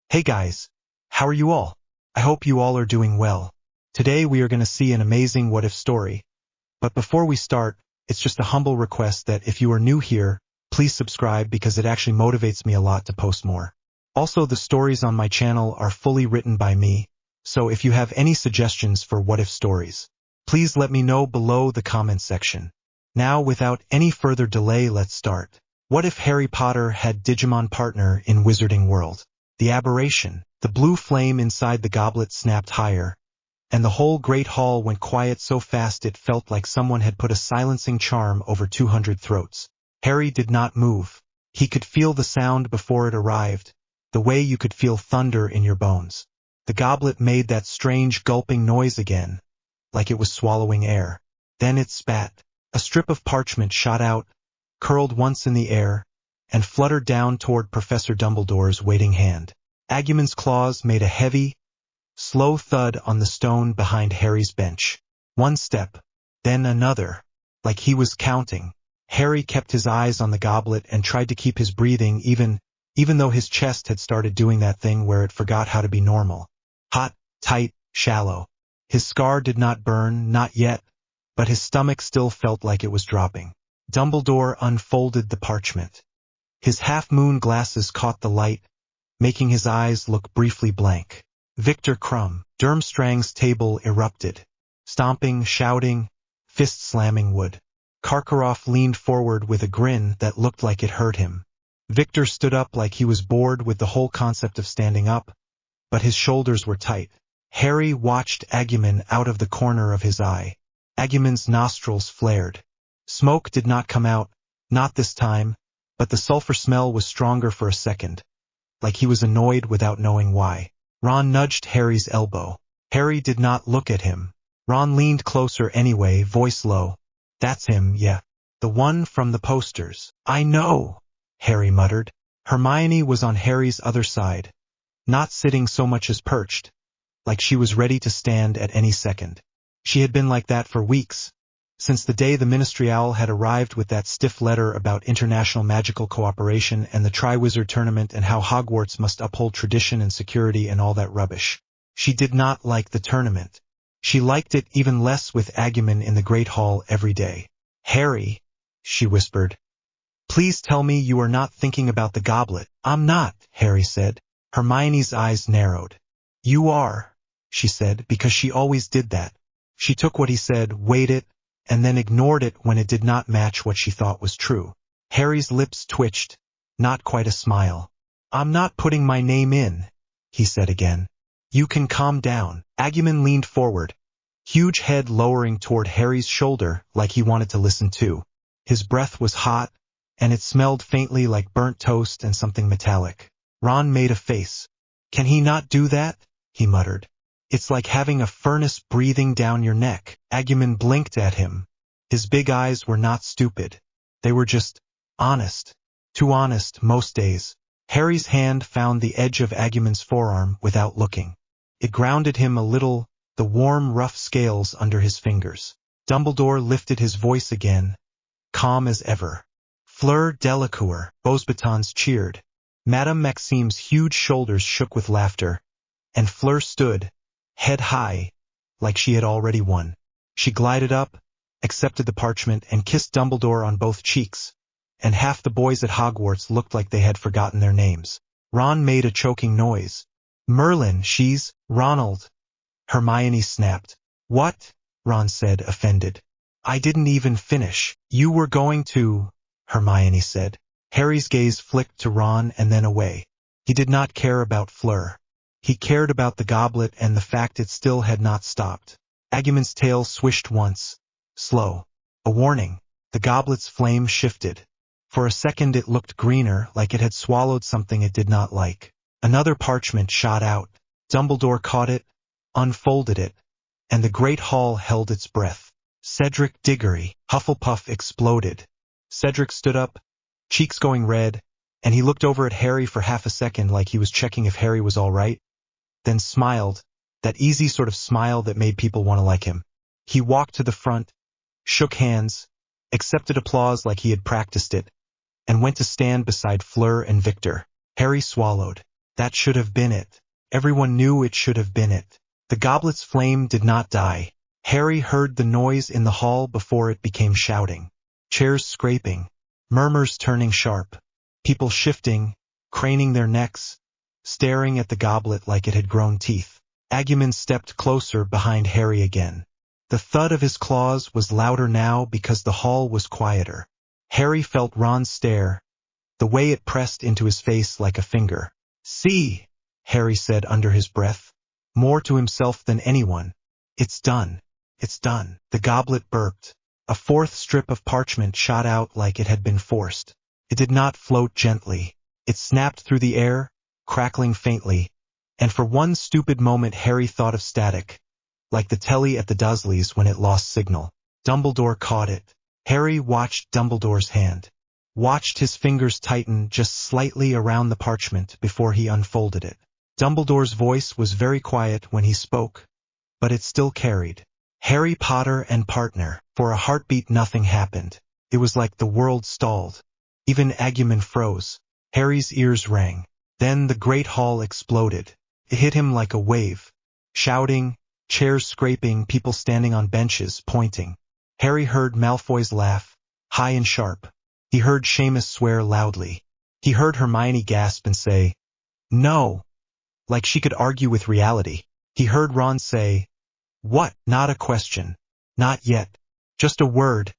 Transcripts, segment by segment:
Hey guys, how are you all? I hope you all are doing well. Today we are going to see an amazing what-if story. But before we start, it's just a humble request that if you are new here, please subscribe because it actually motivates me a lot to post more. Also, the stories on my channel are fully written by me, so if you have any suggestions for what-if stories, please let me know below the comment section. Now, without any further delay, let's start. What if Harry Potter had Digimon partner in Wizarding World? The aberration, the blue flame inside the goblet snapped higher, and the whole great hall went quiet so fast it felt like someone had put a silencing charm over 200 throats. Harry did not move. He could feel the sound before it arrived, the way you could feel thunder in your bones. The goblet made that strange gulping noise again, like it was swallowing air. Then it spat. A strip of parchment shot out, curled once in the air, and fluttered down toward Professor Dumbledore's waiting hand. Agumon's claws made a heavy, slow thud on the stone behind Harry's bench. One step, then another, like he was counting. Harry kept his eyes on the goblet and tried to keep his breathing even though his chest had started doing that thing where it forgot how to be normal. Hot, tight, shallow. His scar did not burn, not yet, but his stomach still felt like it was dropping. Dumbledore unfolded the parchment. His half-moon glasses caught the light, making his eyes look briefly blank. Victor Crumb, Durmstrang's table erupted. Stomping, shouting, fist-slamming wood. Karkaroff leaned forward with a grin that looked like it hurt him. Victor stood up like he was bored with the whole concept of standing up, but his shoulders were tight. Harry watched Agumon out of the corner of his eye. Agumon's nostrils flared. Smoke did not come out, not this time, but the sulfur smell was stronger for a second, like he was annoyed without knowing why. Ron nudged Harry's elbow. Harry did not look at him. Ron leaned closer anyway, voice low. That's him, yeah. The one from the posters. I know, Harry muttered. Hermione was on Harry's other side, not sitting so much as perched, like she was ready to stand at any second. She had been like that for weeks, since the day the Ministry Owl had arrived with that stiff letter about international magical cooperation and the Triwizard Tournament and how Hogwarts must uphold tradition and security and all that rubbish. She did not like the tournament. She liked it even less with Agumon in the Great Hall every day. Harry, she whispered, please tell me you are not thinking about the goblet. I'm not, Harry said. Hermione's eyes narrowed. You are, she said, because she always did that. She took what he said, weighed it, and then ignored it when it did not match what she thought was true. Harry's lips twitched, not quite a smile. I'm not putting my name in, he said again. You can calm down. Agumon leaned forward, huge head lowering toward Harry's shoulder like he wanted to listen too. His breath was hot, and it smelled faintly like burnt toast and something metallic. Ron made a face. Can he not do that? He muttered. It's like having a furnace breathing down your neck. Agumon blinked at him. His big eyes were not stupid. They were just honest. Too honest most days. Harry's hand found the edge of Agumon's forearm without looking. It grounded him a little, the warm, rough scales under his fingers. Dumbledore lifted his voice again, calm as ever. Fleur Delacour, Beauxbatons cheered. Madame Maxime's huge shoulders shook with laughter, and Fleur stood, head high, like she had already won. She glided up, accepted the parchment, and kissed Dumbledore on both cheeks, and half the boys at Hogwarts looked like they had forgotten their names. Ron made a choking noise. Merlin, she's Ronald. Hermione snapped. What? Ron said, offended. I didn't even finish. You were going to, Hermione said. Harry's gaze flicked to Ron and then away. He did not care about Fleur. He cared about the goblet and the fact it still had not stopped. Agumon's tail swished once. Slow. A warning. The goblet's flame shifted. For a second it looked greener, like it had swallowed something it did not like. Another parchment shot out. Dumbledore caught it, unfolded it, and the great hall held its breath. Cedric Diggory. Hufflepuff exploded. Cedric stood up, cheeks going red, and he looked over at Harry for half a second like he was checking if Harry was all right, then smiled, that easy sort of smile that made people want to like him. He walked to the front, shook hands, accepted applause like he had practiced it, and went to stand beside Fleur and Victor. Harry swallowed. That should have been it. Everyone knew it should have been it. The goblet's flame did not die. Harry heard the noise in the hall before it became shouting. Chairs scraping, murmurs turning sharp, people shifting, craning their necks, staring at the goblet like it had grown teeth. Agumon stepped closer behind Harry again. The thud of his claws was louder now because the hall was quieter. Harry felt Ron's stare, the way it pressed into his face like a finger. "See," Harry said under his breath, more to himself than anyone. "It's done. It's done." The goblet burped. A fourth strip of parchment shot out like it had been forced. It did not float gently. It snapped through the air, crackling faintly, and for one stupid moment Harry thought of static, like the telly at the Dursleys when it lost signal. Dumbledore caught it. Harry watched Dumbledore's hand, watched his fingers tighten just slightly around the parchment before he unfolded it. Dumbledore's voice was very quiet when he spoke, but it still carried. "Harry Potter and partner." For a heartbeat nothing happened. It was like the world stalled. Even Agumon froze. Harry's ears rang. Then the great hall exploded. It hit him like a wave. Shouting, chairs scraping, people standing on benches, pointing. Harry heard Malfoy's laugh, high and sharp. He heard Seamus swear loudly. He heard Hermione gasp and say, "No," like she could argue with reality. He heard Ron say, "What?" Not a question. Not yet. Just a word.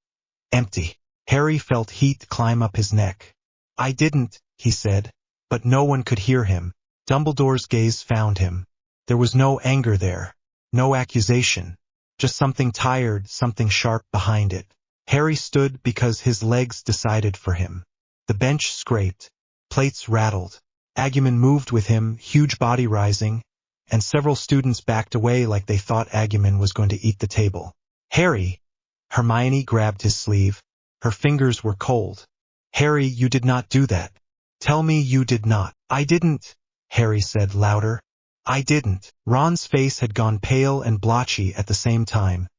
Empty. Harry felt heat climb up his neck. "I didn't," he said, but no one could hear him. Dumbledore's gaze found him. There was no anger there, no accusation, just something tired, something sharp behind it. Harry stood because his legs decided for him. The bench scraped. Plates rattled. Agumon moved with him, huge body rising, and several students backed away like they thought Agumon was going to eat the table. "Harry!" Hermione grabbed his sleeve. Her fingers were cold. "Harry, you did not do that. Tell me you did not." "I didn't," Harry said louder. "I didn't." Ron's face had gone pale and blotchy at the same time,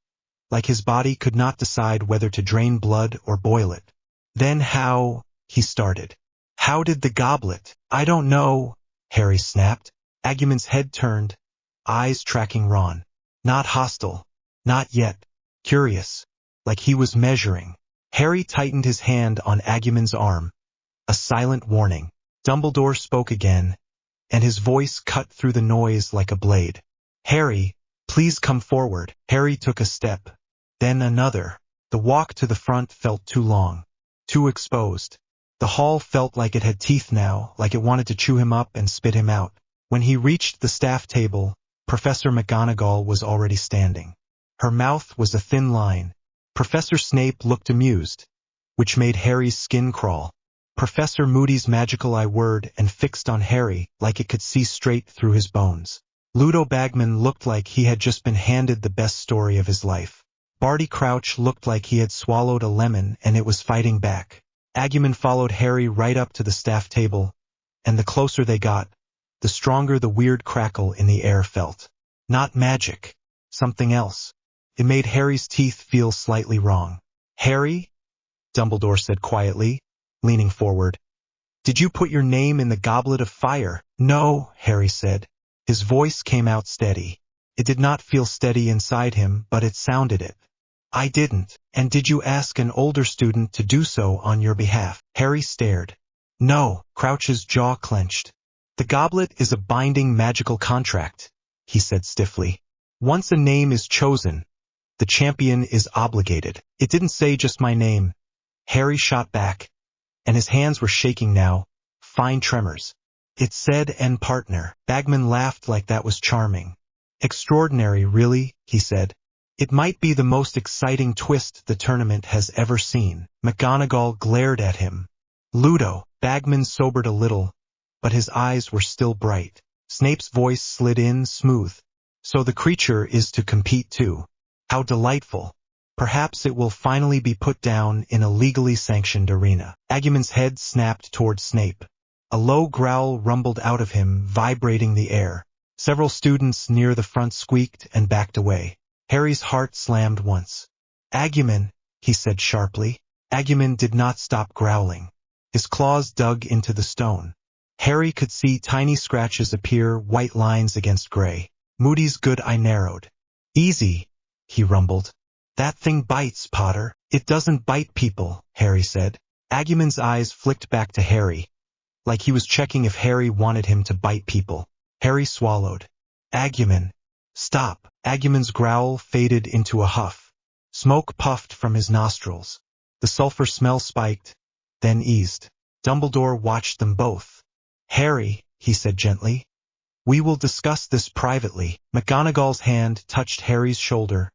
like his body could not decide whether to drain blood or boil it. "Then how?" he started. "How did the goblet?" "I don't know," Harry snapped. Agumon's head turned, eyes tracking Ron. Not hostile. Not yet. Curious. Like he was measuring. Harry tightened his hand on Agumon's arm. A silent warning. Dumbledore spoke again, and his voice cut through the noise like a blade. "Harry, please come forward." Harry took a step, then another. The walk to the front felt too long, too exposed. The hall felt like it had teeth now, like it wanted to chew him up and spit him out. When he reached the staff table, Professor McGonagall was already standing. Her mouth was a thin line. Professor Snape looked amused, which made Harry's skin crawl. Professor Moody's magical eye whirred and fixed on Harry like it could see straight through his bones. Ludo Bagman looked like he had just been handed the best story of his life. Barty Crouch looked like he had swallowed a lemon and it was fighting back. Agumon followed Harry right up to the staff table, and the closer they got, the stronger the weird crackle in the air felt. Not magic. Something else. It made Harry's teeth feel slightly wrong. "Harry?" Dumbledore said quietly, leaning forward. "Did you put your name in the goblet of fire?" "No," Harry said. His voice came out steady. It did not feel steady inside him, but it sounded it. "I didn't." "And did you ask an older student to do so on your behalf?" Harry stared. "No." Crouch's jaw clenched. "The goblet is a binding magical contract," he said stiffly. "Once a name is chosen, the champion is obligated." "It didn't say just my name." Harry shot back, and his hands were shaking now, fine tremors. "It said and partner." Bagman laughed like that was charming. "Extraordinary, really," he said. "It might be the most exciting twist the tournament has ever seen." McGonagall glared at him. "Ludo." Bagman sobered a little, but his eyes were still bright. Snape's voice slid in smooth. "So the creature is to compete too. How delightful. Perhaps it will finally be put down in a legally sanctioned arena." Agumon's head snapped toward Snape. A low growl rumbled out of him, vibrating the air. Several students near the front squeaked and backed away. Harry's heart slammed once. "Agumon," he said sharply. Agumon did not stop growling. His claws dug into the stone. Harry could see tiny scratches appear, white lines against gray. Moody's good eye narrowed. Easy, he rumbled. That thing bites, Potter. It doesn't bite people, Harry said. Agumon's eyes flicked back to Harry, like he was checking if Harry wanted him to bite people. Harry swallowed. Agumon, stop. Agumon's growl faded into a huff. Smoke puffed from his nostrils. The sulfur smell spiked, then eased. Dumbledore watched them both. Harry, he said gently, we will discuss this privately. McGonagall's hand touched Harry's shoulder.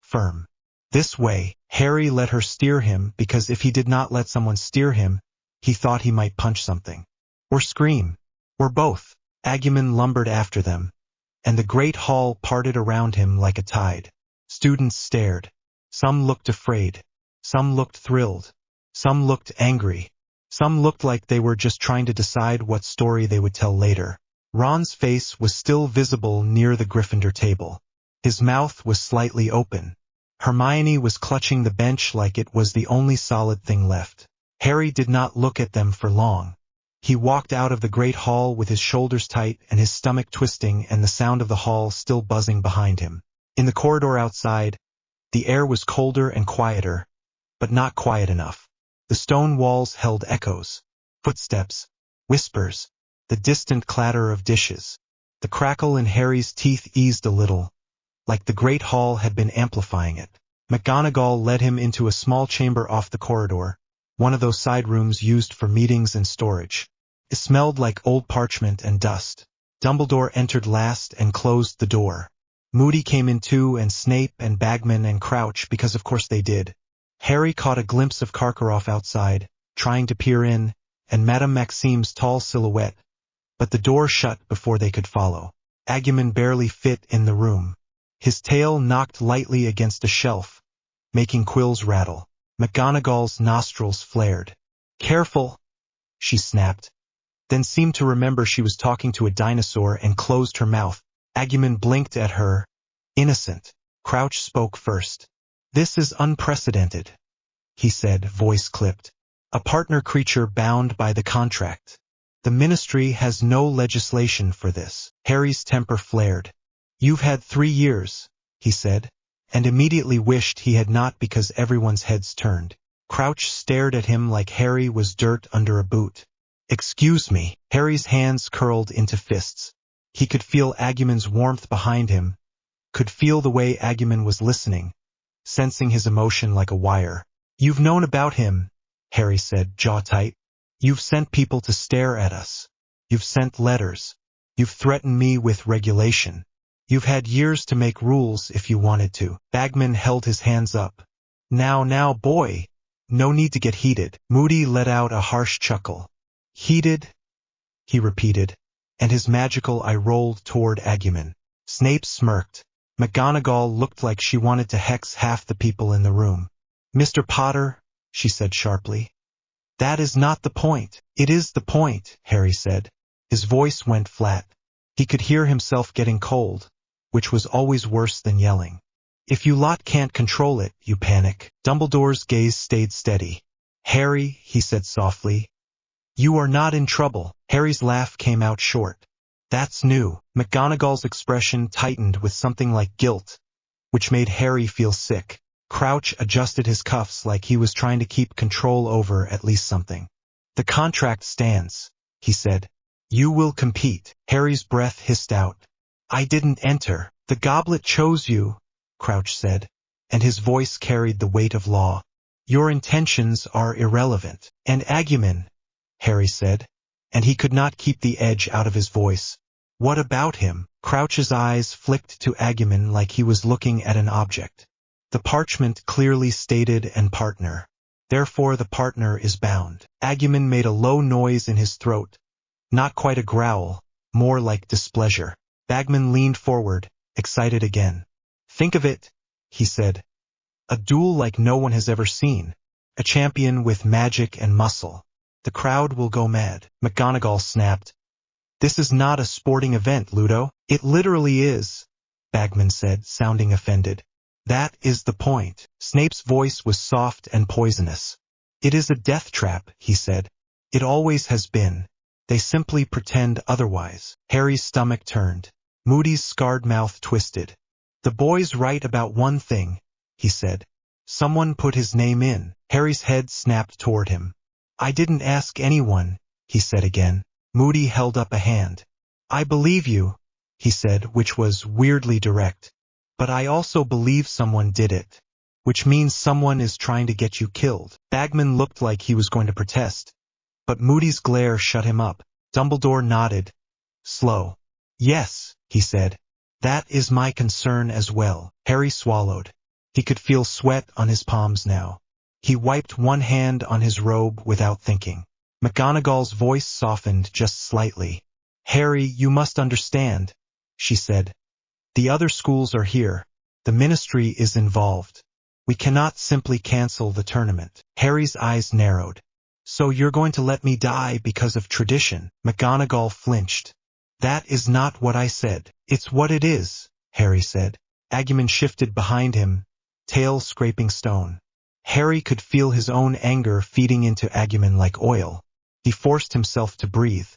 Firm. This way. Harry let her steer him because if he did not let someone steer him, he thought he might punch something. Or scream. Or both. Agumon lumbered after them, and the great hall parted around him like a tide. Students stared. Some looked afraid. Some looked thrilled. Some looked angry. Some looked like they were just trying to decide what story they would tell later. Ron's face was still visible near the Gryffindor table. His mouth was slightly open. Hermione was clutching the bench like it was the only solid thing left. Harry did not look at them for long. He walked out of the great hall with his shoulders tight and his stomach twisting and the sound of the hall still buzzing behind him. In the corridor outside, the air was colder and quieter, but not quiet enough. The stone walls held echoes, footsteps, whispers, the distant clatter of dishes. The crackle in Harry's teeth eased a little, like the great hall had been amplifying it. McGonagall led him into a small chamber off the corridor, one of those side rooms used for meetings and storage. It smelled like old parchment and dust. Dumbledore entered last and closed the door. Moody came in too, and Snape and Bagman and Crouch, because of course they did. Harry caught a glimpse of Karkaroff outside, trying to peer in, and Madame Maxime's tall silhouette, but the door shut before they could follow. Agumon barely fit in the room. His tail knocked lightly against a shelf, making quills rattle. McGonagall's nostrils flared. Careful, she snapped, then seemed to remember she was talking to a dinosaur and closed her mouth. Agumon blinked at her. Innocent. Crouch spoke first. This is unprecedented, he said, voice clipped. A partner creature bound by the contract. The Ministry has no legislation for this. Harry's temper flared. You've had 3 years, he said, and immediately wished he had not because everyone's heads turned. Crouch stared at him like Harry was dirt under a boot. Excuse me. Harry's hands curled into fists. He could feel Agumon's warmth behind him, could feel the way Agumon was listening, sensing his emotion like a wire. You've known about him, Harry said, jaw tight. You've sent people to stare at us. You've sent letters. You've threatened me with regulation. You've had years to make rules if you wanted to. Bagman held his hands up. Now, boy. No need to get heated. Moody let out a harsh chuckle. Heated? He repeated, and his magical eye rolled toward Agumon. Snape smirked. McGonagall looked like she wanted to hex half the people in the room. Mr. Potter, she said sharply. That is not the point. It is the point, Harry said. His voice went flat. He could hear himself getting cold, which was always worse than yelling. If you lot can't control it, you panic. Dumbledore's gaze stayed steady. Harry, he said softly, you are not in trouble. Harry's laugh came out short. That's new. McGonagall's expression tightened with something like guilt, which made Harry feel sick. Crouch adjusted his cuffs like he was trying to keep control over at least something. The contract stands, he said. You will compete. Harry's breath hissed out. I didn't enter. The goblet chose you, Crouch said, and his voice carried the weight of law. Your intentions are irrelevant. And Agumon, Harry said, and he could not keep the edge out of his voice. What about him? Crouch's eyes flicked to Agumon like he was looking at an object. The parchment clearly stated "and partner." Therefore the partner is bound. Agumon made a low noise in his throat. Not quite a growl, more like displeasure. Bagman leaned forward, excited again. Think of it, he said. A duel like no one has ever seen. A champion with magic and muscle. The crowd will go mad. McGonagall snapped. This is not a sporting event, Ludo. It literally is, Bagman said, sounding offended. That is the point. Snape's voice was soft and poisonous. It is a death trap, he said. It always has been. They simply pretend otherwise. Harry's stomach turned. Moody's scarred mouth twisted. The boy's right about one thing, he said. Someone put his name in. Harry's head snapped toward him. I didn't ask anyone, he said again. Moody held up a hand. I believe you, he said, which was weirdly direct. But I also believe someone did it. Which means someone is trying to get you killed. Bagman looked like he was going to protest. But Moody's glare shut him up. Dumbledore nodded. Slow. Yes, he said. That is my concern as well. Harry swallowed. He could feel sweat on his palms now. He wiped one hand on his robe without thinking. McGonagall's voice softened just slightly. Harry, you must understand, she said. The other schools are here. The ministry is involved. We cannot simply cancel the tournament. Harry's eyes narrowed. So you're going to let me die because of tradition? McGonagall flinched. That is not what I said. It's what it is, Harry said. Agumon shifted behind him, tail scraping stone. Harry could feel his own anger feeding into Agumon like oil. He forced himself to breathe,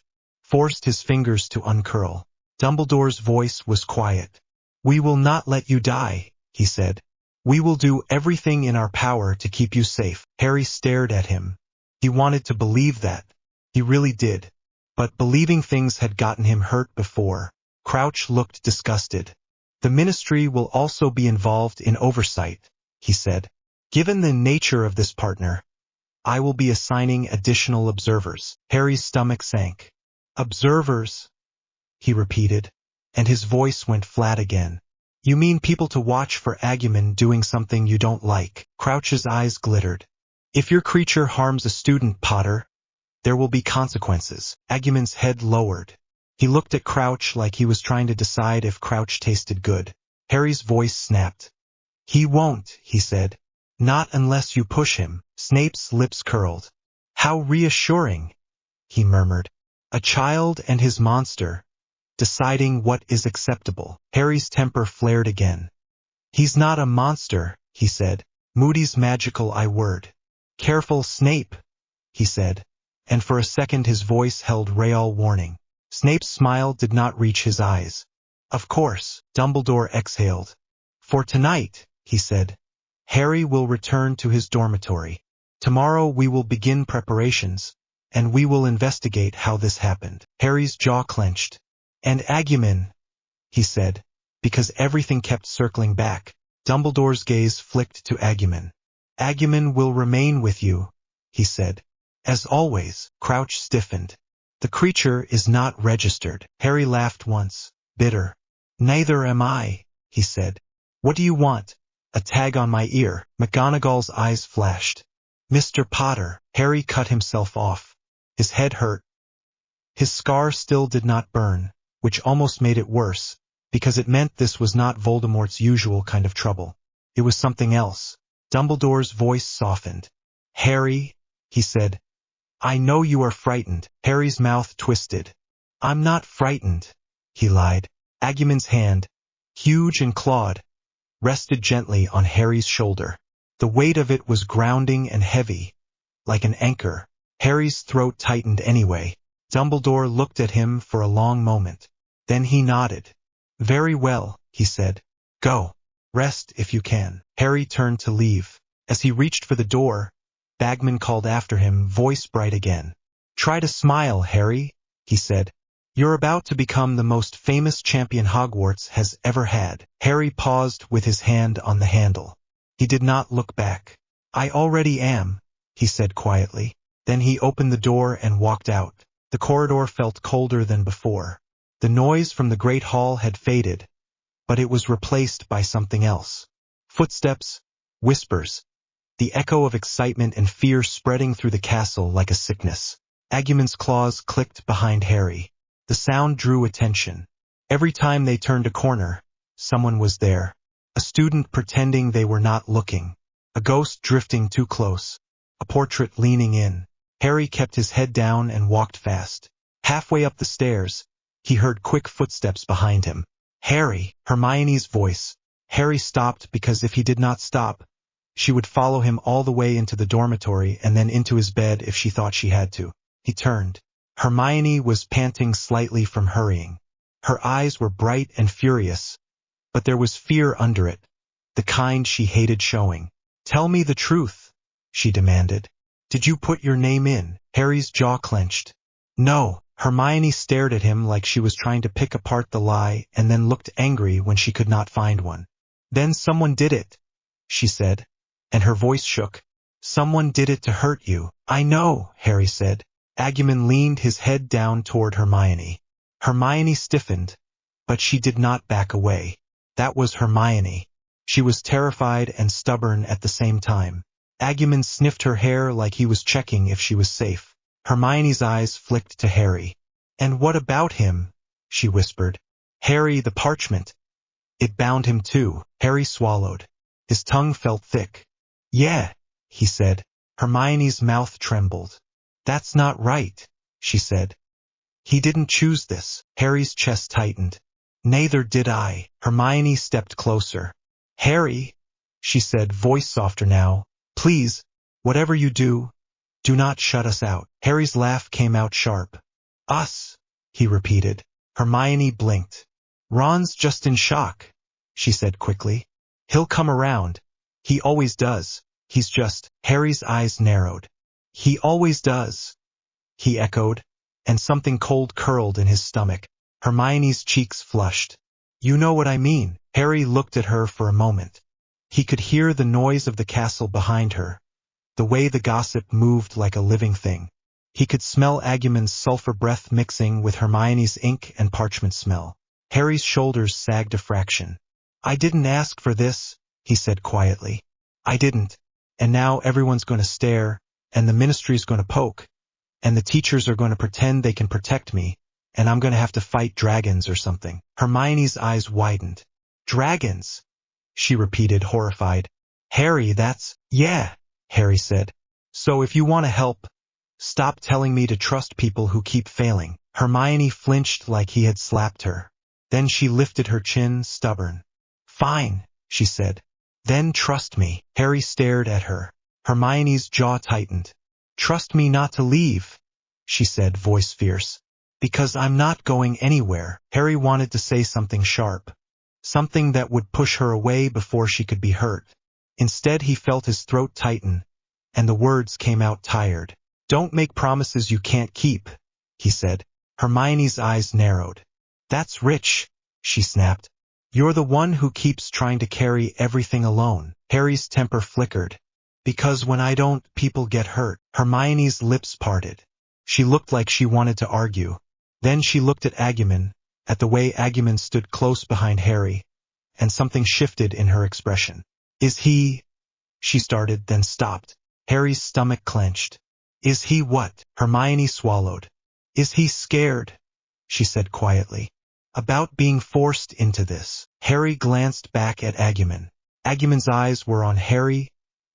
forced his fingers to uncurl. Dumbledore's voice was quiet. We will not let you die, he said. We will do everything in our power to keep you safe. Harry stared at him. He wanted to believe that. He really did. But believing things had gotten him hurt before. Crouch looked disgusted. The ministry will also be involved in oversight, he said. Given the nature of this partner, I will be assigning additional observers. Harry's stomach sank. Observers, he repeated, and his voice went flat again. You mean people to watch for Agumon doing something you don't like? Crouch's eyes glittered. If your creature harms a student, Potter, there will be consequences. Agumon's head lowered. He looked at Crouch like he was trying to decide if Crouch tasted good. Harry's voice snapped. He won't, he said. Not unless you push him. Snape's lips curled. How reassuring, he murmured. A child and his monster, deciding what is acceptable. Harry's temper flared again. He's not a monster, he said. Moody's magical I-word. Careful, Snape, he said. And for a second his voice held real warning. Snape's smile did not reach his eyes. Of course, Dumbledore exhaled. For tonight, he said, Harry will return to his dormitory. Tomorrow we will begin preparations, and we will investigate how this happened. Harry's jaw clenched. And Agumon, he said, because everything kept circling back. Dumbledore's gaze flicked to Agumon. Agumon will remain with you, he said. As always. Crouch stiffened. The creature is not registered. Harry laughed once, bitter. Neither am I, he said. What do you want? A tag on my ear. McGonagall's eyes flashed. Mr. Potter. Harry cut himself off. His head hurt. His scar still did not burn, which almost made it worse, because it meant this was not Voldemort's usual kind of trouble. It was something else. Dumbledore's voice softened. Harry, he said, I know you are frightened. Harry's mouth twisted. I'm not frightened, he lied. Agumon's hand, huge and clawed, rested gently on Harry's shoulder. The weight of it was grounding and heavy, like an anchor. Harry's throat tightened anyway. Dumbledore looked at him for a long moment. Then he nodded. Very well, he said. Go. Rest if you can. Harry turned to leave. As he reached for the door, Bagman called after him, voice bright again. Try to smile, Harry, he said. You're about to become the most famous champion Hogwarts has ever had. Harry paused with his hand on the handle. He did not look back. I already am, he said quietly. Then he opened the door and walked out. The corridor felt colder than before. The noise from the great hall had faded, but it was replaced by something else. Footsteps, whispers, the echo of excitement and fear spreading through the castle like a sickness. Agumon's claws clicked behind Harry. The sound drew attention. Every time they turned a corner, someone was there. A student pretending they were not looking. A ghost drifting too close. A portrait leaning in. Harry kept his head down and walked fast. Halfway up the stairs, he heard quick footsteps behind him. Harry, Hermione's voice. Harry stopped because if he did not stop, she would follow him all the way into the dormitory and then into his bed if she thought she had to. He turned. Hermione was panting slightly from hurrying. Her eyes were bright and furious, but there was fear under it, the kind she hated showing. "Tell me the truth," she demanded. "Did you put your name in?" Harry's jaw clenched. "No." Hermione stared at him like she was trying to pick apart the lie and then looked angry when she could not find one. "Then someone did it," she said, and her voice shook. "Someone did it to hurt you." "I know," Harry said. Digimon leaned his head down toward Hermione. Hermione stiffened, but she did not back away. That was Hermione. She was terrified and stubborn at the same time. Digimon sniffed her hair like he was checking if she was safe. Hermione's eyes flicked to Harry. "And what about him?" she whispered. "Harry, the parchment. It bound him too." Harry swallowed. His tongue felt thick. "Yeah," he said. Hermione's mouth trembled. "That's not right," she said. "He didn't choose this." Harry's chest tightened. "Neither did I." Hermione stepped closer. "Harry," she said, voice softer now, "please, whatever you do, do not shut us out." Harry's laugh came out sharp. "Us," he repeated. Hermione blinked. "Ron's just in shock," she said quickly. "He'll come around. He always does. He's just—" Harry's eyes narrowed. "He always does," he echoed, and something cold curled in his stomach. Hermione's cheeks flushed. "You know what I mean." Harry looked at her for a moment. He could hear the noise of the castle behind her, the way the gossip moved like a living thing. He could smell Digimon's sulfur breath mixing with Hermione's ink and parchment smell. Harry's shoulders sagged a fraction. "I didn't ask for this," he said quietly. "I didn't. And now everyone's going to stare, and the ministry's going to poke, and the teachers are going to pretend they can protect me, and I'm going to have to fight dragons or something." Hermione's eyes widened. "Dragons?" she repeated, horrified. "Harry, that's—" "Yeah," Harry said. "So if you want to help, stop telling me to trust people who keep failing." Hermione flinched like he had slapped her. Then she lifted her chin, stubborn. "Fine," she said. "Then trust me." Harry stared at her. Hermione's jaw tightened. "Trust me not to leave," she said, voice fierce. "Because I'm not going anywhere." Harry wanted to say something sharp, something that would push her away before she could be hurt. Instead he felt his throat tighten, and the words came out tired. "Don't make promises you can't keep," he said. Hermione's eyes narrowed. "That's rich," she snapped. "You're the one who keeps trying to carry everything alone." Harry's temper flickered. "Because when I don't, people get hurt." Hermione's lips parted. She looked like she wanted to argue. Then she looked at Digimon, at the way Digimon stood close behind Harry, and something shifted in her expression. "Is he—" she started, then stopped. Harry's stomach clenched. "Is he what?" Hermione swallowed. "Is he scared?" she said quietly. "About being forced into this." Harry glanced back at Digimon. Digimon's eyes were on Harry,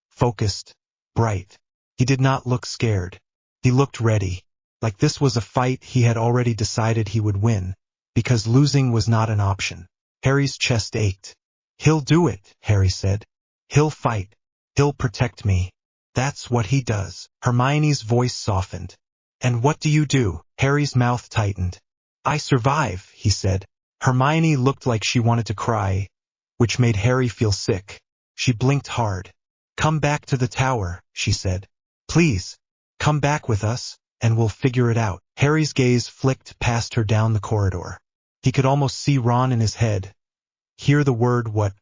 focused, bright. He did not look scared. He looked ready, like this was a fight he had already decided he would win, because losing was not an option. Harry's chest ached. "He'll do it," Harry said. "He'll fight. He'll protect me. That's what he does." Hermione's voice softened. "And what do you do?" Harry's mouth tightened. "I survive," he said. Hermione looked like she wanted to cry, which made Harry feel sick. She blinked hard. "Come back to the tower," she said. "Please, come back with us, and we'll figure it out." Harry's gaze flicked past her down the corridor. He could almost see Ron in his head, hear the word what,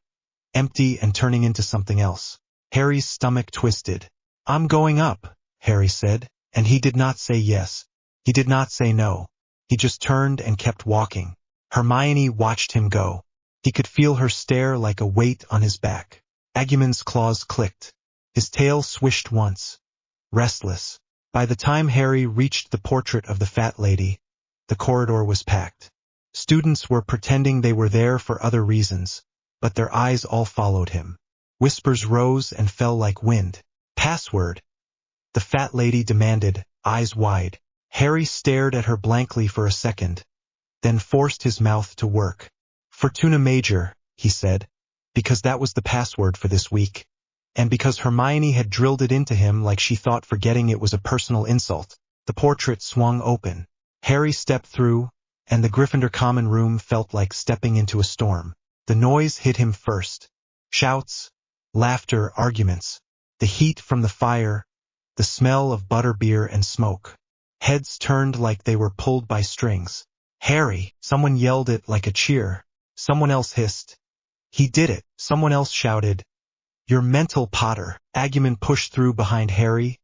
empty and turning into something else. Harry's stomach twisted. "I'm going up," Harry said, and he did not say yes. He did not say no. He just turned and kept walking. Hermione watched him go. He could feel her stare like a weight on his back. Digimon's claws clicked. His tail swished once. Restless. By the time Harry reached the portrait of the fat lady, the corridor was packed. Students were pretending they were there for other reasons, but their eyes all followed him. Whispers rose and fell like wind. "Password," the fat lady demanded, eyes wide. Harry stared at her blankly for a second, then forced his mouth to work. "Fortuna Major," he said, because that was the password for this week, and because Hermione had drilled it into him like she thought forgetting it was a personal insult. The portrait swung open. Harry stepped through, and the Gryffindor common room felt like stepping into a storm. The noise hit him first. Shouts, laughter, arguments. The heat from the fire, the smell of butterbeer and smoke. Heads turned like they were pulled by strings. Harry! Someone yelled it like a cheer. Someone else hissed. He did it. Someone else shouted, "You're mental, Potter." Agumon pushed through behind Harry,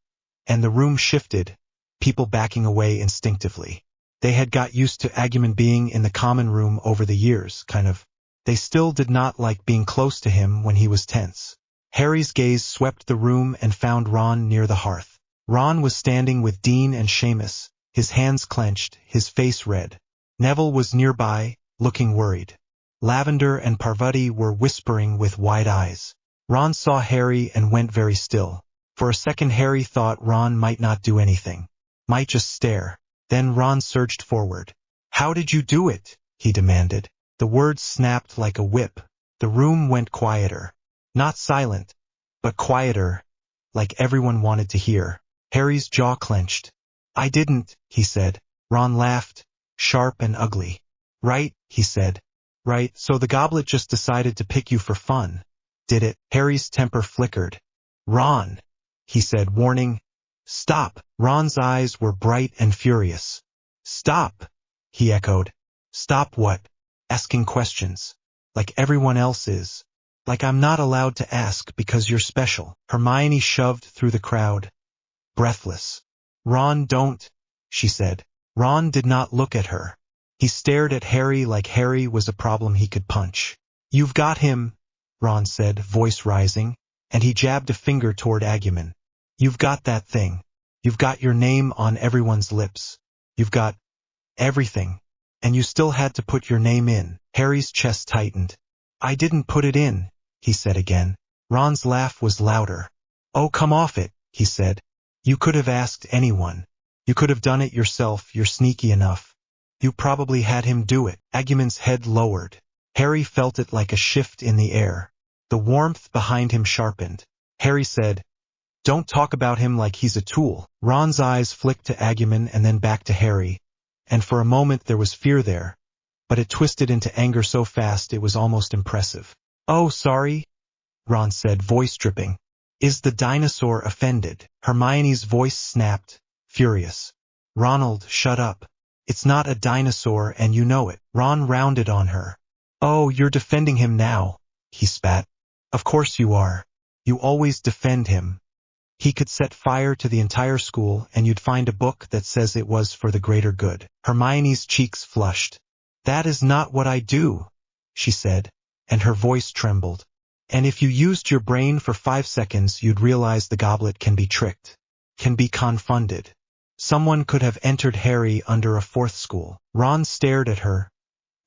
and the room shifted, people backing away instinctively. They had got used to Agumon being in the common room over the years, kind of. They still did not like being close to him when he was tense. Harry's gaze swept the room and found Ron near the hearth. Ron was standing with Dean and Seamus, his hands clenched, his face red. Neville was nearby, looking worried. Lavender and Parvati were whispering with wide eyes. Ron saw Harry and went very still. For a second Harry thought Ron might not do anything. Might just stare. Then Ron surged forward. "How did you do it?" he demanded. The words snapped like a whip. The room went quieter. Not silent, but quieter, like everyone wanted to hear. Harry's jaw clenched. "I didn't," he said. Ron laughed, sharp and ugly. "Right," he said. "Right, so the goblet just decided to pick you for fun. Did it?" Harry's temper flickered. "Ron," he said, warning. "Stop." Ron's eyes were bright and furious. "Stop," he echoed. "Stop what?" "Asking questions. Like everyone else is. Like I'm not allowed to ask because you're special." Hermione shoved through the crowd, breathless. "Ron, don't," she said. Ron did not look at her. He stared at Harry like Harry was a problem he could punch. "You've got him," Ron said, voice rising, and he jabbed a finger toward Agumon. "You've got that thing. You've got your name on everyone's lips. You've got everything. And you still had to put your name in." Harry's chest tightened. "I didn't put it in," he said again. Ron's laugh was louder. "Oh, come off it," he said. "You could have asked anyone. You could have done it yourself, you're sneaky enough. You probably had him do it." Agumon's head lowered. Harry felt it like a shift in the air. The warmth behind him sharpened. Harry said, "Don't talk about him like he's a tool." Ron's eyes flicked to Agumon and then back to Harry, and for a moment there was fear there, but it twisted into anger so fast it was almost impressive. "Oh, sorry," Ron said, voice dripping. "Is the dinosaur offended?" Hermione's voice snapped, furious. "Ronald, shut up. It's not a dinosaur and you know it." Ron rounded on her. "Oh, you're defending him now," he spat. "Of course you are. You always defend him. He could set fire to the entire school and you'd find a book that says it was for the greater good." Hermione's cheeks flushed. "That is not what I do," she said, and her voice trembled. "And if you used your brain for 5 seconds you'd realize the goblet can be tricked, can be confounded. Someone could have entered Harry under a 4th school." Ron stared at her,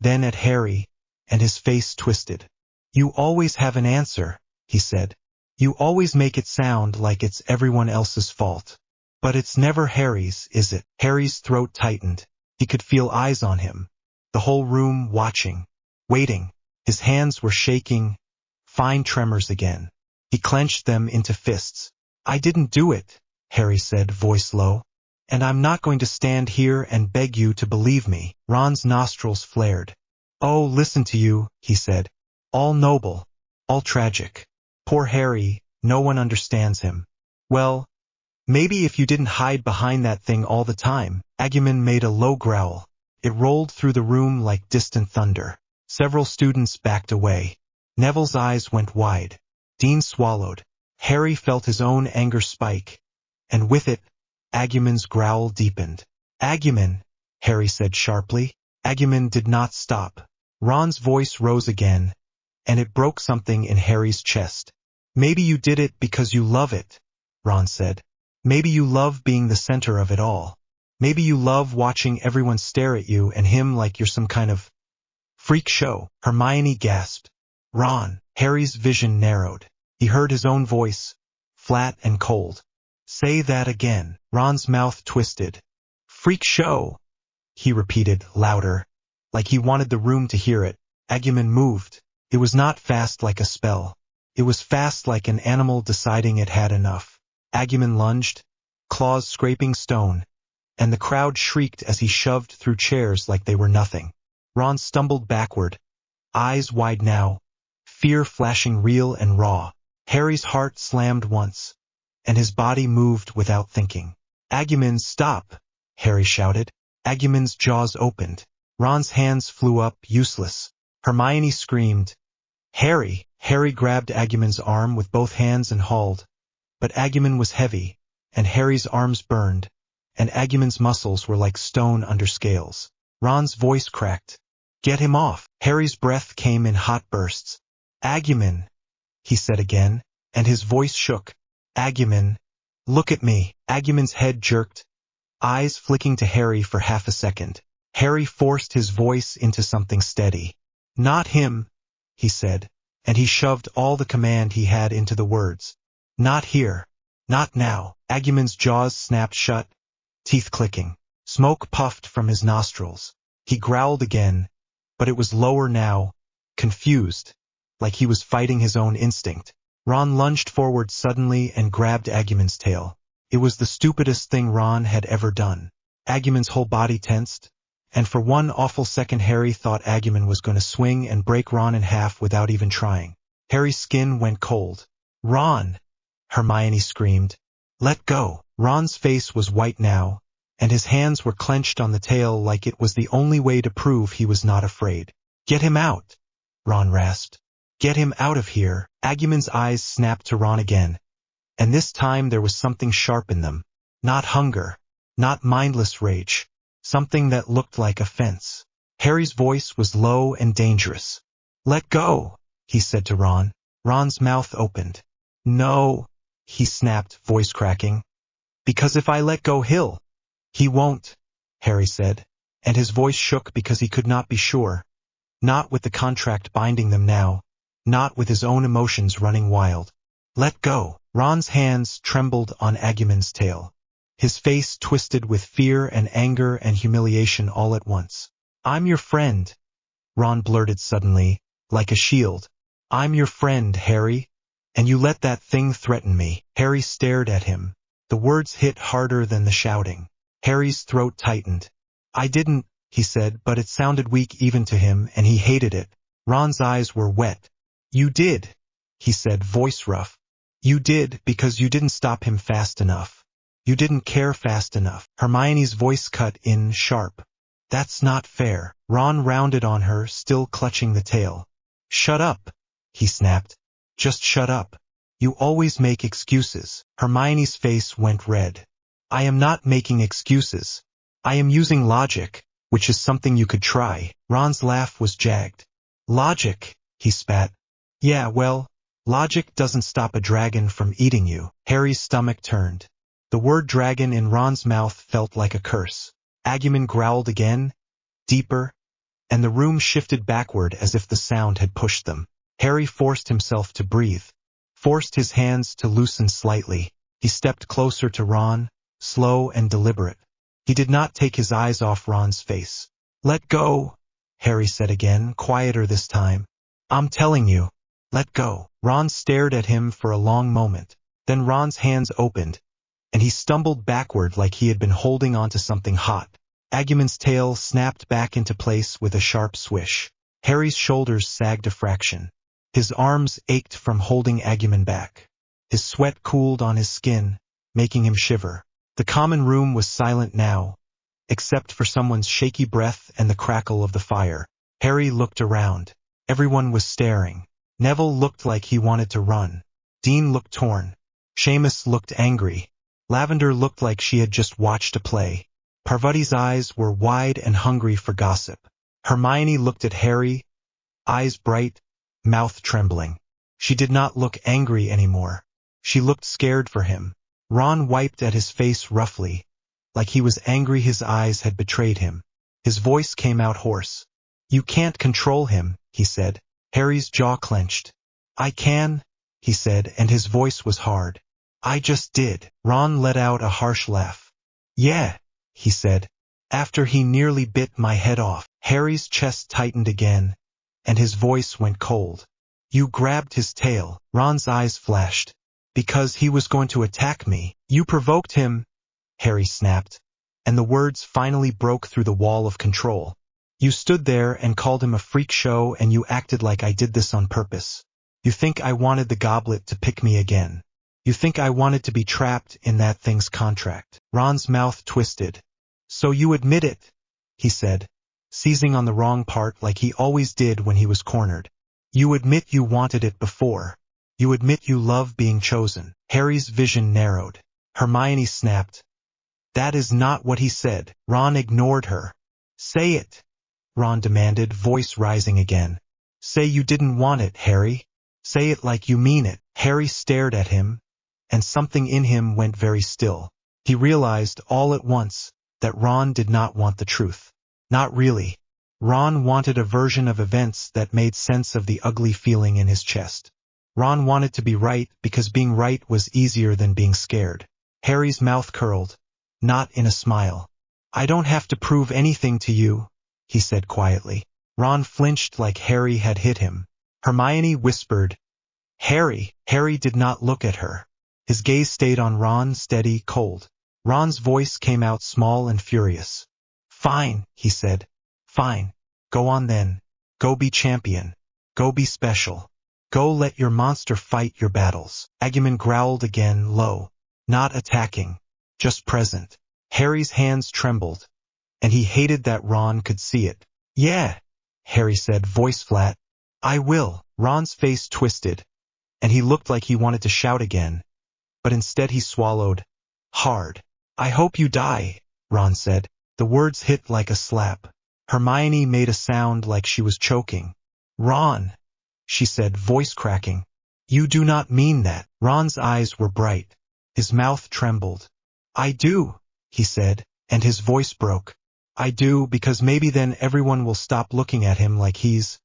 then at Harry, and his face twisted. "You always have an answer," he said. "You always make it sound like it's everyone else's fault. But it's never Harry's, is it?" Harry's throat tightened. He could feel eyes on him. The whole room watching, waiting. His hands were shaking, fine tremors again. He clenched them into fists. "I didn't do it," Harry said, voice low. "And I'm not going to stand here and beg you to believe me." Ron's nostrils flared. "Oh, listen to you," he said. "All noble, all tragic. Poor Harry, no one understands him. Well, maybe if you didn't hide behind that thing all the time." Agumon made a low growl. It rolled through the room like distant thunder. Several students backed away. Neville's eyes went wide. Dean swallowed. Harry felt his own anger spike, and with it, Agumon's growl deepened. "Agumon," Harry said sharply. Agumon did not stop. Ron's voice rose again, and it broke something in Harry's chest. "Maybe you did it because you love it," Ron said. "Maybe you love being the center of it all. Maybe you love watching everyone stare at you and him like you're some kind of freak show." Hermione gasped. "Ron." Harry's vision narrowed. He heard his own voice, flat and cold. "Say that again." Ron's mouth twisted. "Freak show," he repeated, louder, like he wanted the room to hear it. Agumon moved. It was not fast like a spell. It was fast like an animal deciding it had enough. Agumon lunged, claws scraping stone, and the crowd shrieked as he shoved through chairs like they were nothing. Ron stumbled backward, eyes wide now, fear flashing real and raw. Harry's heart slammed once, and his body moved without thinking. "Agumon, stop!" Harry shouted. Agumon's jaws opened. Ron's hands flew up, useless. Hermione screamed. "Harry!" Harry grabbed Agumon's arm with both hands and hauled. But Agumon was heavy, and Harry's arms burned, and Agumon's muscles were like stone under scales. Ron's voice cracked. "Get him off!" Harry's breath came in hot bursts. "Agumon," he said again, and his voice shook. "Agumon, look at me." Agumon's head jerked, eyes flicking to Harry for half a second. Harry forced his voice into something steady. "Not him," he said, and he shoved all the command he had into the words. "Not here. Not now." Agumon's jaws snapped shut, teeth clicking. Smoke puffed from his nostrils. He growled again, but it was lower now, confused, like he was fighting his own instinct. Ron lunged forward suddenly and grabbed Agumon's tail. It was the stupidest thing Ron had ever done. Agumon's whole body tensed, and for one awful second Harry thought Agumon was going to swing and break Ron in half without even trying. Harry's skin went cold. "Ron!" Hermione screamed. "Let go!" Ron's face was white now, and his hands were clenched on the tail like it was the only way to prove he was not afraid. "Get him out!" Ron rasped. "Get him out of here!" Agumon's eyes snapped to Ron again, and this time there was something sharp in them. Not hunger, not mindless rage, something that looked like offense. Harry's voice was low and dangerous. "Let go," he said to Ron. Ron's mouth opened. "No," he snapped, voice cracking. "Because if I let go he'll—" "He won't," Harry said, and his voice shook because he could not be sure. Not with the contract binding them now, not with his own emotions running wild. "Let go." Ron's hands trembled on Agumon's tail. His face twisted with fear and anger and humiliation all at once. "I'm your friend," Ron blurted suddenly, like a shield. "I'm your friend, Harry, and you let that thing threaten me." Harry stared at him. The words hit harder than the shouting. Harry's throat tightened. "I didn't," he said, but it sounded weak even to him, and he hated it. Ron's eyes were wet. "You did," he said, voice rough. "You did because you didn't stop him fast enough. You didn't care fast enough." Hermione's voice cut in sharp. "That's not fair." Ron rounded on her, still clutching the tail. "Shut up," he snapped. "Just shut up. You always make excuses." Hermione's face went red. "I am not making excuses. I am using logic, which is something you could try." Ron's laugh was jagged. "Logic," he spat. "Yeah, well, logic doesn't stop a dragon from eating you." Harry's stomach turned. The word dragon in Ron's mouth felt like a curse. Agumon growled again, deeper, and the room shifted backward as if the sound had pushed them. Harry forced himself to breathe, forced his hands to loosen slightly. He stepped closer to Ron, slow and deliberate. He did not take his eyes off Ron's face. "Let go," Harry said again, quieter this time. "I'm telling you, let go." Ron stared at him for a long moment. Then Ron's hands opened, and he stumbled backward like he had been holding onto something hot. Agumon's tail snapped back into place with a sharp swish. Harry's shoulders sagged a fraction. His arms ached from holding Agumon back. His sweat cooled on his skin, making him shiver. The common room was silent now, except for someone's shaky breath and the crackle of the fire. Harry looked around. Everyone was staring. Neville looked like he wanted to run. Dean looked torn. Seamus looked angry. Lavender looked like she had just watched a play. Parvati's eyes were wide and hungry for gossip. Hermione looked at Harry, eyes bright, mouth trembling. She did not look angry anymore. She looked scared for him. Ron wiped at his face roughly, like he was angry his eyes had betrayed him. His voice came out hoarse. "You can't control him," he said. Harry's jaw clenched. "I can," he said, and his voice was hard. "I just did." Ron let out a harsh laugh. "Yeah," he said, "after he nearly bit my head off." Harry's chest tightened again, and his voice went cold. "You grabbed his tail." Ron's eyes flashed. "Because he was going to attack me." "You provoked him," Harry snapped. and the words finally broke through the wall of control. You stood there and called him a freak show, and you acted like I did this on purpose. You think I wanted the goblet to pick me again. You think I wanted to be trapped in that thing's contract. Ron's mouth twisted. So you admit it, he said, seizing on the wrong part like he always did when he was cornered. You admit you wanted it before. You admit you love being chosen. Harry's vision narrowed. Hermione snapped. That is not what he said. Ron ignored her. Say it, Ron demanded, voice rising again. Say you didn't want it, Harry. Say it like you mean it. Harry stared at him, and something in him went very still. He realized all at once that Ron did not want the truth. Not really. Ron wanted a version of events that made sense of the ugly feeling in his chest. Ron wanted to be right because being right was easier than being scared. Harry's mouth curled, not in a smile. I don't have to prove anything to you, he said quietly. Ron flinched like Harry had hit him. Hermione whispered, Harry. Harry did not look at her. His gaze stayed on Ron, steady, cold. Ron's voice came out small and furious. Fine, he said. Fine. Go on then. Go be champion. Go be special. Go let your monster fight your battles. Digimon growled again, low. Not attacking. Just present. Harry's hands trembled, and he hated that Ron could see it. Yeah, Harry said, voice flat. I will. Ron's face twisted, and he looked like he wanted to shout again, but instead he swallowed hard. I hope you die, Ron said. The words hit like a slap. Hermione made a sound like she was choking. Ron, she said, voice cracking. You do not mean that. Ron's eyes were bright. His mouth trembled. I do, he said, and his voice broke. I do, because maybe then everyone will stop looking at him like he's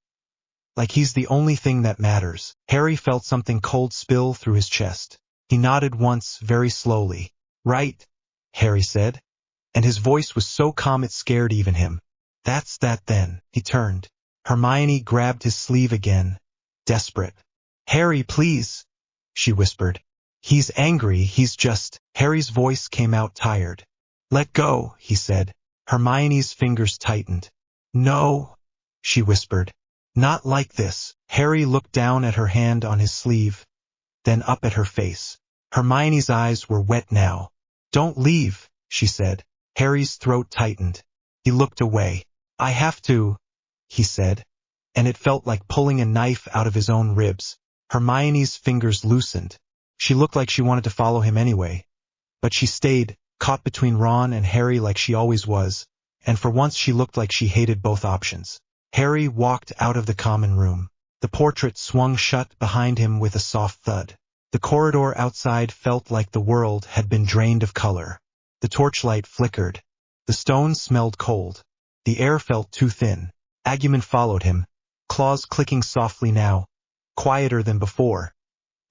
the only thing that matters. Harry felt something cold spill through his chest. He nodded once, very slowly. Right, Harry said, and his voice was so calm it scared even him. That's that then. He turned. Hermione grabbed his sleeve again, desperate. Harry, please, she whispered. He's angry, he's just... Harry's voice came out tired. Let go, he said. Hermione's fingers tightened. No, she whispered. Not like this. Harry looked down at her hand on his sleeve, then up at her face. Hermione's eyes were wet now. Don't leave, she said. Harry's throat tightened. He looked away. I have to, he said, and it felt like pulling a knife out of his own ribs. Hermione's fingers loosened. She looked like she wanted to follow him anyway, but she stayed, caught between Ron and Harry like she always was, and for once she looked like she hated both options. Harry walked out of the common room. The portrait swung shut behind him with a soft thud. The corridor outside felt like the world had been drained of color. The torchlight flickered. The stones smelled cold. The air felt too thin. Digimon followed him, claws clicking softly now, quieter than before,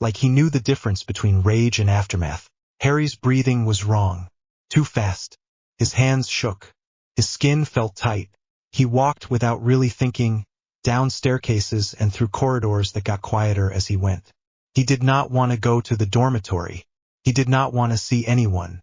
like he knew the difference between rage and aftermath. Harry's breathing was wrong. Too fast. His hands shook. His skin felt tight. He walked without really thinking, down staircases and through corridors that got quieter as he went. He did not want to go to the dormitory. He did not want to see anyone.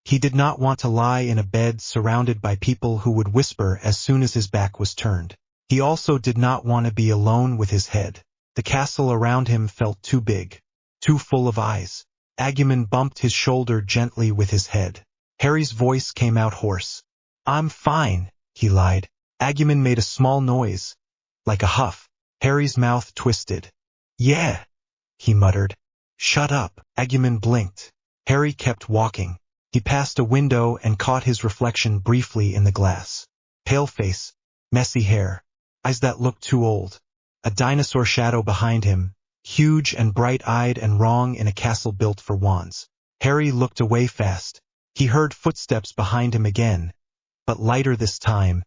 He did not want to lie in a bed surrounded by people who would whisper as soon as his back was turned. He also did not want to be alone with his head. The castle around him felt too big, too full of eyes. Digimon bumped his shoulder gently with his head. Harry's voice came out hoarse. I'm fine, he lied. Digimon made a small noise, like a huff. Harry's mouth twisted. Yeah, he muttered. Shut up. Digimon blinked. Harry kept walking. He passed a window and caught his reflection briefly in the glass. Pale face, messy hair, eyes that looked too old. A dinosaur shadow behind him, huge and bright-eyed and wrong in a castle built for wands. Harry looked away fast. He heard footsteps behind him again, but lighter this time,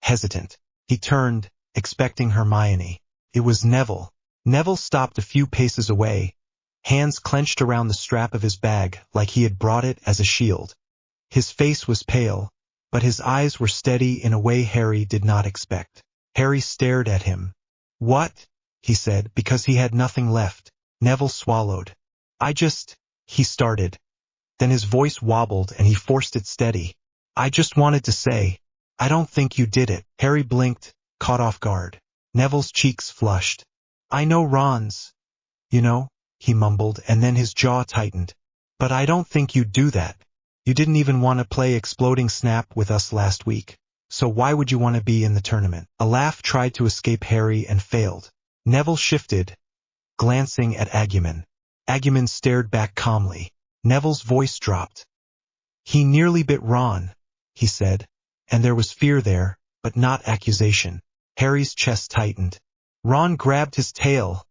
hesitant. He turned, expecting Hermione. It was Neville. Neville stopped a few paces away, hands clenched around the strap of his bag like he had brought it as a shield. His face was pale, but his eyes were steady in a way Harry did not expect. Harry stared at him. What? He said, because he had nothing left. Neville swallowed. He started. Then his voice wobbled and he forced it steady. I just wanted to say, I don't think you did it. Harry blinked, caught off guard. Neville's cheeks flushed. I know Ron's, you know, he mumbled, and then his jaw tightened. But I don't think you'd do that. You didn't even want to play Exploding Snap with us last week. So why would you want to be in the tournament? A laugh tried to escape Harry and failed. Neville shifted, glancing at Agumon. Agumon stared back calmly. Neville's voice dropped. He nearly bit Ron, he said, and there was fear there, but not accusation. Harry's chest tightened. Ron grabbed his tail,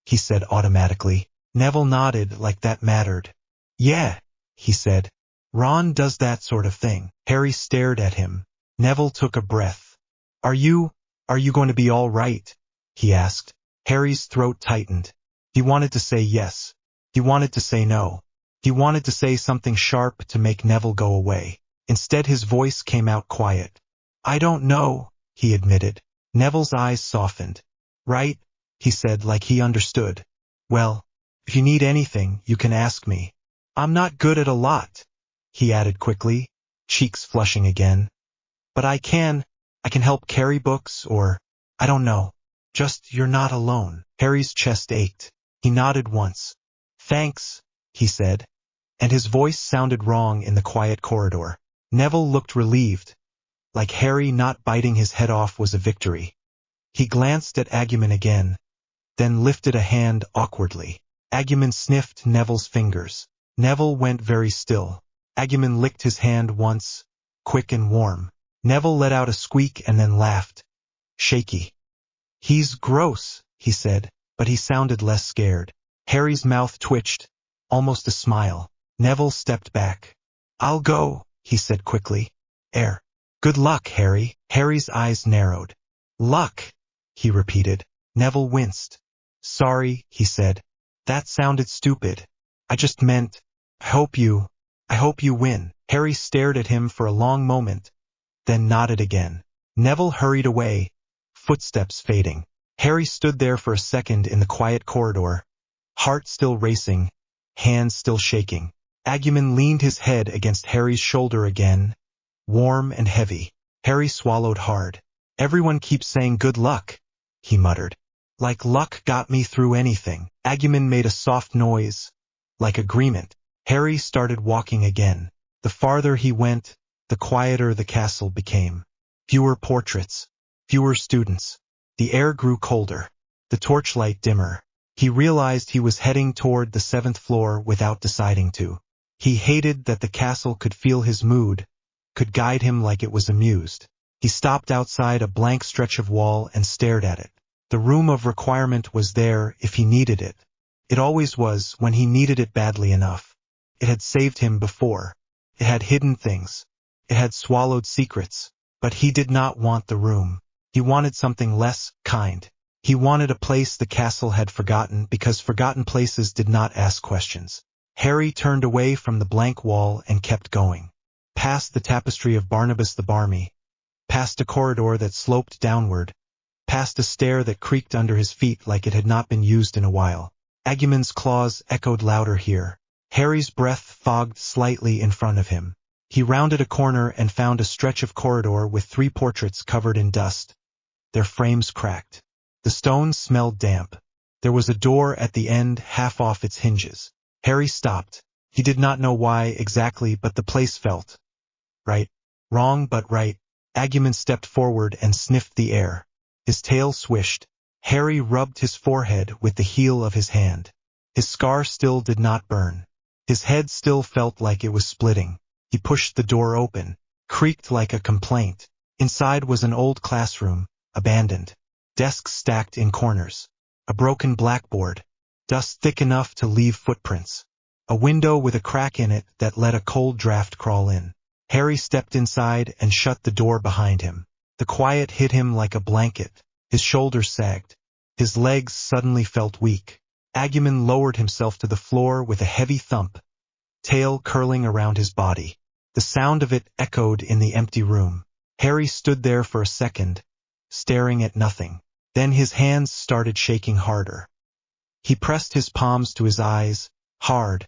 he said automatically. Neville nodded like that mattered. Yeah, he said. Ron does that sort of thing. Harry stared at him. Neville took a breath. Are you going to be all right? He asked. Harry's throat tightened. He wanted to say yes. He wanted to say no. He wanted to say something sharp to make Neville go away. Instead his voice came out quiet. I don't know, he admitted. Neville's eyes softened. Right, he said like he understood. Well, if you need anything, you can ask me. I'm not good at a lot, he added quickly, cheeks flushing again. But I can help carry books or, I don't know. Just you're not alone. Harry's chest ached. He nodded once. Thanks, he said, and his voice sounded wrong in the quiet corridor. Neville looked relieved, like Harry not biting his head off was a victory. He glanced at Agumon again, then lifted a hand awkwardly. Agumon sniffed Neville's fingers. Neville went very still. Agumon licked his hand once, quick and warm. Neville let out a squeak and then laughed. Shaky. He's gross, he said, but he sounded less scared. Harry's mouth twitched, almost a smile. Neville stepped back. I'll go, he said quickly. Good luck, Harry. Harry's eyes narrowed. Luck, he repeated. Neville winced. Sorry, he said. That sounded stupid. I just meant, I hope you win. Harry stared at him for a long moment, then nodded again. Neville hurried away, footsteps fading. Harry stood there for a second in the quiet corridor, heart still racing, hands still shaking. Agumon leaned his head against Harry's shoulder again, warm and heavy. Harry swallowed hard. Everyone keeps saying good luck, he muttered. Like luck got me through anything. Agumon made a soft noise, like agreement. Harry started walking again. The farther he went, the quieter the castle became. Fewer portraits, fewer students. The air grew colder, the torchlight dimmer. He realized he was heading toward the 7th floor without deciding to. He hated that the castle could feel his mood, could guide him like it was amused. He stopped outside a blank stretch of wall and stared at it. The room of requirement was there if he needed it. It always was when he needed it badly enough. It had saved him before. It had hidden things. It had swallowed secrets. But he did not want the room. He wanted something less kind. He wanted a place the castle had forgotten because forgotten places did not ask questions. Harry turned away from the blank wall and kept going. Past the tapestry of Barnabas the Barmy. Past a corridor that sloped downward. Past a stair that creaked under his feet like it had not been used in a while. Agumon's claws echoed louder here. Harry's breath fogged slightly in front of him. He rounded a corner and found a stretch of corridor with 3 portraits covered in dust. Their frames cracked. The stones smelled damp. There was a door at the end half off its hinges. Harry stopped. He did not know why exactly, but the place felt right. Wrong but right. Agumon stepped forward and sniffed the air. His tail swished. Harry rubbed his forehead with the heel of his hand. His scar still did not burn. His head still felt like it was splitting. He pushed the door open, creaked like a complaint. Inside was an old classroom, abandoned. Desks stacked in corners. A broken blackboard. Dust thick enough to leave footprints. A window with a crack in it that let a cold draft crawl in. Harry stepped inside and shut the door behind him. The quiet hit him like a blanket. His shoulders sagged. His legs suddenly felt weak. Agumon lowered himself to the floor with a heavy thump, tail curling around his body. The sound of it echoed in the empty room. Harry stood there for a second, staring at nothing. Then his hands started shaking harder. He pressed his palms to his eyes, hard,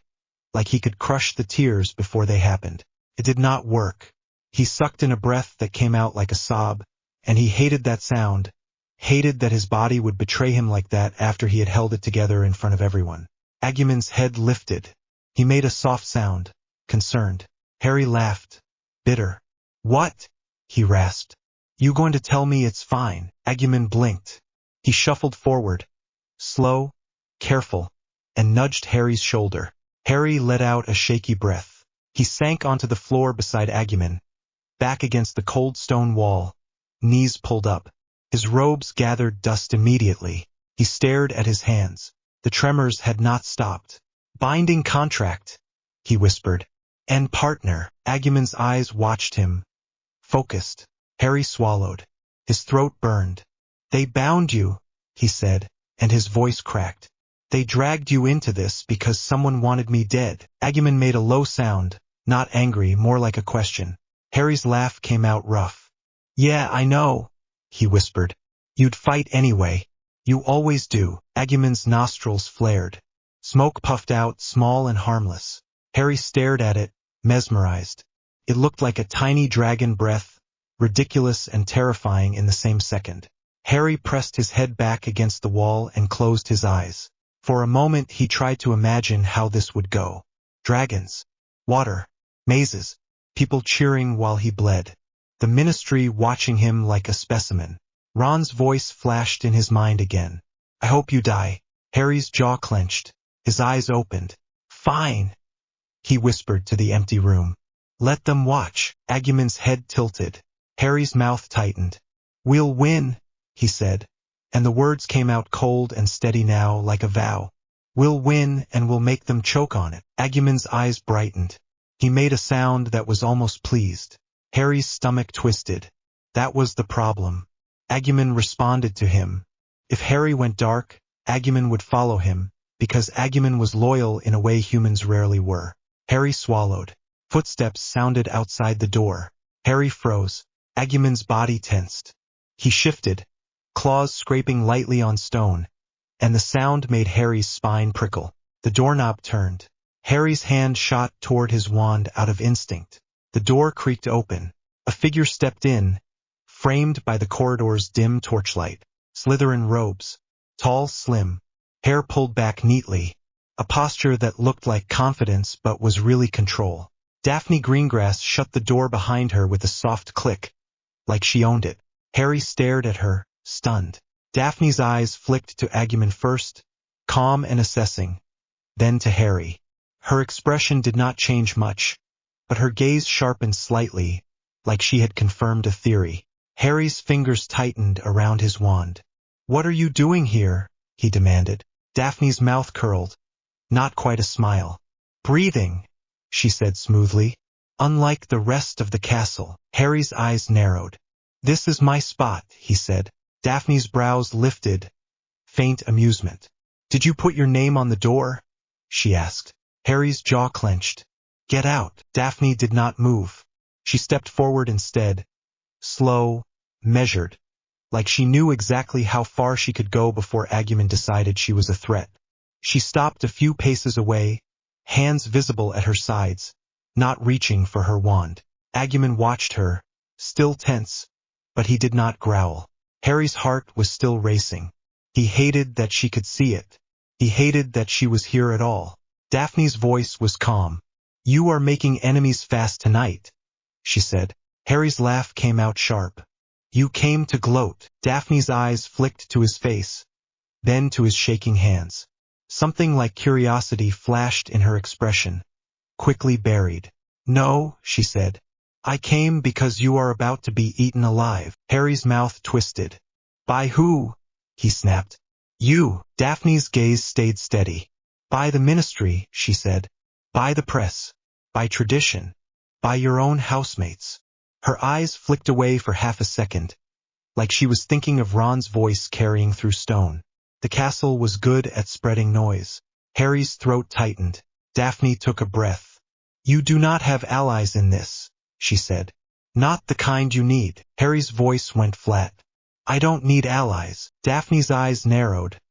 like he could crush the tears before they happened. It did not work. He sucked in a breath that came out like a sob, and he hated that sound, hated that his body would betray him like that after he had held it together in front of everyone. Agumon's head lifted. He made a soft sound, concerned. Harry laughed. Bitter. What? He rasped. You going to tell me it's fine? Agumon blinked. He shuffled forward, slow, careful, and nudged Harry's shoulder. Harry let out a shaky breath. He sank onto the floor beside Agumon, back against the cold stone wall, knees pulled up. His robes gathered dust immediately. He stared at his hands. The tremors had not stopped. Binding contract, he whispered. And partner. Agumon's eyes watched him, focused. Harry swallowed. His throat burned. They bound you, he said, and his voice cracked. They dragged you into this because someone wanted me dead. Agumon made a low sound, not angry, more like a question. Harry's laugh came out rough. Yeah, I know, he whispered. You'd fight anyway. You always do. Agumon's nostrils flared. Smoke puffed out, small and harmless. Harry stared at it, mesmerized. It looked like a tiny dragon breath, ridiculous and terrifying in the same second. Harry pressed his head back against the wall and closed his eyes. For a moment he tried to imagine how this would go. Dragons, water, mazes, people cheering while he bled. The Ministry watching him like a specimen. Ron's voice flashed in his mind again. I hope you die. Harry's jaw clenched. His eyes opened. Fine, he whispered to the empty room. Let them watch. Agumon's head tilted. Harry's mouth tightened. We'll win, he said, and the words came out cold and steady now like a vow. We'll win and we'll make them choke on it. Agumon's eyes brightened. He made a sound that was almost pleased. Harry's stomach twisted. That was the problem. Agumon responded to him. If Harry went dark, Agumon would follow him, because Agumon was loyal in a way humans rarely were. Harry swallowed. Footsteps sounded outside the door. Harry froze. Agumon's body tensed. He shifted, claws scraping lightly on stone, and the sound made Harry's spine prickle. The doorknob turned. Harry's hand shot toward his wand out of instinct. The door creaked open. A figure stepped in, framed by the corridor's dim torchlight. Slytherin robes. Tall, slim, hair pulled back neatly, a posture that looked like confidence but was really control. Daphne Greengrass shut the door behind her with a soft click, like she owned it. Harry stared at her, stunned. Daphne's eyes flicked to Agumon first, calm and assessing, then to Harry. Her expression did not change much, but her gaze sharpened slightly, like she had confirmed a theory. Harry's fingers tightened around his wand. What are you doing here? He demanded. Daphne's mouth curled. Not quite a smile. Breathing, she said smoothly. Unlike the rest of the castle. Harry's eyes narrowed. This is my spot, he said. Daphne's brows lifted. Faint amusement. Did you put your name on the door? She asked. Harry's jaw clenched. Get out. Daphne did not move. She stepped forward instead. Slow, measured, like she knew exactly how far she could go before Agumon decided she was a threat. She stopped a few paces away, hands visible at her sides, not reaching for her wand. Agumon watched her, still tense, but he did not growl. Harry's heart was still racing. He hated that she could see it. He hated that she was here at all. Daphne's voice was calm. You are making enemies fast tonight, she said. Harry's laugh came out sharp. You came to gloat. Daphne's eyes flicked to his face, then to his shaking hands. Something like curiosity flashed in her expression, quickly buried. No, she said. I came because you are about to be eaten alive. Harry's mouth twisted. By who? He snapped. You. Daphne's gaze stayed steady. By the Ministry, she said. By the press. By tradition. By your own housemates. Her eyes flicked away for half a second, like she was thinking of Ron's voice carrying through stone. The castle was good at spreading noise. Harry's throat tightened. Daphne took a breath. You do not have allies in this, she said. Not the kind you need. Harry's voice went flat. I don't need allies. Daphne's eyes narrowed,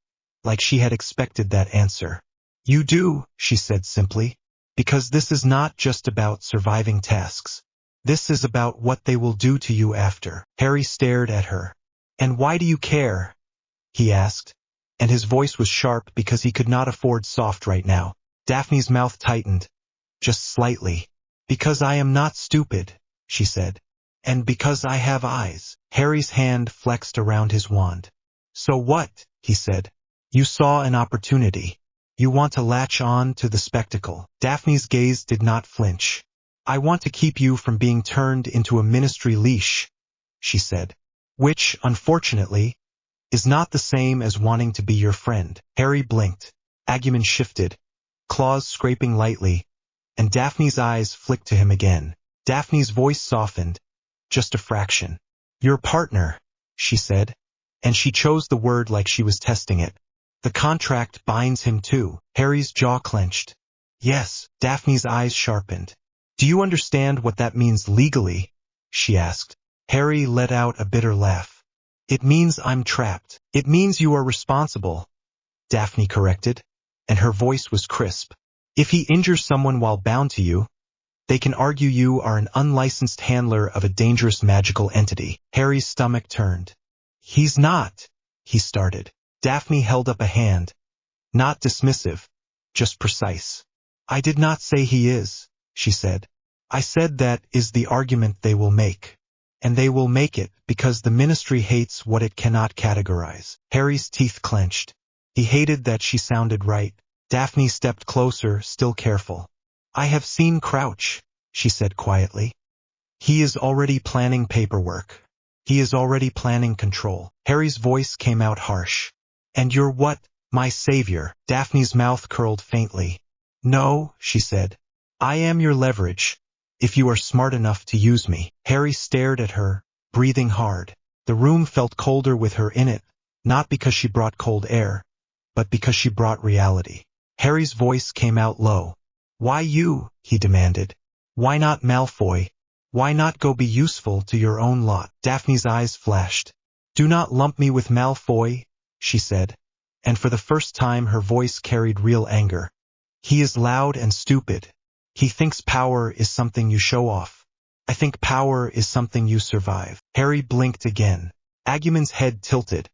like she had expected that answer. You do, she said simply, because this is not just about surviving tasks. This is about what they will do to you after. Harry stared at her. And why do you care? He asked, and his voice was sharp because he could not afford soft right now. Daphne's mouth tightened, just slightly. Because I am not stupid, she said. And because I have eyes. Harry's hand flexed around his wand. So what? He said. You saw an opportunity. You want to latch on to the spectacle. Daphne's gaze did not flinch. I want to keep you from being turned into a ministry leash, she said. Which, unfortunately, is not the same as wanting to be your friend. Harry blinked. Agumon shifted, claws scraping lightly, and Daphne's eyes flicked to him again. Daphne's voice softened, just a fraction. Your partner, she said, and she chose the word like she was testing it. The contract binds him too. Harry's jaw clenched. Yes. Daphne's eyes sharpened. Do you understand what that means legally? She asked. Harry let out a bitter laugh. It means I'm trapped. It means you are responsible, Daphne corrected, and her voice was crisp. If he injures someone while bound to you, they can argue you are an unlicensed handler of a dangerous magical entity. Harry's stomach turned. He's not, he started. Daphne held up a hand. Not dismissive, just precise. I did not say he is, she said. I said that is the argument they will make. And they will make it because the ministry hates what it cannot categorize. Harry's teeth clenched. He hated that she sounded right. Daphne stepped closer, still careful. I have seen Crouch, she said quietly. He is already planning paperwork. He is already planning control. Harry's voice came out harsh. And you're what? My savior. Daphne's mouth curled faintly. No, she said. I am your leverage, if you are smart enough to use me. Harry stared at her, breathing hard. The room felt colder with her in it, not because she brought cold air, but because she brought reality. Harry's voice came out low. Why you? He demanded. Why not Malfoy? Why not go be useful to your own lot? Daphne's eyes flashed. Do not lump me with Malfoy, she said, and for the first time her voice carried real anger. He is loud and stupid. He thinks power is something you show off. I think power is something you survive. Harry blinked again. Agumon's head tilted,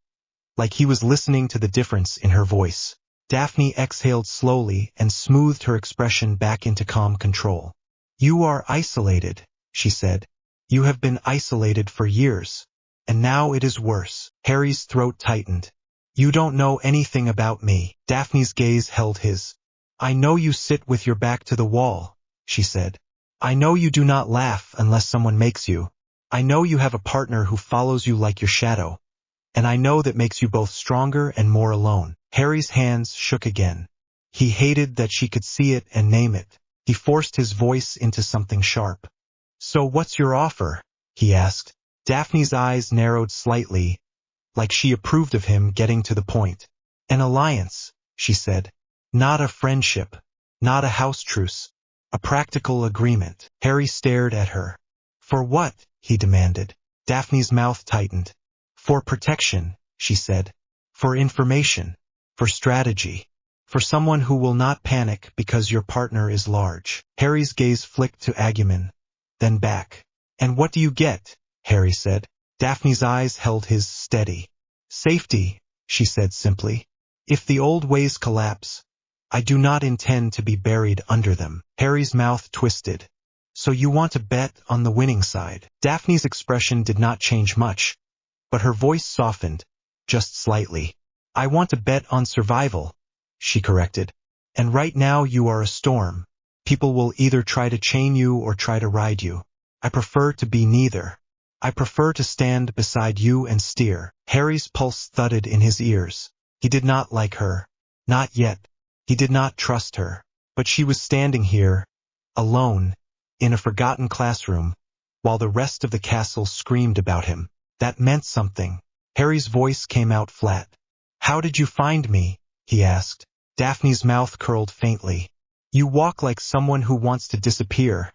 like he was listening to the difference in her voice. Daphne exhaled slowly and smoothed her expression back into calm control. You are isolated, she said. You have been isolated for years, and now it is worse. Harry's throat tightened. You don't know anything about me. Daphne's gaze held his. I know you sit with your back to the wall, she said. I know you do not laugh unless someone makes you. I know you have a partner who follows you like your shadow. And I know that makes you both stronger and more alone. Harry's hands shook again. He hated that she could see it and name it. He forced his voice into something sharp. So what's your offer? He asked. Daphne's eyes narrowed slightly, like she approved of him getting to the point. An alliance, she said. Not a friendship. Not a house truce. A practical agreement. Harry stared at her. For what? He demanded. Daphne's mouth tightened. For protection, she said. For information. For strategy. For someone who will not panic because your partner is large. Harry's gaze flicked to Agumon, then back. And what do you get? Harry said. Daphne's eyes held his steady. Safety, she said simply. If the old ways collapse, I do not intend to be buried under them. Harry's mouth twisted. So you want to bet on the winning side? Daphne's expression did not change much, but her voice softened, just slightly. I want to bet on survival, she corrected. And right now you are a storm. People will either try to chain you or try to ride you. I prefer to be neither. I prefer to stand beside you and steer. Harry's pulse thudded in his ears. He did not like her. Not yet. He did not trust her. But she was standing here, alone, in a forgotten classroom, while the rest of the castle screamed about him. That meant something. Harry's voice came out flat. How did you find me? He asked. Daphne's mouth curled faintly. You walk like someone who wants to disappear,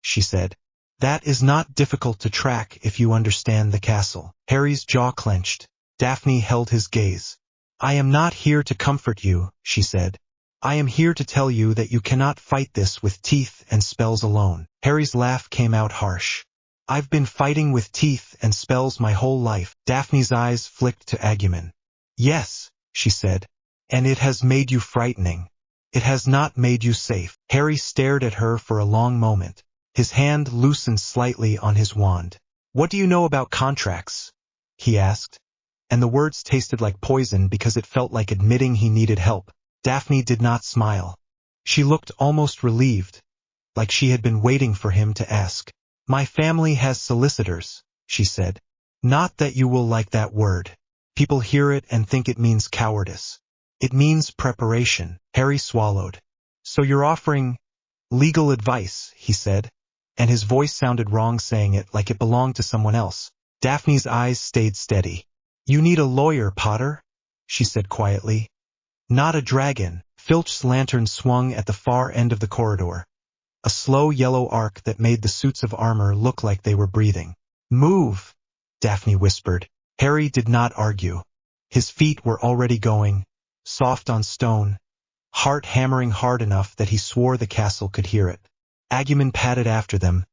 she said. That is not difficult to track if you understand the castle. Harry's jaw clenched. Daphne held his gaze. I am not here to comfort you, she said. I am here to tell you that you cannot fight this with teeth and spells alone. Harry's laugh came out harsh. I've been fighting with teeth and spells my whole life. Daphne's eyes flicked to Agumon. Yes, she said. And it has made you frightening. It has not made you safe. Harry stared at her for a long moment. His hand loosened slightly on his wand. What do you know about contracts? He asked. And the words tasted like poison because it felt like admitting he needed help. Daphne did not smile. She looked almost relieved, like she had been waiting for him to ask. My family has solicitors, she said. Not that you will like that word. People hear it and think it means cowardice. It means preparation. Harry swallowed. So you're offering legal advice, he said, and his voice sounded wrong saying it like it belonged to someone else. Daphne's eyes stayed steady. You need a lawyer, Potter, she said quietly. Not a dragon. Filch's lantern swung at the far end of the corridor. A slow yellow arc that made the suits of armor look like they were breathing. Move, Daphne whispered. Harry did not argue. His feet were already going, soft on stone, heart hammering hard enough that he swore the castle could hear it. Agumon padded after them,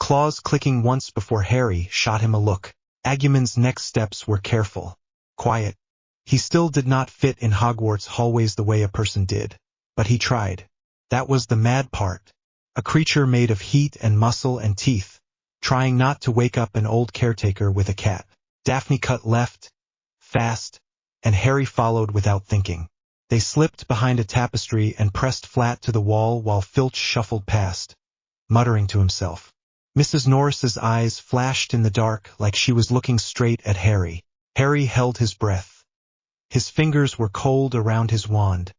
claws clicking once before Harry shot him a look. Agumon's next steps were careful, quiet. He still did not fit in Hogwarts hallways the way a person did, but he tried. That was the mad part. A creature made of heat and muscle and teeth, trying not to wake up an old caretaker with a cat. Daphne cut left, fast, and Harry followed without thinking. They slipped behind a tapestry and pressed flat to the wall while Filch shuffled past, muttering to himself. Mrs. Norris's eyes flashed in the dark like she was looking straight at Harry. Harry held his breath. His fingers were cold around his wand,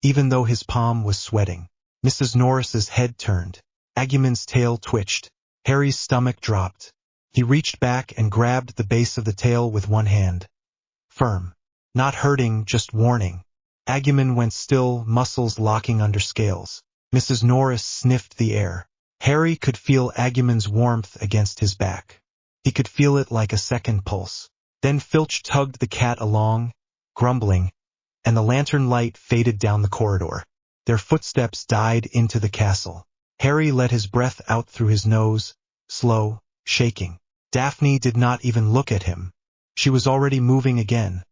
even though his palm was sweating. Mrs. Norris's head turned. Agumon's tail twitched. Harry's stomach dropped. He reached back and grabbed the base of the tail with one hand. Firm. Not hurting, just warning. Agumon went still, muscles locking under scales. Mrs. Norris sniffed the air. Harry could feel Agumon's warmth against his back. He could feel it like a second pulse. Then Filch tugged the cat along, grumbling, and the lantern light faded down the corridor. Their footsteps died into the castle. Harry let his breath out through his nose, slow, shaking. Daphne did not even look at him. She was already moving again,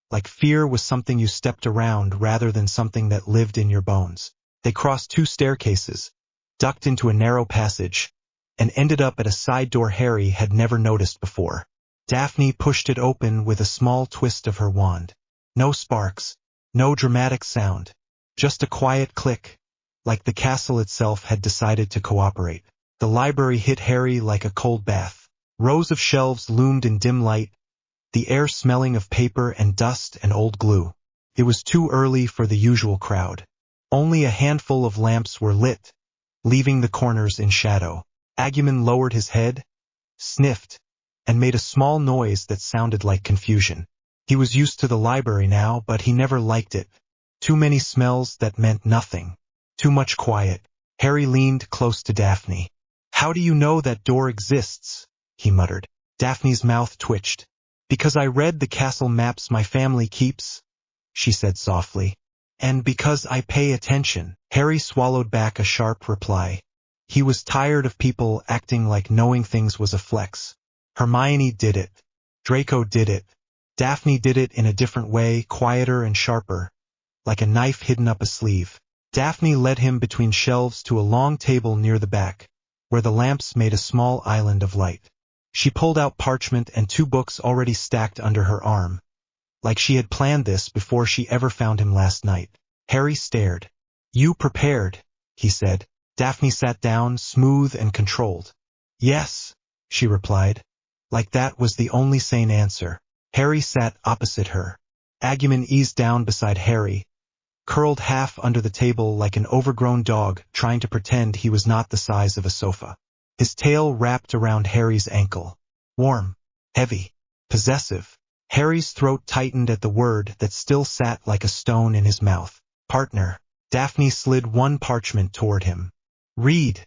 like fear was something you stepped around rather than something that lived in your bones. They crossed 2 staircases, ducked into a narrow passage, and ended up at a side door Harry had never noticed before. Daphne pushed it open with a small twist of her wand. No sparks, no dramatic sound, just a quiet click, like the castle itself had decided to cooperate. The library hit Harry like a cold bath. Rows of shelves loomed in dim light, the air smelling of paper and dust and old glue. It was too early for the usual crowd. Only a handful of lamps were lit, leaving the corners in shadow. Agumon lowered his head, sniffed, and made a small noise that sounded like confusion. He was used to the library now, but he never liked it. Too many smells that meant nothing. Too much quiet. Harry leaned close to Daphne. How do you know that door exists? He muttered. Daphne's mouth twitched. Because I read the castle maps my family keeps, she said softly. And because I pay attention. Harry swallowed back a sharp reply. He was tired of people acting like knowing things was a flex. Hermione did it. Draco did it. Daphne did it in a different way, quieter and sharper, like a knife hidden up a sleeve. Daphne led him between shelves to a long table near the back, where the lamps made a small island of light. She pulled out parchment and 2 books already stacked under her arm, like she had planned this before she ever found him last night. Harry stared. You prepared, he said. Daphne sat down, smooth and controlled. Yes, she replied, like that was the only sane answer. Harry sat opposite her. Agumon eased down beside Harry, curled half under the table like an overgrown dog trying to pretend he was not the size of a sofa. His tail wrapped around Harry's ankle. Warm, heavy, possessive. Harry's throat tightened at the word that still sat like a stone in his mouth. Partner. Daphne slid 1 parchment toward him. Read,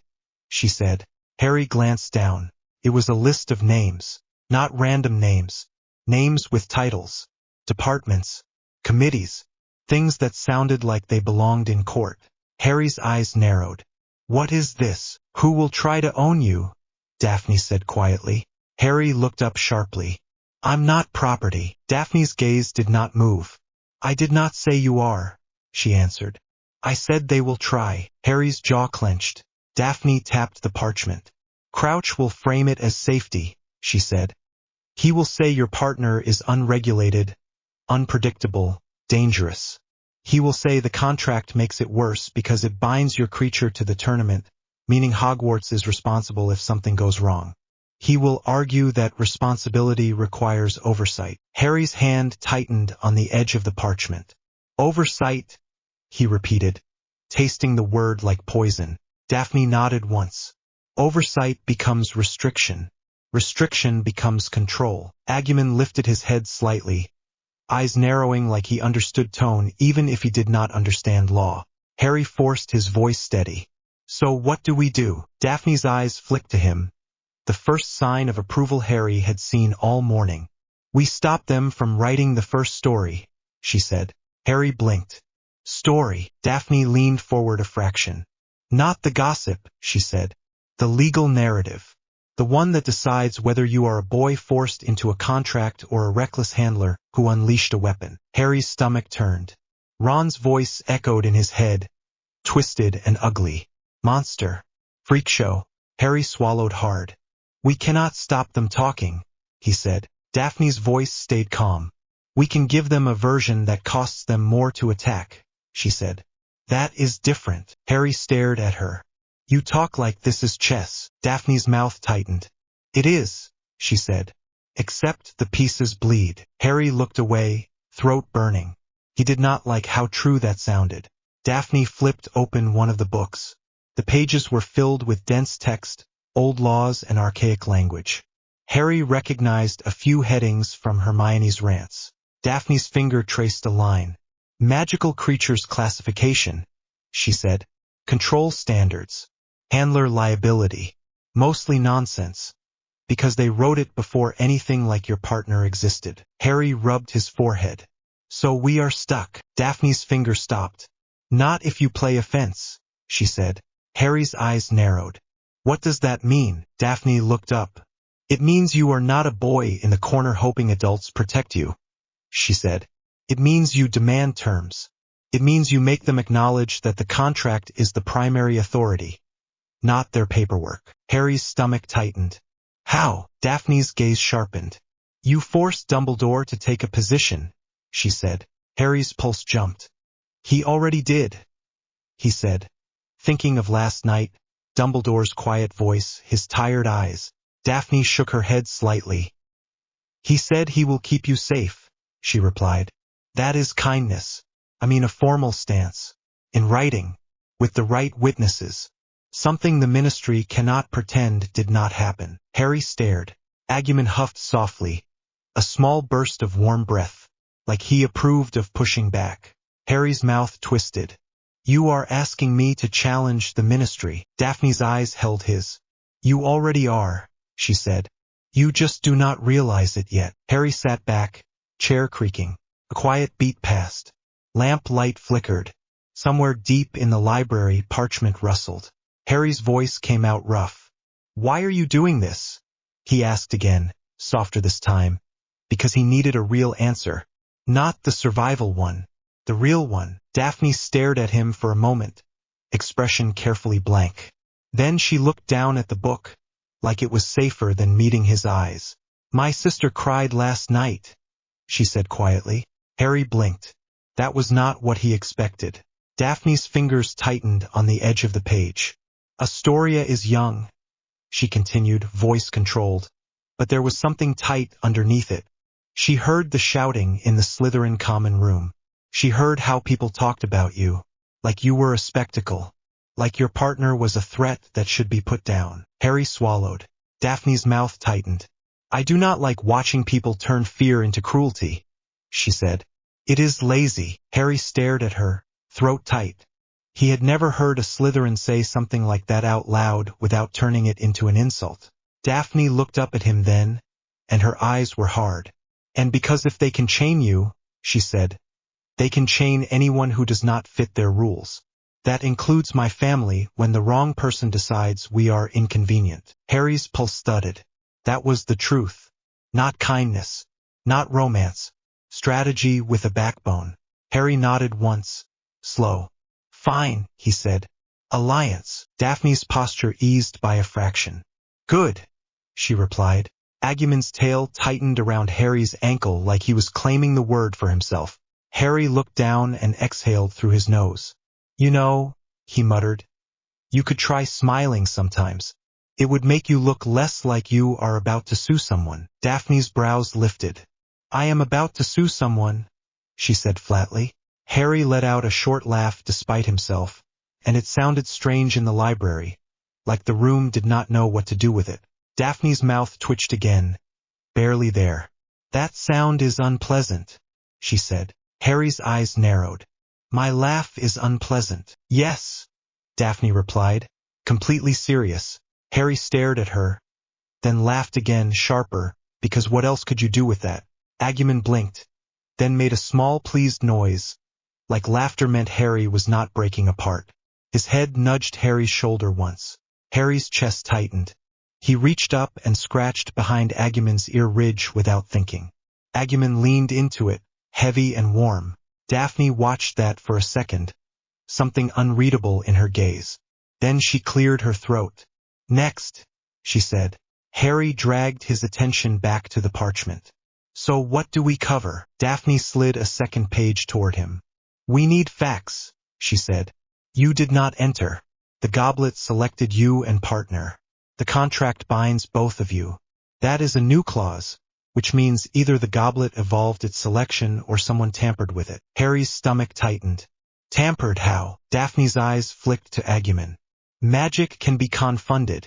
she said. Harry glanced down. It was a list of names, not random names. Names with titles, departments, committees, things that sounded like they belonged in court. Harry's eyes narrowed. What is this? Who will try to own you? Daphne said quietly. Harry looked up sharply. I'm not property. Daphne's gaze did not move. I did not say you are, she answered. I said they will try. Harry's jaw clenched. Daphne tapped the parchment. Crouch will frame it as safety, she said. He will say your partner is unregulated, unpredictable, dangerous. He will say the contract makes it worse because it binds your creature to the tournament, meaning Hogwarts is responsible if something goes wrong. He will argue that responsibility requires oversight. Harry's hand tightened on the edge of the parchment. Oversight, he repeated, tasting the word like poison. Daphne nodded once. Oversight becomes restriction. Restriction becomes control. Agumon lifted his head slightly, eyes narrowing like he understood tone even if he did not understand law. Harry forced his voice steady. So what do we do? Daphne's eyes flicked to him, the first sign of approval Harry had seen all morning. We stop them from writing the first story, she said. Harry blinked. Story. Daphne leaned forward a fraction. Not the gossip, she said. The legal narrative. The one that decides whether you are a boy forced into a contract or a reckless handler who unleashed a weapon. Harry's stomach turned. Ron's voice echoed in his head, twisted and ugly. Monster. Freak show. Harry swallowed hard. We cannot stop them talking, he said. Daphne's voice stayed calm. We can give them a version that costs them more to attack, she said. That is different. Harry stared at her. You talk like this is chess. Daphne's mouth tightened. It is, she said. Except the pieces bleed. Harry looked away, throat burning. He did not like how true that sounded. Daphne flipped open one of the books. The pages were filled with dense text, old laws and archaic language. Harry recognized a few headings from Hermione's rants. Daphne's finger traced a line. Magical creatures classification, she said. Control standards. Handler liability. Mostly nonsense. Because they wrote it before anything like your partner existed. Harry rubbed his forehead. So we are stuck. Daphne's finger stopped. Not if you play offense, she said. Harry's eyes narrowed. What does that mean? Daphne looked up. It means you are not a boy in the corner hoping adults protect you, she said. It means you demand terms. It means you make them acknowledge that the contract is the primary authority, not their paperwork. Harry's stomach tightened. How? Daphne's gaze sharpened. You forced Dumbledore to take a position, she said. Harry's pulse jumped. He already did, he said. Thinking of last night, Dumbledore's quiet voice, his tired eyes. Daphne shook her head slightly. He said he will keep you safe, she replied. That is kindness. I mean a formal stance. In writing. With the right witnesses. Something the ministry cannot pretend did not happen. Harry stared. Agumon huffed softly. A small burst of warm breath. Like he approved of pushing back. Harry's mouth twisted. You are asking me to challenge the ministry. Daphne's eyes held his. You already are, she said. You just do not realize it yet. Harry sat back, chair creaking. A quiet beat passed. Lamp light flickered. Somewhere deep in the library, parchment rustled. Harry's voice came out rough. Why are you doing this? He asked again, softer this time. Because he needed a real answer. Not the survival one. The real one. Daphne stared at him for a moment, expression carefully blank. Then she looked down at the book, like it was safer than meeting his eyes. My sister cried last night, she said quietly. Harry blinked. That was not what he expected. Daphne's fingers tightened on the edge of the page. Astoria is young, she continued, voice controlled, but there was something tight underneath it. She heard the shouting in the Slytherin common room. She heard how people talked about you, like you were a spectacle, like your partner was a threat that should be put down. Harry swallowed. Daphne's mouth tightened. I do not like watching people turn fear into cruelty, she said. It is lazy. Harry stared at her, throat tight. He had never heard a Slytherin say something like that out loud without turning it into an insult. Daphne looked up at him then, and her eyes were hard. And because if they can chain you, she said, They can chain anyone who does not fit their rules. That includes my family when the wrong person decides we are inconvenient. Harry's pulse thudded. That was the truth. Not kindness. Not romance. Strategy with a backbone. Harry nodded once. Slow. Fine, he said. Alliance. Daphne's posture eased by a fraction. Good, she replied. Agumon's tail tightened around Harry's ankle like he was claiming the word for himself. Harry looked down and exhaled through his nose. You know, he muttered, you could try smiling sometimes. It would make you look less like you are about to sue someone. Daphne's brows lifted. I am about to sue someone, she said flatly. Harry let out a short laugh despite himself, and it sounded strange in the library, like the room did not know what to do with it. Daphne's mouth twitched again, barely there. That sound is unpleasant, she said. Harry's eyes narrowed. My laugh is unpleasant. Yes, Daphne replied, completely serious. Harry stared at her, then laughed again, sharper, because what else could you do with that? Agumon blinked, then made a small pleased noise, like laughter meant Harry was not breaking apart. His head nudged Harry's shoulder once. Harry's chest tightened. He reached up and scratched behind Agumon's ear ridge without thinking. Agumon leaned into it, heavy and warm. Daphne watched that for a second, something unreadable in her gaze. Then she cleared her throat. Next, she said. Harry dragged his attention back to the parchment. So what do we cover? Daphne slid a second page toward him. We need facts, she said. You did not enter. The goblet selected you and partner. The contract binds both of you. That is a new clause, which means either the goblet evolved its selection or someone tampered with it. Harry's stomach tightened. Tampered how? Daphne's eyes flicked to Agumon. Magic can be confounded,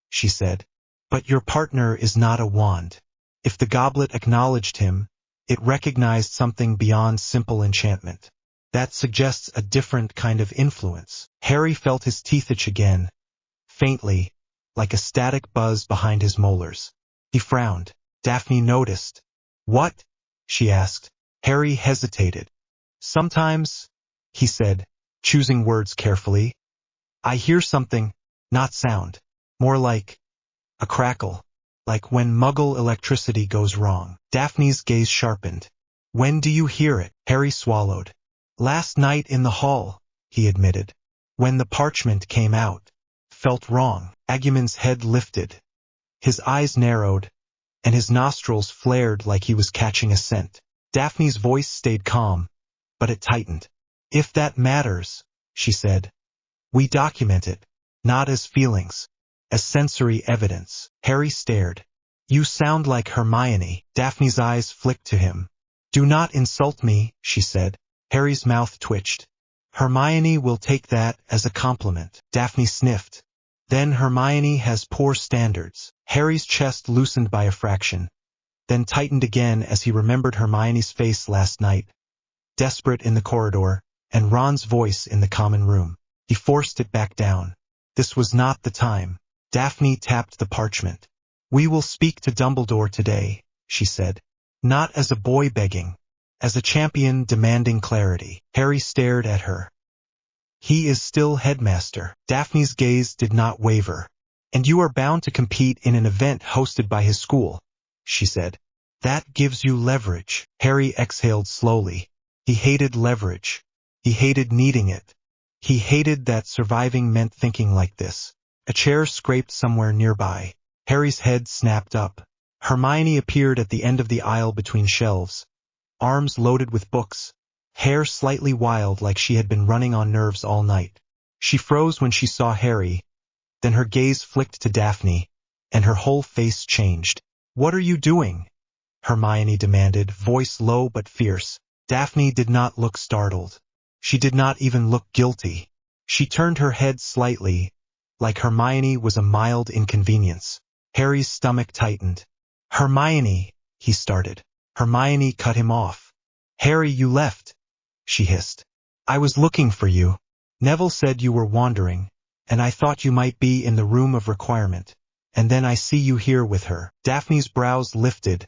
she said. But your partner is not a wand. If the goblet acknowledged him, it recognized something beyond simple enchantment. That suggests a different kind of influence. Harry felt his teeth itch again, faintly, like a static buzz behind his molars. He frowned. Daphne noticed. What? She asked. Harry hesitated. Sometimes, he said, choosing words carefully, I hear something, not sound, more like a crackle, like when Muggle electricity goes wrong. Daphne's gaze sharpened. When do you hear it? Harry swallowed. Last night in the hall, he admitted. When the parchment came out. Felt wrong. Agumon's head lifted. His eyes narrowed, and his nostrils flared like he was catching a scent. Daphne's voice stayed calm, but it tightened. If that matters, she said, we document it, not as feelings, as sensory evidence. Harry stared. You sound like Hermione. Daphne's eyes flicked to him. Do not insult me, she said. Harry's mouth twitched. Hermione will take that as a compliment. Daphne sniffed. Then Hermione has poor standards. Harry's chest loosened by a fraction, then tightened again as he remembered Hermione's face last night, desperate in the corridor, and Ron's voice in the common room. He forced it back down. This was not the time. Daphne tapped the parchment. We will speak to Dumbledore today, she said. Not as a boy begging, as a champion demanding clarity. Harry stared at her. He is still headmaster. Daphne's gaze did not waver. And you are bound to compete in an event hosted by his school, she said. That gives you leverage. Harry exhaled slowly. He hated leverage. He hated needing it. He hated that surviving meant thinking like this. A chair scraped somewhere nearby. Harry's head snapped up. Hermione appeared at the end of the aisle between shelves, arms loaded with books, hair slightly wild like she had been running on nerves all night. She froze when she saw Harry, then her gaze flicked to Daphne, and her whole face changed. What are you doing? Hermione demanded, voice low but fierce. Daphne did not look startled. She did not even look guilty. She turned her head slightly, like Hermione was a mild inconvenience. Harry's stomach tightened. Hermione, he started. Hermione cut him off. Harry, you left, she hissed. I was looking for you. Neville said you were wandering, and I thought you might be in the room of requirement, and then I see you here with her. Daphne's brows lifted,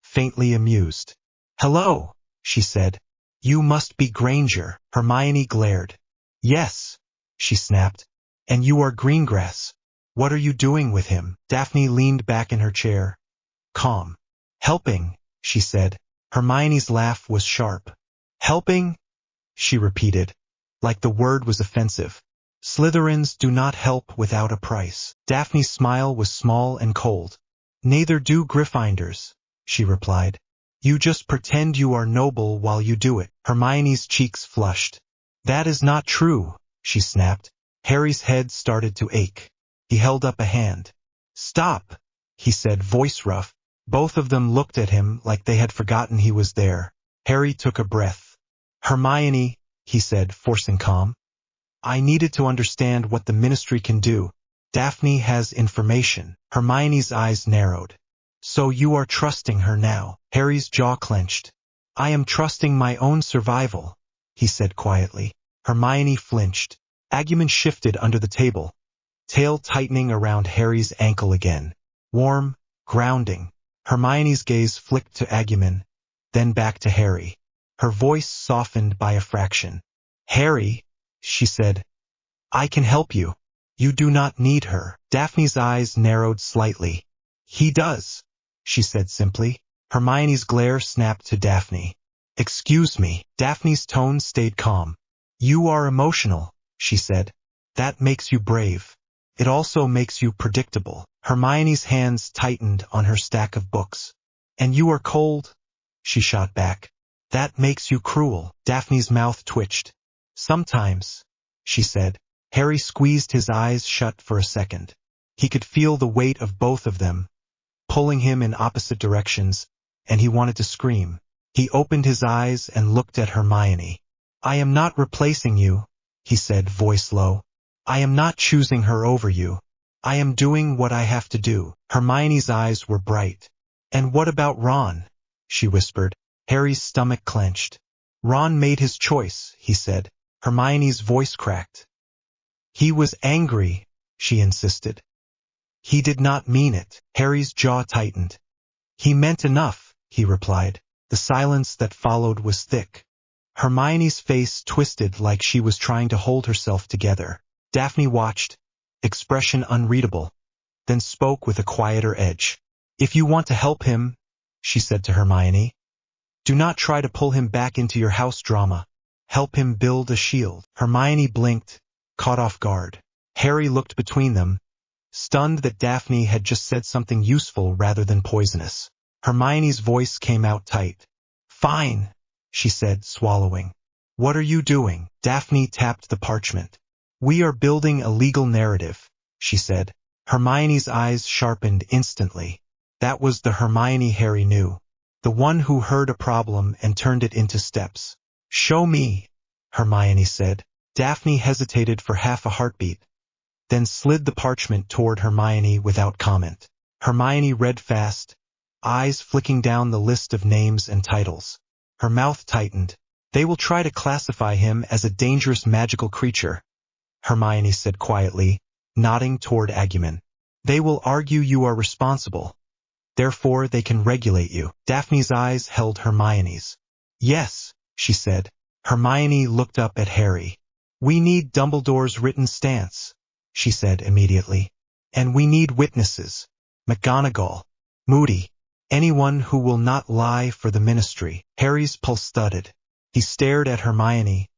faintly amused. Hello, she said. You must be Granger. Hermione glared. Yes, she snapped. And you are Greengrass. What are you doing with him? Daphne leaned back in her chair. Calm. Helping, she said. Hermione's laugh was sharp. Helping? She repeated, like the word was offensive. Slytherins do not help without a price. Daphne's smile was small and cold. Neither do Gryffindors, she replied. You just pretend you are noble while you do it. Hermione's cheeks flushed. That is not true, she snapped. Harry's head started to ache. He held up a hand. Stop, he said, voice rough. Both of them looked at him like they had forgotten he was there. Harry took a breath. Hermione, he said, forcing calm. I needed to understand what the Ministry can do. Daphne has information. Hermione's eyes narrowed. So you are trusting her now. Harry's jaw clenched. I am trusting my own survival, he said quietly. Hermione flinched. Agumon shifted under the table, tail tightening around Harry's ankle again. Warm, grounding. Hermione's gaze flicked to Agumon, then back to Harry. Her voice softened by a fraction. Harry, she said, I can help you. You do not need her. Daphne's eyes narrowed slightly. He does, she said simply. Hermione's glare snapped to Daphne. Excuse me. Daphne's tone stayed calm. You are emotional, she said. That makes you brave. It also makes you predictable. Hermione's hands tightened on her stack of books. And you are cold, she shot back. That makes you cruel. Daphne's mouth twitched. Sometimes, she said. Harry squeezed his eyes shut for a second. He could feel the weight of both of them, pulling him in opposite directions, and he wanted to scream. He opened his eyes and looked at Hermione. I am not replacing you, he said, voice low. I am not choosing her over you. I am doing what I have to do. Hermione's eyes were bright. And what about Ron? She whispered. Harry's stomach clenched. Ron made his choice, he said. Hermione's voice cracked. He was angry, she insisted. He did not mean it. Harry's jaw tightened. He meant enough, he replied. The silence that followed was thick. Hermione's face twisted like she was trying to hold herself together. Daphne watched, expression unreadable, then spoke with a quieter edge. If you want to help him, she said to Hermione, do not try to pull him back into your house drama. Help him build a shield. Hermione blinked, caught off guard. Harry looked between them, stunned that Daphne had just said something useful rather than poisonous. Hermione's voice came out tight. Fine, she said, swallowing. What are you doing? Daphne tapped the parchment. We are building a legal narrative, she said. Hermione's eyes sharpened instantly. That was the Hermione Harry knew. The one who heard a problem and turned it into steps. Show me, Hermione said. Daphne hesitated for half a heartbeat, then slid the parchment toward Hermione without comment. Hermione read fast, eyes flicking down the list of names and titles. Her mouth tightened. They will try to classify him as a dangerous magical creature, Hermione said quietly, nodding toward Agumon. They will argue you are responsible. Therefore, they can regulate you. Daphne's eyes held Hermione's. Yes, she said. Hermione looked up at Harry. We need Dumbledore's written stance, she said immediately. And we need witnesses. McGonagall, Moody, anyone who will not lie for the Ministry. Harry's pulse thudded. He stared at Hermione,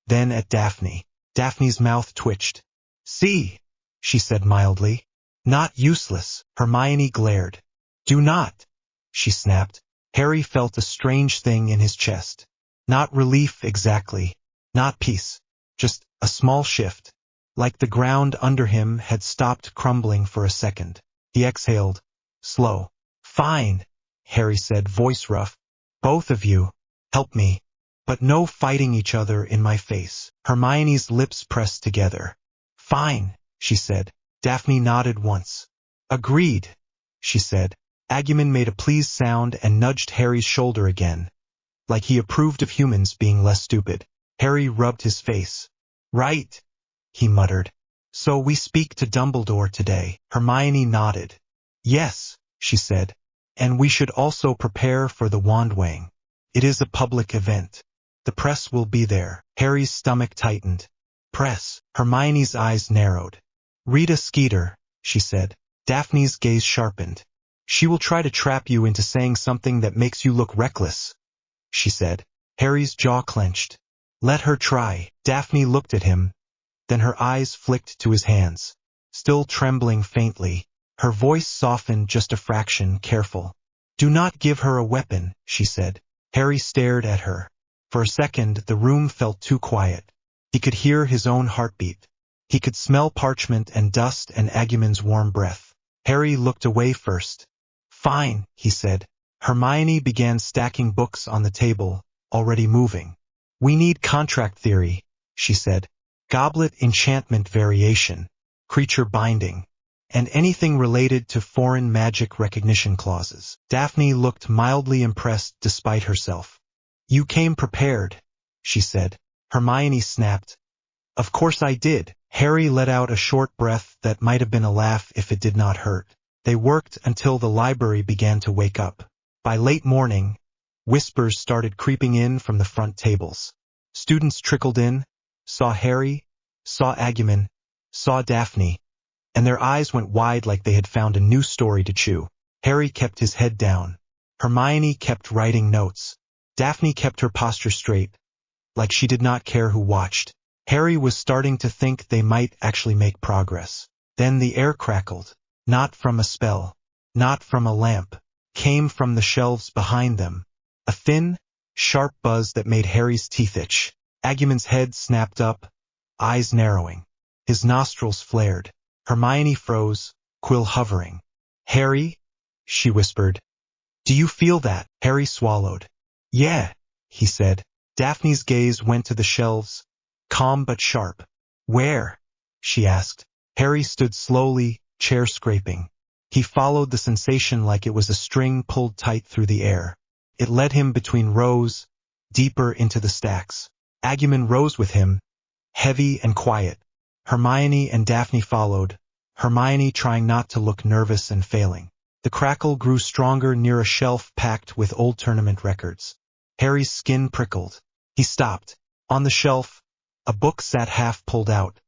then at Daphne. Daphne's mouth twitched. See, she said mildly. Not useless. Hermione glared. Do not, she snapped. Harry felt a strange thing in his chest. Not relief exactly. Not peace. Just a small shift. Like the ground under him had stopped crumbling for a second. He exhaled. Slow. Fine, Harry said, voice rough. Both of you, help me. But no fighting each other in my face. Hermione's lips pressed together. Fine, she said. Daphne nodded once. Agreed, she said. Agumon made a pleased sound and nudged Harry's shoulder again, like he approved of humans being less stupid. Harry rubbed his face. Right, he muttered. So we speak to Dumbledore today. Hermione nodded. Yes, she said. And we should also prepare for the Wandwang. It is a public event. The press will be there. Harry's stomach tightened. Press. Hermione's eyes narrowed. Rita Skeeter, she said. Daphne's gaze sharpened. She will try to trap you into saying something that makes you look reckless, she said. Harry's jaw clenched. Let her try. Daphne looked at him. Then her eyes flicked to his hands. Still trembling faintly, her voice softened just a fraction, careful. Do not give her a weapon, she said. Harry stared at her. For a second, the room felt too quiet. He could hear his own heartbeat. He could smell parchment and dust and Agumon's warm breath. Harry looked away first. Fine, he said. Hermione began stacking books on the table, already moving. We need contract theory, she said. Goblet enchantment variation, creature binding, and anything related to foreign magic recognition clauses. Daphne looked mildly impressed despite herself. You came prepared, she said. Hermione snapped. Of course I did. Harry let out a short breath that might have been a laugh if it did not hurt. They worked until the library began to wake up. By late morning, whispers started creeping in from the front tables. Students trickled in, saw Harry, saw Agumon, saw Daphne, and their eyes went wide like they had found a new story to chew. Harry kept his head down. Hermione kept writing notes. Daphne kept her posture straight, like she did not care who watched. Harry was starting to think they might actually make progress. Then the air crackled. Not from a spell, not from a lamp, came from the shelves behind them. A thin, sharp buzz that made Harry's teeth itch. Agumon's head snapped up, eyes narrowing. His nostrils flared. Hermione froze, quill hovering. Harry? She whispered. Do you feel that? Harry swallowed. Yeah, he said. Daphne's gaze went to the shelves, calm but sharp. Where? She asked. Harry stood slowly, chair scraping. He followed the sensation like it was a string pulled tight through the air. It led him between rows, deeper into the stacks. Agumon rose with him, heavy and quiet. Hermione and Daphne followed, Hermione trying not to look nervous and failing. The crackle grew stronger near a shelf packed with old tournament records. Harry's skin prickled. He stopped. On the shelf, a book sat half pulled out,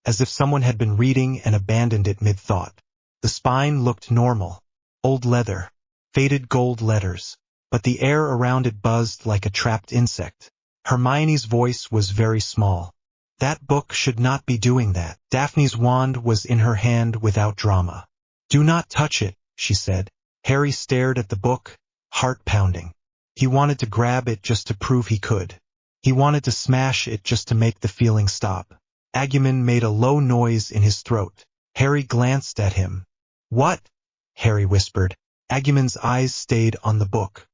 as if someone had been reading and abandoned it mid-thought. The spine looked normal. Old leather. Faded gold letters. But the air around it buzzed like a trapped insect. Hermione's voice was very small. That book should not be doing that. Daphne's wand was in her hand without drama. Do not touch it, she said. Harry stared at the book, heart pounding. He wanted to grab it just to prove he could. He wanted to smash it just to make the feeling stop. Agumon made a low noise in his throat. Harry glanced at him. What? Harry whispered. Agumon's eyes stayed on the book.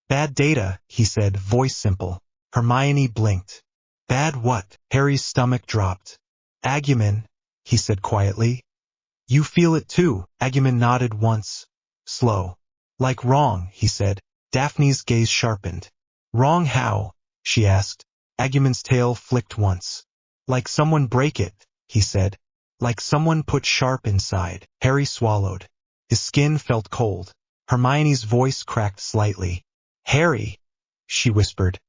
Bad data, he said, voice simple. Hermione blinked. Bad what? Harry's stomach dropped. Agumon, he said quietly. You feel it too. Agumon nodded once. Slow. Like wrong, he said. Daphne's gaze sharpened. Wrong how? She asked. Agumon's tail flicked once. Like someone break it, he said. Like someone put sharp inside. Harry swallowed. His skin felt cold. Hermione's voice cracked slightly. Harry, she whispered.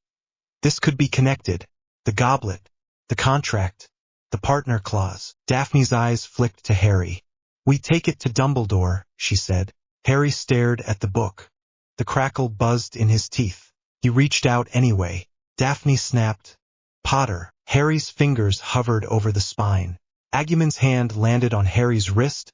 This could be connected. The goblet, the contract, the partner clause. Daphne's eyes flicked to Harry. We take it to Dumbledore, she said. Harry stared at the book. The crackle buzzed in his teeth. He reached out anyway. Daphne snapped. Potter. Harry's fingers hovered over the spine. Agumon's hand landed on Harry's wrist,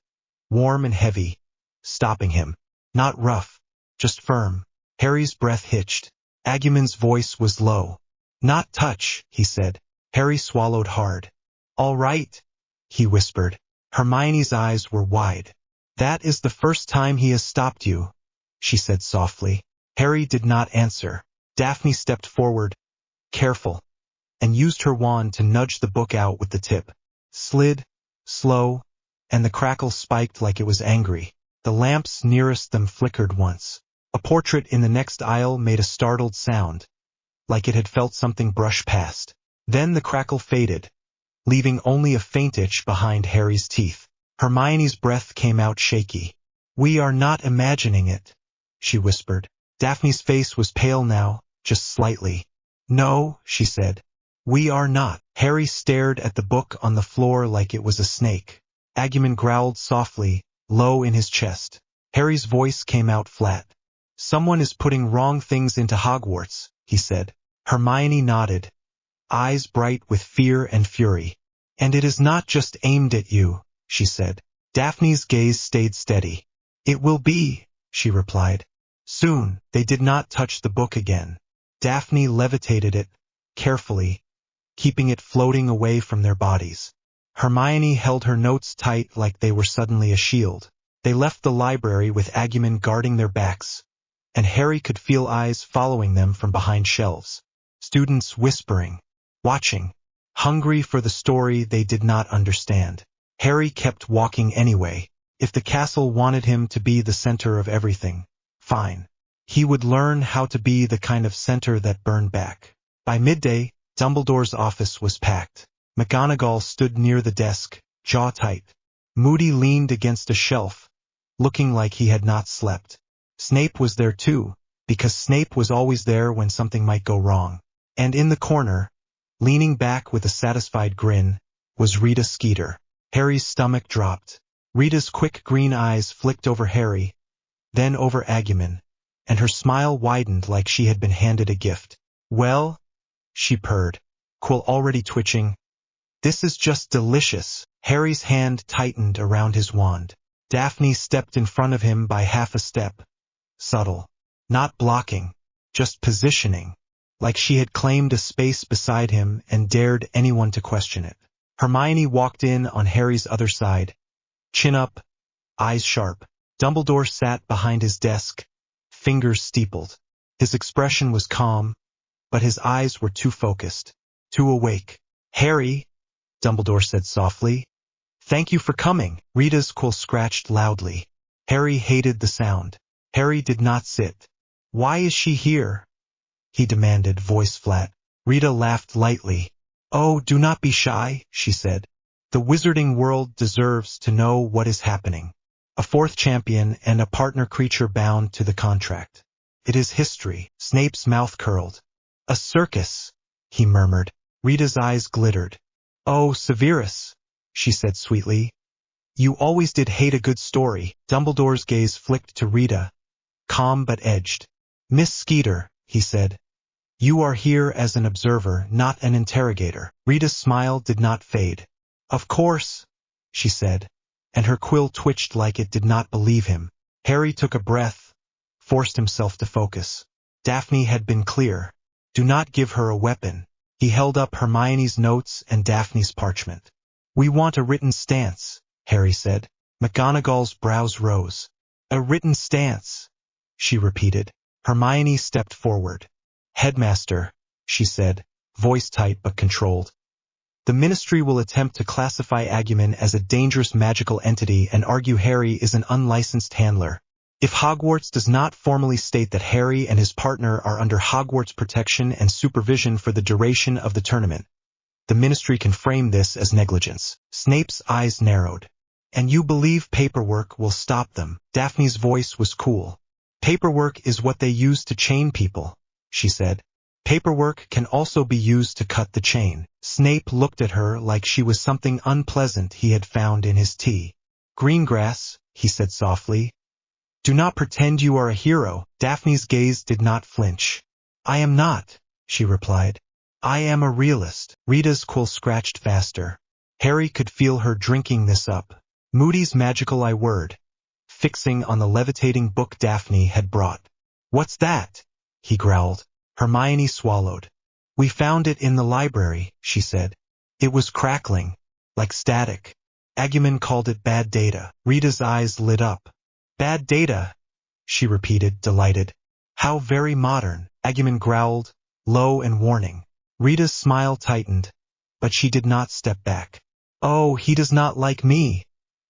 warm and heavy, stopping him. Not rough, just firm. Harry's breath hitched. Agumon's voice was low. Not touch, he said. Harry swallowed hard. All right, he whispered. Hermione's eyes were wide. That is the first time he has stopped you, she said softly. Harry did not answer. Daphne stepped forward, careful, and used her wand to nudge the book out with the tip. Slid, slow, and the crackle spiked like it was angry. The lamps nearest them flickered once. A portrait in the next aisle made a startled sound, like it had felt something brush past. Then the crackle faded, leaving only a faint itch behind Harry's teeth. Hermione's breath came out shaky. We are not imagining it, she whispered. Daphne's face was pale now, just slightly. No, she said. We are not. Harry stared at the book on the floor like it was a snake. Agumon growled softly, low in his chest. Harry's voice came out flat. Someone is putting wrong things into Hogwarts, he said. Hermione nodded, eyes bright with fear and fury. And it is not just aimed at you, she said. Daphne's gaze stayed steady. It will be, she replied. Soon, they did not touch the book again. Daphne levitated it, carefully, keeping it floating away from their bodies. Hermione held her notes tight like they were suddenly a shield. They left the library with Agumon guarding their backs, and Harry could feel eyes following them from behind shelves. Students whispering, watching, hungry for the story they did not understand. Harry kept walking anyway. If the castle wanted him to be the center of everything, fine. He would learn how to be the kind of center that burned back. By midday, Dumbledore's office was packed. McGonagall stood near the desk, jaw tight. Moody leaned against a shelf, looking like he had not slept. Snape was there too, because Snape was always there when something might go wrong. And in the corner, leaning back with a satisfied grin, was Rita Skeeter. Harry's stomach dropped. Rita's quick green eyes flicked over Harry, then over Agumon, and her smile widened like she had been handed a gift. Well, she purred, quill already twitching. This is just delicious. Harry's hand tightened around his wand. Daphne stepped in front of him by half a step. Subtle. Not blocking, just positioning, like she had claimed a space beside him and dared anyone to question it. Hermione walked in on Harry's other side, chin up, eyes sharp. Dumbledore sat behind his desk, fingers steepled. His expression was calm, but his eyes were too focused, too awake. Harry, Dumbledore said softly. Thank you for coming. Rita's quill scratched loudly. Harry hated the sound. Harry did not sit. Why is she here? He demanded, voice flat. Rita laughed lightly. Oh, do not be shy, she said. The wizarding world deserves to know what is happening. A fourth champion and a partner creature bound to the contract. It is history. Snape's mouth curled. A circus, he murmured. Rita's eyes glittered. Oh, Severus, she said sweetly. You always did hate a good story. Dumbledore's gaze flicked to Rita, calm but edged. Miss Skeeter, he said. You are here as an observer, not an interrogator. Rita's smile did not fade. Of course, she said, and her quill twitched like it did not believe him. Harry took a breath, forced himself to focus. Daphne had been clear. Do not give her a weapon. He held up Hermione's notes and Daphne's parchment. We want a written stance, Harry said. McGonagall's brows rose. A written stance, she repeated. Hermione stepped forward. Headmaster, she said, voice tight but controlled. The Ministry will attempt to classify Agumon as a dangerous magical entity and argue Harry is an unlicensed handler. If Hogwarts does not formally state that Harry and his partner are under Hogwarts protection and supervision for the duration of the tournament, the Ministry can frame this as negligence. Snape's eyes narrowed. And you believe paperwork will stop them? Daphne's voice was cool. Paperwork is what they use to chain people, she said. Paperwork can also be used to cut the chain. Snape looked at her like she was something unpleasant he had found in his tea. Greengrass, he said softly. Do not pretend you are a hero. Daphne's gaze did not flinch. I am not, she replied. I am a realist. Rita's quill scratched faster. Harry could feel her drinking this up. Moody's magical word, fixing on the levitating book Daphne had brought. What's that? He growled. Hermione swallowed. We found it in the library, she said. It was crackling, like static. Agumon called it bad data. Rita's eyes lit up. Bad data, she repeated, delighted. How very modern. Agumon growled, low and warning. Rita's smile tightened, but she did not step back. Oh, he does not like me,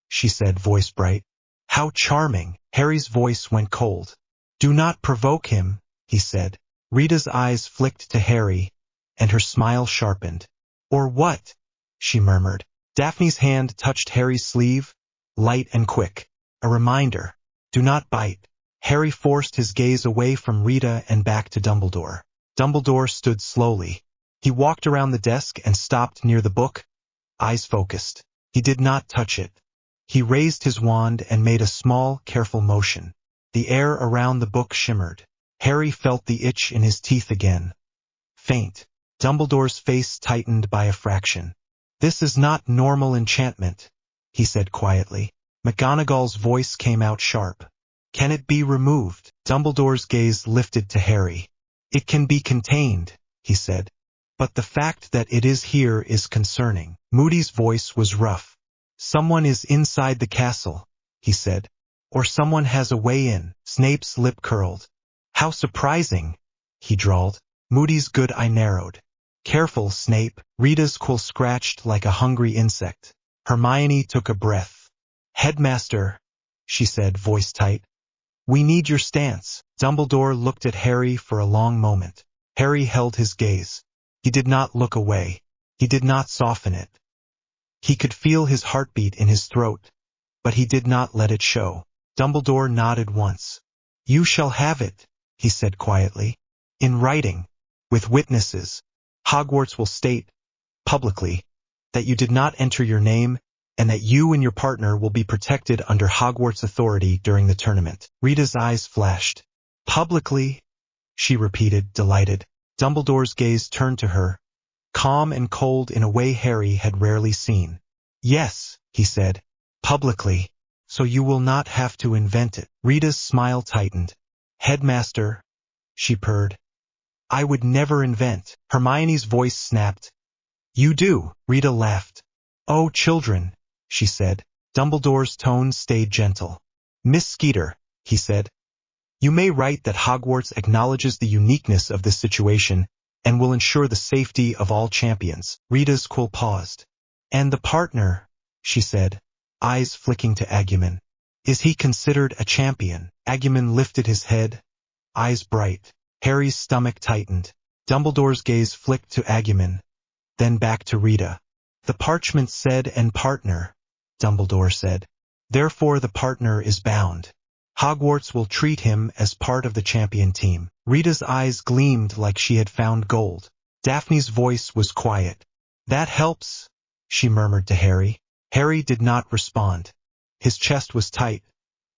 she said, voice bright. How charming. Harry's voice went cold. Do not provoke him, he said. Rita's eyes flicked to Harry, and her smile sharpened. Or what? She murmured. Daphne's hand touched Harry's sleeve, light and quick. A reminder. Do not bite. Harry forced his gaze away from Rita and back to Dumbledore. Dumbledore stood slowly. He walked around the desk and stopped near the book, eyes focused. He did not touch it. He raised his wand and made a small, careful motion. The air around the book shimmered. Harry felt the itch in his teeth again. Faint. Dumbledore's face tightened by a fraction. "This is not normal enchantment," he said quietly. McGonagall's voice came out sharp. "Can it be removed?" Dumbledore's gaze lifted to Harry. "It can be contained," he said. "But the fact that it is here is concerning." Moody's voice was rough. "Someone is inside the castle," he said. "Or someone has a way in." Snape's lip curled. "How surprising," he drawled. Moody's good eye narrowed. "Careful, Snape." Rita's quill scratched like a hungry insect. Hermione took a breath. "Headmaster," she said, voice tight. "We need your stance." Dumbledore looked at Harry for a long moment. Harry held his gaze. He did not look away. He did not soften it. He could feel his heartbeat in his throat, but he did not let it show. Dumbledore nodded once. "You shall have it," he said quietly. "In writing, with witnesses. Hogwarts will state, publicly, that you did not enter your name, and that you and your partner will be protected under Hogwarts authority during the tournament." Rita's eyes flashed. "Publicly?" she repeated, delighted. Dumbledore's gaze turned to her, calm and cold in a way Harry had rarely seen. "Yes," he said, "publicly. So you will not have to invent it." Rita's smile tightened. "Headmaster," she purred, "I would never invent." Hermione's voice snapped. "You do." Rita laughed. "Oh, children," she said. Dumbledore's tone stayed gentle. "Miss Skeeter," he said, "you may write that Hogwarts acknowledges the uniqueness of this situation and will ensure the safety of all champions." Rita's quill paused. "And the partner," she said, eyes flicking to Agumon. "Is he considered a champion?" Agumon lifted his head, eyes bright. Harry's stomach tightened. Dumbledore's gaze flicked to Agumon, then back to Rita. "The parchment said and partner," Dumbledore said. "Therefore the partner is bound. Hogwarts will treat him as part of the champion team." Rita's eyes gleamed like she had found gold. Daphne's voice was quiet. "That helps," she murmured to Harry. Harry did not respond. His chest was tight,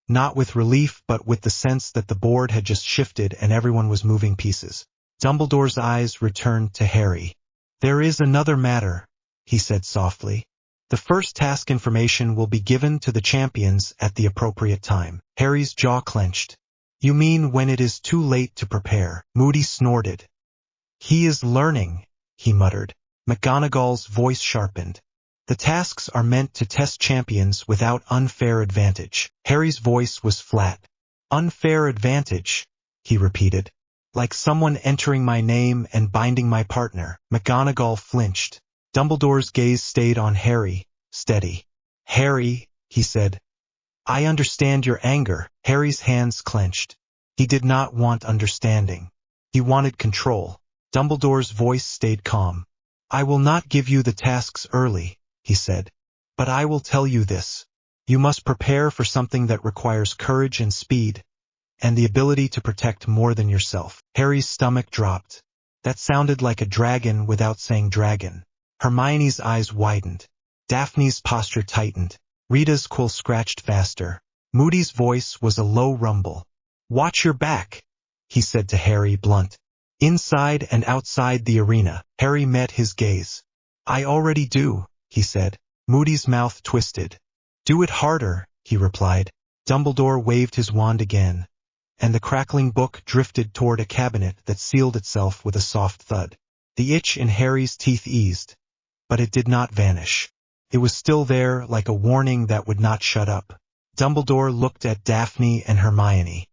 not with relief but with the sense that the board had just shifted and everyone was moving pieces. Dumbledore's eyes returned to Harry. "There is another matter," he said softly. "The first task information will be given to the champions at the appropriate time." Harry's jaw clenched. "You mean when it is too late to prepare?" Moody snorted. "He is learning," he muttered. McGonagall's voice sharpened. "The tasks are meant to test champions without unfair advantage." Harry's voice was flat. "Unfair advantage," he repeated. "Like someone entering my name and binding my partner." McGonagall flinched. Dumbledore's gaze stayed on Harry, steady. "Harry," he said, "I understand your anger." Harry's hands clenched. He did not want understanding. He wanted control. Dumbledore's voice stayed calm. "I will not give you the tasks early," he said, "but I will tell you this. You must prepare for something that requires courage and speed, and the ability to protect more than yourself." Harry's stomach dropped. That sounded like a dragon without saying dragon. Hermione's eyes widened. Daphne's posture tightened. Rita's quill scratched faster. Moody's voice was a low rumble. "Watch your back," he said to Harry, blunt. "Inside and outside the arena." Harry met his gaze. "I already do," he said. Moody's mouth twisted. "Do it harder," he replied. Dumbledore waved his wand again, and the crackling book drifted toward a cabinet that sealed itself with a soft thud. The itch in Harry's teeth eased, but it did not vanish. It was still there, like a warning that would not shut up. Dumbledore looked at Daphne and Hermione.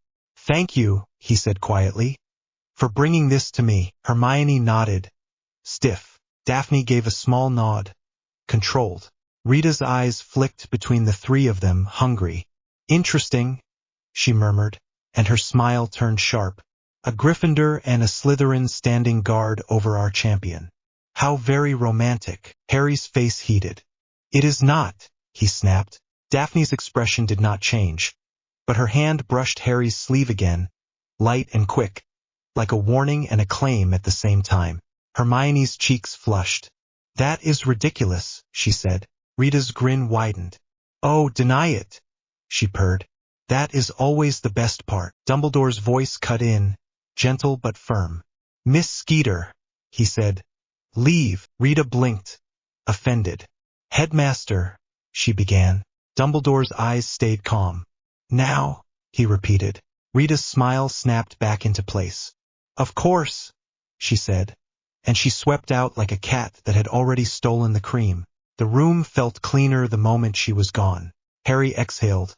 "Thank you," he said quietly, "for bringing this to me." Hermione nodded, stiff. Daphne gave a small nod, controlled. Rita's eyes flicked between the three of them, hungry. "Interesting," she murmured, and her smile turned sharp. "A Gryffindor and a Slytherin standing guard over our champion. How very romantic." Harry's face heated. "It is not," he snapped. Daphne's expression did not change, but her hand brushed Harry's sleeve again, light and quick. like a warning and a claim at the same time. Hermione's cheeks flushed. "That is ridiculous," she said. Rita's grin widened. "Oh, deny it," she purred. "That is always the best part." Dumbledore's voice cut in, gentle but firm. "Miss Skeeter," he said. "Leave." Rita blinked, offended. "Headmaster," she began. Dumbledore's eyes stayed calm. "Now," he repeated. Rita's smile snapped back into place. "Of course," she said, and she swept out like a cat that had already stolen the cream. The room felt cleaner the moment she was gone. Harry exhaled.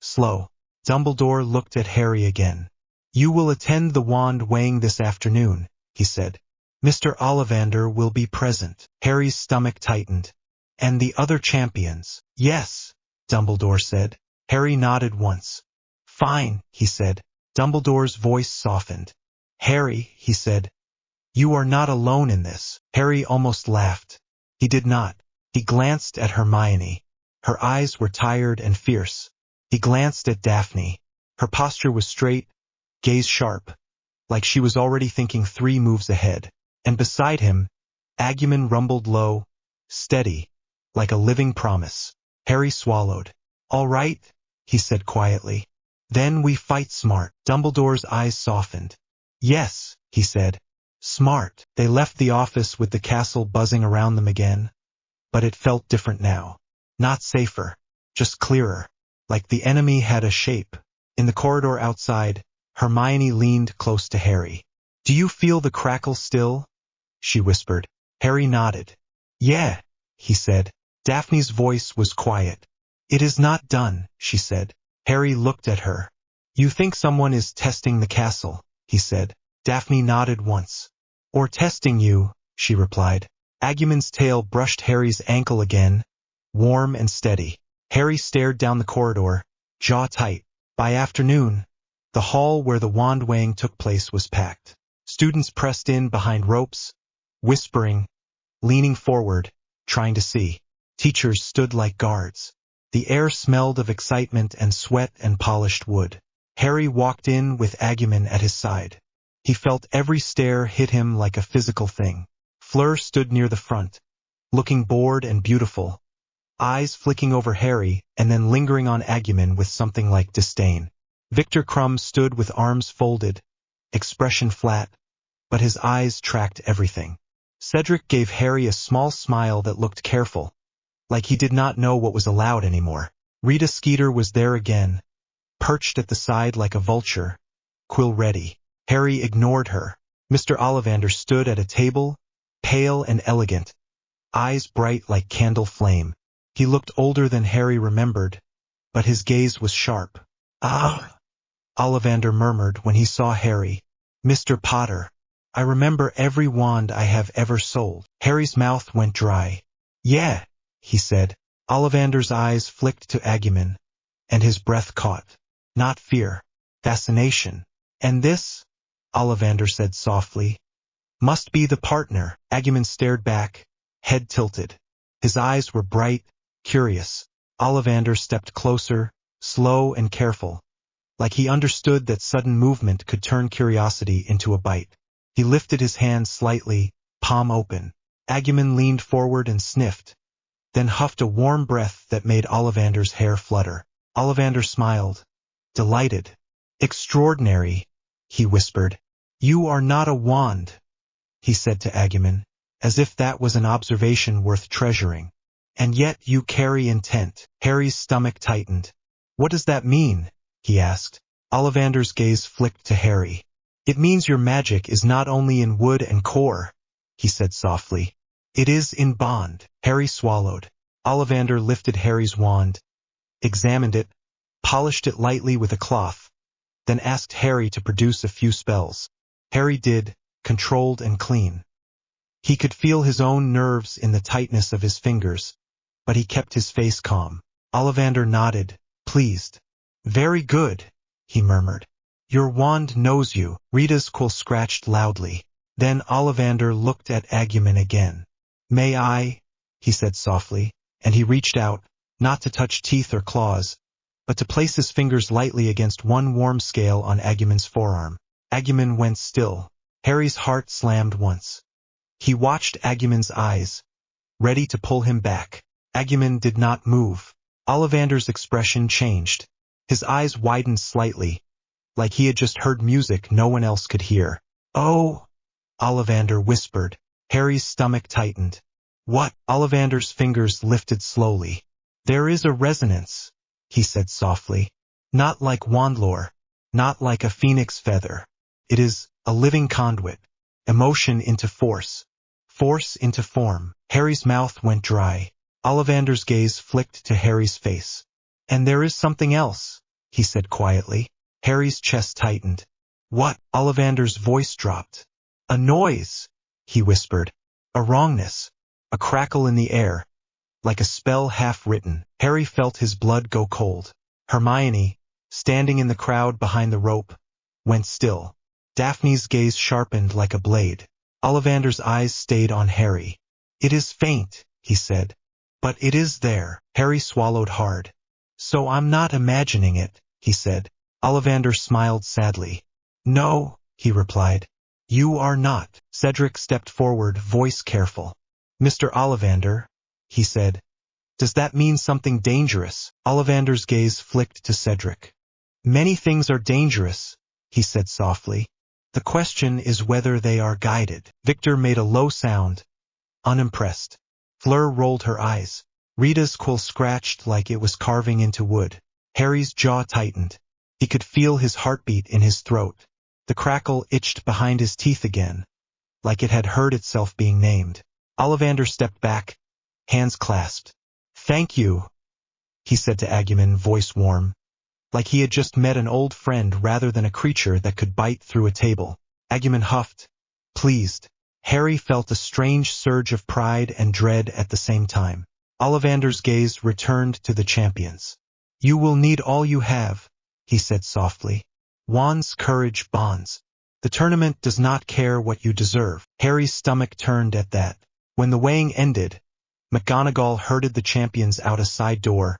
Slow. Dumbledore looked at Harry again. "You will attend the wand weighing this afternoon," he said. "Mr. Ollivander will be present." Harry's stomach tightened. "And the other champions?" "Yes," Dumbledore said. Harry nodded once. "Fine," he said. Dumbledore's voice softened. "Harry," he said, "you are not alone in this." Harry almost laughed. He did not. He glanced at Hermione. Her eyes were tired and fierce. He glanced at Daphne. Her posture was straight, gaze sharp, like she was already thinking 3 moves ahead. And beside him, Agumon rumbled low, steady, like a living promise. Harry swallowed. "All right," he said quietly. "Then we fight smart." Dumbledore's eyes softened. "Yes," he said. "Smart." They left the office with the castle buzzing around them again. But it felt different now. Not safer, just clearer. Like the enemy had a shape. In the corridor outside, Hermione leaned close to Harry. "Do you feel the crackle still?" she whispered. Harry nodded. "Yeah," he said. Daphne's voice was quiet. "It is not done," she said. Harry looked at her. "You think someone is testing the castle," he said. Daphne nodded once. "Or testing you," she replied. Agumon's tail brushed Harry's ankle again, warm and steady. Harry stared down the corridor, jaw tight. By afternoon, the hall where the wand weighing took place was packed. Students pressed in behind ropes, whispering, leaning forward, trying to see. Teachers stood like guards. The air smelled of excitement and sweat and polished wood. Harry walked in with Agumon at his side. He felt every stare hit him like a physical thing. Fleur stood near the front, looking bored and beautiful, eyes flicking over Harry and then lingering on Agumon with something like disdain. Victor Crumb stood with arms folded, expression flat, but his eyes tracked everything. Cedric gave Harry a small smile that looked careful, like he did not know what was allowed anymore. Rita Skeeter was there again, perched at the side like a vulture, quill ready. Harry ignored her. Mr. Ollivander stood at a table, pale and elegant, eyes bright like candle flame. He looked older than Harry remembered, but his gaze was sharp. "Ah," Ollivander murmured when he saw Harry. "Mr. Potter, I remember every wand I have ever sold." Harry's mouth went dry. "Yeah," he said. Ollivander's eyes flicked to Agumon, and his breath caught. Not fear, fascination. "And this," Ollivander said softly, "must be the partner." Agumon stared back, head tilted. His eyes were bright, curious. Ollivander stepped closer, slow and careful, like he understood that sudden movement could turn curiosity into a bite. He lifted his hand slightly, palm open. Agumon leaned forward and sniffed, then huffed a warm breath that made Ollivander's hair flutter. Ollivander smiled, delighted. "Extraordinary," he whispered. "You are not a wand," he said to Agumon, as if that was an observation worth treasuring. "And yet you carry intent." Harry's stomach tightened. "What does that mean?" he asked. Ollivander's gaze flicked to Harry. "It means your magic is not only in wood and core," he said softly. "It is in bond." Harry swallowed. Ollivander lifted Harry's wand, examined it, polished it lightly with a cloth, then asked Harry to produce a few spells. Harry did, controlled and clean. He could feel his own nerves in the tightness of his fingers, but he kept his face calm. Ollivander nodded, pleased. "Very good," he murmured. "Your wand knows you." Rita's quill scratched loudly. Then Ollivander looked at Agumon again. "May I?" he said softly, and he reached out, not to touch teeth or claws, but to place his fingers lightly against one warm scale on Agumon's forearm. Agumon went still. Harry's heart slammed once. He watched Agumon's eyes, ready to pull him back. Agumon did not move. Ollivander's expression changed. His eyes widened slightly, like he had just heard music no one else could hear. "Oh," Ollivander whispered. Harry's stomach tightened. "What?" Ollivander's fingers lifted slowly. "There is a resonance," he said softly. "Not like wandlore, not like a phoenix feather. It is a living conduit. Emotion into force. Force into form." Harry's mouth went dry. Ollivander's gaze flicked to Harry's face. "And there is something else," he said quietly. Harry's chest tightened. "What?" Ollivander's voice dropped. "A noise," he whispered. "A wrongness. A crackle in the air. Like a spell half-written." Harry felt his blood go cold. Hermione, standing in the crowd behind the rope, went still. Daphne's gaze sharpened like a blade. Ollivander's eyes stayed on Harry. "It is faint," he said. "But it is there." Harry swallowed hard. "So I'm not imagining it," he said. Ollivander smiled sadly. "No," he replied. "You are not." Cedric stepped forward, voice careful. "Mr. Ollivander," he said. "Does that mean something dangerous?" Ollivander's gaze flicked to Cedric. "Many things are dangerous," he said softly. "The question is whether they are guided." Victor made a low sound, unimpressed. Fleur rolled her eyes. Rita's quill scratched like it was carving into wood. Harry's jaw tightened. He could feel his heartbeat in his throat. The crackle itched behind his teeth again, like it had heard itself being named. Ollivander stepped back, hands clasped. "Thank you," he said to Agumon, voice warm, like he had just met an old friend rather than a creature that could bite through a table. Agumon huffed, pleased. Harry felt a strange surge of pride and dread at the same time. Ollivander's gaze returned to the champions. "You will need all you have," he said softly. "Wands, courage, bonds. The tournament does not care what you deserve." Harry's stomach turned at that. When the weighing ended, McGonagall herded the champions out a side door,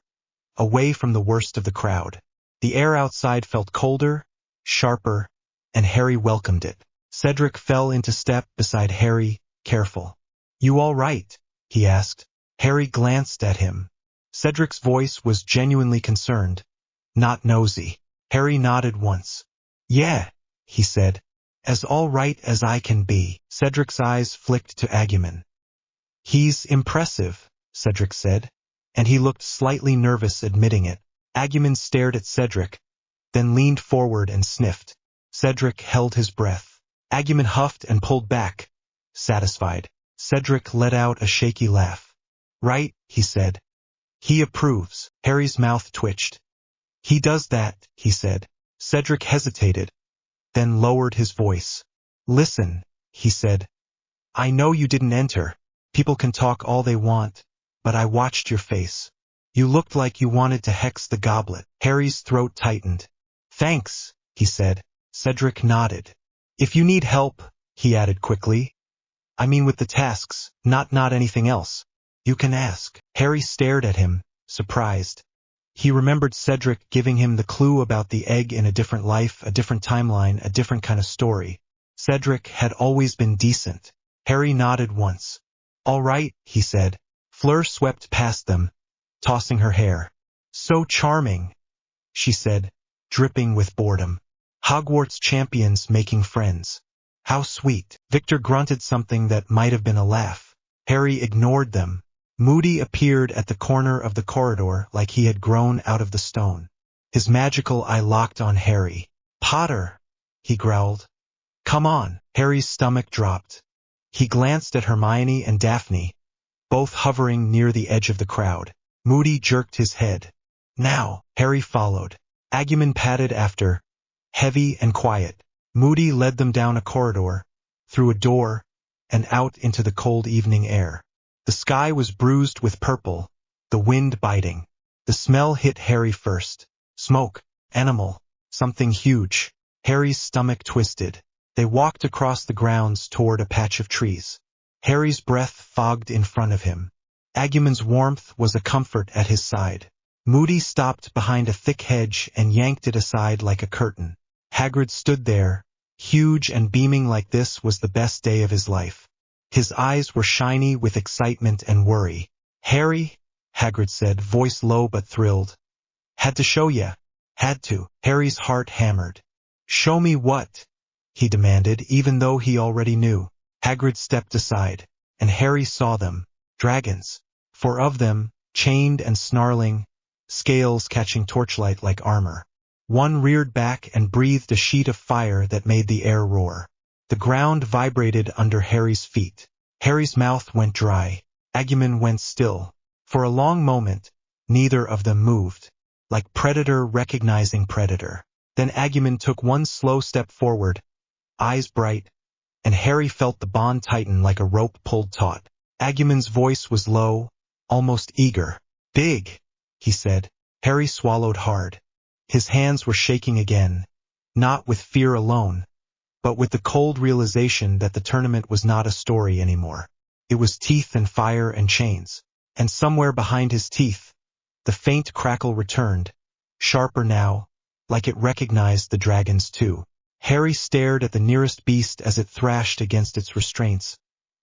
away from the worst of the crowd. The air outside felt colder, sharper, and Harry welcomed it. Cedric fell into step beside Harry, careful. "You all right?" he asked. Harry glanced at him. Cedric's voice was genuinely concerned, not nosy. Harry nodded once. "Yeah," he said, "as all right as I can be." Cedric's eyes flicked to Agumon. "He's impressive," Cedric said, and he looked slightly nervous admitting it. Agumon stared at Cedric, then leaned forward and sniffed. Cedric held his breath. Agumon huffed and pulled back, satisfied. Cedric let out a shaky laugh. "Right," he said. "He approves." Harry's mouth twitched. "He does that," he said. Cedric hesitated, then lowered his voice. "Listen," he said. "I know you didn't enter. People can talk all they want, but I watched your face. You looked like you wanted to hex the goblet." Harry's throat tightened. "Thanks," he said. Cedric nodded. "If you need help," he added quickly, "I mean with the tasks, not anything else, you can ask." Harry stared at him, surprised. He remembered Cedric giving him the clue about the egg in a different life, a different timeline, a different kind of story. Cedric had always been decent. Harry nodded once. "All right," he said. Fleur swept past them, tossing her hair. "So charming," she said, dripping with boredom. "Hogwarts champions making friends. How sweet." Victor grunted something that might have been a laugh. Harry ignored them. Moody appeared at the corner of the corridor like he had grown out of the stone. His magical eye locked on Harry. "Potter," he growled. "Come on." Harry's stomach dropped. He glanced at Hermione and Daphne, both hovering near the edge of the crowd. Moody jerked his head. "Now." Harry followed. Agumon padded after, heavy and quiet. Moody led them down a corridor, through a door, and out into the cold evening air. The sky was bruised with purple, the wind biting. The smell hit Harry first. Smoke, animal, something huge. Harry's stomach twisted. They walked across the grounds toward a patch of trees. Harry's breath fogged in front of him. Agumon's warmth was a comfort at his side. Moody stopped behind a thick hedge and yanked it aside like a curtain. Hagrid stood there, Huge and beaming like this was the best day of his life. His eyes were shiny with excitement and worry. "Harry," Hagrid said, voice low but thrilled. "Had to show ya." "Had to." Harry's heart hammered. "Show me what?" he demanded, even though he already knew. Hagrid stepped aside, and Harry saw them. Dragons. 4 of them, chained and snarling, scales catching torchlight like armor. One reared back and breathed a sheet of fire that made the air roar. The ground vibrated under Harry's feet. Harry's mouth went dry. Agumon went still. For a long moment, neither of them moved, like predator recognizing predator. Then Agumon took one slow step forward, eyes bright, and Harry felt the bond tighten like a rope pulled taut. Agumon's voice was low, almost eager. "Big," he said. Harry swallowed hard. His hands were shaking again, not with fear alone, but with the cold realization that the tournament was not a story anymore. It was teeth and fire and chains. And somewhere behind his teeth, the faint crackle returned, sharper now, like it recognized the dragons too. Harry stared at the nearest beast as it thrashed against its restraints,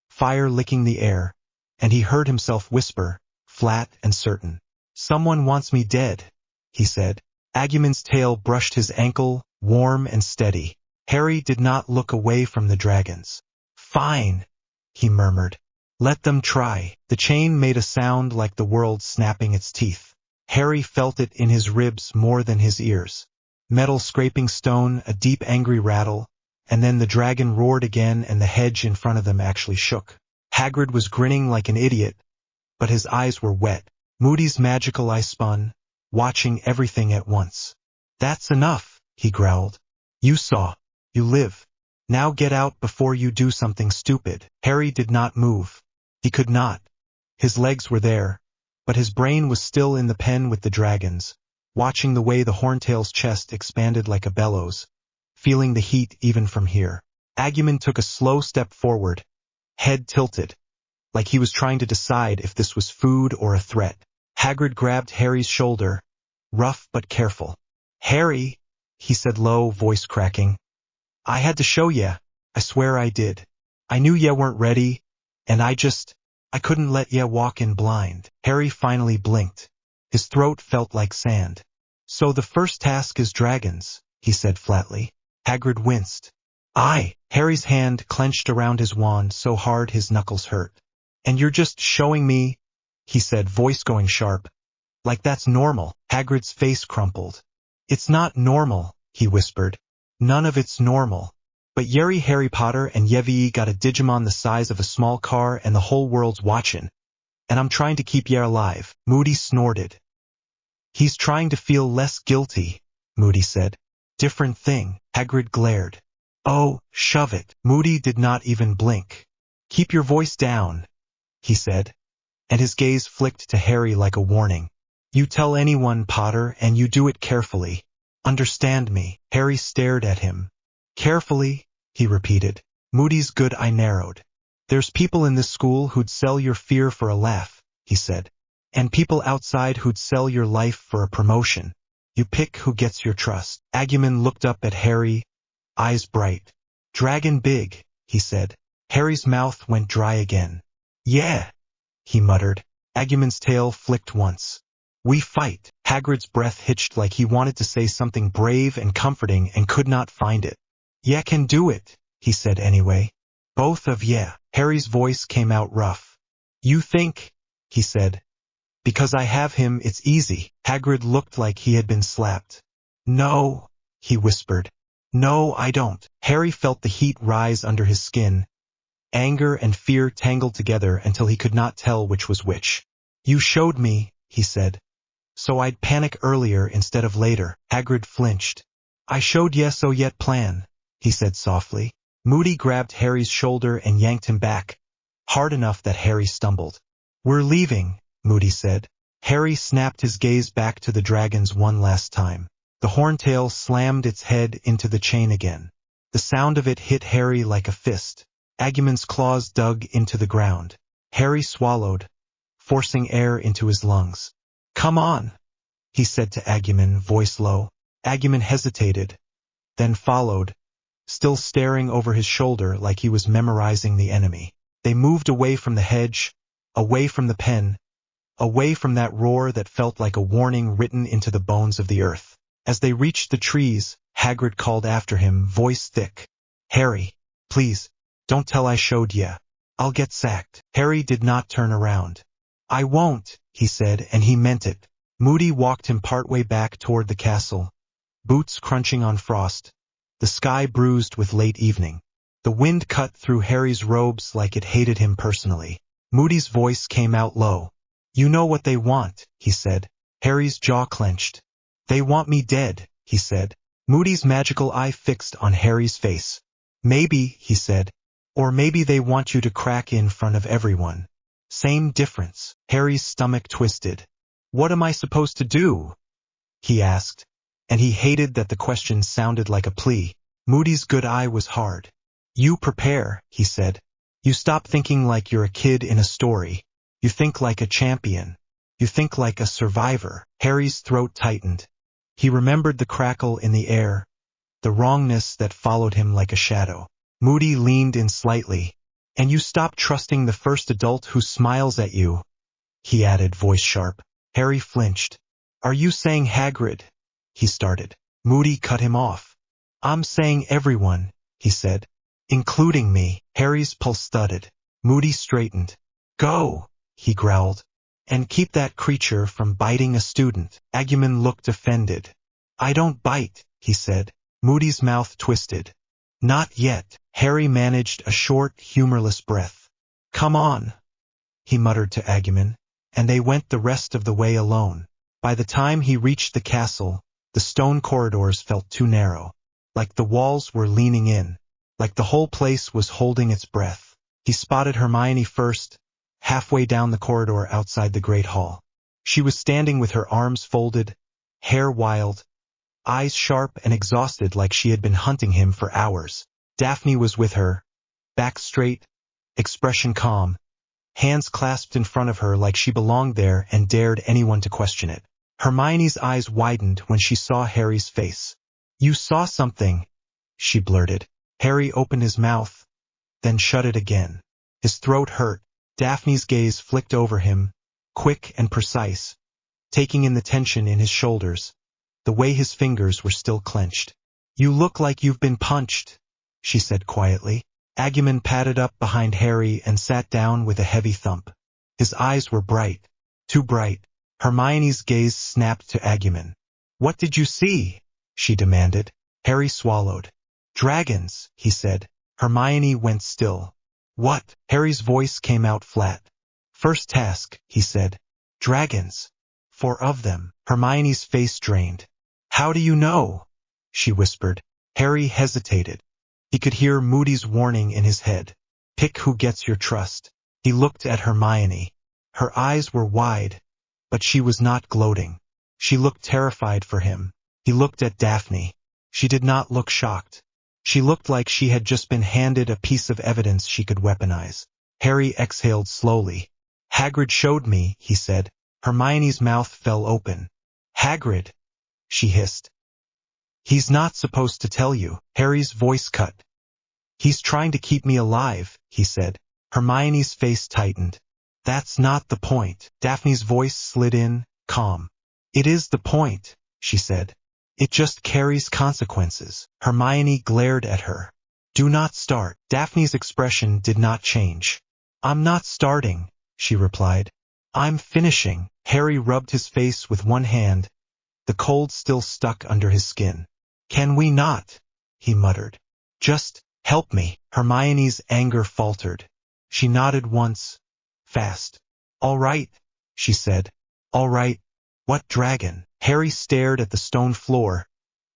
fire licking the air, and he heard himself whisper, flat and certain, "Someone wants me dead," he said. Agumon's tail brushed his ankle, warm and steady. Harry did not look away from the dragons. "Fine," he murmured. "Let them try." The chain made a sound like the world snapping its teeth. Harry felt it in his ribs more than his ears. Metal scraping stone, a deep angry rattle, and then the dragon roared again and the hedge in front of them actually shook. Hagrid was grinning like an idiot, but his eyes were wet. Moody's magical eye spun, watching everything at once. "That's enough," he growled. "You saw. You live. Now get out before you do something stupid." Harry did not move. He could not. His legs were there, but his brain was still in the pen with the dragons, watching the way the Horntail's chest expanded like a bellows, feeling the heat even from here. Agumon took a slow step forward, head tilted, like he was trying to decide if this was food or a threat. Hagrid grabbed Harry's shoulder, rough but careful. "Harry," he said low, voice cracking. "I had to show ya. I swear I did. I knew ya weren't ready, and I couldn't let ya walk in blind." Harry finally blinked. His throat felt like sand. "So the first task is dragons," he said flatly. Hagrid winced. "Aye." Harry's hand clenched around his wand so hard his knuckles hurt. "And you're just showing me," he said, voice going sharp, "like that's normal." Hagrid's face crumpled. "It's not normal," he whispered. "None of it's normal. But Yerry Harry Potter and Yevi got a Digimon the size of a small car and the whole world's watching. And I'm trying to keep Yer alive." Moody snorted. "He's trying to feel less guilty," Moody said. "Different thing." Hagrid glared. "Oh, shove it." Moody did not even blink. "Keep your voice down," he said, and his gaze flicked to Harry like a warning. "You tell anyone, Potter, and you do it carefully. Understand me?" Harry stared at him. "Carefully," he repeated. Moody's good eye narrowed. "There's people in this school who'd sell your fear for a laugh," he said. "And people outside who'd sell your life for a promotion. You pick who gets your trust." Agumon looked up at Harry, eyes bright. "Dragon big," he said. Harry's mouth went dry again. "Yeah," he muttered. Agumon's tail flicked once. "We fight." Hagrid's breath hitched like he wanted to say something brave and comforting and could not find it. "Yeah, can do it," he said anyway. "Both of yeah." Harry's voice came out rough. "You think," he said, "because I have him it's easy." Hagrid looked like he had been slapped. "No," he whispered. "No, I don't." Harry felt the heat rise under his skin. Anger and fear tangled together until he could not tell which was which. "You showed me," he said, "so I'd panic earlier instead of later." Hagrid flinched. "I showed ye so yet plan," he said softly. Moody grabbed Harry's shoulder and yanked him back, hard enough that Harry stumbled. "We're leaving," Moody said. Harry snapped his gaze back to the dragons one last time. The horntail slammed its head into the chain again. The sound of it hit Harry like a fist. Agumon's claws dug into the ground. Harry swallowed, forcing air into his lungs. "Come on," he said to Agumon, voice low. Agumon hesitated, then followed, still staring over his shoulder like he was memorizing the enemy. They moved away from the hedge, away from the pen, away from that roar that felt like a warning written into the bones of the earth. As they reached the trees, Hagrid called after him, voice thick. "Harry, please, don't tell I showed ya. I'll get sacked." Harry did not turn around. "I won't," he said, and he meant it. Moody walked him partway back toward the castle, boots crunching on frost, the sky bruised with late evening. The wind cut through Harry's robes like it hated him personally. Moody's voice came out low. "You know what they want," he said. Harry's jaw clenched. "They want me dead," he said. Moody's magical eye fixed on Harry's face. "Maybe," he said. "Or maybe they want you to crack in front of everyone. Same difference." Harry's stomach twisted. "What am I supposed to do?" he asked, and he hated that the question sounded like a plea. Moody's good eye was hard. "You prepare," he said. "You stop thinking like you're a kid in a story. You think like a champion. You think like a survivor." Harry's throat tightened. He remembered the crackle in the air, the wrongness that followed him like a shadow. Moody leaned in slightly. "And you stop trusting the first adult who smiles at you," he added, voice sharp. Harry flinched. "Are you saying Hagrid?" he started. Moody cut him off. "I'm saying everyone," he said. "Including me." Harry's pulse thudded. Moody straightened. "Go," he growled. "And keep that creature from biting a student." Agumon looked offended. "I don't bite," he said. Moody's mouth twisted. "Not yet." Harry managed a short, humorless breath. "Come on," he muttered to Agumon, and they went the rest of the way alone. By the time he reached the castle, the stone corridors felt too narrow, like the walls were leaning in, like the whole place was holding its breath. He spotted Hermione first, halfway down the corridor outside the Great Hall. She was standing with her arms folded, hair wild, eyes sharp and exhausted like she had been hunting him for hours. Daphne was with her, back straight, expression calm, hands clasped in front of her like she belonged there and dared anyone to question it. Hermione's eyes widened when she saw Harry's face. "You saw something," she blurted. Harry opened his mouth, then shut it again. His throat hurt. Daphne's gaze flicked over him, quick and precise, taking in the tension in his shoulders, the way his fingers were still clenched. "You look like you've been punched," she said quietly. Agumon padded up behind Harry and sat down with a heavy thump. His eyes were bright, too bright. Hermione's gaze snapped to Agumon. "What did you see?" she demanded. Harry swallowed. "Dragons," he said. Hermione went still. "What?" Harry's voice came out flat. "First task," he said. "Dragons. 4 of them." Hermione's face drained. "How do you know?" she whispered. Harry hesitated. He could hear Moody's warning in his head. "Pick who gets your trust." He looked at Hermione. Her eyes were wide, but she was not gloating. She looked terrified for him. He looked at Daphne. She did not look shocked. She looked like she had just been handed a piece of evidence she could weaponize. Harry exhaled slowly. "Hagrid showed me," he said. Hermione's mouth fell open. "Hagrid," she hissed. "He's not supposed to tell you." Harry's voice cut. "He's trying to keep me alive," he said. Hermione's face tightened. "That's not the point." Daphne's voice slid in, calm. "It is the point," she said. "It just carries consequences." Hermione glared at her. "Do not start." Daphne's expression did not change. "I'm not starting," she replied. "I'm finishing." Harry rubbed his face with one hand, the cold still stuck under his skin. "Can we not?" he muttered. "Just help me." Hermione's anger faltered. She nodded once, fast. "All right," she said. "All right. What dragon?" Harry stared at the stone floor,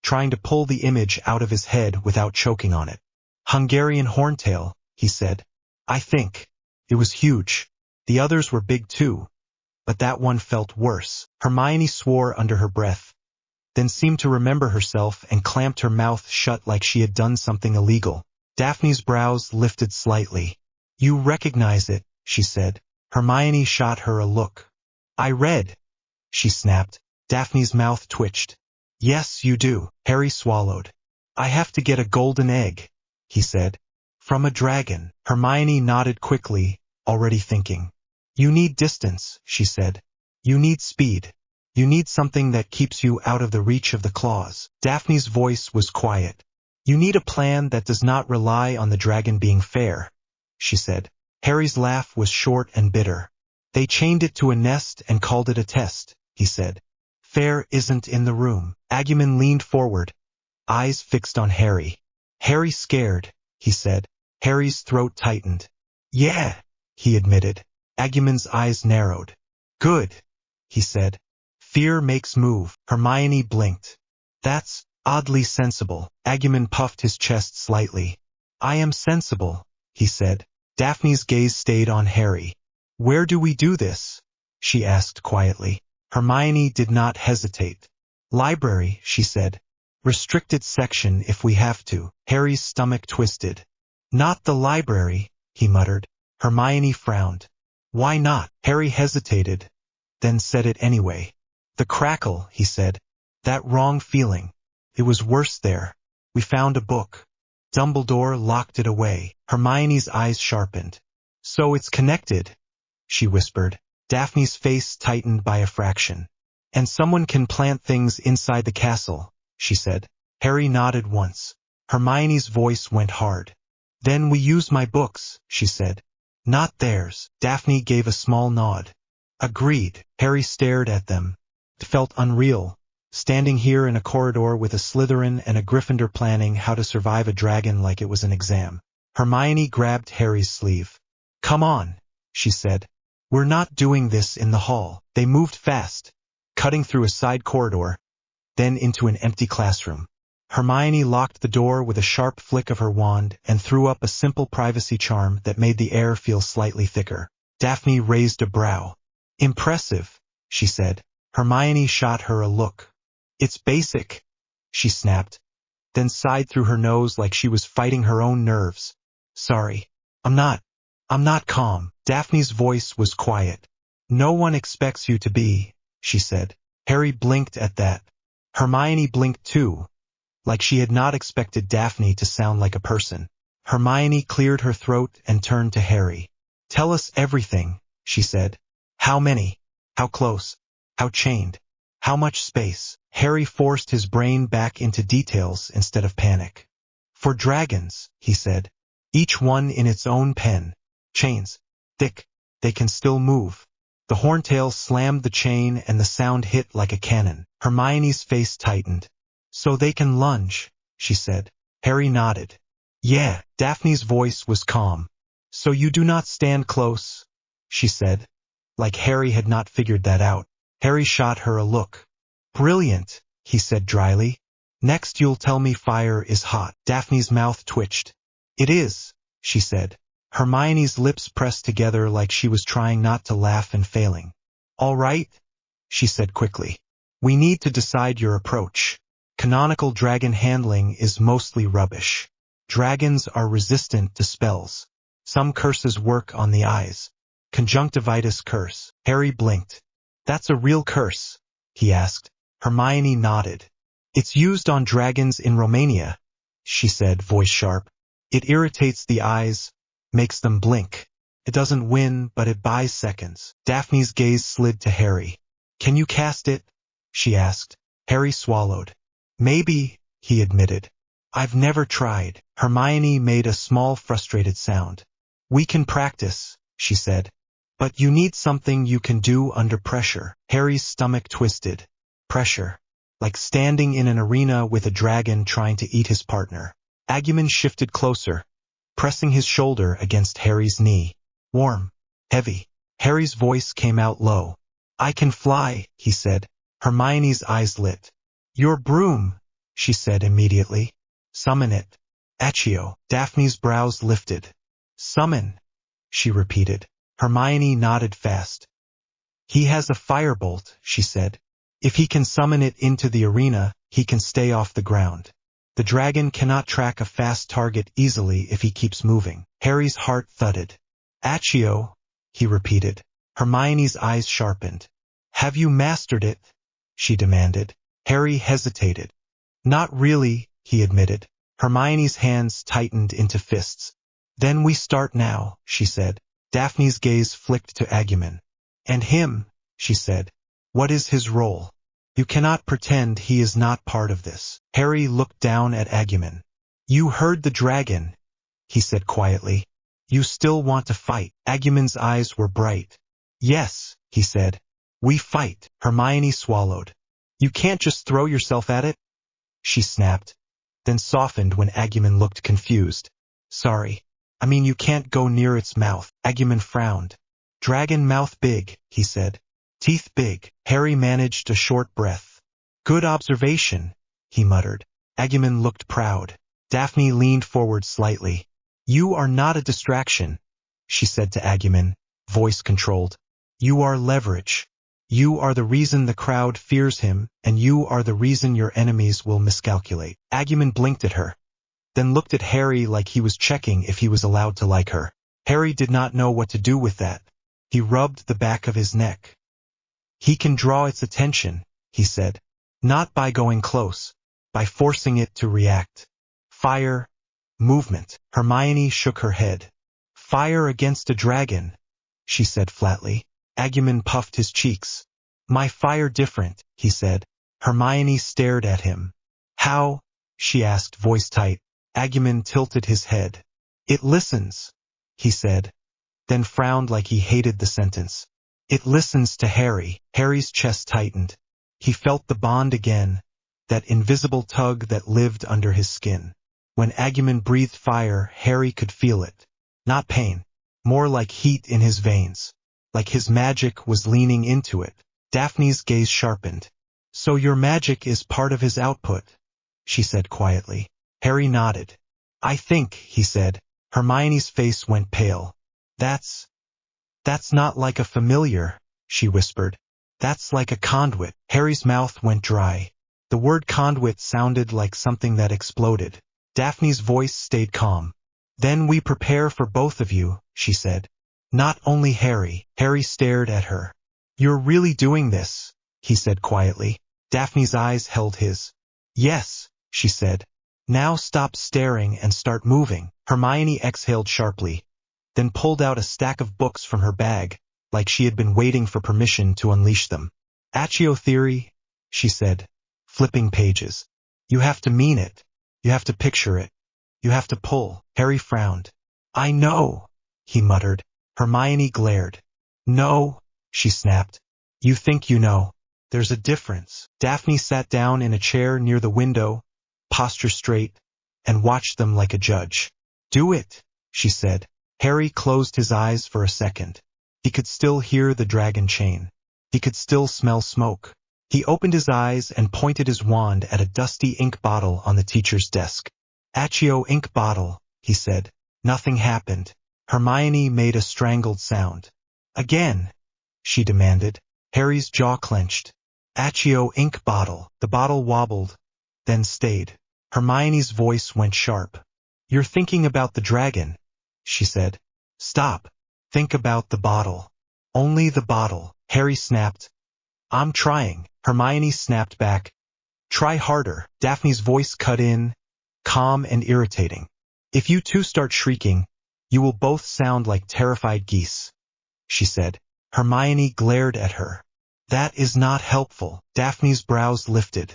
trying to pull the image out of his head without choking on it. "Hungarian horntail," he said. "I think." It was huge. The others were big too, but that one felt worse. Hermione swore under her breath, then seemed to remember herself and clamped her mouth shut like she had done something illegal. Daphne's brows lifted slightly. "You recognize it," she said. Hermione shot her a look. "I read," she snapped. Daphne's mouth twitched. "Yes, you do." Harry swallowed. I have to get a golden egg, he said. From a dragon. Hermione nodded quickly, already thinking. You need distance, she said. You need speed. You need something that keeps you out of the reach of the claws. Daphne's voice was quiet. You need a plan that does not rely on the dragon being fair, she said. Harry's laugh was short and bitter. They chained it to a nest and called it a test, he said. Fair isn't in the room. Agumon leaned forward, eyes fixed on Harry. Harry scared, he said. Harry's throat tightened. Yeah, he admitted. Agumon's eyes narrowed. Good, he said. Fear makes move. Hermione blinked. That's oddly sensible. Agumon puffed his chest slightly. I am sensible, he said. Daphne's gaze stayed on Harry. Where do we do this? She asked quietly. Hermione did not hesitate. Library, she said. Restricted section if we have to. Harry's stomach twisted. Not the library, he muttered. Hermione frowned. Why not? Harry hesitated, then said it anyway. The crackle, he said. That wrong feeling. It was worse there. We found a book. Dumbledore locked it away. Hermione's eyes sharpened. So it's connected, she whispered. Daphne's face tightened by a fraction. And someone can plant things inside the castle, she said. Harry nodded once. Hermione's voice went hard. Then we use my books, she said. Not theirs. Daphne gave a small nod. Agreed. Harry stared at them. It felt unreal, standing here in a corridor with a Slytherin and a Gryffindor planning how to survive a dragon like it was an exam. Hermione grabbed Harry's sleeve. Come on, she said. We're not doing this in the hall. They moved fast, cutting through a side corridor, then into an empty classroom. Hermione locked the door with a sharp flick of her wand and threw up a simple privacy charm that made the air feel slightly thicker. Daphne raised a brow. Impressive, she said. Hermione shot her a look. It's basic, she snapped, then sighed through her nose like she was fighting her own nerves. Sorry, I'm not calm. Daphne's voice was quiet. No one expects you to be, she said. Harry blinked at that. Hermione blinked too, like she had not expected Daphne to sound like a person. Hermione cleared her throat and turned to Harry. Tell us everything, she said. How many? How close? How chained? How much space? Harry forced his brain back into details instead of panic. For dragons, he said. Each one in its own pen. Chains. Thick. They can still move. The horntail slammed the chain and the sound hit like a cannon. Hermione's face tightened. So they can lunge, she said. Harry nodded. Yeah. Daphne's voice was calm. So you do not stand close, she said, like Harry had not figured that out. Harry shot her a look. Brilliant, he said dryly. Next you'll tell me fire is hot. Daphne's mouth twitched. It is, she said. Hermione's lips pressed together like she was trying not to laugh and failing. All right, she said quickly. We need to decide your approach. Canonical dragon handling is mostly rubbish. Dragons are resistant to spells. Some curses work on the eyes. Conjunctivitis curse. Harry blinked. That's a real curse, he asked. Hermione nodded. It's used on dragons in Romania, she said, voice sharp. It irritates the eyes, makes them blink. It doesn't win, but it buys seconds. Daphne's gaze slid to Harry. Can you cast it? She asked. Harry swallowed. Maybe, he admitted. I've never tried. Hermione made a small frustrated sound. We can practice, she said. But you need something you can do under pressure. Harry's stomach twisted. Pressure. Like standing in an arena with a dragon trying to eat his partner. Agumon shifted closer, pressing his shoulder against Harry's knee. Warm. Heavy. Harry's voice came out low. I can fly, he said. Hermione's eyes lit. Your broom, she said immediately. Summon it. Accio. Daphne's brows lifted. Summon, she repeated. Hermione nodded fast. He has a firebolt, she said. If he can summon it into the arena, he can stay off the ground. The dragon cannot track a fast target easily if he keeps moving. Harry's heart thudded. Accio, he repeated. Hermione's eyes sharpened. Have you mastered it? She demanded. Harry hesitated. Not really, he admitted. Hermione's hands tightened into fists. Then we start now, she said. Daphne's gaze flicked to Agumon. And him, she said. What is his role? You cannot pretend he is not part of this. Harry looked down at Agumon. You heard the dragon, he said quietly. You still want to fight? Agumon's eyes were bright. Yes, he said. We fight. Hermione swallowed. You can't just throw yourself at it? She snapped, then softened when Agumon looked confused. Sorry. I mean you can't go near its mouth. Agumon frowned. Dragon mouth big, he said. Teeth big. Harry managed a short breath. Good observation, he muttered. Agumon looked proud. Daphne leaned forward slightly. You are not a distraction, she said to Agumon, voice controlled. You are leverage. You are the reason the crowd fears him, and you are the reason your enemies will miscalculate. Agumon blinked at her, then looked at Harry like he was checking if he was allowed to like her. Harry did not know what to do with that. He rubbed the back of his neck. He can draw its attention, he said. Not by going close, by forcing it to react. Fire, movement. Hermione shook her head. Fire against a dragon, she said flatly. Agumon puffed his cheeks. My fire different, he said. Hermione stared at him. How? She asked, voice tight. Agumon tilted his head. It listens, he said, then frowned like he hated the sentence. It listens to Harry. Harry's chest tightened. He felt the bond again, that invisible tug that lived under his skin. When Agumon breathed fire, Harry could feel it. Not pain, more like heat in his veins. Like his magic was leaning into it. Daphne's gaze sharpened. So your magic is part of his output, she said quietly. Harry nodded. I think, he said. Hermione's face went pale. That's not like a familiar, she whispered. That's like a conduit. Harry's mouth went dry. The word conduit sounded like something that exploded. Daphne's voice stayed calm. Then we prepare for both of you, she said. Not only Harry. Harry stared at her. You're really doing this, he said quietly. Daphne's eyes held his. Yes, she said. Now stop staring and start moving. Hermione exhaled sharply, then pulled out a stack of books from her bag, like she had been waiting for permission to unleash them. Accio theory, she said, flipping pages. You have to mean it. You have to picture it. You have to pull. Harry frowned. I know, he muttered. Hermione glared. No, she snapped. You think you know. There's a difference. Daphne sat down in a chair near the window, posture straight, and watched them like a judge. Do it, she said. Harry closed his eyes for a second. He could still hear the dragon chain. He could still smell smoke. He opened his eyes and pointed his wand at a dusty ink bottle on the teacher's desk. Accio ink bottle, he said. Nothing happened. Hermione made a strangled sound. Again, she demanded. Harry's jaw clenched. Accio ink bottle. The bottle wobbled, then stayed. Hermione's voice went sharp. You're thinking about the dragon, she said. Stop. Think about the bottle. Only the bottle. Harry snapped. I'm trying. Hermione snapped back. Try harder. Daphne's voice cut in, calm and irritating. If you two start shrieking, you will both sound like terrified geese, she said. Hermione glared at her. That is not helpful. Daphne's brows lifted.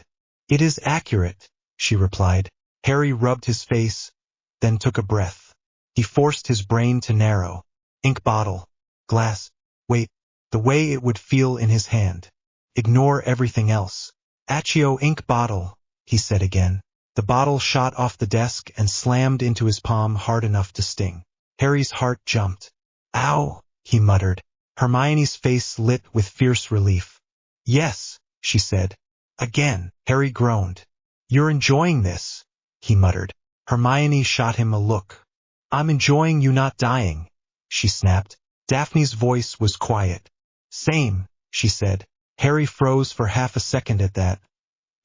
It is accurate, she replied. Harry rubbed his face, then took a breath. He forced his brain to narrow. Ink bottle. Glass. Wait. The way it would feel in his hand. Ignore everything else. Accio ink bottle, he said again. The bottle shot off the desk and slammed into his palm hard enough to sting. Harry's heart jumped. Ow, he muttered. Hermione's face lit with fierce relief. Yes, she said. Again. Harry groaned. You're enjoying this, he muttered. Hermione shot him a look. I'm enjoying you not dying, she snapped. Daphne's voice was quiet. Same, she said. Harry froze for half a second at that,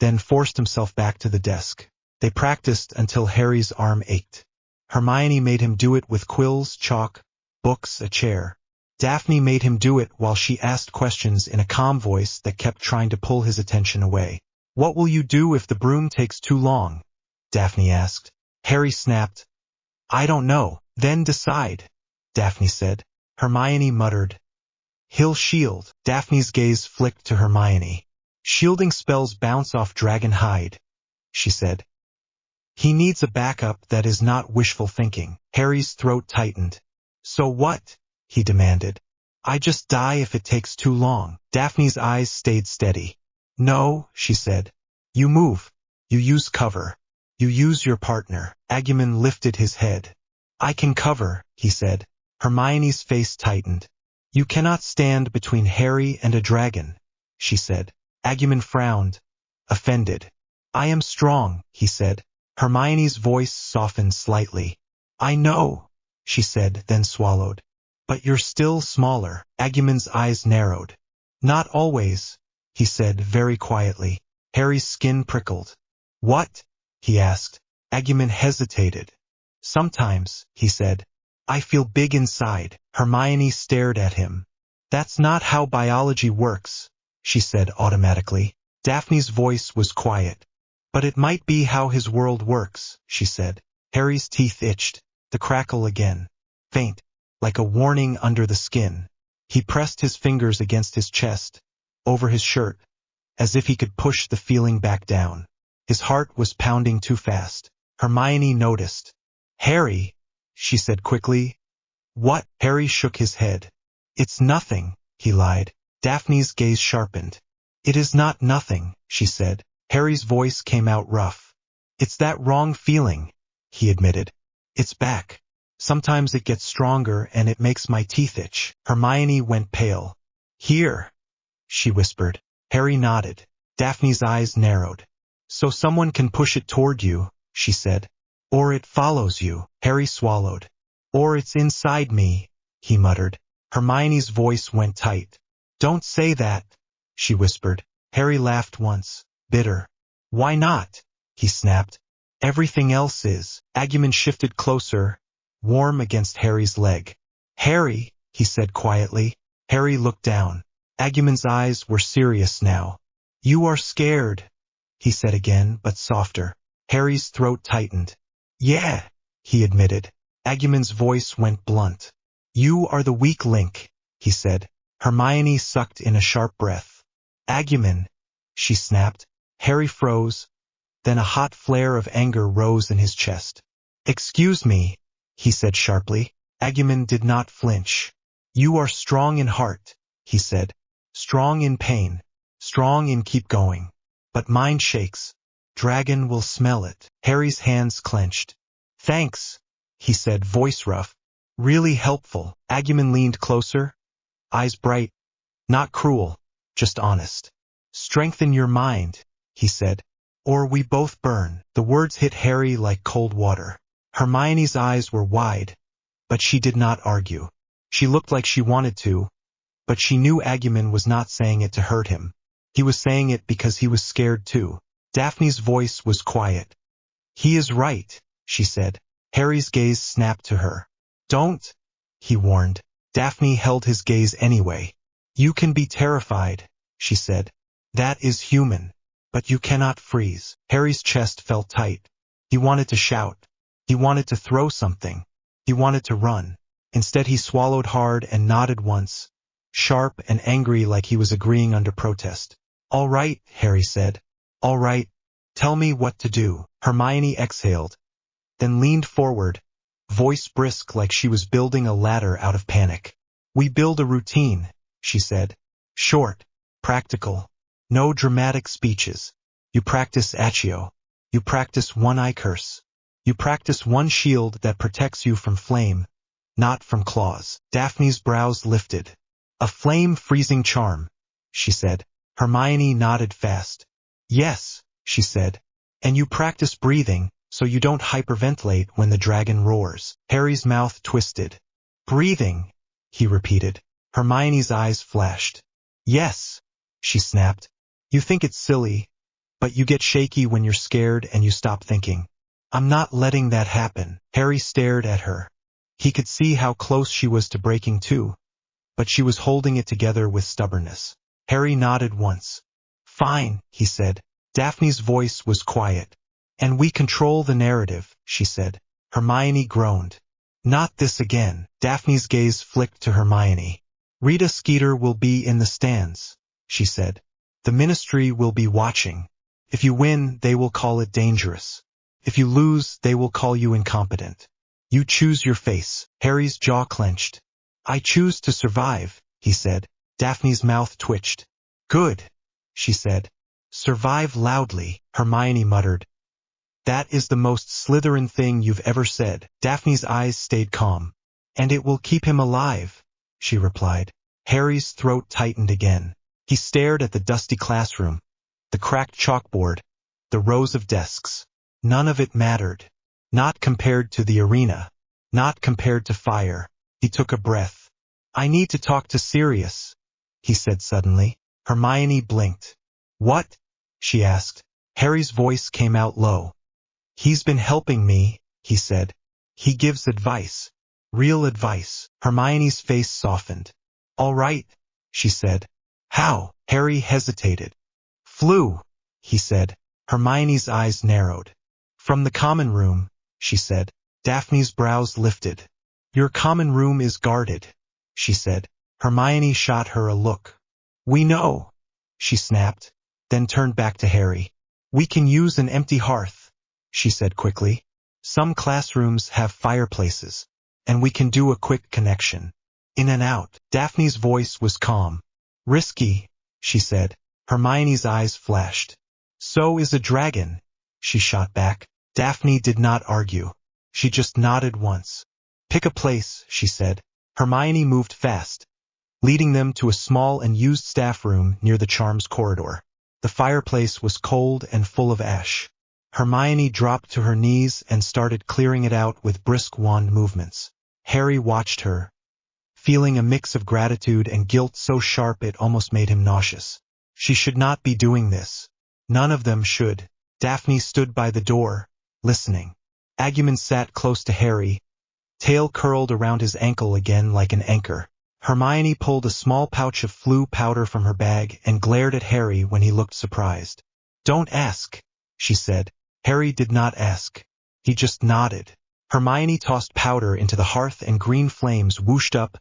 then forced himself back to the desk. They practiced until Harry's arm ached. Hermione made him do it with quills, chalk, books, a chair. Daphne made him do it while she asked questions in a calm voice that kept trying to pull his attention away. What will you do if the broom takes too long? Daphne asked. Harry snapped. I don't know. Then decide, Daphne said. Hermione muttered. He'll shield. Daphne's gaze flicked to Hermione. Shielding spells bounce off dragon hide, she said. He needs a backup that is not wishful thinking. Harry's throat tightened. So what? He demanded. I just die if it takes too long. Daphne's eyes stayed steady. No, she said. You move. You use cover. You use your partner. Agumon lifted his head. I can cover, he said. Hermione's face tightened. You cannot stand between Harry and a dragon, she said. Agumon frowned, offended. I am strong, he said. Hermione's voice softened slightly. I know, she said, then swallowed. But you're still smaller. Agumon's eyes narrowed. Not always, he said very quietly. Harry's skin prickled. What? He asked. Agumon hesitated. Sometimes, he said. I feel big inside. Hermione stared at him. That's not how biology works, she said automatically. Daphne's voice was quiet. But it might be how his world works, she said. Harry's teeth itched. The crackle again. Faint, like a warning under the skin. He pressed his fingers against his chest, over his shirt, as if he could push the feeling back down. His heart was pounding too fast. Hermione noticed. Harry, she said quickly. What? Harry shook his head. It's nothing, he lied. Daphne's gaze sharpened. It is not nothing, she said. Harry's voice came out rough. It's that wrong feeling, he admitted. It's back. Sometimes it gets stronger and it makes my teeth itch. Hermione went pale. Here, she whispered. Harry nodded. Daphne's eyes narrowed. So someone can push it toward you, she said. Or it follows you. Harry swallowed. Or it's inside me, he muttered. Hermione's voice went tight. Don't say that, she whispered. Harry laughed once. Bitter. Why not? He snapped. Everything else is. Agumon shifted closer, warm against Harry's leg. Harry, he said quietly. Harry looked down. Agumon's eyes were serious now. You are scared, he said again, but softer. Harry's throat tightened. Yeah, he admitted. Agumon's voice went blunt. You are the weak link, he said. Hermione sucked in a sharp breath. Agumon, she snapped. Harry froze. Then a hot flare of anger rose in his chest. Excuse me, he said sharply. Agumon did not flinch. You are strong in heart, he said. Strong in pain. Strong in keep going. But mine shakes. Dragon will smell it. Harry's hands clenched. Thanks, he said, voice rough. Really helpful. Agumon leaned closer, eyes bright. Not cruel, just honest. Strengthen your mind, he said. Or we both burn. The words hit Harry like cold water. Hermione's eyes were wide, but she did not argue. She looked like she wanted to, but she knew Agumon was not saying it to hurt him. He was saying it because he was scared too. Daphne's voice was quiet. He is right, she said. Harry's gaze snapped to her. Don't, he warned. Daphne held his gaze anyway. You can be terrified, she said. That is human. But you cannot freeze. Harry's chest felt tight. He wanted to shout. He wanted to throw something. He wanted to run. Instead he swallowed hard and nodded once, sharp and angry like he was agreeing under protest. All right, Harry said. All right. Tell me what to do. Hermione exhaled, then leaned forward, voice brisk like she was building a ladder out of panic. We build a routine, she said. Short, practical. No dramatic speeches. You practice Accio. You practice one eye curse. You practice one shield that protects you from flame, not from claws. Daphne's brows lifted. A flame freezing charm, she said. Hermione nodded fast. Yes, she said. And you practice breathing, so you don't hyperventilate when the dragon roars. Harry's mouth twisted. Breathing, he repeated. Hermione's eyes flashed. Yes, she snapped. You think it's silly, but you get shaky when you're scared and you stop thinking. I'm not letting that happen. Harry stared at her. He could see how close she was to breaking too, but she was holding it together with stubbornness. Harry nodded once. Fine, he said. Daphne's voice was quiet. And we control the narrative, she said. Hermione groaned. Not this again. Daphne's gaze flicked to Hermione. Rita Skeeter will be in the stands, she said. The ministry will be watching. If you win, they will call it dangerous. If you lose, they will call you incompetent. You choose your face. Harry's jaw clenched. I choose to survive, he said. Daphne's mouth twitched. Good, she said. Survive loudly, Hermione muttered. That is the most Slytherin thing you've ever said. Daphne's eyes stayed calm. And it will keep him alive, she replied. Harry's throat tightened again. He stared at the dusty classroom, the cracked chalkboard, the rows of desks. None of it mattered. Not compared to the arena. Not compared to fire. He took a breath. I need to talk to Sirius, he said suddenly. Hermione blinked. What? She asked. Harry's voice came out low. He's been helping me, he said. He gives advice. Real advice. Hermione's face softened. All right, she said. How? Harry hesitated. Flu, he said. Hermione's eyes narrowed. From the common room, she said. Daphne's brows lifted. Your common room is guarded, she said. Hermione shot her a look. We know, she snapped, then turned back to Harry. We can use an empty hearth, she said quickly. Some classrooms have fireplaces, and we can do a quick connection. In and out. Daphne's voice was calm. Risky, she said. Hermione's eyes flashed. So is a dragon, she shot back. Daphne did not argue. She just nodded once. Pick a place, she said. Hermione moved fast, leading them to a small and used staff room near the charms corridor. The fireplace was cold and full of ash. Hermione dropped to her knees and started clearing it out with brisk wand movements. Harry watched her, feeling a mix of gratitude and guilt so sharp it almost made him nauseous. She should not be doing this. None of them should. Daphne stood by the door, listening. Agumon sat close to Harry, tail curled around his ankle again like an anchor. Hermione pulled a small pouch of flu powder from her bag and glared at Harry when he looked surprised. Don't ask, she said. Harry did not ask. He just nodded. Hermione tossed powder into the hearth and green flames whooshed up,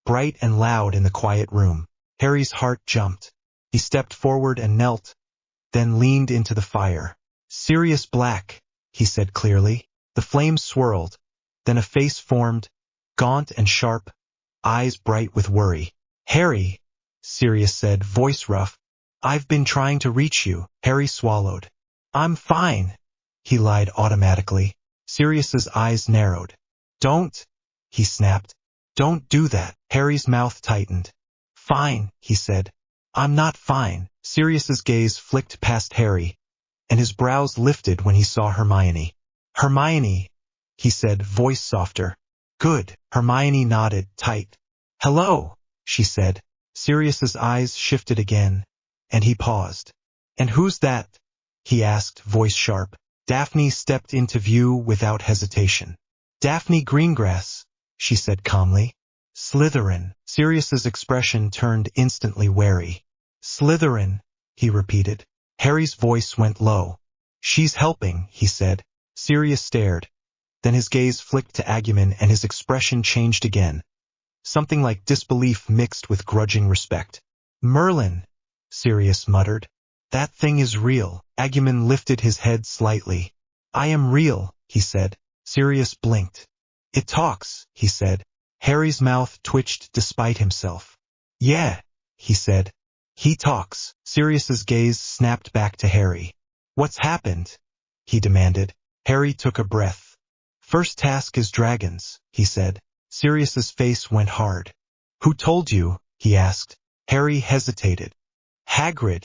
bright and loud in the quiet room. Harry's heart jumped. He stepped forward and knelt, then leaned into the fire. Sirius Black, he said clearly. The flames swirled. Then a face formed, gaunt and sharp, eyes bright with worry. Harry, Sirius said, voice rough. I've been trying to reach you. Harry swallowed. I'm fine, he lied automatically. Sirius's eyes narrowed. Don't, he snapped. Don't do that. Harry's mouth tightened. Fine, he said. I'm not fine. Sirius's gaze flicked past Harry, and his brows lifted when he saw Hermione. Hermione, he said, voice softer. Good. Hermione nodded, tight. Hello, she said. Sirius's eyes shifted again, and he paused. And who's that? He asked, voice sharp. Daphne stepped into view without hesitation. Daphne Greengrass, she said calmly. Slytherin. Sirius's expression turned instantly wary. Slytherin, he repeated. Harry's voice went low. She's helping, he said. Sirius stared. Then his gaze flicked to Agumon and his expression changed again. Something like disbelief mixed with grudging respect. Merlin, Sirius muttered. That thing is real. Agumon lifted his head slightly. I am real, he said. Sirius blinked. It talks, he said. Harry's mouth twitched despite himself. Yeah, he said. He talks. Sirius's gaze snapped back to Harry. What's happened? He demanded. Harry took a breath. First task is dragons, he said. Sirius's face went hard. Who told you? He asked. Harry hesitated. Hagrid,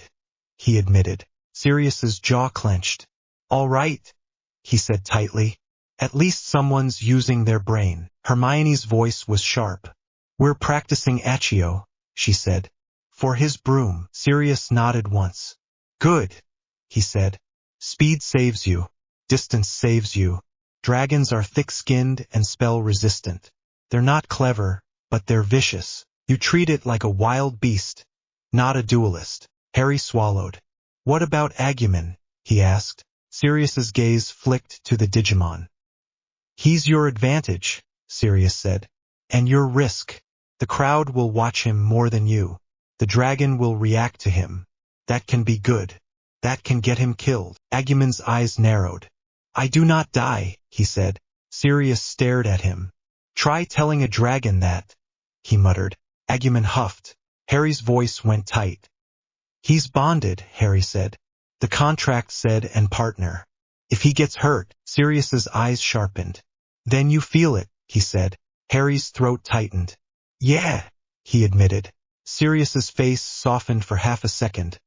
he admitted. Sirius's jaw clenched. All right, he said tightly. At least someone's using their brain. Hermione's voice was sharp. We're practicing Accio, she said. For his broom. Sirius nodded once. Good, he said. Speed saves you. Distance saves you. Dragons are thick-skinned and spell-resistant. They're not clever, but they're vicious. You treat it like a wild beast, not a duelist. Harry swallowed. What about Agumon? He asked. Sirius's gaze flicked to the Digimon. He's your advantage, Sirius said. And your risk. The crowd will watch him more than you. The dragon will react to him. That can be good. That can get him killed. Agumon's eyes narrowed. I do not die, he said. Sirius stared at him. Try telling a dragon that, he muttered. Agumon huffed. Harry's voice went tight. He's bonded, Harry said. The contract said and partner. If he gets hurt, Sirius's eyes sharpened. Then you feel it, he said. Harry's throat tightened. Yeah, he admitted. Sirius's face softened for half a second,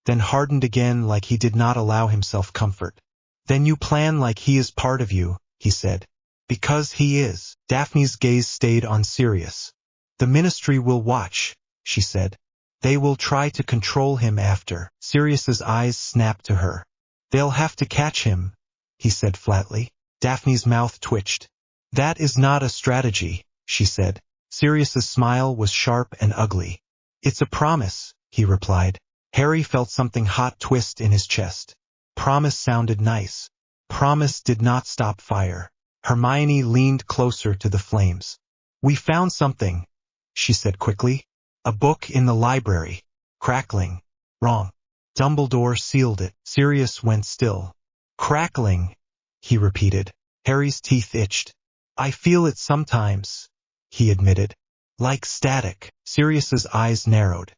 then hardened again like he did not allow himself comfort. Then you plan like he is part of you, he said. Because he is. Daphne's gaze stayed on Sirius. The ministry will watch, she said. They will try to control him after. Sirius's eyes snapped to her. They'll have to catch him, he said flatly. Daphne's mouth twitched. That is not a strategy, she said. Sirius's smile was sharp and ugly. It's a promise, he replied. Harry felt something hot twist in his chest. Promise sounded nice. Promise did not stop fire. Hermione leaned closer to the flames. We found something, she said quickly. A book in the library. Crackling. Wrong. Dumbledore sealed it. Sirius went still. Crackling, he repeated. Harry's teeth itched. I feel it sometimes, he admitted. Like static. Sirius's eyes narrowed.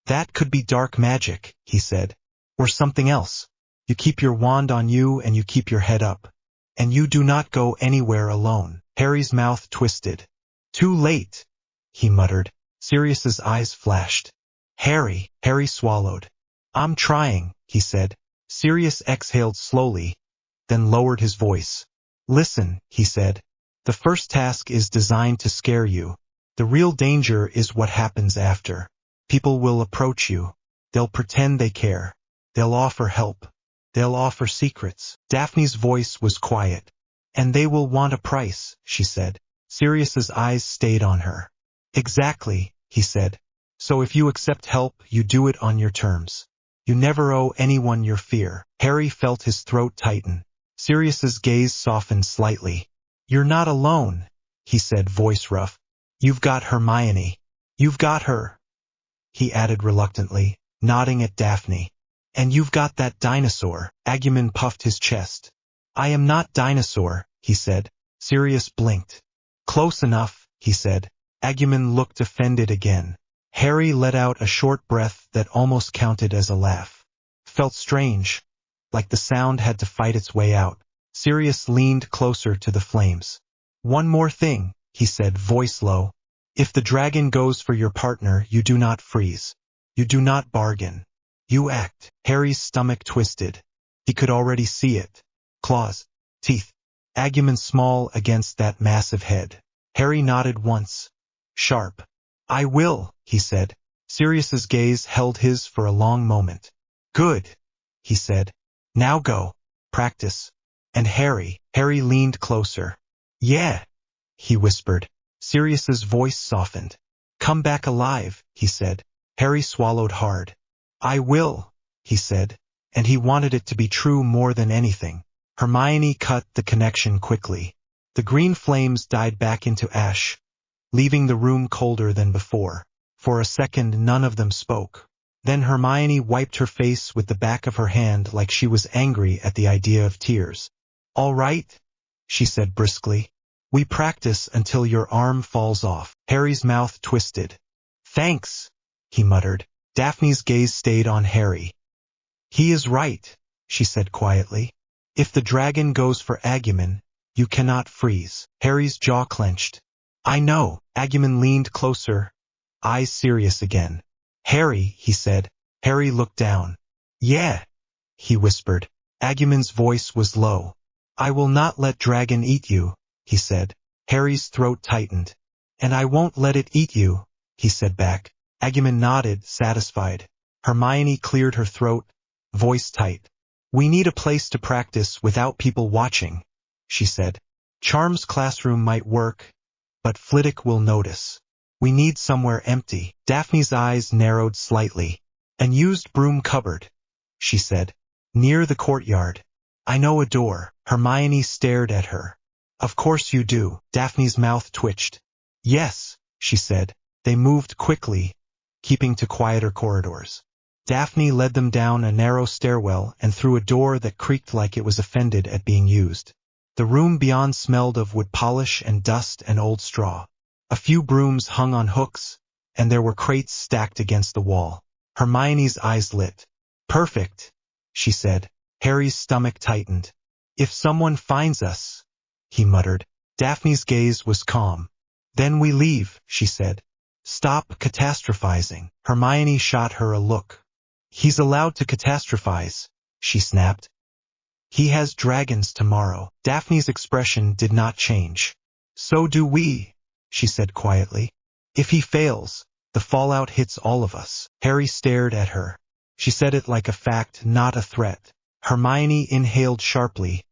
That could be dark magic, he said. Or something else. You keep your wand on you and you keep your head up. And you do not go anywhere alone. Harry's mouth twisted. Too late, he muttered. Sirius's eyes flashed. Harry swallowed. I'm trying, he said. Sirius exhaled slowly, then lowered his voice. Listen, he said. The first task is designed to scare you. The real danger is what happens after. People will approach you. They'll pretend they care. They'll offer help. They'll offer secrets. Daphne's voice was quiet. And they will want a price, she said. Sirius's eyes stayed on her. Exactly, he said. So if you accept help, you do it on your terms. You never owe anyone your fear. Harry felt his throat tighten. Sirius's gaze softened slightly. You're not alone, he said, voice rough. You've got Hermione. You've got her, he added reluctantly, nodding at Daphne. And you've got that dinosaur. Agumon puffed his chest. I am not dinosaur, he said. Sirius blinked. Close enough, he said. Agumon looked offended again. Harry let out a short breath that almost counted as a laugh. Felt strange, like the sound had to fight its way out. Sirius leaned closer to the flames. One more thing, he said, voice low. If the dragon goes for your partner, you do not freeze. You do not bargain. You act. Harry's stomach twisted. He could already see it. Claws. Teeth. Agumon small against that massive head. Harry nodded once. Sharp. I will, he said. Sirius's gaze held his for a long moment. Good, he said. Now go. Practice. And Harry leaned closer. Yeah, he whispered. Sirius's voice softened. Come back alive, he said. Harry swallowed hard. I will, he said, and he wanted it to be true more than anything. Hermione cut the connection quickly. The green flames died back into ash, leaving the room colder than before. For a second none of them spoke. Then Hermione wiped her face with the back of her hand like she was angry at the idea of tears. All right, she said briskly. We practice until your arm falls off. Harry's mouth twisted. Thanks, he muttered. Daphne's gaze stayed on Harry. He is right, she said quietly. If the dragon goes for Agumon, you cannot freeze. Harry's jaw clenched. I know. Agumon leaned closer, eyes serious again. Harry, he said. Harry looked down. Yeah, he whispered. Agumon's voice was low. I will not let dragon eat you, he said. Harry's throat tightened. And I won't let it eat you, he said back. Agumon nodded, satisfied. Hermione cleared her throat, voice tight. We need a place to practice without people watching, she said. Charm's classroom might work, but Flitwick will notice. We need somewhere empty. Daphne's eyes narrowed slightly. An used broom cupboard, she said. Near the courtyard. I know a door. Hermione stared at her. Of course you do. Daphne's mouth twitched. Yes, she said. They moved quickly, keeping to quieter corridors. Daphne led them down a narrow stairwell and through a door that creaked like it was offended at being used. The room beyond smelled of wood polish and dust and old straw. A few brooms hung on hooks, and there were crates stacked against the wall. Hermione's eyes lit. Perfect, she said. Harry's stomach tightened. If someone finds us, he muttered. Daphne's gaze was calm. Then we leave, she said. Stop catastrophizing. Hermione shot her a look. He's allowed to catastrophize, she snapped. He has dragons tomorrow. Daphne's expression did not change. So do we, she said quietly. If he fails, the fallout hits all of us. Harry stared at her. She said it like a fact, not a threat. Hermione inhaled sharply,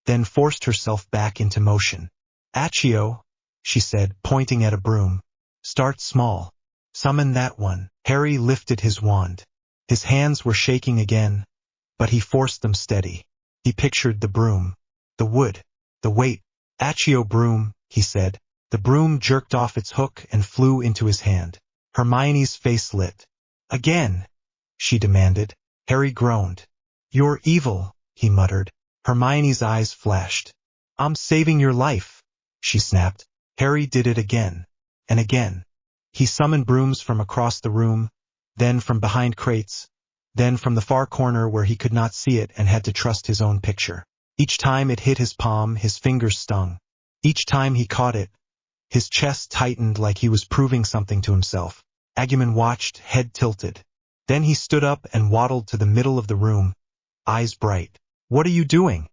then forced herself back into motion. Accio, she said, pointing at a broom. Start small. Summon that one. Harry lifted his wand. His hands were shaking again, but he forced them steady. He pictured the broom, the wood, the weight. Accio broom, he said. The broom jerked off its hook and flew into his hand. Hermione's face lit. Again, she demanded. Harry groaned. You're evil, he muttered. Hermione's eyes flashed. I'm saving your life, she snapped. Harry did it again, and again. He summoned brooms from across the room, then from behind crates, then from the far corner where he could not see it and had to trust his own picture. Each time it hit his palm, his fingers stung. Each time he caught it, his chest tightened like he was proving something to himself. Digimon watched, head tilted. Then he stood up and waddled to the middle of the room, eyes bright. What are you doing?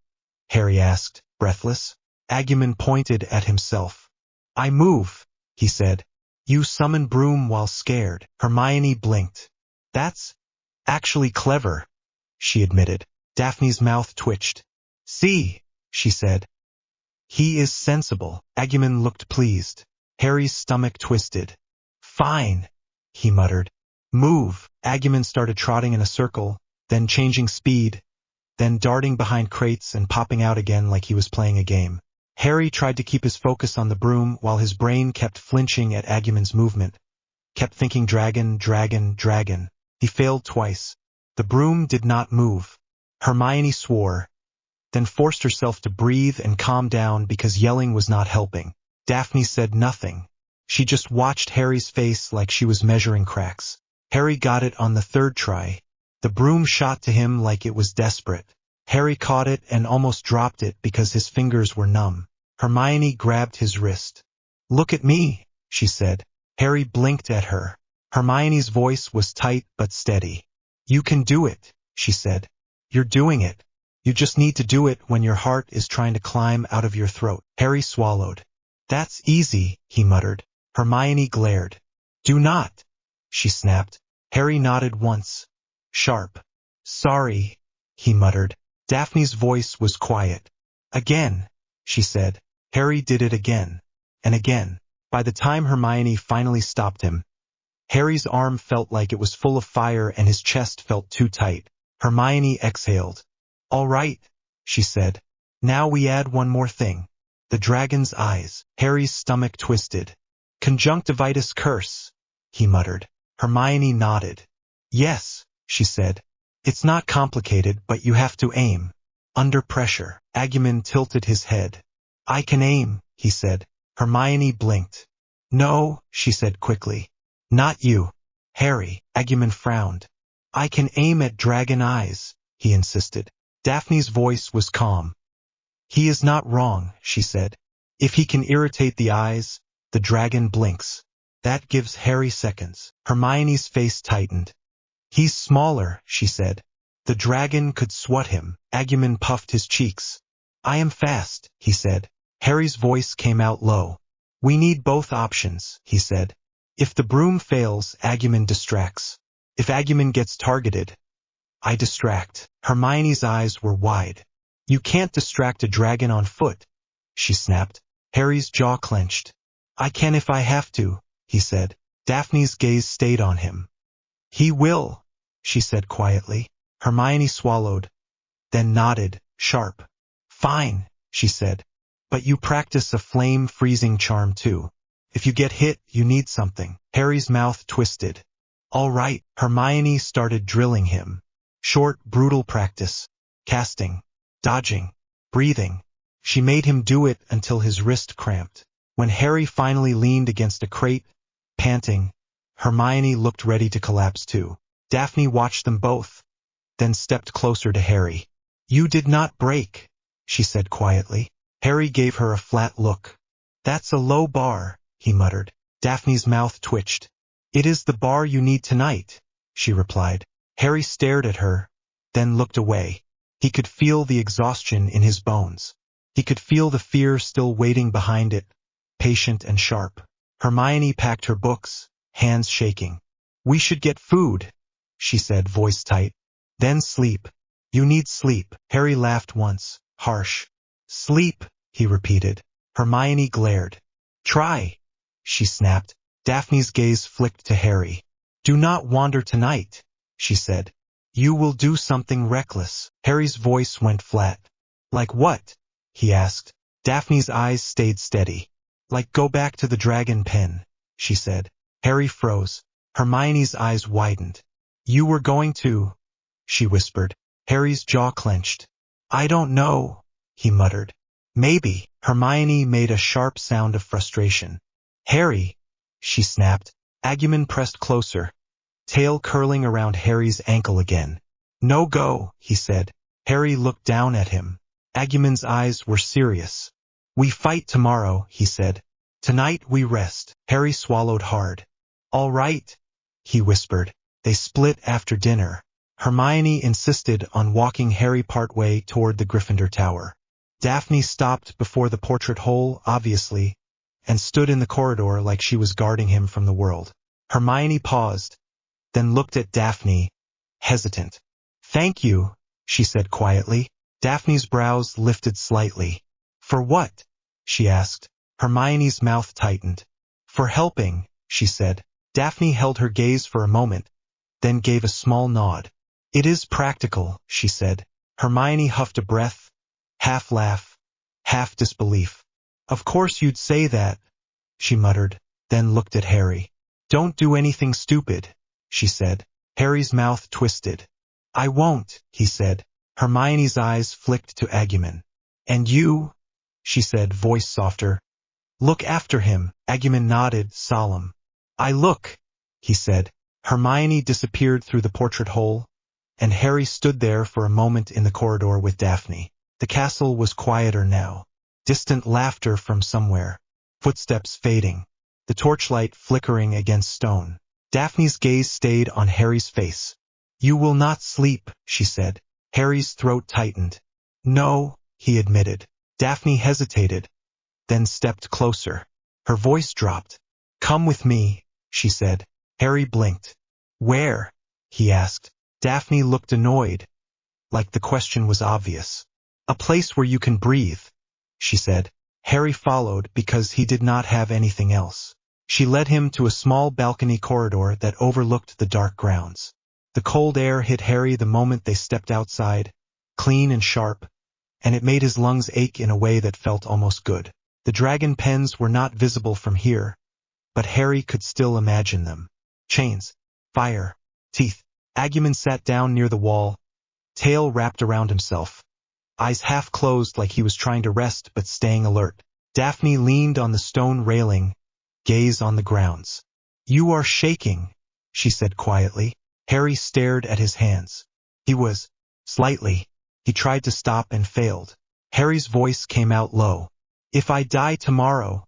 Harry asked, breathless. Digimon pointed at himself. I move, he said. You summon broom while scared. Hermione blinked. That's actually clever, she admitted. Daphne's mouth twitched. See, she said. He is sensible. Digimon looked pleased. Harry's stomach twisted. Fine, he muttered. Move. Digimon started trotting in a circle, then changing speed, then darting behind crates and popping out again like he was playing a game. Harry tried to keep his focus on the broom while his brain kept flinching at Digimon's movement, kept thinking dragon, dragon, dragon. He failed twice. The broom did not move. Hermione swore, then forced herself to breathe and calm down because yelling was not helping. Daphne said nothing. She just watched Harry's face like she was measuring cracks. Harry got it on the third try. The broom shot to him like it was desperate. Harry caught it and almost dropped it because his fingers were numb. Hermione grabbed his wrist. Look at me, she said. Harry blinked at her. Hermione's voice was tight but steady. You can do it, she said. You're doing it. You just need to do it when your heart is trying to climb out of your throat. Harry swallowed. That's easy, he muttered. Hermione glared. Do not, she snapped. Harry nodded once. Sharp. Sorry, he muttered. Daphne's voice was quiet. Again, she said. Harry did it again, and again. By the time Hermione finally stopped him, Harry's arm felt like it was full of fire and his chest felt too tight. Hermione exhaled. All right, she said. Now we add one more thing. The dragon's eyes. Harry's stomach twisted. Conjunctivitis curse, he muttered. Hermione nodded. Yes, she said. It's not complicated, but you have to aim. Under pressure. Digimon tilted his head. I can aim, he said. Hermione blinked. No, she said quickly. Not you. Harry. Digimon frowned. I can aim at dragon eyes, he insisted. Daphne's voice was calm. He is not wrong, she said. If he can irritate the eyes, the dragon blinks. That gives Harry seconds. Hermione's face tightened. He's smaller, she said. The dragon could swat him. Digimon puffed his cheeks. I am fast, he said. Harry's voice came out low. We need both options, he said. If the broom fails, Digimon distracts. If Digimon gets targeted, I distract. Hermione's eyes were wide. You can't distract a dragon on foot, she snapped. Harry's jaw clenched. I can if I have to, he said. Daphne's gaze stayed on him. He will, she said quietly. Hermione swallowed, then nodded. sharp. Fine, she said. But you practice a flame-freezing charm too. If you get hit, you need something. Harry's mouth twisted. All right, Hermione started drilling him. Short, brutal practice. Casting. Dodging. Breathing. She made him do it until his wrist cramped. When Harry finally leaned against a crate, panting, Hermione looked ready to collapse too. Daphne watched them both, then stepped closer to Harry. You did not break, she said quietly. Harry gave her a flat look. That's a low bar, he muttered. Daphne's mouth twitched. It is the bar you need tonight, she replied. Harry stared at her, then looked away. He could feel the exhaustion in his bones. He could feel the fear still waiting behind it, patient and sharp. Hermione packed her books, hands shaking. We should get food, she said, voice tight. Then sleep. You need sleep. Harry laughed once, harsh. Sleep, he repeated. Hermione glared. Try, she snapped. Daphne's gaze flicked to Harry. Do not wander tonight, she said. You will do something reckless. Harry's voice went flat. Like what? He asked. Daphne's eyes stayed steady. Like go back to the dragon pen, she said. Harry froze. Hermione's eyes widened. You were going to, she whispered. Harry's jaw clenched. I don't know, he muttered. Maybe. Hermione made a sharp sound of frustration. Harry, she snapped. Agumon pressed closer, tail curling around Harry's ankle again. No go, he said. Harry looked down at him. Agumon's eyes were serious. We fight tomorrow, he said. Tonight we rest. Harry swallowed hard. All right, he whispered. They split after dinner. Hermione insisted on walking Harry partway toward the Gryffindor Tower. Daphne stopped before the portrait hole, obviously, and stood in the corridor like she was guarding him from the world. Hermione paused, then looked at Daphne, hesitant. Thank you, she said quietly. Daphne's brows lifted slightly. For what? She asked. Hermione's mouth tightened. For helping, she said. Daphne held her gaze for a moment, then gave a small nod. It is practical, she said. Hermione huffed a breath, half laugh, half disbelief. Of course you'd say that, she muttered, then looked at Harry. Don't do anything stupid, she said. Harry's mouth twisted. I won't, he said. Hermione's eyes flicked to Agumon. And you, she said, voice softer. Look after him. Agumon nodded, solemn. I look, he said. Hermione disappeared through the portrait hole, and Harry stood there for a moment in the corridor with Daphne. The castle was quieter now. Distant laughter from somewhere. Footsteps fading. The torchlight flickering against stone. Daphne's gaze stayed on Harry's face. You will not sleep, she said. Harry's throat tightened. No, he admitted. Daphne hesitated, then stepped closer. Her voice dropped. Come with me, she said. Harry blinked. Where? He asked. Daphne looked annoyed, like the question was obvious. A place where you can breathe, she said. Harry followed because he did not have anything else. She led him to a small balcony corridor that overlooked the dark grounds. The cold air hit Harry the moment they stepped outside, clean and sharp, and it made his lungs ache in a way that felt almost good. The dragon pens were not visible from here, but Harry could still imagine them. Chains, fire, teeth. Agumon sat down near the wall, tail wrapped around himself, eyes half closed like he was trying to rest but staying alert. Daphne leaned on the stone railing, gaze on the grounds. You are shaking, she said quietly. Harry stared at his hands. He was, slightly. He tried to stop and failed. Harry's voice came out low. If I die tomorrow,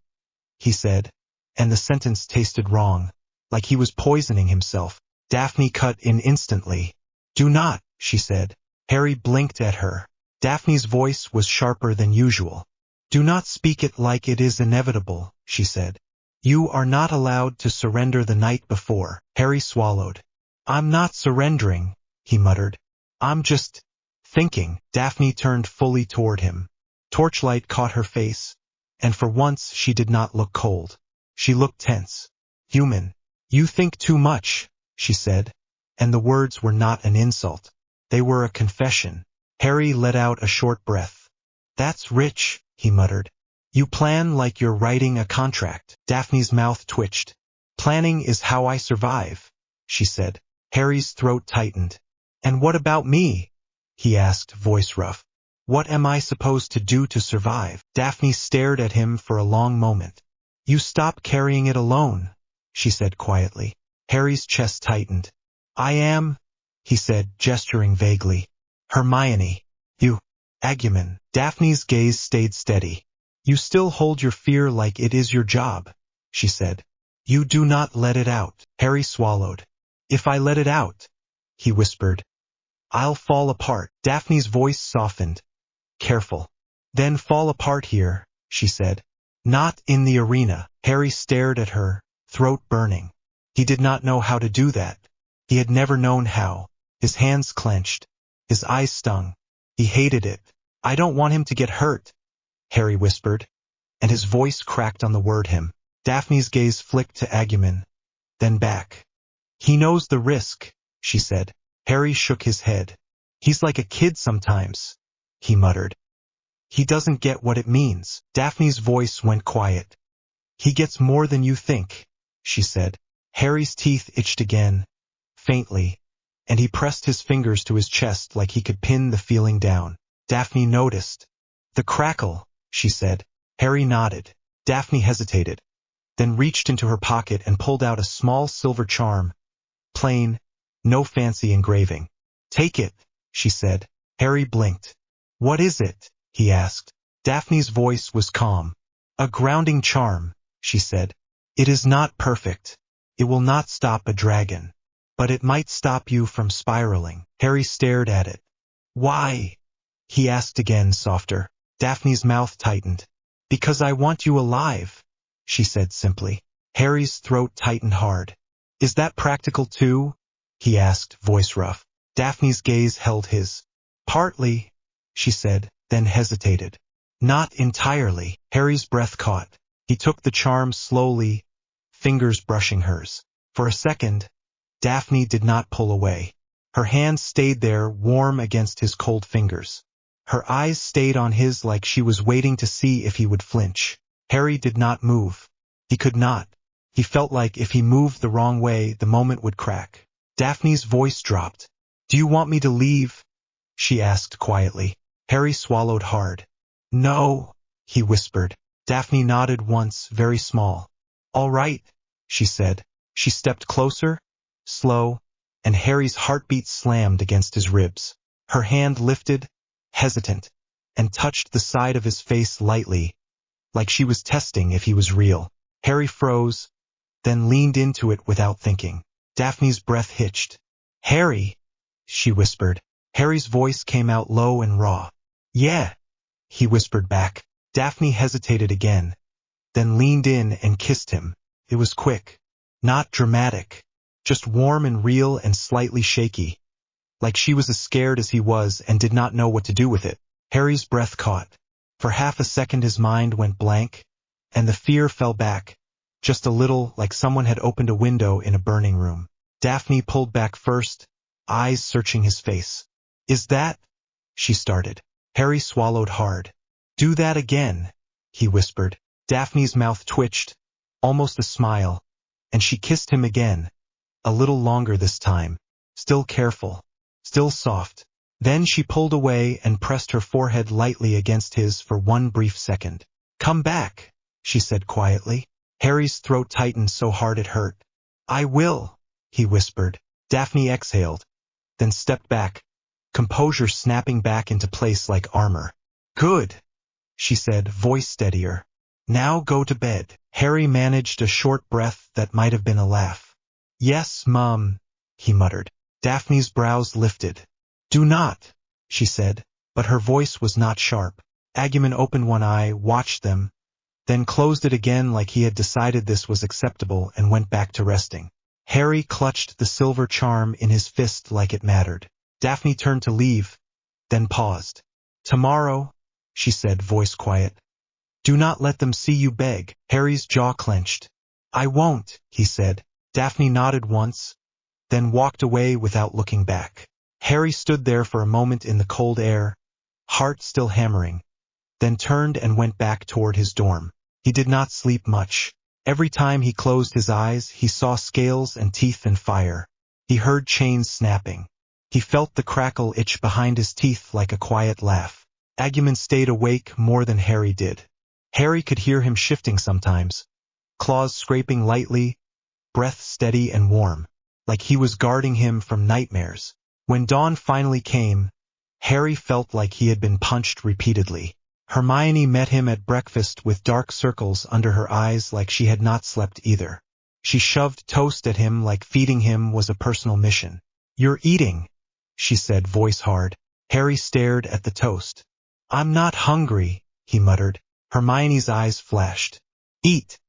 he said, and the sentence tasted wrong, like he was poisoning himself. Daphne cut in instantly. Do not, she said. Harry blinked at her. Daphne's voice was sharper than usual. Do not speak it like it is inevitable, she said. You are not allowed to surrender the night before. Harry swallowed. I'm not surrendering, he muttered. I'm just thinking. Daphne turned fully toward him. Torchlight caught her face, and for once she did not look cold. She looked tense. Human. You think too much, she said, and the words were not an insult. They were a confession. Harry let out a short breath. That's rich, he muttered. You plan like you're writing a contract. Daphne's mouth twitched. Planning is how I survive, she said. Harry's throat tightened. And what about me? He asked, voice rough. What am I supposed to do to survive? Daphne stared at him for a long moment. You stop carrying it alone, she said quietly. Harry's chest tightened. I am, he said, gesturing vaguely. Hermione. You. Agumon. Daphne's gaze stayed steady. You still hold your fear like it is your job, she said. You do not let it out. Harry swallowed. If I let it out, he whispered, I'll fall apart. Daphne's voice softened. Careful. Then fall apart here, she said. Not in the arena. Harry stared at her, throat burning. He did not know how to do that. He had never known how. His hands clenched. His eyes stung. He hated it. I don't want him to get hurt, Harry whispered, and his voice cracked on the word him. Daphne's gaze flicked to Agumon, then back. He knows the risk, she said. Harry shook his head. He's like a kid sometimes, he muttered. He doesn't get what it means. Daphne's voice went quiet. He gets more than you think, she said. Harry's teeth itched again, faintly, and he pressed his fingers to his chest like he could pin the feeling down. Daphne noticed. The crackle, she said. Harry nodded. Daphne hesitated, then reached into her pocket and pulled out a small silver charm. Plain, no fancy engraving. Take it, she said. Harry blinked. What is it? He asked. Daphne's voice was calm. A grounding charm, she said. It is not perfect. It will not stop a dragon. But it might stop you from spiraling. Harry stared at it. Why? He asked again, softer. Daphne's mouth tightened. Because I want you alive, she said simply. Harry's throat tightened hard. Is that practical too? He asked, voice rough. Daphne's gaze held his. Partly, she said, then hesitated. Not entirely. Harry's breath caught. He took the charm slowly, fingers brushing hers. For a second, Daphne did not pull away. Her hand stayed there, warm against his cold fingers. Her eyes stayed on his like she was waiting to see if he would flinch. Harry did not move. He could not. He felt like if he moved the wrong way, the moment would crack. Daphne's voice dropped. Do you want me to leave? She asked quietly. Harry swallowed hard. No, he whispered. Daphne nodded once, very small. All right, she said. She stepped closer, slow, and Harry's heartbeat slammed against his ribs. Her hand lifted, hesitant, and touched the side of his face lightly, like she was testing if he was real. Harry froze, then leaned into it without thinking. Daphne's breath hitched. Harry, she whispered. Harry's voice came out low and raw. Yeah, he whispered back. Daphne hesitated again, then leaned in and kissed him. It was quick, not dramatic, just warm and real and slightly shaky, like she was as scared as he was and did not know what to do with it. Harry's breath caught. For half a second his mind went blank, and the fear fell back, just a little, like someone had opened a window in a burning room. Daphne pulled back first, eyes searching his face. Is that? She started. Harry swallowed hard. Do that again, he whispered. Daphne's mouth twitched, almost a smile, and she kissed him again, a little longer this time, still careful, still soft. Then she pulled away and pressed her forehead lightly against his for one brief second. Come back, she said quietly. Harry's throat tightened so hard it hurt. I will, he whispered. Daphne exhaled, then stepped back, composure snapping back into place like armor. Good, she said, voice steadier. Now go to bed. Harry managed a short breath that might have been a laugh. Yes, Mom, he muttered. Daphne's brows lifted. Do not, she said, but her voice was not sharp. Agumon opened one eye, watched them, then closed it again like he had decided this was acceptable and went back to resting. Harry clutched the silver charm in his fist like it mattered. Daphne turned to leave, then paused. Tomorrow, she said, voice quiet. Do not let them see you beg. Harry's jaw clenched. I won't, he said. Daphne nodded once, then walked away without looking back. Harry stood there for a moment in the cold air, heart still hammering, then turned and went back toward his dorm. He did not sleep much. Every time he closed his eyes, he saw scales and teeth and fire. He heard chains snapping. He felt the crackle itch behind his teeth like a quiet laugh. Agumon stayed awake more than Harry did. Harry could hear him shifting sometimes, claws scraping lightly, breath steady and warm, like he was guarding him from nightmares. When dawn finally came, Harry felt like he had been punched repeatedly. Hermione met him at breakfast with dark circles under her eyes like she had not slept either. She shoved toast at him like feeding him was a personal mission. "You're eating," she said, voice hard. Harry stared at the toast. "I'm not hungry," he muttered. Hermione's eyes flashed. "Eat,"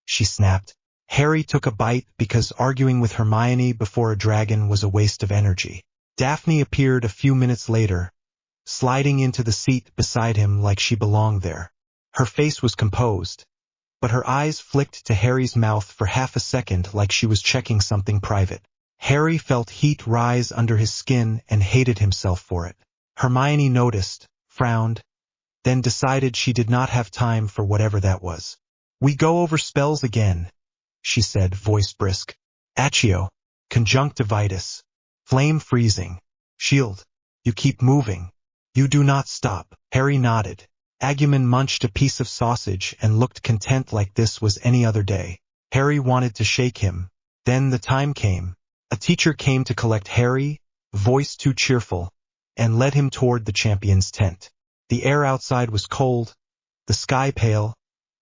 she snapped. Harry took a bite because arguing with Hermione before a dragon was a waste of energy. Daphne appeared a few minutes later, sliding into the seat beside him like she belonged there. Her face was composed, but her eyes flicked to Harry's mouth for half a second like she was checking something private. Harry felt heat rise under his skin and hated himself for it. Hermione noticed, frowned, then decided she did not have time for whatever that was. "We go over spells again," she said, voice brisk. "Accio, conjunctivitis, flame freezing, shield. You keep moving. You do not stop." Harry nodded. Agumon munched a piece of sausage and looked content like this was any other day. Harry wanted to shake him. Then the time came. A teacher came to collect Harry, voice too cheerful, and led him toward the champion's tent. The air outside was cold, the sky pale,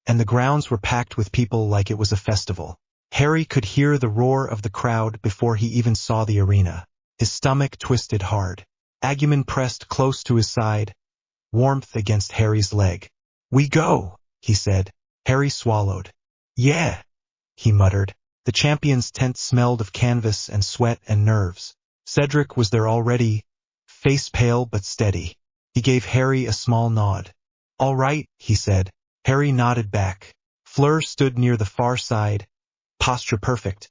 and the grounds were packed with people like it was a festival. Harry could hear the roar of the crowd before he even saw the arena. His stomach twisted hard. Agumon pressed close to his side, warmth against Harry's leg. "We go," he said. Harry swallowed. "Yeah," he muttered. The champion's tent smelled of canvas and sweat and nerves. Cedric was there already, face pale but steady. He gave Harry a small nod. "All right," he said. Harry nodded back. Fleur stood near the far side, posture perfect,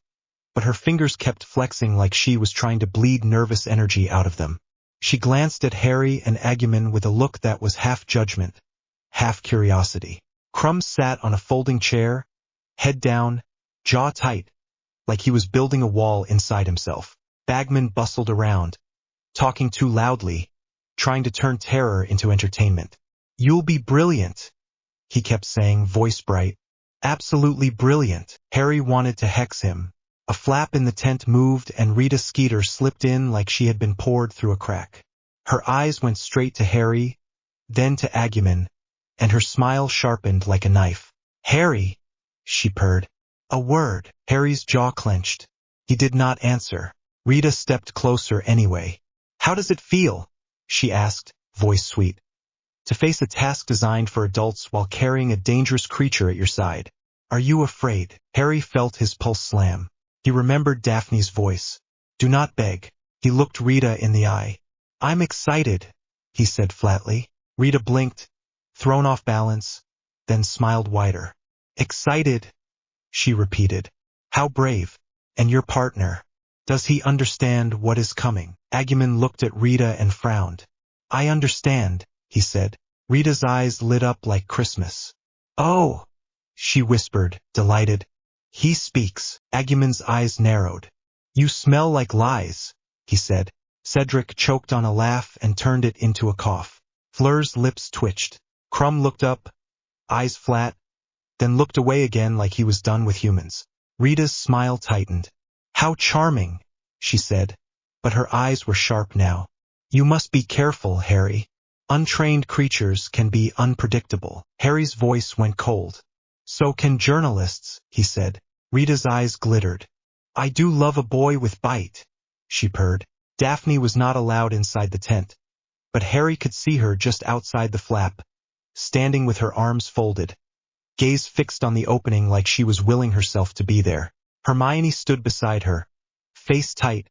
but her fingers kept flexing like she was trying to bleed nervous energy out of them. She glanced at Harry and Agumon with a look that was half judgment, half curiosity. Crumb sat on a folding chair, head down, jaw tight, like he was building a wall inside himself. Bagman bustled around, talking too loudly, trying to turn terror into entertainment. "You'll be brilliant," he kept saying, voice bright. "Absolutely brilliant." Harry wanted to hex him. A flap in the tent moved and Rita Skeeter slipped in like she had been poured through a crack. Her eyes went straight to Harry, then to Agumon, and her smile sharpened like a knife. "Harry," she purred. "A word." Harry's jaw clenched. He did not answer. Rita stepped closer anyway. "How does it feel?" she asked, voice sweet. "To face a task designed for adults while carrying a dangerous creature at your side. Are you afraid?" Harry felt his pulse slam. He remembered Daphne's voice. "Do not beg." He looked Rita in the eye. "I'm excited," he said flatly. Rita blinked, thrown off balance, then smiled wider. "Excited," she repeated. "How brave. And your partner. Does he understand what is coming?" Agumon looked at Rita and frowned. "I understand," he said. Rita's eyes lit up like Christmas. "Oh," she whispered, delighted. "He speaks." Agumon's eyes narrowed. "You smell like lies," he said. Cedric choked on a laugh and turned it into a cough. Fleur's lips twitched. Crumb looked up, eyes flat, then looked away again like he was done with humans. Rita's smile tightened. "How charming," she said, but her eyes were sharp now. "You must be careful, Harry. Untrained creatures can be unpredictable." Harry's voice went cold. "So can journalists," he said. Rita's eyes glittered. "I do love a boy with bite," she purred. Daphne was not allowed inside the tent, but Harry could see her just outside the flap, standing with her arms folded, gaze fixed on the opening like she was willing herself to be there. Hermione stood beside her, face tight,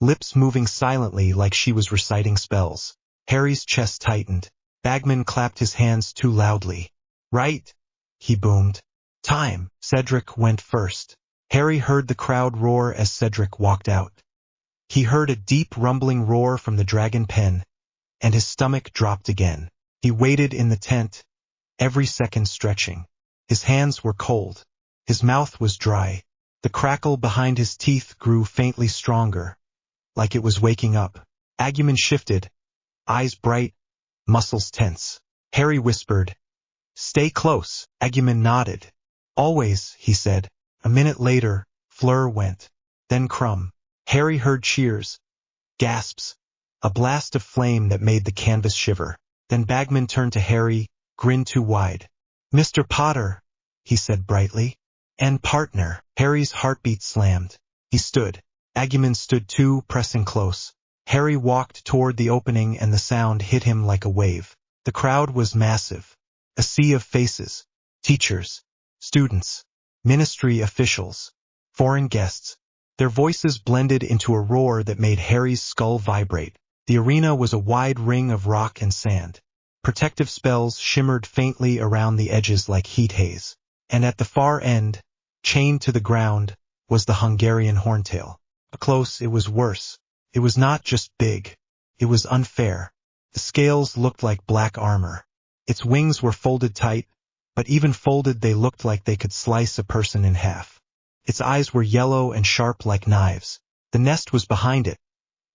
lips moving silently like she was reciting spells. Harry's chest tightened. Bagman clapped his hands too loudly. "Right," he boomed. "Time." Cedric went first. Harry heard the crowd roar as Cedric walked out. He heard a deep rumbling roar from the dragon pen, and his stomach dropped again. He waited in the tent, every second stretching. His hands were cold. His mouth was dry. The crackle behind his teeth grew faintly stronger, like it was waking up. Agumon shifted, eyes bright, muscles tense. Harry whispered, "Stay close." Agumon nodded. "Always," he said. A minute later, Fleur went. Then Crumb. Harry heard cheers, gasps, a blast of flame that made the canvas shiver. Then Bagman turned to Harry, grin too wide. "Mr. Potter," he said brightly. "And partner." Harry's heartbeat slammed. He stood. Agumon stood too, pressing close. Harry walked toward the opening and the sound hit him like a wave. The crowd was massive. A sea of faces. Teachers, students, ministry officials, foreign guests. Their voices blended into a roar that made Harry's skull vibrate. The arena was a wide ring of rock and sand. Protective spells shimmered faintly around the edges like heat haze. And at the far end, chained to the ground, was the Hungarian horntail. Up close, it was worse. It was not just big. It was unfair. The scales looked like black armor. Its wings were folded tight, but even folded they looked like they could slice a person in half. Its eyes were yellow and sharp like knives. The nest was behind it,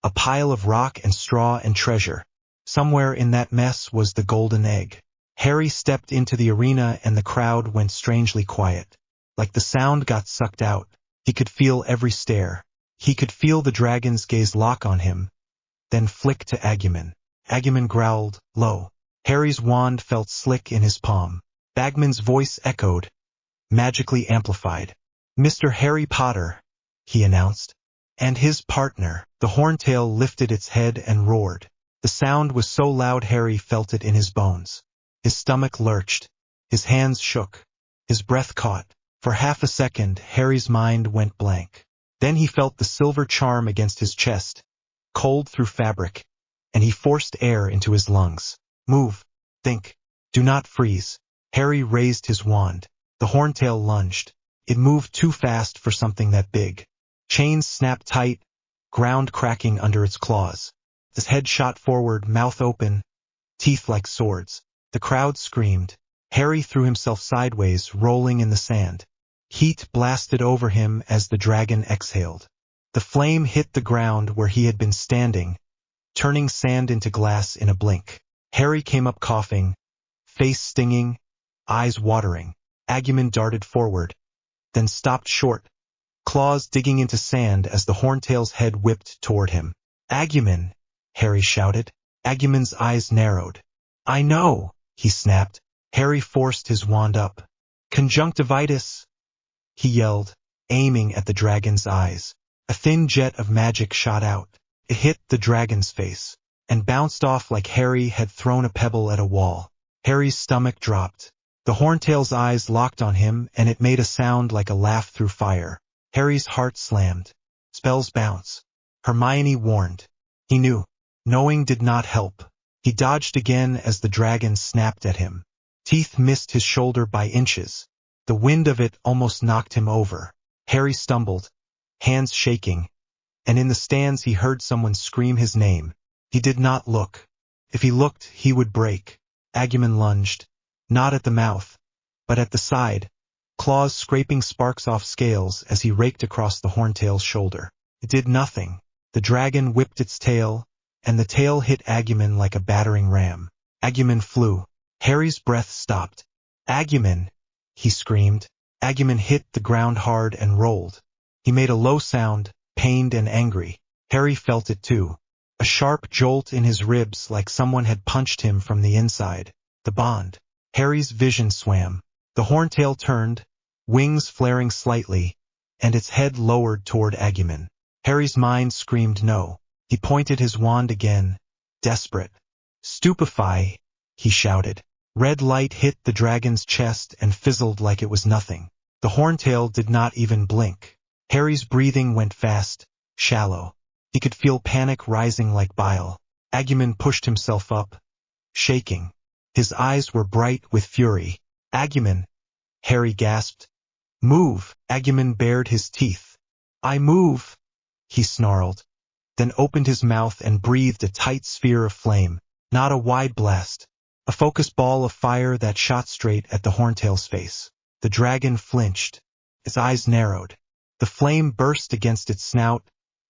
a pile of rock and straw and treasure. Somewhere in that mess was the golden egg. Harry stepped into the arena and the crowd went strangely quiet. Like the sound got sucked out. He could feel every stare. He could feel the dragon's gaze lock on him, then flick to Agumon. Agumon growled, low. Harry's wand felt slick in his palm. Bagman's voice echoed, magically amplified. "Mr. Harry Potter," he announced. And his partner. The horntail lifted its head and roared. The sound was so loud Harry felt it in his bones. His stomach lurched. His hands shook. His breath caught. For half a second, Harry's mind went blank. Then he felt the silver charm against his chest, cold through fabric, and he forced air into his lungs. "Move. Think. Do not freeze." Harry raised his wand. The horntail lunged. It moved too fast for something that big. Chains snapped tight, ground cracking under its claws. His head shot forward, mouth open, teeth like swords. The crowd screamed. Harry threw himself sideways, rolling in the sand. Heat blasted over him as the dragon exhaled. The flame hit the ground where he had been standing, turning sand into glass in a blink. Harry came up coughing, face stinging, eyes watering. Agumon darted forward, then stopped short, claws digging into sand as the horntail's head whipped toward him. "Agumon!" Harry shouted. Agumon's eyes narrowed. "I know," he snapped. Harry forced his wand up. "Conjunctivitis!" he yelled, aiming at the dragon's eyes. A thin jet of magic shot out. It hit the dragon's face, and bounced off like Harry had thrown a pebble at a wall. Harry's stomach dropped. The horntail's eyes locked on him, and it made a sound like a laugh through fire. Harry's heart slammed. "Spells bounce," Hermione warned. He knew. Knowing did not help. He dodged again as the dragon snapped at him. Teeth missed his shoulder by inches. The wind of it almost knocked him over. Harry stumbled, hands shaking, and in the stands he heard someone scream his name. He did not look. If he looked, he would break. Agumon lunged, not at the mouth, but at the side, claws scraping sparks off scales as he raked across the horntail's shoulder. It did nothing. The dragon whipped its tail, and the tail hit Agumon like a battering ram. Agumon flew. Harry's breath stopped. "Agumon!" he screamed. Agumon hit the ground hard and rolled. He made a low sound, pained and angry. Harry felt it too. A sharp jolt in his ribs like someone had punched him from the inside. The bond. Harry's vision swam. The horntail turned, wings flaring slightly, and its head lowered toward Agumon. Harry's mind screamed no. He pointed his wand again, desperate. "Stupefy!" he shouted. Red light hit the dragon's chest and fizzled like it was nothing. The horntail did not even blink. Harry's breathing went fast, shallow. He could feel panic rising like bile. Agumon pushed himself up, shaking. His eyes were bright with fury. "Agumon!" Harry gasped. "Move!" Agumon bared his teeth. "I move!" he snarled. then opened his mouth and breathed a tight sphere of flame, not a wide blast. A focused ball of fire that shot straight at the horntail's face. The dragon flinched. Its eyes narrowed. The flame burst against its snout,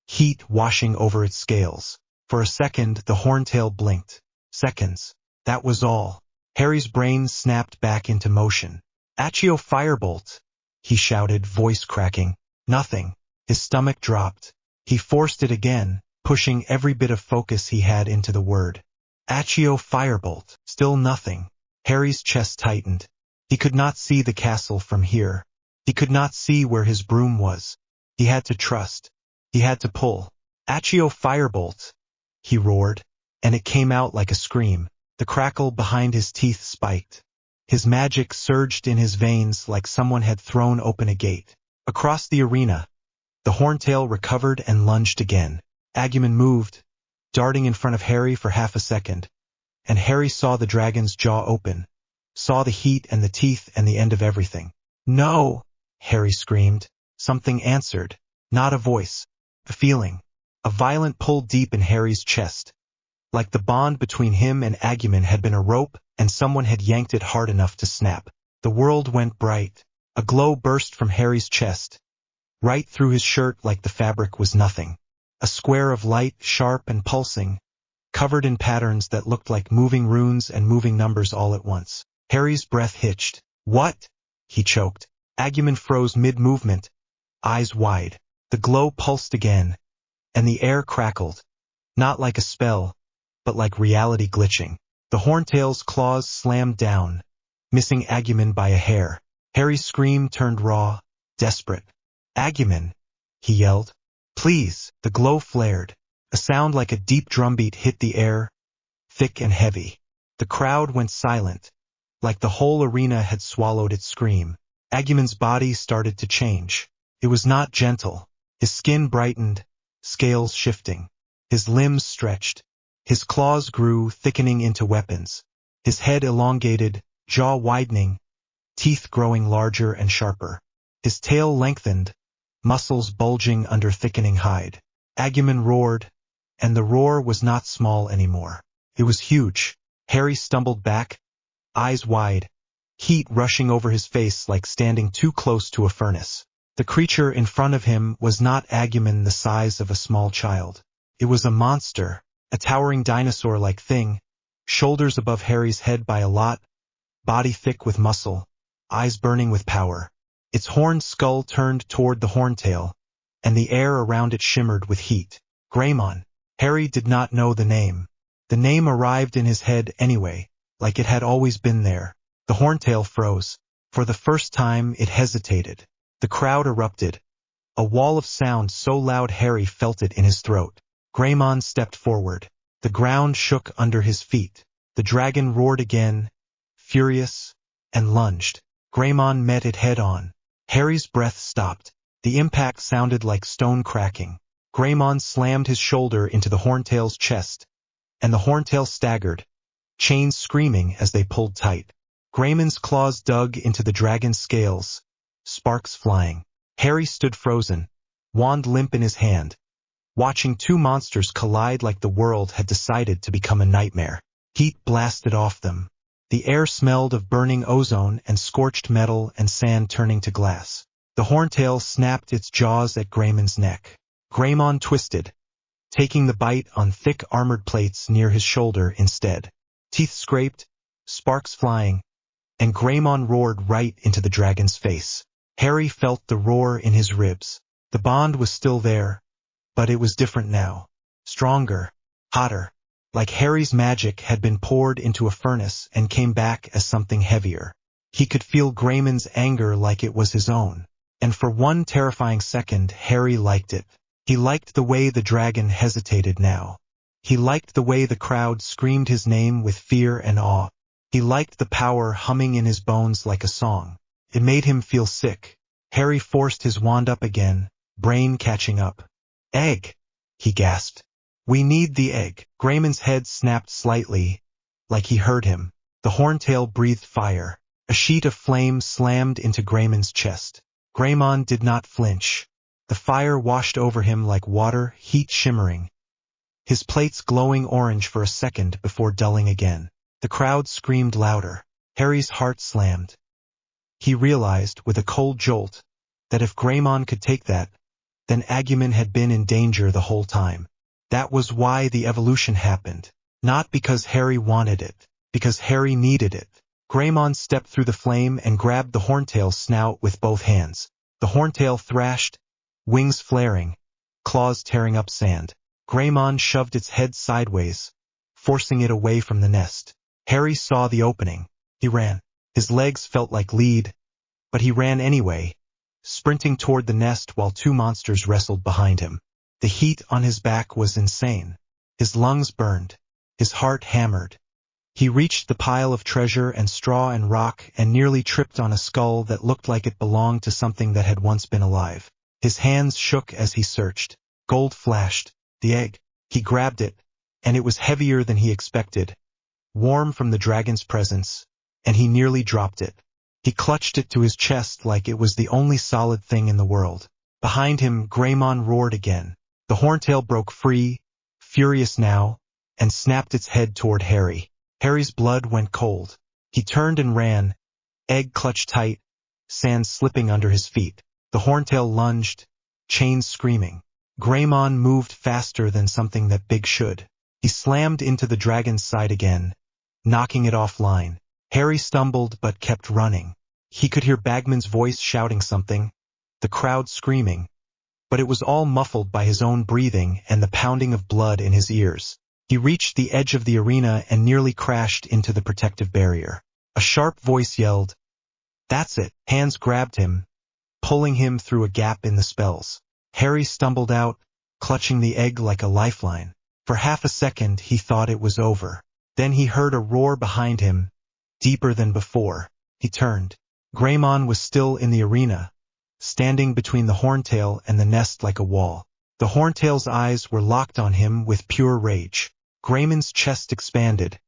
heat washing over its scales. For a second, the horntail blinked. Seconds. That was all. Harry's brain snapped back into motion. "Accio Firebolt!" he shouted, voice cracking. Nothing. His stomach dropped. He forced it again, pushing every bit of focus he had into the word. "Accio Firebolt!" Still nothing. Harry's chest tightened. He could not see the castle from here. He could not see where his broom was. He had to trust. He had to pull. "Accio Firebolt!" he roared, and it came out like a scream. The crackle behind his teeth spiked. His magic surged in his veins like someone had thrown open a gate. Across the arena, the horntail recovered and lunged again. Agumon moved, darting in front of Harry for half a second, and Harry saw the dragon's jaw open, saw the heat and the teeth and the end of everything. "No!" Harry screamed. Something answered. Not a voice. A feeling. A violent pull deep in Harry's chest. Like the bond between him and Agumon had been a rope, and someone had yanked it hard enough to snap. The world went bright. A glow burst from Harry's chest. Right through his shirt like the fabric was nothing. A square of light, sharp and pulsing, covered in patterns that looked like moving runes and moving numbers all at once. Harry's breath hitched. "What?" he choked. Agumon froze mid-movement, eyes wide. The glow pulsed again, and the air crackled. Not like a spell, but like reality glitching. The horntail's claws slammed down, missing Agumon by a hair. Harry's scream turned raw, desperate. "Agumon!" he yelled. "Please!" The glow flared. A sound like a deep drumbeat hit the air, thick and heavy. The crowd went silent, like the whole arena had swallowed its scream. Agumon's body started to change. It was not gentle. His skin brightened, scales shifting. His limbs stretched. His claws grew, thickening into weapons. His head elongated, jaw widening, teeth growing larger and sharper. His tail lengthened, muscles bulging under thickening hide. Agumon roared, and the roar was not small anymore. It was huge. Harry stumbled back, eyes wide, heat rushing over his face like standing too close to a furnace. The creature in front of him was not Agumon the size of a small child. It was a monster, a towering dinosaur-like thing, shoulders above Harry's head by a lot, body thick with muscle, eyes burning with power. Its horned skull turned toward the horntail, and the air around it shimmered with heat. Greymon. Harry did not know the name. The name arrived in his head anyway, like it had always been there. The horntail froze. For the first time, it hesitated. The crowd erupted. A wall of sound so loud Harry felt it in his throat. Greymon stepped forward. The ground shook under his feet. The dragon roared again, furious, and lunged. Greymon met it head-on. Harry's breath stopped. The impact sounded like stone cracking. Greymon slammed his shoulder into the horntail's chest, and the horntail staggered, chains screaming as they pulled tight. Greymon's claws dug into the dragon's scales, sparks flying. Harry stood frozen, wand limp in his hand, watching two monsters collide like the world had decided to become a nightmare. Heat blasted off them. The air smelled of burning ozone and scorched metal and sand turning to glass. The horntail snapped its jaws at Greymon's neck. Greymon twisted, taking the bite on thick armored plates near his shoulder instead. Teeth scraped, sparks flying, and Greymon roared right into the dragon's face. Harry felt the roar in his ribs. The bond was still there, but it was different now. Stronger, hotter, like Harry's magic had been poured into a furnace and came back as something heavier. He could feel Greymon's anger like it was his own, and for one terrifying second Harry liked it. He liked the way the dragon hesitated now. He liked the way the crowd screamed his name with fear and awe. He liked the power humming in his bones like a song. It made him feel sick. Harry forced his wand up again, brain catching up. "Egg!" he gasped. "We need the egg." Greymon's head snapped slightly, like he heard him. The horntail breathed fire. A sheet of flame slammed into Greymon's chest. Greymon did not flinch. The fire washed over him like water, heat shimmering, his plates glowing orange for a second before dulling again. The crowd screamed louder. Harry's heart slammed. He realized, with a cold jolt, that if Greymon could take that, then Agumon had been in danger the whole time. That was why the evolution happened. Not because Harry wanted it, because Harry needed it. Greymon stepped through the flame and grabbed the Horntail's snout with both hands. The Horntail thrashed, wings flaring, claws tearing up sand. Greymon shoved its head sideways, forcing it away from the nest. Harry saw the opening. He ran. His legs felt like lead, but he ran anyway, sprinting toward the nest while two monsters wrestled behind him. The heat on his back was insane. His lungs burned. His heart hammered. He reached the pile of treasure and straw and rock and nearly tripped on a skull that looked like it belonged to something that had once been alive. His hands shook as he searched. Gold flashed. The egg. He grabbed it, and it was heavier than he expected, warm from the dragon's presence, and he nearly dropped it. He clutched it to his chest like it was the only solid thing in the world. Behind him, Greymon roared again. The Horntail broke free, furious now, and snapped its head toward Harry. Harry's blood went cold. He turned and ran, egg clutched tight, sand slipping under his feet. The Horntail lunged, chains screaming. Greymon moved faster than something that big should. He slammed into the dragon's side again, knocking it offline. Harry stumbled but kept running. He could hear Bagman's voice shouting something, the crowd screaming, but it was all muffled by his own breathing and the pounding of blood in his ears. He reached the edge of the arena and nearly crashed into the protective barrier. A sharp voice yelled, "That's it!" Hands grabbed him, pulling him through a gap in the spells. Harry stumbled out, clutching the egg like a lifeline. For half a second he thought it was over. Then he heard a roar behind him, deeper than before. He turned. Greymon was still in the arena, standing between the Horntail and the nest like a wall. The Horntail's eyes were locked on him with pure rage. Greymon's chest expanded,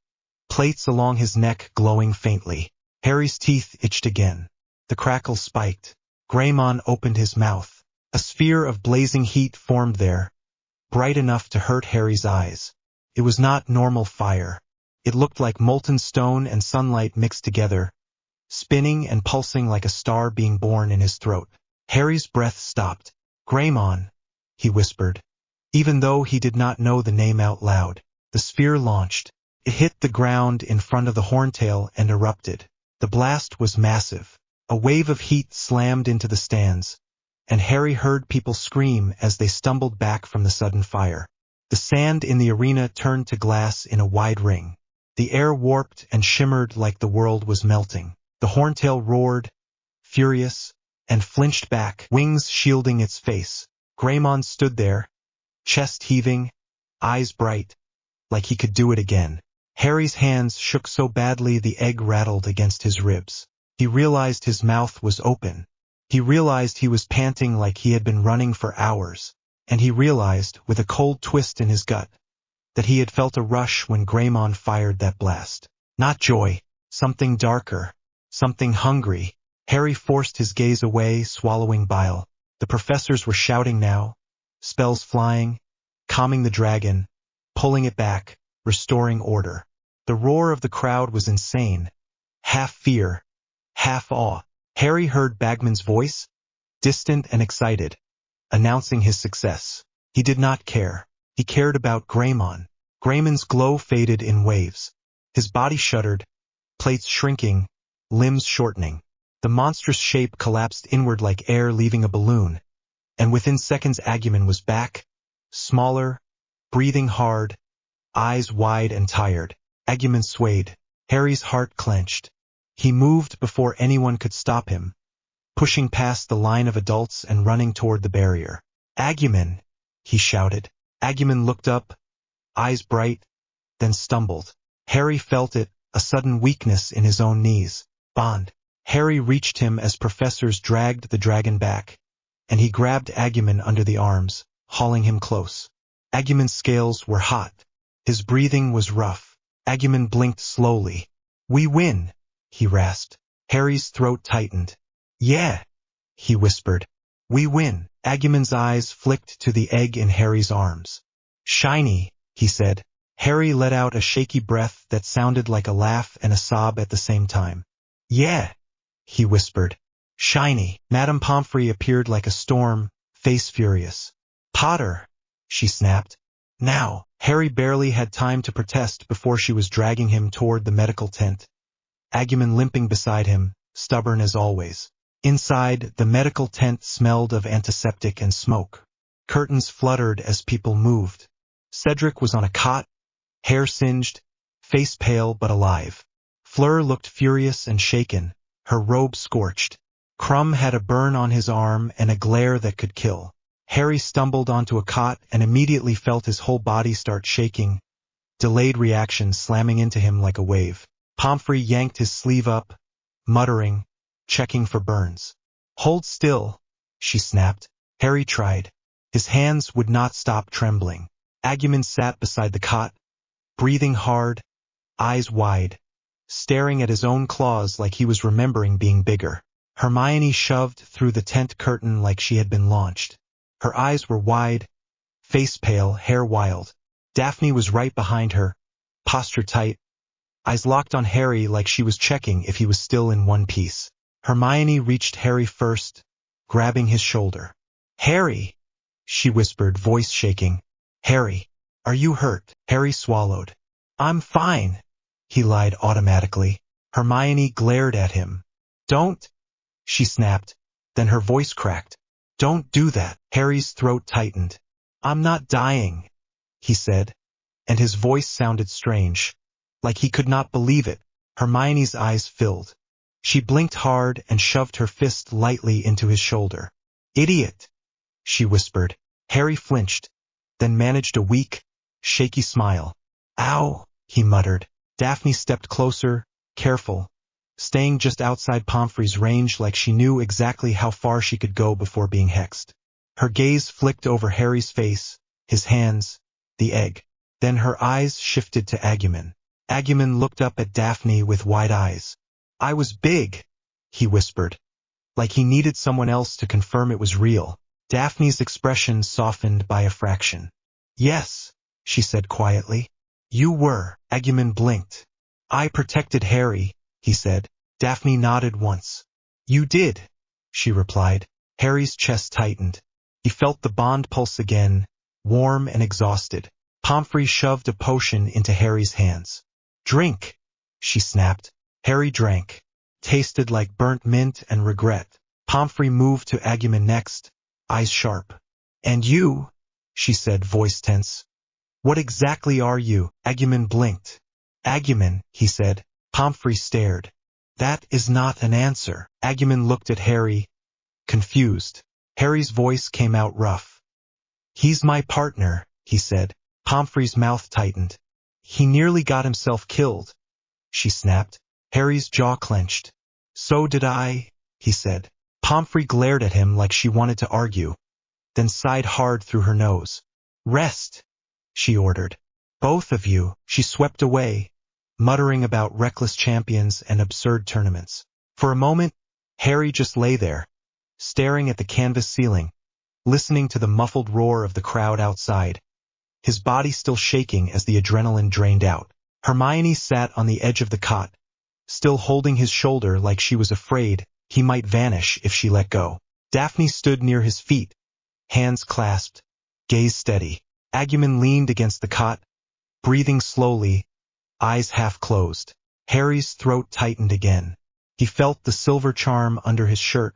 plates along his neck glowing faintly. Harry's teeth itched again. The crackle spiked. Greymon opened his mouth. A sphere of blazing heat formed there, bright enough to hurt Harry's eyes. It was not normal fire. It looked like molten stone and sunlight mixed together, spinning and pulsing like a star being born in his throat. Harry's breath stopped. "Greymon," he whispered, even though he did not know the name out loud. The sphere launched. It hit the ground in front of the Horntail and erupted. The blast was massive. A wave of heat slammed into the stands, and Harry heard people scream as they stumbled back from the sudden fire. The sand in the arena turned to glass in a wide ring. The air warped and shimmered like the world was melting. The Horntail roared, furious, and flinched back, wings shielding its face. Greymon stood there, chest heaving, eyes bright, like he could do it again. Harry's hands shook so badly the egg rattled against his ribs. He realized his mouth was open. He realized he was panting like he had been running for hours, and he realized, with a cold twist in his gut, that he had felt a rush when Greymon fired that blast. Not joy, something darker, something hungry. Harry forced his gaze away, swallowing bile. The professors were shouting now, spells flying, calming the dragon, pulling it back, restoring order. The roar of the crowd was insane, half fear, half awe. Harry heard Bagman's voice, distant and excited, announcing his success. He did not care. He cared about Greymon. Greymon's glow faded in waves. His body shuddered, plates shrinking, limbs shortening. The monstrous shape collapsed inward like air leaving a balloon, and within seconds Agumon was back, smaller, breathing hard, eyes wide and tired. Agumon swayed. Harry's heart clenched. He moved before anyone could stop him, pushing past the line of adults and running toward the barrier. "Agumon!" he shouted. Agumon looked up, eyes bright, then stumbled. Harry felt it, a sudden weakness in his own knees. "Bond!" Harry reached him as professors dragged the dragon back, and he grabbed Agumon under the arms, hauling him close. Agumon's scales were hot. His breathing was rough. Agumon blinked slowly. "We win!" he rasped. Harry's throat tightened. "Yeah," he whispered. "We win." Agumon's eyes flicked to the egg in Harry's arms. Shiny, he said. Harry let out a shaky breath that sounded like a laugh and a sob at the same time. Yeah, he whispered. Shiny. Madame Pomfrey appeared like a storm, face furious. Potter, she snapped. Now. Harry barely had time to protest before she was dragging him toward the medical tent. Agumon limping beside him, stubborn as always. Inside, the medical tent smelled of antiseptic and smoke. Curtains fluttered as people moved. Cedric was on a cot, hair singed, face pale but alive. Fleur looked furious and shaken, her robe scorched. Crumb had a burn on his arm and a glare that could kill. Harry stumbled onto a cot and immediately felt his whole body start shaking, delayed reaction slamming into him like a wave. Pomfrey yanked his sleeve up, muttering, checking for burns. Hold still, she snapped. Harry tried. His hands would not stop trembling. Agumon sat beside the cot, breathing hard, eyes wide, staring at his own claws like he was remembering being bigger. Hermione shoved through the tent curtain like she had been launched. Her eyes were wide, face pale, hair wild. Daphne was right behind her, posture tight, eyes locked on Harry like she was checking if he was still in one piece. Hermione reached Harry first, grabbing his shoulder. Harry, she whispered, voice shaking. Harry, are you hurt? Harry swallowed. I'm fine, he lied automatically. Hermione glared at him. Don't, she snapped, then her voice cracked. Don't do that. Harry's throat tightened. I'm not dying, he said, and his voice sounded strange, like he could not believe it. Hermione's eyes filled. She blinked hard and shoved her fist lightly into his shoulder. Idiot, she whispered. Harry flinched, then managed a weak, shaky smile. Ow, he muttered. Daphne stepped closer, careful, staying just outside Pomfrey's range like she knew exactly how far she could go before being hexed. Her gaze flicked over Harry's face, his hands, the egg. Then her eyes shifted to Agumon. Agumon looked up at Daphne with wide eyes. I was big, he whispered, like he needed someone else to confirm it was real. Daphne's expression softened by a fraction. Yes, she said quietly. You were. Agumon blinked. I protected Harry, he said. Daphne nodded once. You did, she replied. Harry's chest tightened. He felt the bond pulse again, warm and exhausted. Pomfrey shoved a potion into Harry's hands. Drink, she snapped. Harry drank. Tasted like burnt mint and regret. Pomfrey moved to Agumon next, eyes sharp. And you, she said, voice tense. What exactly are you? Agumon blinked. Agumon, he said. Pomfrey stared. That is not an answer. Agumon looked at Harry, confused. Harry's voice came out rough. He's my partner, he said. Pomfrey's mouth tightened. He nearly got himself killed, she snapped. Harry's jaw clenched. So did I, he said. Pomfrey glared at him like she wanted to argue, then sighed hard through her nose. Rest, she ordered. Both of you. She swept away, muttering about reckless champions and absurd tournaments. For a moment, Harry just lay there, staring at the canvas ceiling, listening to the muffled roar of the crowd outside, his body still shaking as the adrenaline drained out. Hermione sat on the edge of the cot, still holding his shoulder like she was afraid he might vanish if she let go. Daphne stood near his feet, hands clasped, gaze steady. Agumon leaned against the cot, breathing slowly, eyes half closed. Harry's throat tightened again. He felt the silver charm under his shirt,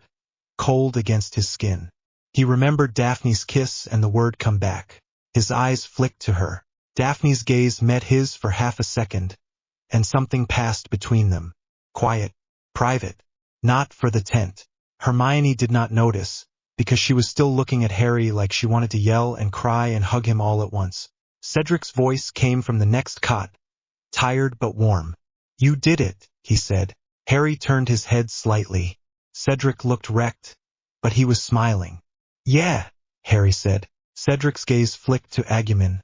cold against his skin. He remembered Daphne's kiss and the word come back. His eyes flicked to her. Daphne's gaze met his for half a second, and something passed between them. Quiet, private, not for the tent. Hermione did not notice, because she was still looking at Harry like she wanted to yell and cry and hug him all at once. Cedric's voice came from the next cot, tired but warm. You did it, he said. Harry turned his head slightly. Cedric looked wrecked, but he was smiling. Yeah, Harry said. Cedric's gaze flicked to Agumon,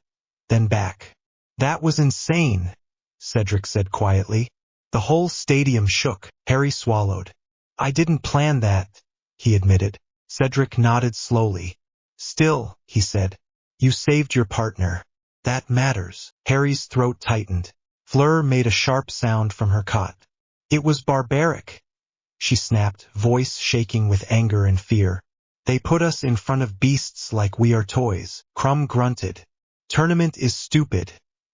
then back. That was insane, Cedric said quietly. The whole stadium shook. Harry swallowed. I didn't plan that, he admitted. Cedric nodded slowly. Still, he said, you saved your partner. That matters. Harry's throat tightened. Fleur made a sharp sound from her cot. It was barbaric, she snapped, voice shaking with anger and fear. They put us in front of beasts like we are toys. Crumb grunted. Tournament is stupid,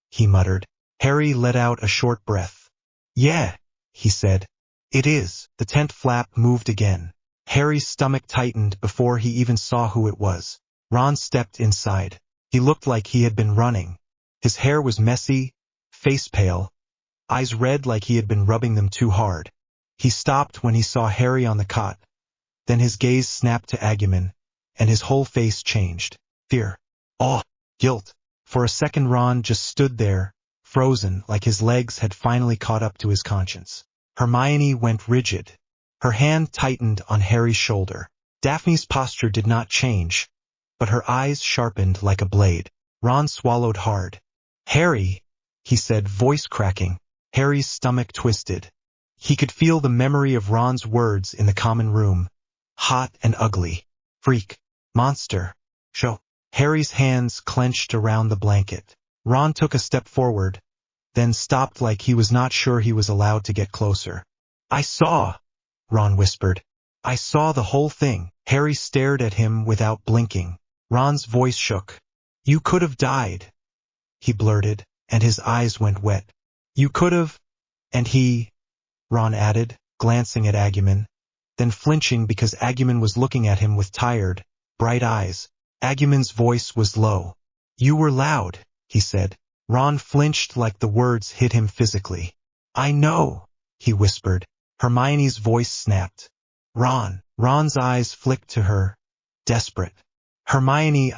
he muttered. Harry let out a short breath. Yeah, he said. It is. The tent flap moved again. Harry's stomach tightened before he even saw who it was. Ron stepped inside. He looked like he had been running. His hair was messy, face pale, eyes red like he had been rubbing them too hard. He stopped when he saw Harry on the cot. Then his gaze snapped to Agumon, and his whole face changed. Fear. Awe. Guilt. For a second Ron just stood there, frozen, like his legs had finally caught up to his conscience. Hermione went rigid. Her hand tightened on Harry's shoulder. Daphne's posture did not change, but her eyes sharpened like a blade. Ron swallowed hard. Harry, he said, voice cracking. Harry's stomach twisted. He could feel the memory of Ron's words in the common room. Hot and ugly. Freak. Monster. Show. Harry's hands clenched around the blanket. Ron took a step forward, then stopped like he was not sure he was allowed to get closer. I saw, Ron whispered. I saw the whole thing. Harry stared at him without blinking. Ron's voice shook. You could have died, he blurted, and his eyes went wet. You could have, and he, Ron added, glancing at Agumon, then flinching because Agumon was looking at him with tired, bright eyes. Agumon's voice was low. You were loud, he said. Ron flinched like the words hit him physically. I know, he whispered. Hermione's voice snapped. Ron. Ron's eyes flicked to her, desperate. Hermione,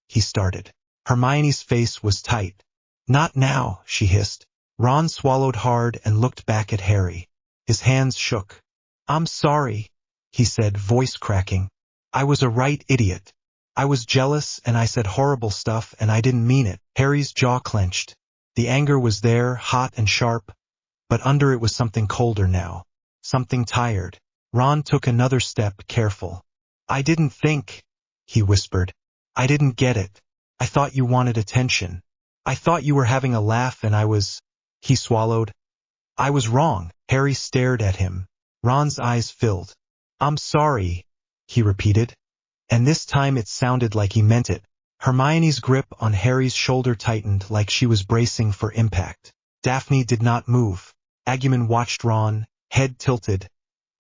he started. Hermione's face was tight. Not now, she hissed. Ron swallowed hard and looked back at Harry. His hands shook. I'm sorry, he said, voice cracking. I was a right idiot. I was jealous and I said horrible stuff and I didn't mean it. Harry's jaw clenched. The anger was there, hot and sharp, but under it was something colder now. Something tired. Ron took another step, careful. I didn't think, he whispered. I didn't get it. I thought you wanted attention. I thought you were having a laugh and I was... He swallowed. I was wrong. Harry stared at him. Ron's eyes filled. I'm sorry, he repeated. And this time it sounded like he meant it. Hermione's grip on Harry's shoulder tightened like she was bracing for impact. Daphne did not move. Agumon watched Ron, head tilted,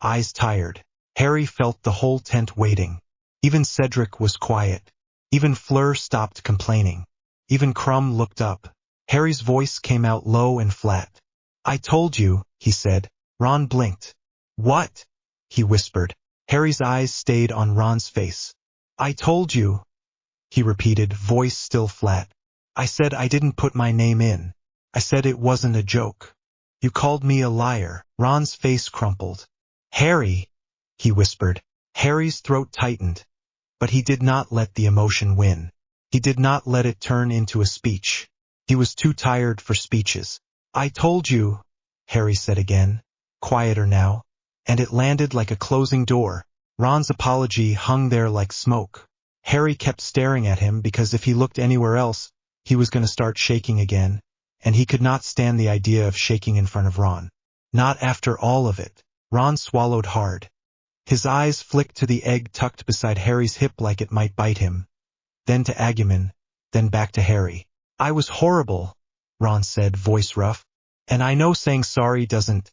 eyes tired. Harry felt the whole tent waiting. Even Cedric was quiet. Even Fleur stopped complaining. Even Crumb looked up. Harry's voice came out low and flat. I told you, he said. Ron blinked. What? He whispered. Harry's eyes stayed on Ron's face. I told you, he repeated, voice still flat. I said I didn't put my name in. I said it wasn't a joke. You called me a liar. Ron's face crumpled. Harry, he whispered. Harry's throat tightened, but he did not let the emotion win. He did not let it turn into a speech. He was too tired for speeches. I told you, Harry said again, quieter now, and it landed like a closing door. Ron's apology hung there like smoke. Harry kept staring at him because if he looked anywhere else, he was going to start shaking again, and he could not stand the idea of shaking in front of Ron. Not after all of it. Ron swallowed hard. His eyes flicked to the egg tucked beside Harry's hip like it might bite him. Then to Agumon, then back to Harry. I was horrible, Ron said, voice rough. And I know saying sorry doesn't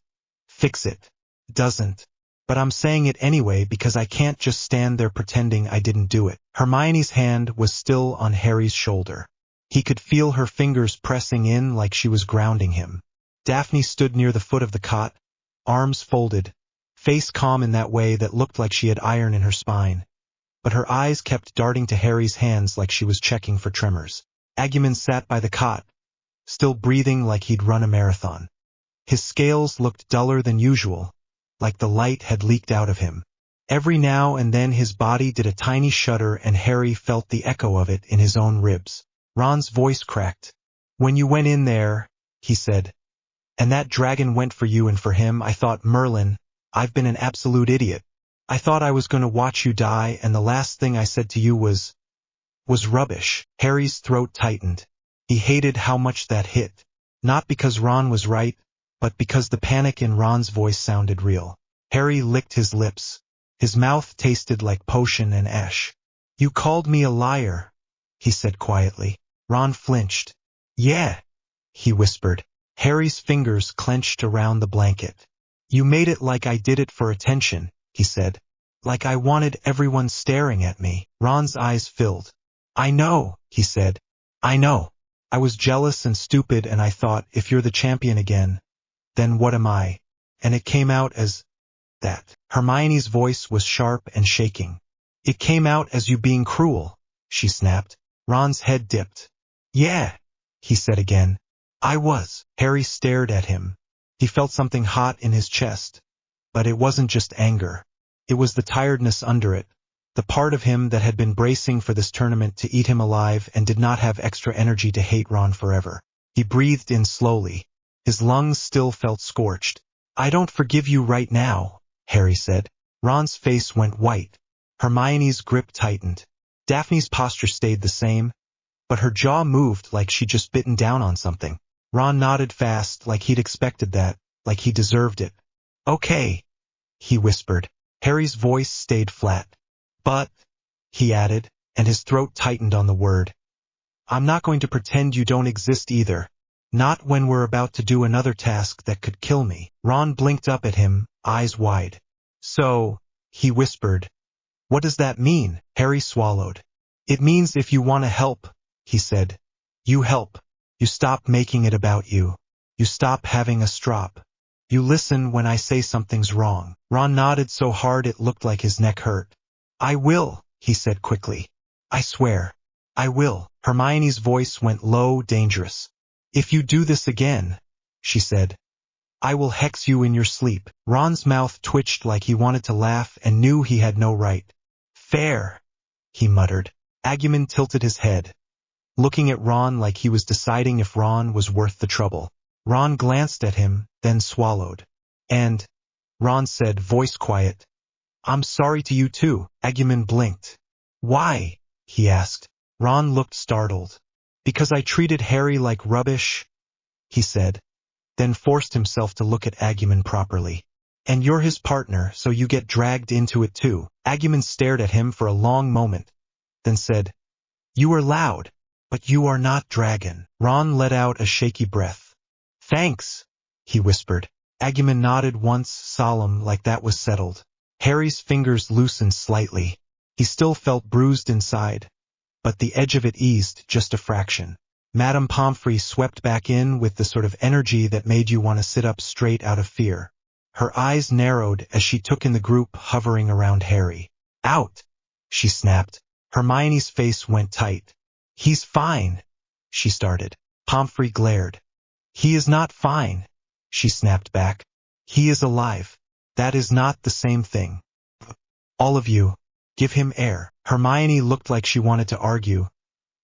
fix it. Doesn't. But I'm saying it anyway because I can't just stand there pretending I didn't do it. Hermione's hand was still on Harry's shoulder. He could feel her fingers pressing in like she was grounding him. Daphne stood near the foot of the cot, arms folded, face calm in that way that looked like she had iron in her spine. But her eyes kept darting to Harry's hands like she was checking for tremors. Agumon sat by the cot, still breathing like he'd run a marathon. His scales looked duller than usual, like the light had leaked out of him. Every now and then his body did a tiny shudder and Harry felt the echo of it in his own ribs. Ron's voice cracked. When you went in there, he said, and that dragon went for you and for him, I thought, Merlin, I've been an absolute idiot. I thought I was going to watch you die and the last thing I said to you was rubbish. Harry's throat tightened. He hated how much that hit. Not because Ron was right, but because the panic in Ron's voice sounded real. Harry licked his lips. His mouth tasted like potion and ash. "You called me a liar," he said quietly. Ron flinched. "Yeah," he whispered. Harry's fingers clenched around the blanket. "You made it like I did it for attention," he said. "Like I wanted everyone staring at me." Ron's eyes filled. "I know," he said. "I know. I was jealous and stupid, and I thought, if you're the champion again, then what am I?" And it came out as that. Hermione's voice was sharp and shaking. "It came out as you being cruel," she snapped. Ron's head dipped. "Yeah," he said again. "I was." Harry stared at him. He felt something hot in his chest. But it wasn't just anger. It was the tiredness under it. The part of him that had been bracing for this tournament to eat him alive and did not have extra energy to hate Ron forever. He breathed in slowly. His lungs still felt scorched. "I don't forgive you right now," Harry said. Ron's face went white. Hermione's grip tightened. Daphne's posture stayed the same, but her jaw moved like she'd just bitten down on something. Ron nodded fast, like he'd expected that, like he deserved it. "Okay," he whispered. Harry's voice stayed flat. "But," he added, and his throat tightened on the word, "I'm not going to pretend you don't exist either. Not when we're about to do another task that could kill me." Ron blinked up at him, eyes wide. "So," he whispered, "what does that mean?" Harry swallowed. "It means if you want to help," he said, "you help. You stop making it about you. You stop having a strop. You listen when I say something's wrong." Ron nodded so hard it looked like his neck hurt. "I will," he said quickly. "I swear. I will." Hermione's voice went low, dangerous. "If you do this again," she said, "I will hex you in your sleep." Ron's mouth twitched like he wanted to laugh and knew he had no right. "Fair," he muttered. Agumon tilted his head, looking at Ron like he was deciding if Ron was worth the trouble. Ron glanced at him, then swallowed. "And," Ron said, voice quiet, "I'm sorry to you too." Agumon blinked. "Why?" he asked. Ron looked startled. "Because I treated Harry like rubbish," he said, then forced himself to look at Agumon properly. "And you're his partner, so you get dragged into it too." Agumon stared at him for a long moment, then said, "You are loud, but you are not dragon." Ron let out a shaky breath. "Thanks," he whispered. Agumon nodded once, solemn, like that was settled. Harry's fingers loosened slightly. He still felt bruised inside, but the edge of it eased just a fraction. Madame Pomfrey swept back in with the sort of energy that made you want to sit up straight out of fear. Her eyes narrowed as she took in the group hovering around Harry. "Out!" she snapped. Hermione's face went tight. "He's fine," she started. Pomfrey glared. "He is not fine," she snapped back. "He is alive. That is not the same thing. All of you, give him air." Hermione looked like she wanted to argue,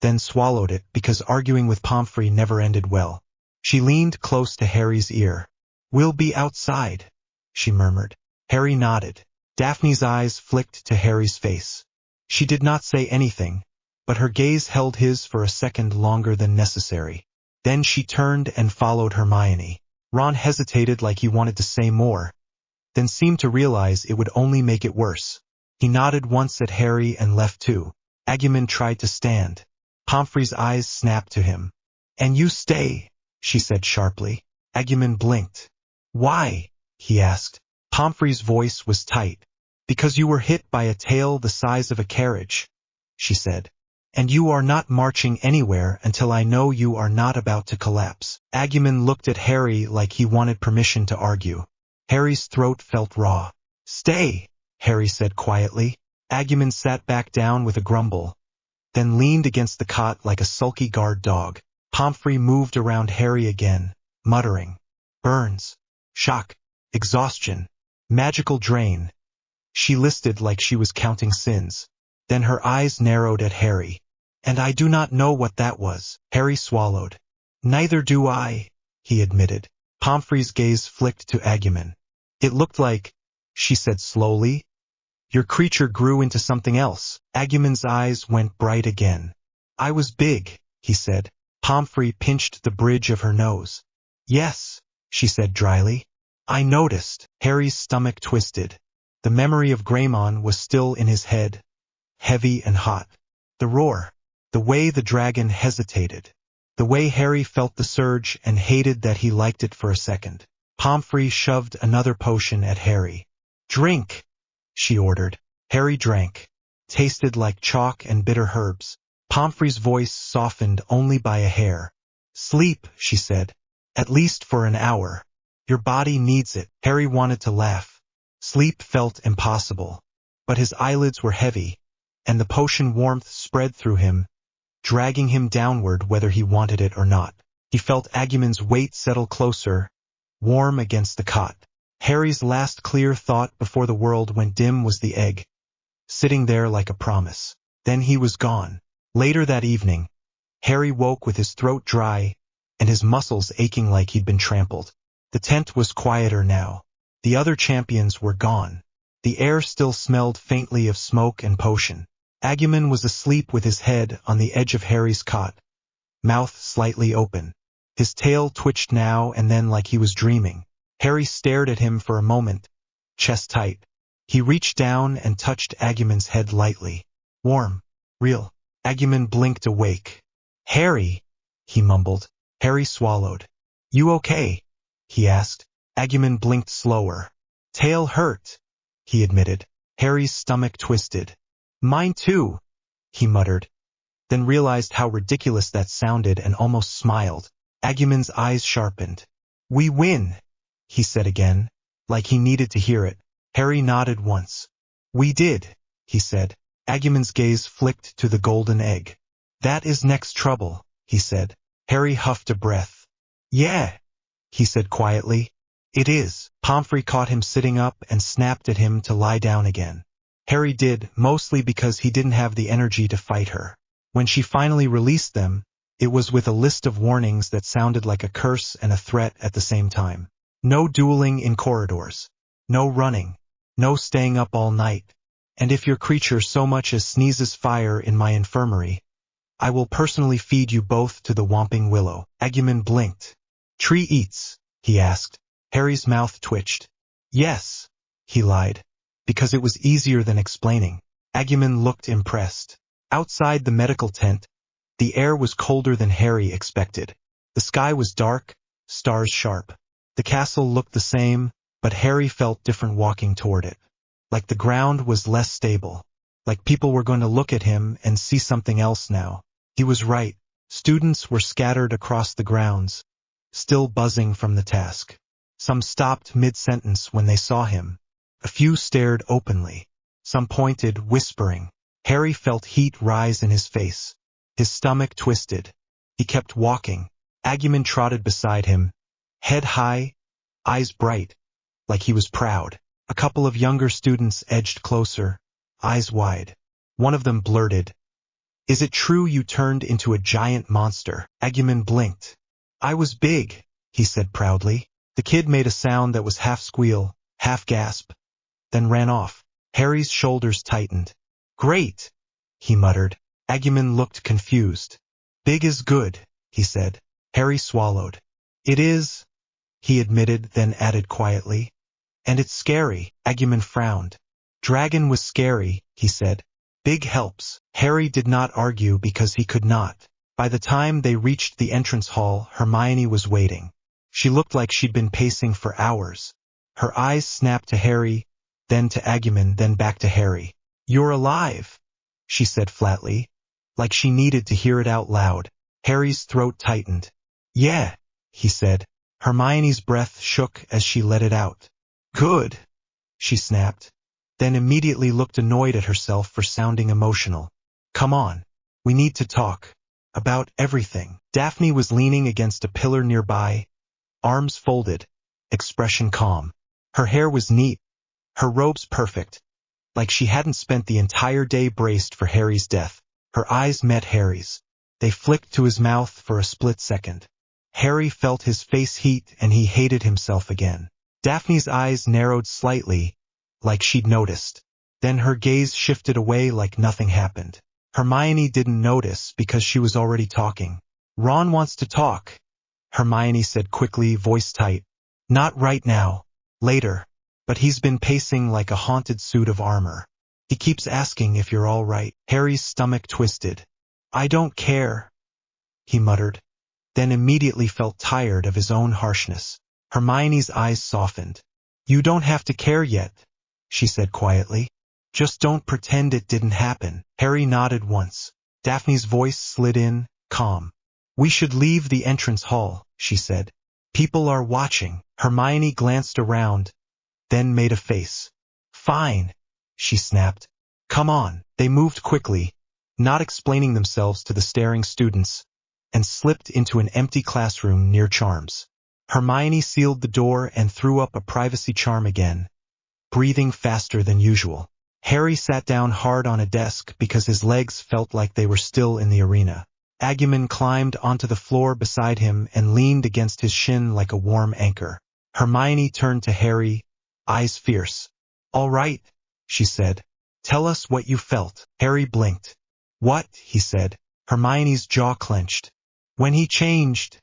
then swallowed it because arguing with Pomfrey never ended well. She leaned close to Harry's ear. "We'll be outside," she murmured. Harry nodded. Daphne's eyes flicked to Harry's face. She did not say anything, but her gaze held his for a second longer than necessary. Then she turned and followed Hermione. Ron hesitated like he wanted to say more, then seemed to realize it would only make it worse. He nodded once at Harry and left too. Agumon tried to stand. Pomfrey's eyes snapped to him. "And you stay," she said sharply. Agumon blinked. "Why?" he asked. Pomfrey's voice was tight. "Because you were hit by a tail the size of a carriage," she said. "And you are not marching anywhere until I know you are not about to collapse." Agumon looked at Harry like he wanted permission to argue. Harry's throat felt raw. "Stay," Harry said quietly. Agumon sat back down with a grumble, then leaned against the cot like a sulky guard dog. Pomfrey moved around Harry again, muttering, "Burns, shock, exhaustion, magical drain." She listed like she was counting sins. Then her eyes narrowed at Harry. "And I do not know what that was." Harry swallowed. "Neither do I," he admitted. Pomfrey's gaze flicked to Agumon. "It looked like," she said slowly, "your creature grew into something else." Agumon's eyes went bright again. "I was big," he said. Pomfrey pinched the bridge of her nose. Yes, she said dryly. I noticed. Harry's stomach twisted. The memory of Greymon was still in his head, heavy and hot. The roar, the way the dragon hesitated, the way Harry felt the surge and hated that he liked it for a second. Pomfrey shoved another potion at Harry. Drink, she ordered. Harry drank. Tasted like chalk and bitter herbs. Pomfrey's voice softened only by a hair. Sleep, she said. At least for an hour. Your body needs it. Harry wanted to laugh. Sleep felt impossible. But his eyelids were heavy, and the potion warmth spread through him, dragging him downward whether he wanted it or not. He felt Agumon's weight settle closer, warm against the cot. Harry's last clear thought before the world went dim was the egg, sitting there like a promise. Then he was gone. Later that evening, Harry woke with his throat dry and his muscles aching like he'd been trampled. The tent was quieter now. The other champions were gone. The air still smelled faintly of smoke and potion. Agumon was asleep with his head on the edge of Harry's cot, mouth slightly open. His tail twitched now and then like he was dreaming. Harry stared at him for a moment, chest tight. He reached down and touched Agumon's head lightly. Warm. Real. Agumon blinked awake. Harry, he mumbled. Harry swallowed. You okay? He asked. Agumon blinked slower. Tail hurt, he admitted. Harry's stomach twisted. Mine too, he muttered, then realized how ridiculous that sounded and almost smiled. Agumon's eyes sharpened. We win, he said again, like he needed to hear it. Harry nodded once. We did, he said. Agumon's gaze flicked to the golden egg. That is next trouble, he said. Harry huffed a breath. Yeah, he said quietly. It is. Pomfrey caught him sitting up and snapped at him to lie down again. Harry did, mostly because he didn't have the energy to fight her. When she finally released them, it was with a list of warnings that sounded like a curse and a threat at the same time. No dueling in corridors. No running. No staying up all night. And if your creature so much as sneezes fire in my infirmary, I will personally feed you both to the Whomping Willow. Agumon blinked. Tree eats, he asked. Harry's mouth twitched. Yes, he lied, because it was easier than explaining. Agumon looked impressed. Outside the medical tent, the air was colder than Harry expected. The sky was dark, stars sharp. The castle looked the same, but Harry felt different walking toward it. Like the ground was less stable. Like people were going to look at him and see something else now. He was right. Students were scattered across the grounds, still buzzing from the task. Some stopped mid-sentence when they saw him. A few stared openly. Some pointed, whispering. Harry felt heat rise in his face. His stomach twisted. He kept walking. Agumon trotted beside him, head high, eyes bright, like he was proud. A couple of younger students edged closer, eyes wide. One of them blurted, Is it true you turned into a giant monster? Agumon blinked. I was big, he said proudly. The kid made a sound that was half squeal, half gasp, then ran off. Harry's shoulders tightened. Great, he muttered. Agumon looked confused. Big is good, he said. Harry swallowed. It is, he admitted, then added quietly. And it's scary. Agumon frowned. Dragon was scary, he said. Big helps. Harry did not argue because he could not. By the time they reached the entrance hall, Hermione was waiting. She looked like she'd been pacing for hours. Her eyes snapped to Harry, then to Agumon, then back to Harry. You're alive, she said flatly, like she needed to hear it out loud. Harry's throat tightened. Yeah, he said. Hermione's breath shook as she let it out. Good, she snapped, then immediately looked annoyed at herself for sounding emotional. Come on, we need to talk. About everything. Daphne was leaning against a pillar nearby, arms folded, expression calm. Her hair was neat, her robes perfect, like she hadn't spent the entire day braced for Harry's death. Her eyes met Harry's. They flicked to his mouth for a split second. Harry felt his face heat and he hated himself again. Daphne's eyes narrowed slightly, like she'd noticed. Then her gaze shifted away like nothing happened. Hermione didn't notice because she was already talking. Ron wants to talk, Hermione said quickly, voice tight. Not right now. Later. But he's been pacing like a haunted suit of armor. He keeps asking if you're all right. Harry's stomach twisted. I don't care, he muttered, then immediately felt tired of his own harshness. Hermione's eyes softened. You don't have to care yet, she said quietly. Just don't pretend it didn't happen. Harry nodded once. Daphne's voice slid in, calm. We should leave the entrance hall, she said. People are watching. Hermione glanced around, then made a face. Fine, she snapped. Come on. They moved quickly, not explaining themselves to the staring students, and slipped into an empty classroom near Charms. Hermione sealed the door and threw up a privacy charm again, breathing faster than usual. Harry sat down hard on a desk because his legs felt like they were still in the arena. Digimon climbed onto the floor beside him and leaned against his shin like a warm anchor. Hermione turned to Harry, eyes fierce. All right, she said. Tell us what you felt. Harry blinked. What? He said. Hermione's jaw clenched. When he changed,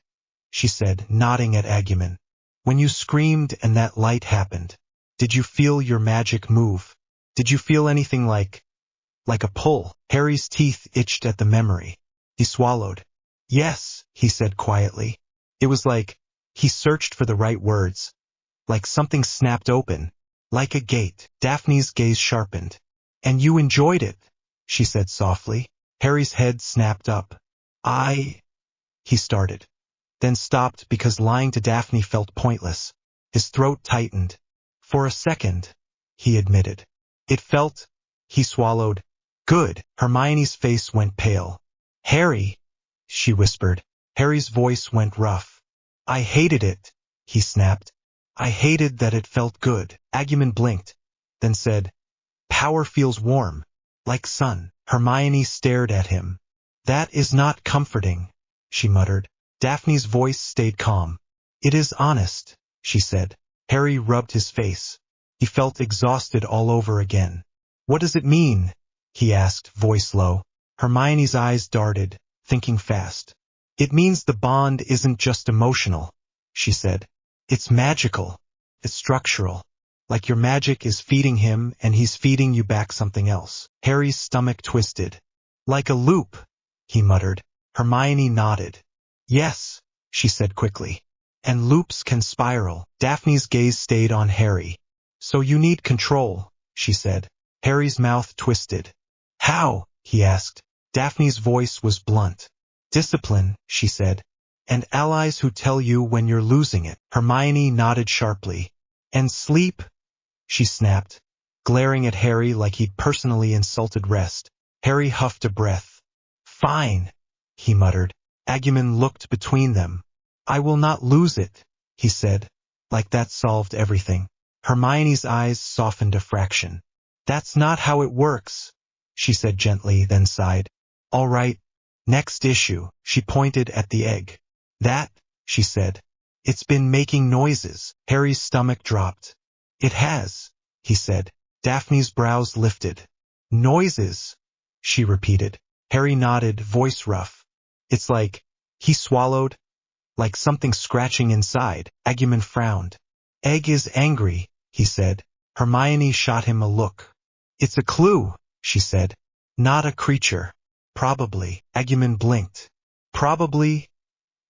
she said, nodding at Digimon. When you screamed and that light happened, did you feel your magic move? Did you feel anything like a pull? Harry's teeth itched at the memory. He swallowed. Yes, he said quietly. It was like, he searched for the right words. Like something snapped open. Like a gate. Daphne's gaze sharpened. And you enjoyed it, she said softly. Harry's head snapped up. He started. Then stopped because lying to Daphne felt pointless. His throat tightened. For a second, he admitted. It felt, he swallowed, good. Hermione's face went pale. Harry, she whispered. Harry's voice went rough. I hated it, he snapped. I hated that it felt good. Digimon blinked, then said, Power feels warm, like sun. Hermione stared at him. That is not comforting, she muttered. Daphne's voice stayed calm. It is honest, she said. Harry rubbed his face. He felt exhausted all over again. What does it mean? He asked, voice low. Hermione's eyes darted, thinking fast. It means the bond isn't just emotional, she said. It's magical. It's structural. Like your magic is feeding him and he's feeding you back something else. Harry's stomach twisted. Like a loop, he muttered. Hermione nodded. Yes, she said quickly. And loops can spiral. Daphne's gaze stayed on Harry. So you need control, she said. Harry's mouth twisted. How? He asked. Daphne's voice was blunt. Discipline, she said. And allies who tell you when you're losing it. Hermione nodded sharply. And sleep? She snapped, glaring at Harry like he'd personally insulted rest. Harry huffed a breath. Fine, he muttered. Digimon looked between them. I will not lose it, he said, like that solved everything. Hermione's eyes softened a fraction. That's not how it works, she said gently, then sighed. All right, next issue. She pointed at the egg. That, she said. It's been making noises. Harry's stomach dropped. It has, he said. Daphne's brows lifted. Noises, she repeated. Harry nodded, voice rough. It's like, he swallowed, like something scratching inside. Digimon frowned. Egg is angry, he said. Hermione shot him a look. It's a clue, she said. Not a creature. Probably. Digimon blinked. Probably,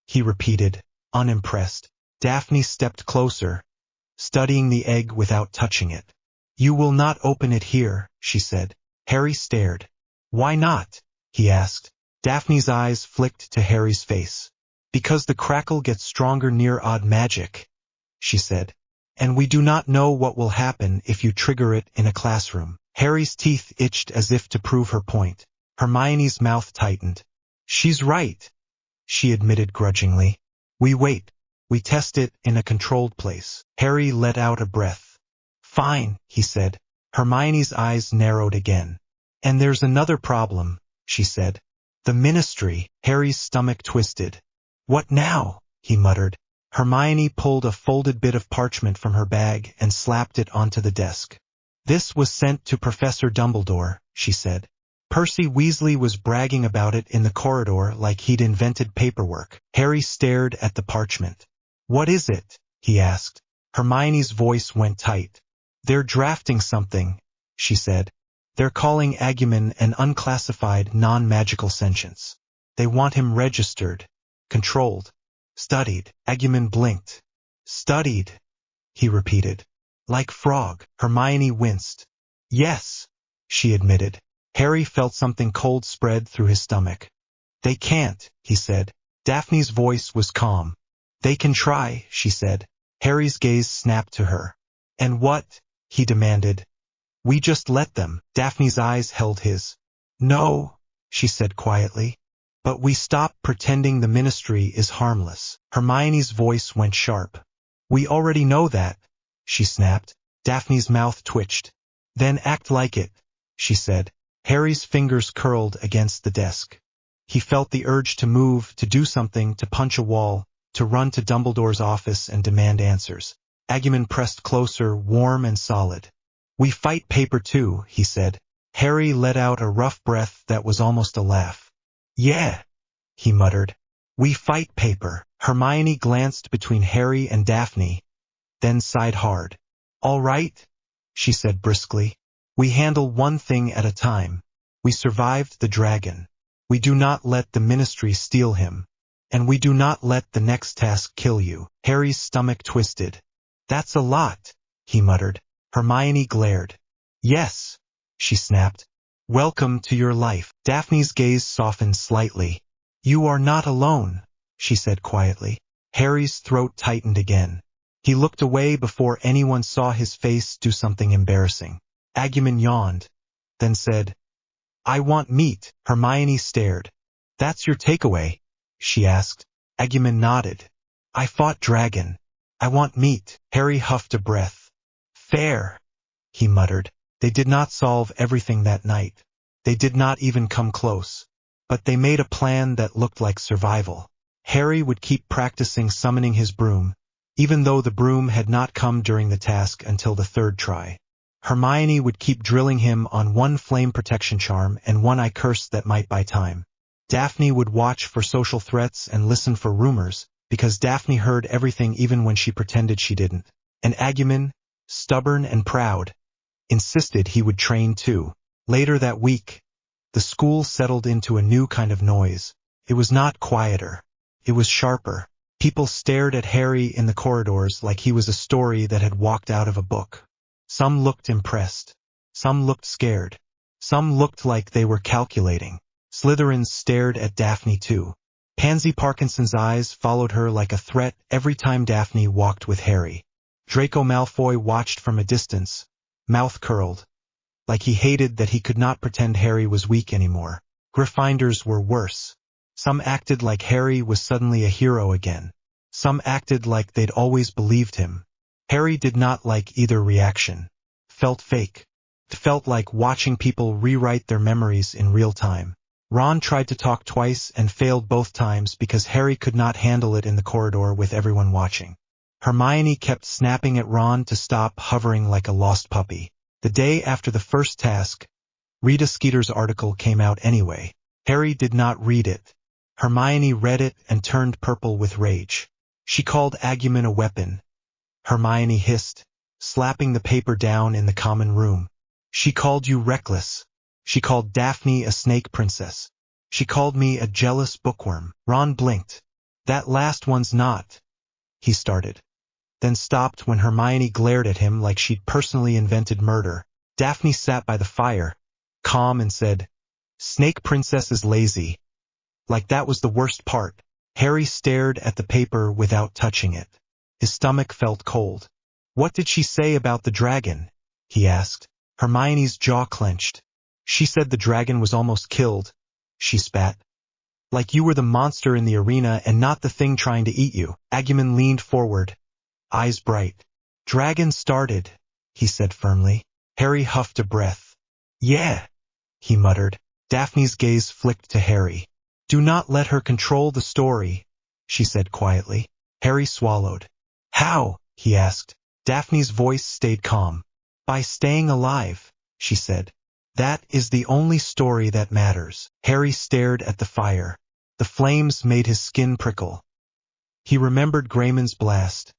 he repeated, unimpressed. Daphne stepped closer, studying the egg without touching it. You will not open it here, she said. Harry stared. Why not? He asked. Daphne's eyes flicked to Harry's face. Because the crackle gets stronger near odd magic, she said. And we do not know what will happen if you trigger it in a classroom. Harry's teeth itched as if to prove her point. Hermione's mouth tightened. She's right, she admitted grudgingly. We wait. We test it in a controlled place. Harry let out a breath. Fine, he said. Hermione's eyes narrowed again. And there's another problem, she said. The ministry. Harry's stomach twisted. What now? He muttered. Hermione pulled a folded bit of parchment from her bag and slapped it onto the desk. This was sent to Professor Dumbledore, she said. Percy Weasley was bragging about it in the corridor like he'd invented paperwork. Harry stared at the parchment. "What is it?" he asked. Hermione's voice went tight. "They're drafting something," she said. "They're calling Agumon an unclassified, non-magical sentience. They want him registered, controlled, studied." Agumon blinked. "Studied," he repeated. "Like frog." Hermione winced. "Yes," she admitted. Harry felt something cold spread through his stomach. "They can't," he said. Daphne's voice was calm. "They can try," she said. Harry's gaze snapped to her. "And what?" he demanded. "We just let them." Daphne's eyes held his. "No," she said quietly. "But we stop pretending the ministry is harmless." Hermione's voice went sharp. "We already know that," she snapped. Daphne's mouth twitched. "Then act like it," she said. Harry's fingers curled against the desk. He felt the urge to move, to do something, to punch a wall, to run to Dumbledore's office and demand answers. Agumon pressed closer, warm and solid. "We fight paper too," he said. Harry let out a rough breath that was almost a laugh. "Yeah," he muttered. "We fight paper." Hermione glanced between Harry and Daphne, then sighed hard. "All right," she said briskly. "We handle one thing at a time. We survived the dragon. We do not let the ministry steal him. And we do not let the next task kill you." Harry's stomach twisted. "That's a lot," he muttered. Hermione glared. "Yes," she snapped. "Welcome to your life." Daphne's gaze softened slightly. "You are not alone," she said quietly. Harry's throat tightened again. He looked away before anyone saw his face do something embarrassing. Agumon yawned, then said, "I want meat." Hermione stared. "That's your takeaway?" she asked. Agumon nodded. "I fought dragon. I want meat." Harry huffed a breath. "Fair," he muttered. They did not solve everything that night. They did not even come close. But they made a plan that looked like survival. Harry would keep practicing summoning his broom, even though the broom had not come during the task until the third try. Hermione would keep drilling him on one flame protection charm and one eye curse that might buy time. Daphne would watch for social threats and listen for rumors, because Daphne heard everything even when she pretended she didn't. And Agumon, stubborn and proud, insisted he would train too. Later that week, the school settled into a new kind of noise. It was not quieter. It was sharper. People stared at Harry in the corridors like he was a story that had walked out of a book. Some looked impressed. Some looked scared. Some looked like they were calculating. Slytherins stared at Daphne too. Pansy Parkinson's eyes followed her like a threat every time Daphne walked with Harry. Draco Malfoy watched from a distance, mouth curled, like he hated that he could not pretend Harry was weak anymore. Gryffindors were worse. Some acted like Harry was suddenly a hero again. Some acted like they'd always believed him. Harry did not like either reaction. Felt fake. It felt like watching people rewrite their memories in real time. Ron tried to talk twice and failed both times because Harry could not handle it in the corridor with everyone watching. Hermione kept snapping at Ron to stop hovering like a lost puppy. The day after the first task, Rita Skeeter's article came out anyway. Harry did not read it. Hermione read it and turned purple with rage. She called Agumon a weapon. Hermione hissed, slapping the paper down in the common room. "She called you reckless. She called Daphne a snake princess. She called me a jealous bookworm." Ron blinked. "That last one's not," he started, then stopped when Hermione glared at him like she'd personally invented murder. Daphne sat by the fire, calm, and said, "Snake princess is lazy." Like that was the worst part. Harry stared at the paper without touching it. His stomach felt cold. "What did she say about the dragon?" he asked. Hermione's jaw clenched. "She said the dragon was almost killed," she spat. "Like you were the monster in the arena and not the thing trying to eat you." Agumon leaned forward, eyes bright. "Dragon started," he said firmly. Harry huffed a breath. "Yeah," he muttered. Daphne's gaze flicked to Harry. "Do not let her control the story," she said quietly. Harry swallowed. "How?" he asked. Daphne's voice stayed calm. "By staying alive," she said. That is the only story that matters. Harry stared at the fire. The flames made his skin prickle. He remembered Grayman's blast,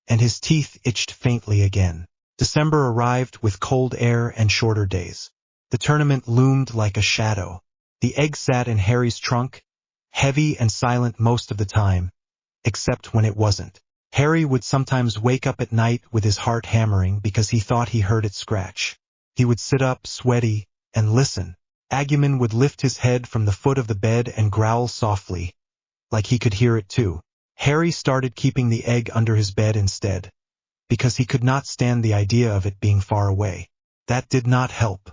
and his teeth itched faintly again. December arrived with cold air and shorter days. The tournament loomed like a shadow. The egg sat in Harry's trunk, heavy and silent most of the time, except when it wasn't. Harry would sometimes wake up at night with his heart hammering because he thought he heard it scratch. He would sit up, sweaty, and listen. Agumon would lift his head from the foot of the bed and growl softly, like he could hear it too. Harry started keeping the egg under his bed instead, because he could not stand the idea of it being far away. That did not help.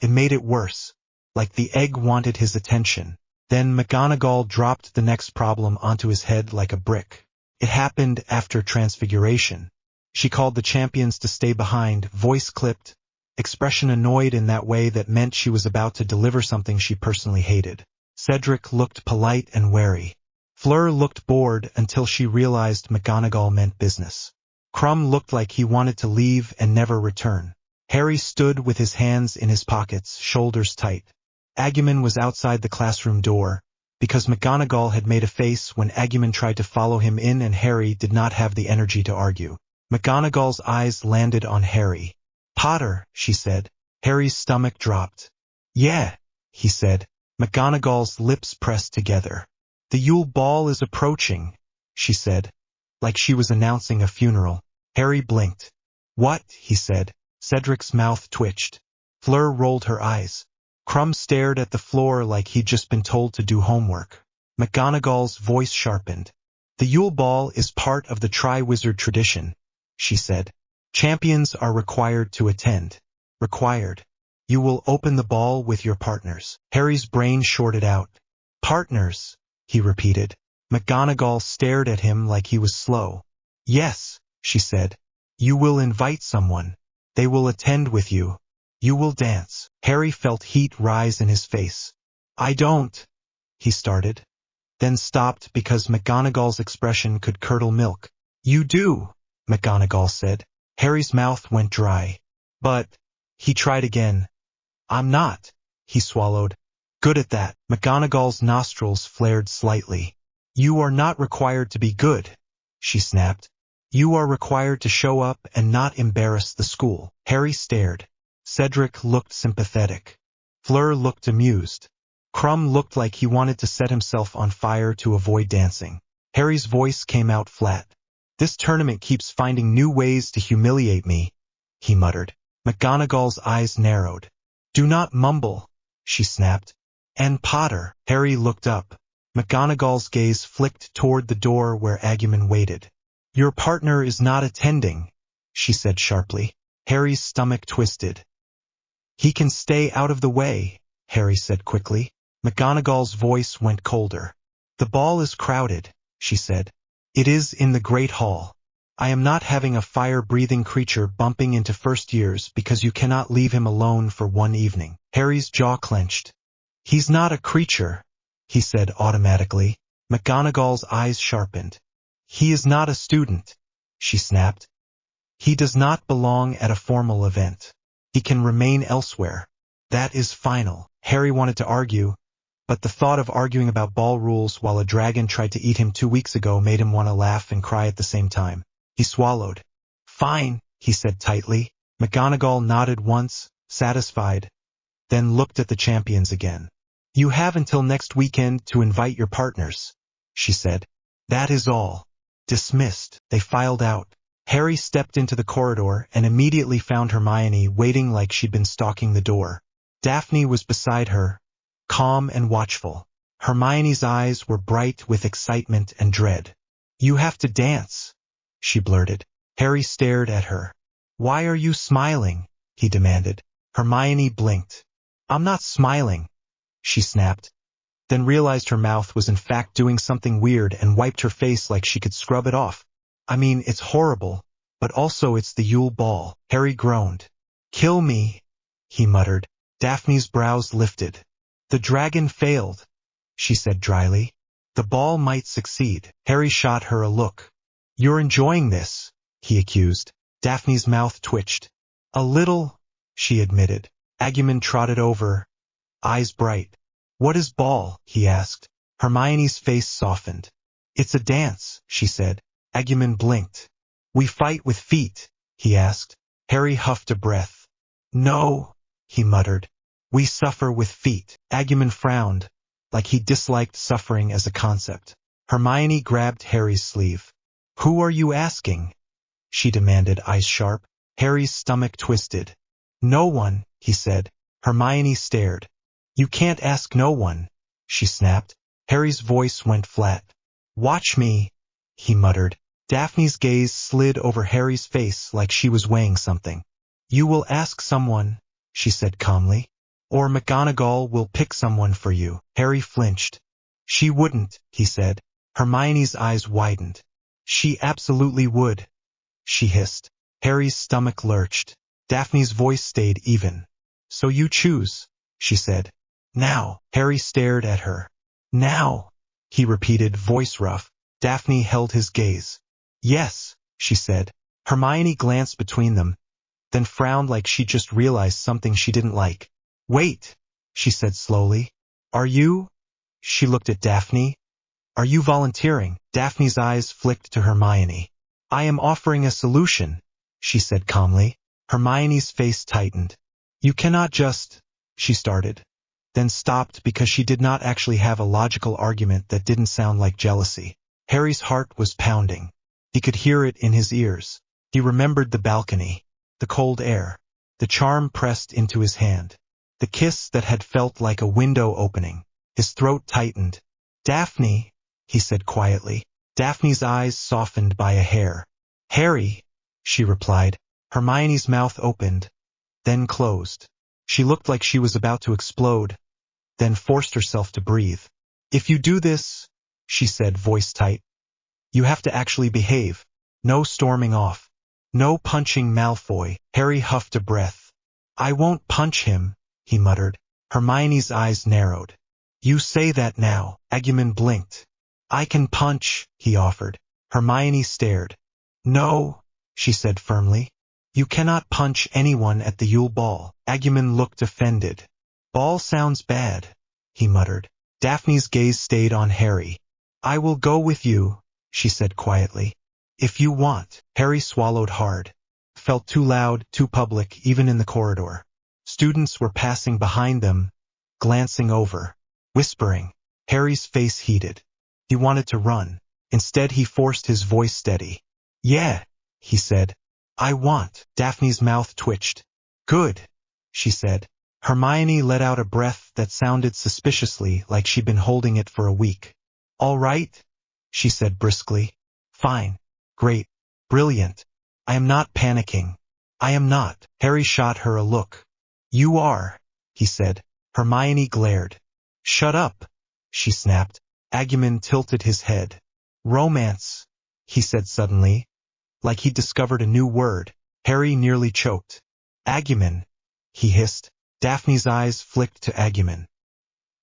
It made it worse, like the egg wanted his attention. Then McGonagall dropped the next problem onto his head like a brick. It happened after Transfiguration. She called the champions to stay behind, voice clipped, expression annoyed in that way that meant she was about to deliver something she personally hated. Cedric looked polite and wary. Fleur looked bored until she realized McGonagall meant business. Krum looked like he wanted to leave and never return. Harry stood with his hands in his pockets, shoulders tight. Agumon was outside the classroom door, because McGonagall had made a face when Agumon tried to follow him in, and Harry did not have the energy to argue. McGonagall's eyes landed on Harry. "Potter," she said. Harry's stomach dropped. "Yeah," he said. McGonagall's lips pressed together. "The Yule Ball is approaching," she said, like she was announcing a funeral. Harry blinked. "What?" he said. Cedric's mouth twitched. Fleur rolled her eyes. Krum stared at the floor like he'd just been told to do homework. McGonagall's voice sharpened. "The Yule Ball is part of the Triwizard tradition," she said. "Champions are required to attend." Required. "You will open the ball with your partners." Harry's brain shorted out. "Partners," he repeated. McGonagall stared at him like he was slow. "Yes," she said. "You will invite someone. They will attend with you. You will dance." Harry felt heat rise in his face. "I don't," he started, then stopped because McGonagall's expression could curdle milk. "You do," McGonagall said. Harry's mouth went dry. "But," he tried again. "I'm not," he swallowed. "Good at that." McGonagall's nostrils flared slightly. "You are not required to be good," she snapped. "You are required to show up and not embarrass the school." Harry stared. Cedric looked sympathetic. Fleur looked amused. Krum looked like he wanted to set himself on fire to avoid dancing. Harry's voice came out flat. "This tournament keeps finding new ways to humiliate me," he muttered. McGonagall's eyes narrowed. "Do not mumble," she snapped. "And Potter." Harry looked up. McGonagall's gaze flicked toward the door where Agumon waited. "Your partner is not attending," she said sharply. Harry's stomach twisted. "He can stay out of the way," Harry said quickly. McGonagall's voice went colder. "The ball is crowded," she said. "It is in the Great Hall. I am not having a fire-breathing creature bumping into first years because you cannot leave him alone for one evening." Harry's jaw clenched. "He's not a creature," he said automatically. McGonagall's eyes sharpened. "He is not a student," she snapped. "He does not belong at a formal event. He can remain elsewhere. That is final." Harry wanted to argue, but the thought of arguing about ball rules while a dragon tried to eat him 2 weeks ago made him want to laugh and cry at the same time. He swallowed. "Fine," he said tightly. McGonagall nodded once, satisfied, then looked at the champions again. "You have until next weekend to invite your partners," she said. "That is all." Dismissed. They filed out. Harry stepped into the corridor and immediately found Hermione waiting like she'd been stalking the door. Daphne was beside her, calm and watchful. Hermione's eyes were bright with excitement and dread. "You have to dance," she blurted. Harry stared at her. "Why are you smiling?" he demanded. Hermione blinked. "I'm not smiling," she snapped, then realized her mouth was in fact doing something weird and wiped her face like she could scrub it off. "I mean, it's horrible, but also it's the Yule Ball." Harry groaned. "Kill me," he muttered. Daphne's brows lifted. "The dragon failed," she said dryly. "The ball might succeed." Harry shot her a look. "You're enjoying this," he accused. Daphne's mouth twitched. "A little," she admitted. Agumon trotted over, eyes bright. What is ball? He asked. Hermione's face softened. It's a dance, she said. Agumon blinked. We fight with feet? He asked. Harry huffed a breath. No, he muttered. We suffer with feet. Agumon frowned, like he disliked suffering as a concept. Hermione grabbed Harry's sleeve. Who are you asking? She demanded, eyes sharp. Harry's stomach twisted. No one, he said. Hermione stared. You can't ask no one, she snapped. Harry's voice went flat. Watch me, he muttered. Daphne's gaze slid over Harry's face like she was weighing something. You will ask someone, she said calmly. Or McGonagall will pick someone for you. Harry flinched. She wouldn't, he said. Hermione's eyes widened. She absolutely would, she hissed. Harry's stomach lurched. Daphne's voice stayed even. So you choose, she said. Now. Harry stared at her. Now, he repeated, voice rough. Daphne held his gaze. Yes, she said. Hermione glanced between them, then frowned like she just realized something she didn't like. Wait, she said slowly. Are you? She looked at Daphne. Are you volunteering? Daphne's eyes flicked to Hermione. I am offering a solution, she said calmly. Hermione's face tightened. You cannot just, she started, then stopped because she did not actually have a logical argument that didn't sound like jealousy. Harry's heart was pounding. He could hear it in his ears. He remembered the balcony, the cold air, the charm pressed into his hand, the kiss that had felt like a window opening. His throat tightened. Daphne, he said quietly. Daphne's eyes softened by a hair. Harry, she replied. Hermione's mouth opened, then closed. She looked like she was about to explode, then forced herself to breathe. If you do this, she said, voice tight, you have to actually behave. No storming off. No punching Malfoy. Harry huffed a breath. I won't punch him, he muttered. Hermione's eyes narrowed. You say that now. Agumon blinked. I can punch, he offered. Hermione stared. No, she said firmly. You cannot punch anyone at the Yule Ball. Agumon looked offended. Ball sounds bad, he muttered. Daphne's gaze stayed on Harry. I will go with you, she said quietly. If you want. Harry swallowed hard. Felt too loud, too public, even in the corridor. Students were passing behind them, glancing over, whispering. Harry's face heated. He wanted to run. Instead he forced his voice steady. Yeah, he said. I want. Daphne's mouth twitched. Good, she said. Hermione let out a breath that sounded suspiciously like she'd been holding it for a week. All right, she said briskly. Fine. Great. Brilliant. I am not panicking. I am not. Harry shot her a look. You are, he said. Hermione glared. Shut up, she snapped. Agumon tilted his head. Romance, he said suddenly, like he'd discovered a new word. Harry nearly choked. Agumon, he hissed. Daphne's eyes flicked to Agumon.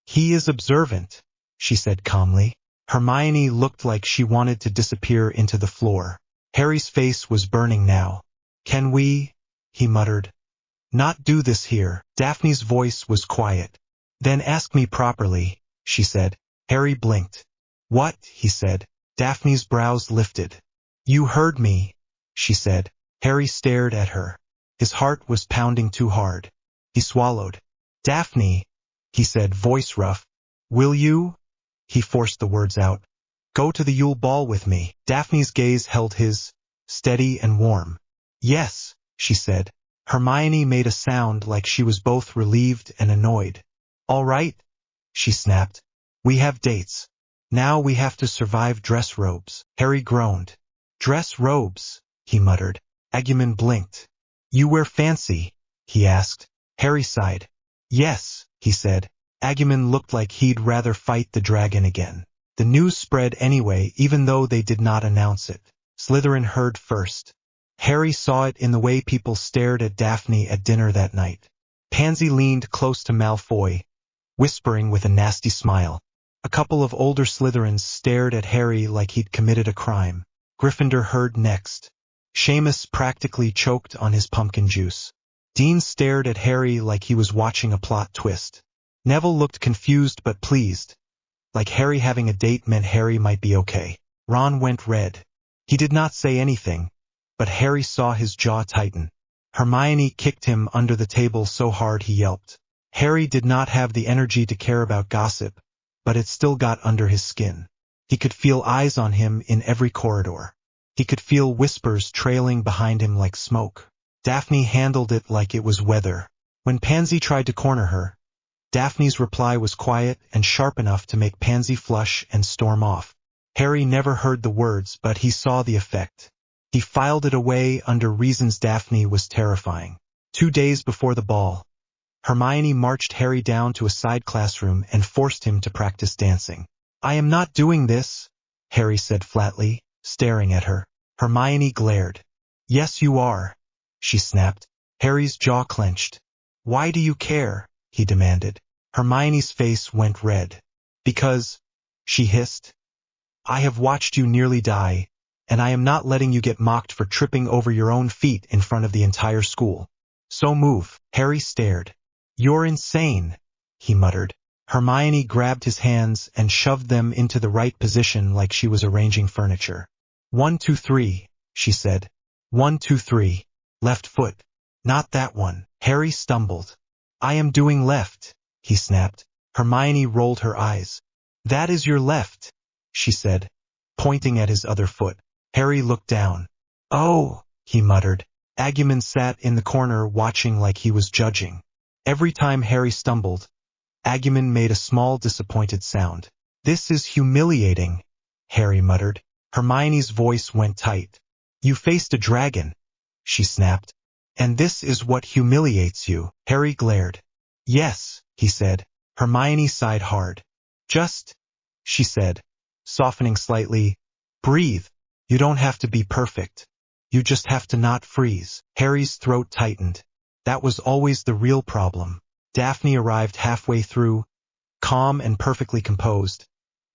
He is observant, she said calmly. Hermione looked like she wanted to disappear into the floor. Harry's face was burning now. Can we, he muttered, not do this here? Daphne's voice was quiet. Then ask me properly, she said. Harry blinked. What? He said. Daphne's brows lifted. You heard me, she said. Harry stared at her. His heart was pounding too hard. He swallowed. Daphne, he said, voice rough. Will you? He forced the words out. Go to the Yule Ball with me. Daphne's gaze held his, steady and warm. Yes, she said. Hermione made a sound like she was both relieved and annoyed. All right, she snapped. We have dates. Now we have to survive dress robes. Harry groaned. Dress robes, he muttered. Agumon blinked. You wear fancy, he asked. Harry sighed. Yes, he said. Agumon looked like he'd rather fight the dragon again. The news spread anyway, even though they did not announce it. Slytherin heard first. Harry saw it in the way people stared at Daphne at dinner that night. Pansy leaned close to Malfoy, whispering with a nasty smile. A couple of older Slytherins stared at Harry like he'd committed a crime. Gryffindor heard next. Seamus practically choked on his pumpkin juice. Dean stared at Harry like he was watching a plot twist. Neville looked confused but pleased, like Harry having a date meant Harry might be okay. Ron went red. He did not say anything, but Harry saw his jaw tighten. Hermione kicked him under the table so hard he yelped. Harry did not have the energy to care about gossip, but it still got under his skin. He could feel eyes on him in every corridor. He could feel whispers trailing behind him like smoke. Daphne handled it like it was weather. When Pansy tried to corner her, Daphne's reply was quiet and sharp enough to make Pansy flush and storm off. Harry never heard the words, but he saw the effect. He filed it away under reasons Daphne was terrifying. 2 days before the ball, Hermione marched Harry down to a side classroom and forced him to practice dancing. "I am not doing this," Harry said flatly, staring at her. Hermione glared. "Yes, you are," she snapped. Harry's jaw clenched. "Why do you care?" he demanded. Hermione's face went red. "Because," she hissed, "I have watched you nearly die, and I am not letting you get mocked for tripping over your own feet in front of the entire school. So move." Harry stared. "You're insane," he muttered. Hermione grabbed his hands and shoved them into the right position like she was arranging furniture. 1, 2, 3, she said. 1, 2, 3. Left foot. Not that one. Harry stumbled. "I am doing left," he snapped. Hermione rolled her eyes. "That is your left," she said, pointing at his other foot. Harry looked down. "Oh," he muttered. Agumon sat in the corner watching like he was judging. Every time Harry stumbled, Agumon made a small disappointed sound. "This is humiliating," Harry muttered. Hermione's voice went tight. "You faced a dragon," she snapped. "And this is what humiliates you." Harry glared. "Yes," he said. Hermione sighed hard. "Just," she said, softening slightly, "breathe. You don't have to be perfect. You just have to not freeze." Harry's throat tightened. That was always the real problem. Daphne arrived halfway through, calm and perfectly composed,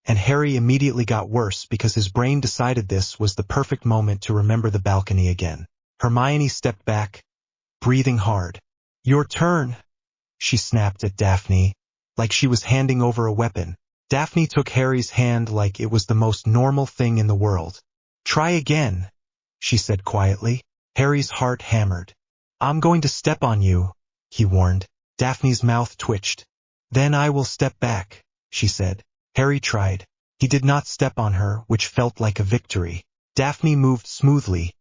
and Harry immediately got worse because his brain decided this was the perfect moment to remember the balcony again. Hermione stepped back, breathing hard. "Your turn," she snapped at Daphne, like she was handing over a weapon. Daphne took Harry's hand like it was the most normal thing in the world. "Try again," she said quietly. Harry's heart hammered. "I'm going to step on you," he warned. Daphne's mouth twitched. "Then I will step back," she said. Harry tried. He did not step on her, which felt like a victory. Daphne moved smoothly,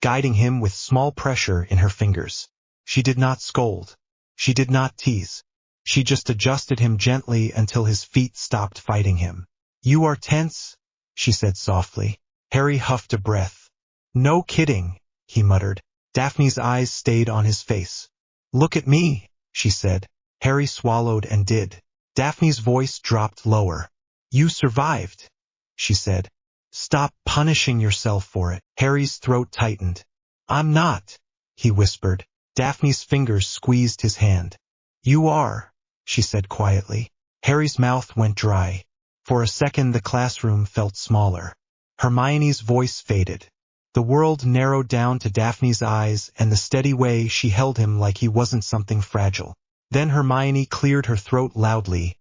guiding him with small pressure in her fingers. She did not scold. She did not tease. She just adjusted him gently until his feet stopped fighting him. "You are tense," she said softly. Harry huffed a breath. "No kidding," he muttered. Daphne's eyes stayed on his face. "Look at me," she said. Harry swallowed and did. Daphne's voice dropped lower. "You survived," she said. "Stop punishing yourself for it." Harry's throat tightened. "I'm not," he whispered. Daphne's fingers squeezed his hand. "You are," she said quietly. Harry's mouth went dry. For a second the classroom felt smaller. Hermione's voice faded. The world narrowed down to Daphne's eyes and the steady way she held him like he wasn't something fragile. Then Hermione cleared her throat loudly,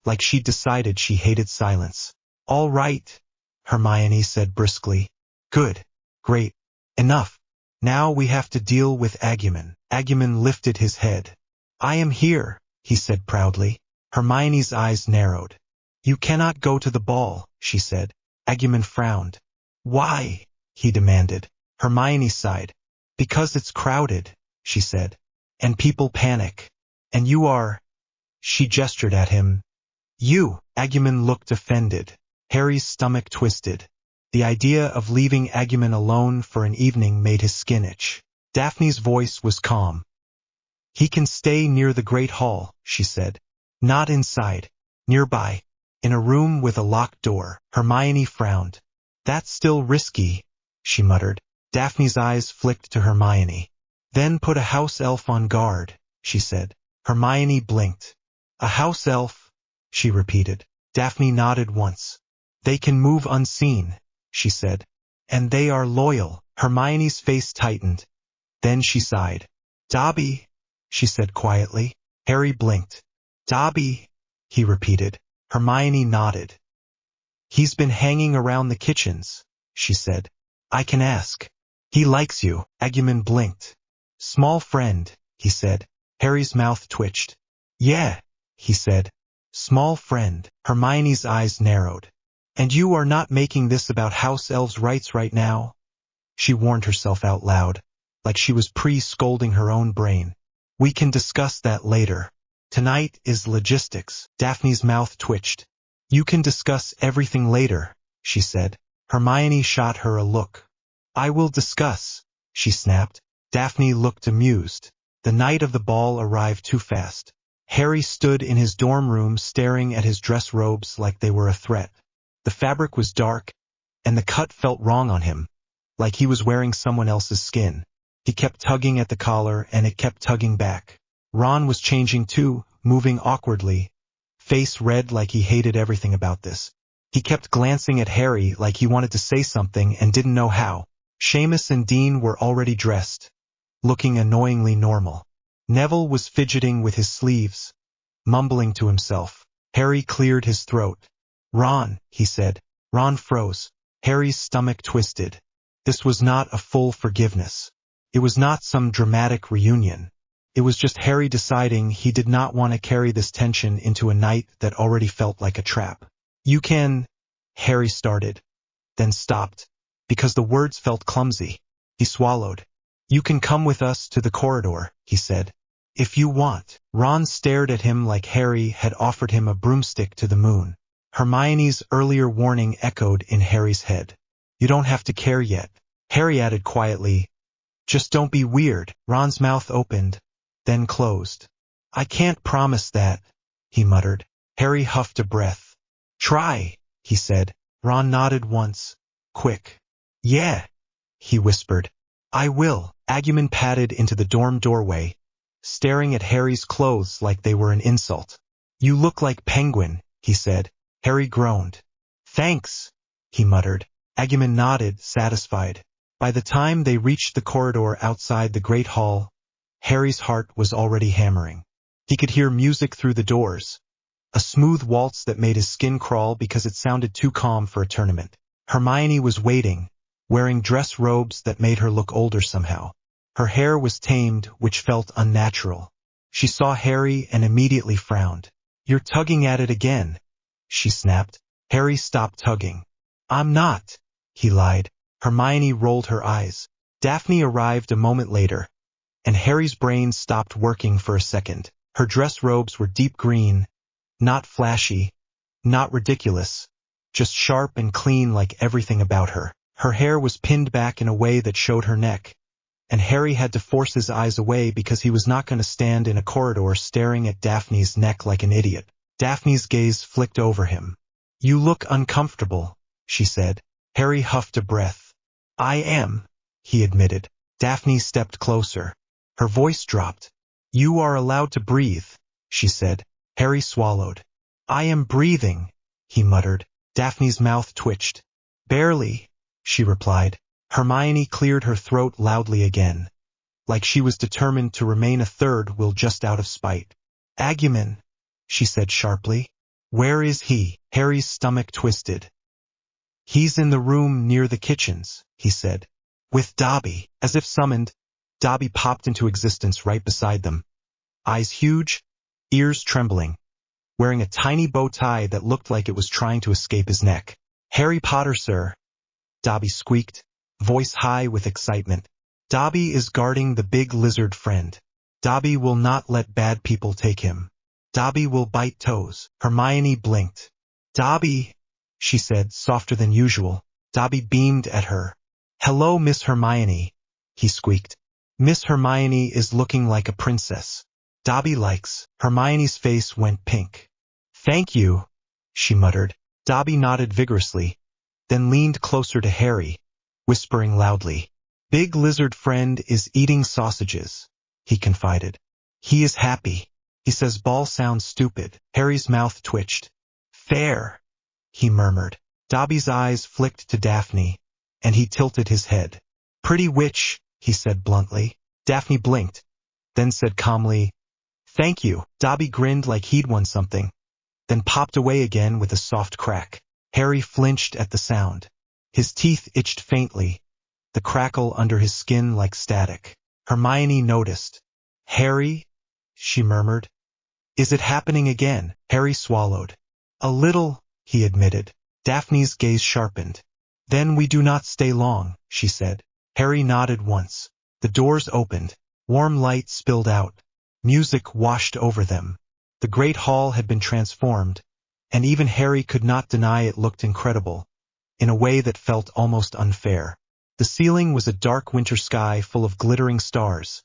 like she'd decided she hated silence. "All right," Hermione said briskly. "Good. Great. Enough. Now we have to deal with Agumon." Agumon lifted his head. "I am here," he said proudly. Hermione's eyes narrowed. "You cannot go to the ball," she said. Agumon frowned. "Why?" he demanded. Hermione sighed. "Because it's crowded," she said. "And people panic. And you are—" She gestured at him. "You." Agumon looked offended. Harry's stomach twisted. The idea of leaving Agumon alone for an evening made his skin itch. Daphne's voice was calm. "He can stay near the Great Hall," she said. "Not inside. Nearby. In a room with a locked door." Hermione frowned. "That's still risky," she muttered. Daphne's eyes flicked to Hermione. "Then put a house elf on guard," she said. Hermione blinked. "A house elf?" she repeated. Daphne nodded once. "They can move unseen," she said. "And they are loyal." Hermione's face tightened. Then she sighed. "Dobby," she said quietly. Harry blinked. Dobby, he repeated. Hermione nodded. He's been hanging around the kitchens, she said. I can ask. He likes you. Agumon blinked. Small friend, he said. Harry's mouth twitched. Yeah, he said. Small friend. Hermione's eyes narrowed. And you are not making this about house elves' rights right now? She warned herself out loud, like she was pre-scolding her own brain. We can discuss that later. Tonight is logistics. Daphne's mouth twitched. You can discuss everything later, she said. Hermione shot her a look. I will discuss, she snapped. Daphne looked amused. The night of the ball arrived too fast. Harry stood in his dorm room staring at his dress robes like they were a threat. The fabric was dark, and the cut felt wrong on him, like he was wearing someone else's skin. He kept tugging at the collar, and it kept tugging back. Ron was changing too, moving awkwardly, face red like he hated everything about this. He kept glancing at Harry like he wanted to say something and didn't know how. Seamus and Dean were already dressed, looking annoyingly normal. Neville was fidgeting with his sleeves, mumbling to himself. Harry cleared his throat. Ron, he said. Ron froze. Harry's stomach twisted. This was not a full forgiveness. It was not some dramatic reunion. It was just Harry deciding he did not want to carry this tension into a night that already felt like a trap. You can, Harry started, then stopped, because the words felt clumsy. He swallowed. You can come with us to the corridor, he said. If you want. Ron stared at him like Harry had offered him a broomstick to the moon. Hermione's earlier warning echoed in Harry's head. You don't have to care yet. Harry added quietly, just don't be weird. Ron's mouth opened, then closed. I can't promise that, he muttered. Harry huffed a breath. Try, he said. Ron nodded once. Quick. Yeah, he whispered. I will. Agumon padded into the dorm doorway, staring at Harry's clothes like they were an insult. You look like Penguin, he said. Harry groaned. Thanks, he muttered. Agumon nodded, satisfied. By the time they reached the corridor outside the Great Hall, Harry's heart was already hammering. He could hear music through the doors, a smooth waltz that made his skin crawl because it sounded too calm for a tournament. Hermione was waiting, wearing dress robes that made her look older somehow. Her hair was tamed, which felt unnatural. She saw Harry and immediately frowned. You're tugging at it again, she snapped. Harry stopped tugging. I'm not, he lied. Hermione rolled her eyes. Daphne arrived a moment later, and Harry's brain stopped working for a second. Her dress robes were deep green, not flashy, not ridiculous, just sharp and clean like everything about her. Her hair was pinned back in a way that showed her neck, and Harry had to force his eyes away because he was not going to stand in a corridor staring at Daphne's neck like an idiot. Daphne's gaze flicked over him. You look uncomfortable, she said. Harry huffed a breath. I am, he admitted. Daphne stepped closer. Her voice dropped. You are allowed to breathe, she said. Harry swallowed. I am breathing, he muttered. Daphne's mouth twitched. Barely, she replied. Hermione cleared her throat loudly again, like she was determined to remain a third wheel just out of spite. Agumon, she said sharply. Where is he? Harry's stomach twisted. He's in the room near the kitchens, he said. With Dobby. As if summoned, Dobby popped into existence right beside them. Eyes huge, ears trembling, wearing a tiny bow tie that looked like it was trying to escape his neck. Harry Potter, sir, Dobby squeaked, voice high with excitement. Dobby is guarding the big lizard friend. Dobby will not let bad people take him. Dobby will bite toes. Hermione blinked. Dobby, she said, softer than usual. Dobby beamed at her. Hello, Miss Hermione, he squeaked. Miss Hermione is looking like a princess. Dobby likes. Hermione's face went pink. Thank you, she muttered. Dobby nodded vigorously, then leaned closer to Harry, whispering loudly. Big lizard friend is eating sausages, he confided. He is happy. He says ball sounds stupid. Harry's mouth twitched. Fair, he murmured. Dobby's eyes flicked to Daphne, and he tilted his head. Pretty witch, he said bluntly. Daphne blinked. then said calmly, "Thank you." Dobby grinned like he'd won something, then popped away again with a soft crack. Harry flinched at the sound. His teeth itched faintly, the crackle under his skin like static. Hermione noticed. "Harry?" she murmured. "Is it happening again?" Harry swallowed. "A little," he admitted. Daphne's gaze sharpened. "Then we do not stay long," she said. Harry nodded once. The doors opened. Warm light spilled out. Music washed over them. The great hall had been transformed, and even Harry could not deny it looked incredible, in a way that felt almost unfair. The ceiling was a dark winter sky full of glittering stars,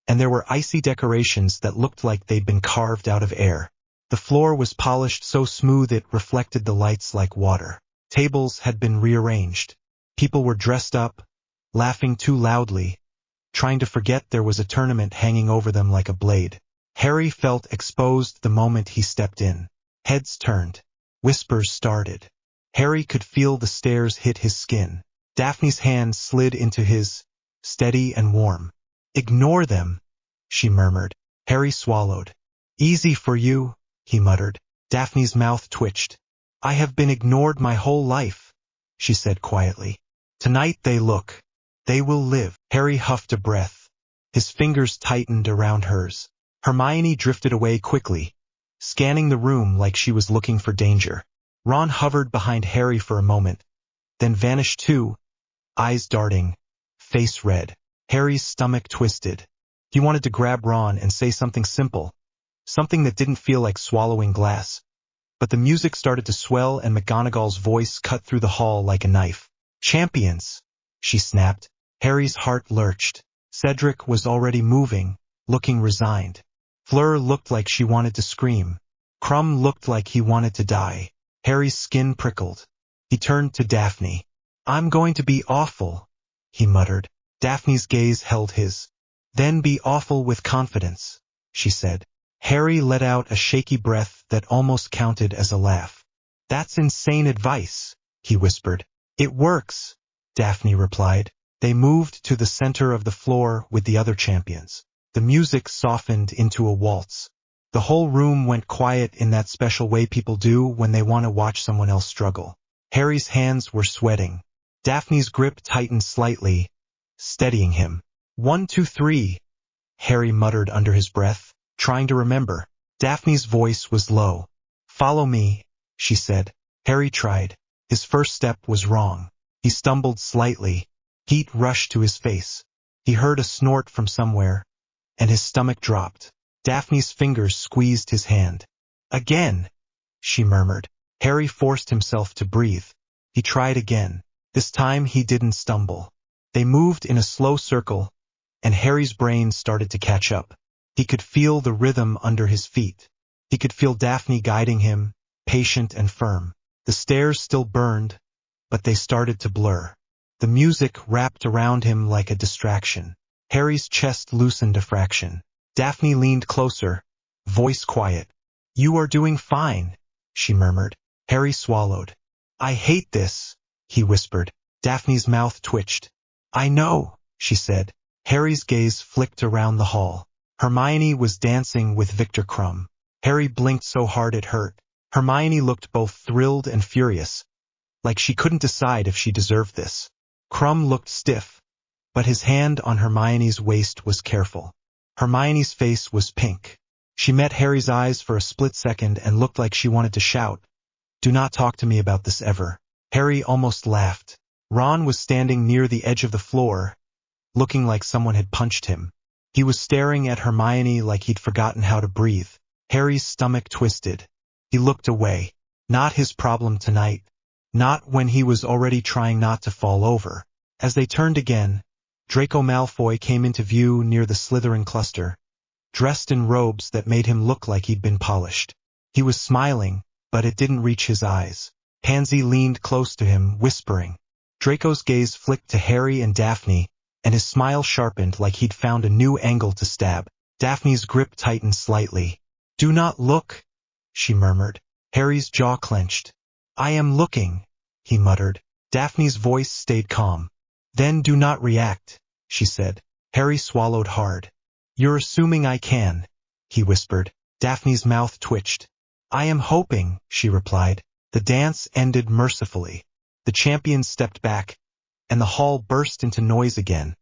and there were icy decorations that looked like they'd been carved out of air. The floor was polished so smooth it reflected the lights like water. Tables had been rearranged. People were dressed up, laughing too loudly, trying to forget there was a tournament hanging over them like a blade. Harry felt exposed the moment he stepped in. Heads turned. Whispers started. Harry could feel the stares hit his skin. Daphne's hand slid into his, steady and warm. "Ignore them," she murmured. Harry swallowed. "Easy for you," he muttered. Daphne's mouth twitched. "I have been ignored my whole life," she said quietly. "Tonight they look. They will live." Harry huffed a breath. His fingers tightened around hers. Hermione drifted away quickly, scanning the room like she was looking for danger. Ron hovered behind Harry for a moment, then vanished too, eyes darting, face red. Harry's stomach twisted. He wanted to grab Ron and say something simple, something that didn't feel like swallowing glass. But the music started to swell and McGonagall's voice cut through the hall like a knife. "Champions!" she snapped. Harry's heart lurched. Cedric was already moving, looking resigned. Fleur looked like she wanted to scream. Crumb looked like he wanted to die. Harry's skin prickled. He turned to Daphne. "I'm going to be awful," he muttered. Daphne's gaze held his. "Then be awful with confidence," she said. Harry let out a shaky breath that almost counted as a laugh. "That's insane advice," he whispered. "It works," Daphne replied. They moved to the center of the floor with the other champions. The music softened into a waltz. The whole room went quiet in that special way people do when they want to watch someone else struggle. Harry's hands were sweating. Daphne's grip tightened slightly, steadying him. "1, 2, 3, Harry muttered under his breath, trying to remember. Daphne's voice was low. "Follow me," she said. Harry tried. His first step was wrong. He stumbled slightly. Heat rushed to his face. He heard a snort from somewhere, and his stomach dropped. Daphne's fingers squeezed his hand. "Again," she murmured. Harry forced himself to breathe. He tried again. This time he didn't stumble. They moved in a slow circle, and Harry's brain started to catch up. He could feel the rhythm under his feet. He could feel Daphne guiding him, patient and firm. The stairs still burned, but they started to blur. The music wrapped around him like a distraction. Harry's chest loosened a fraction. Daphne leaned closer, voice quiet. "You are doing fine," she murmured. Harry swallowed. "I hate this," he whispered. Daphne's mouth twitched. "I know," she said. Harry's gaze flicked around the hall. Hermione was dancing with Victor Crumb. Harry blinked so hard it hurt. Hermione looked both thrilled and furious, like she couldn't decide if she deserved this. Crumb looked stiff, but his hand on Hermione's waist was careful. Hermione's face was pink. She met Harry's eyes for a split second and looked like she wanted to shout, "Do not talk to me about this ever." Harry almost laughed. Ron was standing near the edge of the floor, looking like someone had punched him. He was staring at Hermione like he'd forgotten how to breathe. Harry's stomach twisted. He looked away. Not his problem tonight. Not when he was already trying not to fall over. As they turned again, Draco Malfoy came into view near the Slytherin cluster, dressed in robes that made him look like he'd been polished. He was smiling, but it didn't reach his eyes. Pansy leaned close to him, whispering. Draco's gaze flicked to Harry and Daphne, and his smile sharpened like he'd found a new angle to stab. Daphne's grip tightened slightly. "Do not look," she murmured. Harry's jaw clenched. "I am looking," he muttered. Daphne's voice stayed calm. "Then do not react," she said. Harry swallowed hard. You're assuming I can, he whispered. Daphne's mouth twitched. I am hoping, she replied. The dance ended mercifully. The champions stepped back, and the hall burst into noise again,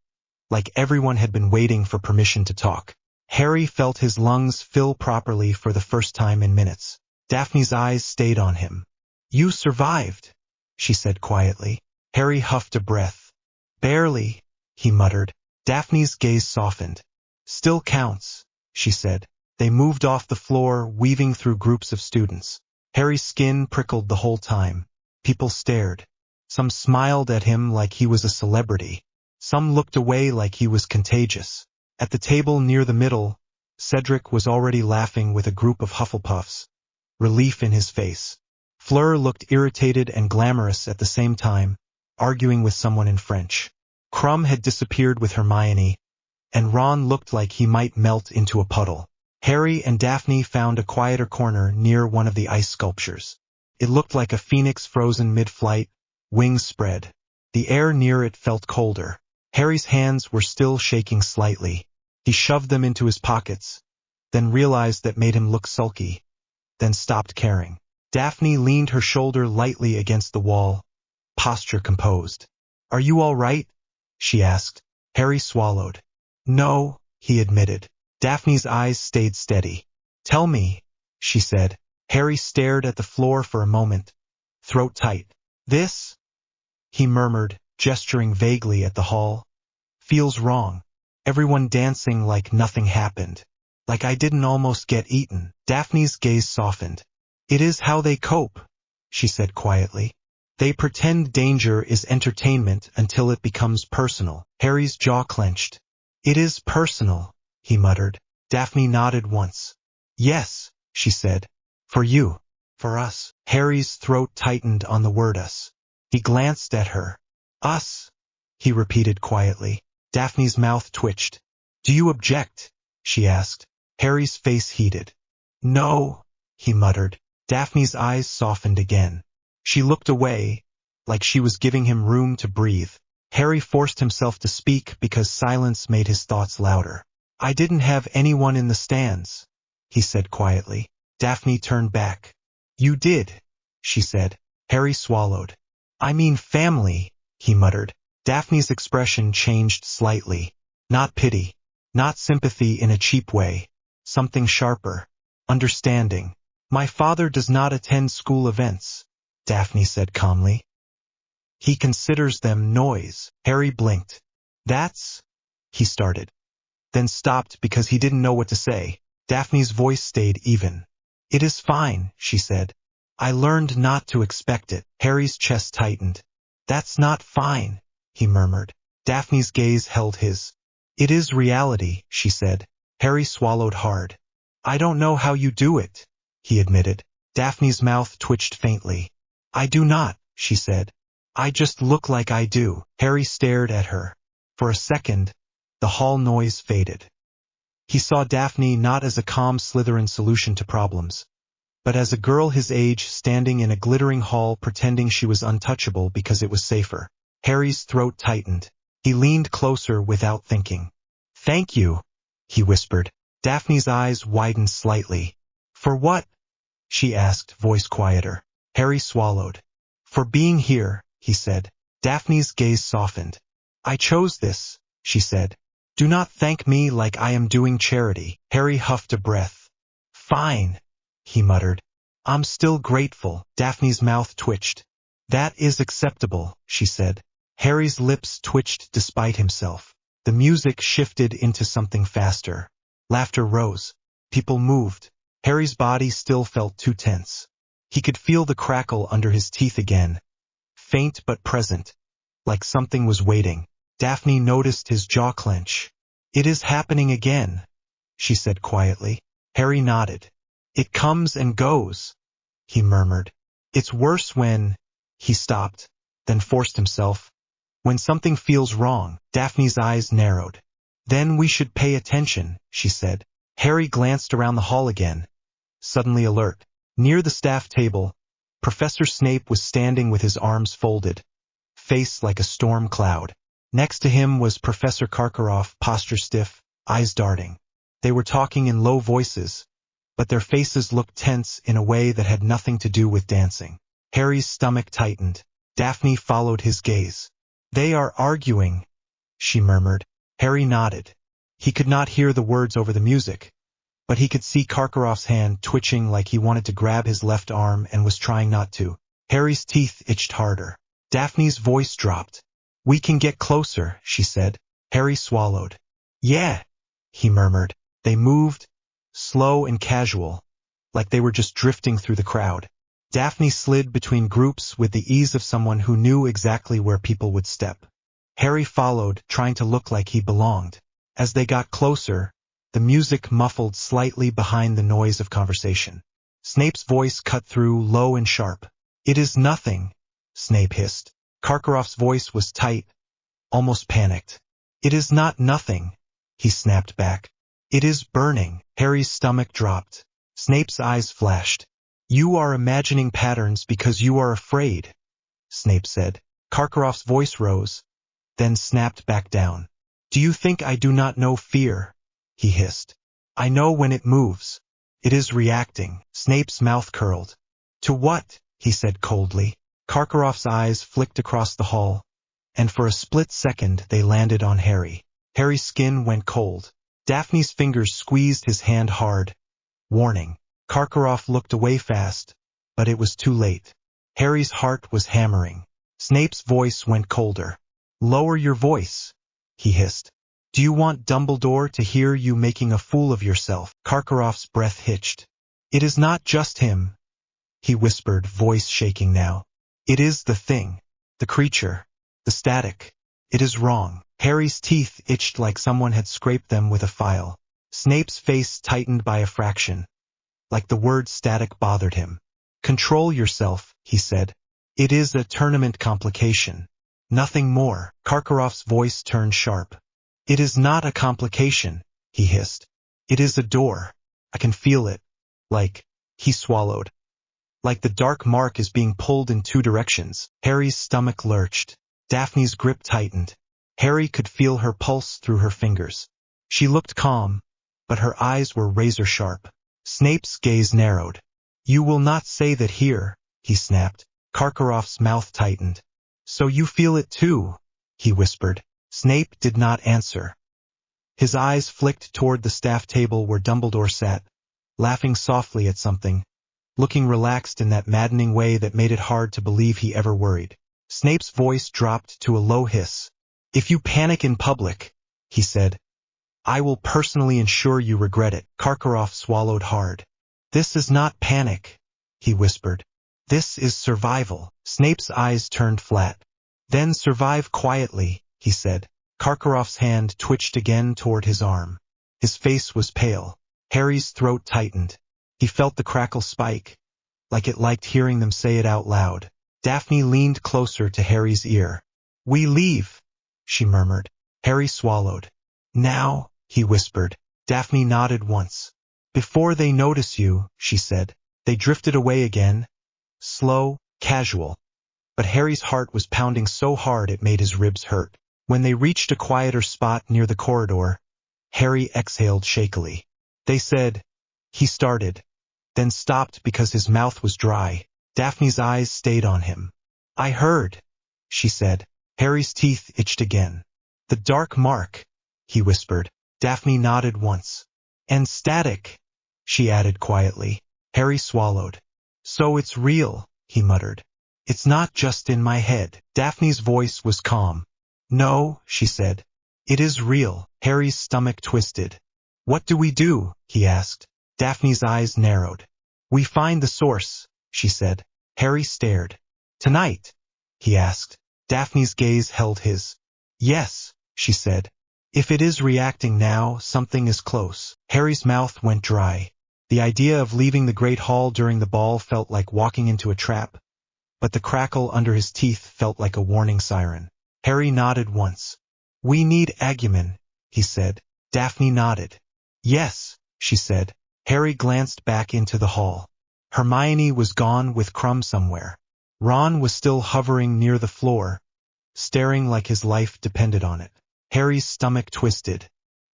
like everyone had been waiting for permission to talk. Harry felt his lungs fill properly for the first time in minutes. Daphne's eyes stayed on him. You survived, she said quietly. Harry huffed a breath. Barely, he muttered. Daphne's gaze softened. Still counts, she said. They moved off the floor, weaving through groups of students. Harry's skin prickled the whole time. People stared. Some smiled at him like he was a celebrity. Some looked away like he was contagious. At the table near the middle, Cedric was already laughing with a group of Hufflepuffs, relief in his face. Fleur looked irritated and glamorous at the same time, arguing with someone in French. Krum had disappeared with Hermione, and Ron looked like he might melt into a puddle. Harry and Daphne found a quieter corner near one of the ice sculptures. It looked like a phoenix frozen mid-flight, wings spread. The air near it felt colder. Harry's hands were still shaking slightly. He shoved them into his pockets, then realized that made him look sulky, then stopped caring. Daphne leaned her shoulder lightly against the wall, posture composed. Are you all right? She asked. Harry swallowed. No, he admitted. Daphne's eyes stayed steady. Tell me, she said. Harry stared at the floor for a moment, throat tight. This, he murmured, gesturing vaguely at the hall, feels wrong. Everyone dancing like nothing happened. Like I didn't almost get eaten. Daphne's gaze softened. It is how they cope, she said quietly. They pretend danger is entertainment until it becomes personal. Harry's jaw clenched. It is personal, he muttered. Daphne nodded once. Yes, she said. For you. For us. Harry's throat tightened on the word us. He glanced at her. Us, he repeated quietly. Daphne's mouth twitched. Do you object? She asked. Harry's face heated. No, he muttered. Daphne's eyes softened again. She looked away, like she was giving him room to breathe. Harry forced himself to speak because silence made his thoughts louder. I didn't have anyone in the stands, he said quietly. Daphne turned back. You did, she said. Harry swallowed. I mean family, he muttered. Daphne's expression changed slightly. Not pity. Not sympathy in a cheap way. Something sharper. Understanding. My father does not attend school events, Daphne said calmly. He considers them noise. Harry blinked. That's, he started, then stopped because he didn't know what to say. Daphne's voice stayed even. It is fine, she said. I learned not to expect it. Harry's chest tightened. That's not fine, he murmured. Daphne's gaze held his. It is reality, she said. Harry swallowed hard. I don't know how you do it, he admitted. Daphne's mouth twitched faintly. I do not, she said. I just look like I do. Harry stared at her. For a second, the hall noise faded. He saw Daphne not as a calm Slytherin solution to problems, but as a girl his age standing in a glittering hall pretending she was untouchable because it was safer. Harry's throat tightened. He leaned closer without thinking. Thank you, he whispered. Daphne's eyes widened slightly. For what? She asked, voice quieter. Harry swallowed. For being here, he said. Daphne's gaze softened. I chose this, she said. Do not thank me like I am doing charity. Harry huffed a breath. Fine, he muttered. I'm still grateful. Daphne's mouth twitched. That is acceptable, she said. Harry's lips twitched despite himself. The music shifted into something faster. Laughter rose. People moved. Harry's body still felt too tense. He could feel the crackle under his teeth again. Faint but present, like something was waiting. Daphne noticed his jaw clench. It is happening again, she said quietly. Harry nodded. It comes and goes, he murmured. It's worse when... He stopped, then forced himself. When something feels wrong. Daphne's eyes narrowed. Then we should pay attention, she said. Harry glanced around the hall again, suddenly alert. Near the staff table, Professor Snape was standing with his arms folded, face like a storm cloud. Next to him was Professor Karkaroff, posture stiff, eyes darting. They were talking in low voices, but their faces looked tense in a way that had nothing to do with dancing. Harry's stomach tightened. Daphne followed his gaze. "They are arguing," she murmured. Harry nodded. He could not hear the words over the music, but he could see Karkaroff's hand twitching like he wanted to grab his left arm and was trying not to. Harry's teeth itched harder. Daphne's voice dropped. "We can get closer," she said. Harry swallowed. "Yeah," he murmured. They moved, slow and casual, like they were just drifting through the crowd. Daphne slid between groups with the ease of someone who knew exactly where people would step. Harry followed, trying to look like he belonged. As they got closer, the music muffled slightly behind the noise of conversation. Snape's voice cut through, low and sharp. "It is nothing," Snape hissed. Karkaroff's voice was tight, almost panicked. "It is not nothing," he snapped back. "It is burning." Harry's stomach dropped. Snape's eyes flashed. "You are imagining patterns because you are afraid," Snape said. Karkaroff's voice rose, then snapped back down. "Do you think I do not know fear?" he hissed. "I know when it moves. It is reacting." Snape's mouth curled. "To what?" he said coldly. Karkaroff's eyes flicked across the hall, and for a split second they landed on Harry. Harry's skin went cold. Daphne's fingers squeezed his hand hard. Warning. Karkaroff looked away fast, but it was too late. Harry's heart was hammering. Snape's voice went colder. "Lower your voice," he hissed. "Do you want Dumbledore to hear you making a fool of yourself?" Karkaroff's breath hitched. "It is not just him," he whispered, voice shaking now. "It is the thing, the creature, the static. It is wrong." Harry's teeth itched like someone had scraped them with a file. Snape's face tightened by a fraction, like the word static bothered him. "Control yourself," he said. "It is a tournament complication. Nothing more." Karkaroff's voice turned sharp. "It is not a complication," he hissed. "It is a door. I can feel it. Like," he swallowed. "Like the dark mark is being pulled in two directions." Harry's stomach lurched. Daphne's grip tightened. Harry could feel her pulse through her fingers. She looked calm, but her eyes were razor-sharp. Snape's gaze narrowed. "You will not say that here," he snapped. Karkaroff's mouth tightened. "So you feel it too," he whispered. Snape did not answer. His eyes flicked toward the staff table where Dumbledore sat, laughing softly at something, looking relaxed in that maddening way that made it hard to believe he ever worried. Snape's voice dropped to a low hiss. "If you panic in public," he said, "I will personally ensure you regret it." Karkaroff swallowed hard. "This is not panic," he whispered. "This is survival." Snape's eyes turned flat. "Then survive quietly," he said. Karkaroff's hand twitched again toward his arm. His face was pale. Harry's throat tightened. He felt the crackle spike, like it liked hearing them say it out loud. Daphne leaned closer to Harry's ear. "We leave," she murmured. Harry swallowed. "Now," he whispered. Daphne nodded once. "Before they notice you," she said. They drifted away again, slow, casual. But Harry's heart was pounding so hard it made his ribs hurt. When they reached a quieter spot near the corridor, Harry exhaled shakily. "They said," he started, then stopped because his mouth was dry. Daphne's eyes stayed on him. "I heard," she said. Harry's teeth itched again. "The dark mark," he whispered. Daphne nodded once. "And static," she added quietly. Harry swallowed. "So it's real," he muttered. "It's not just in my head." Daphne's voice was calm. "No," she said. "It is real." Harry's stomach twisted. "What do we do?" he asked. Daphne's eyes narrowed. "We find the source," she said. Harry stared. "Tonight?" he asked. Daphne's gaze held his. "Yes," she said. "If it is reacting now, something is close." Harry's mouth went dry. The idea of leaving the Great Hall during the ball felt like walking into a trap, but the crackle under his teeth felt like a warning siren. Harry nodded once. "We need Agumon," he said. Daphne nodded. "Yes," she said. Harry glanced back into the hall. Hermione was gone with Crumb somewhere. Ron was still hovering near the floor, staring like his life depended on it. Harry's stomach twisted.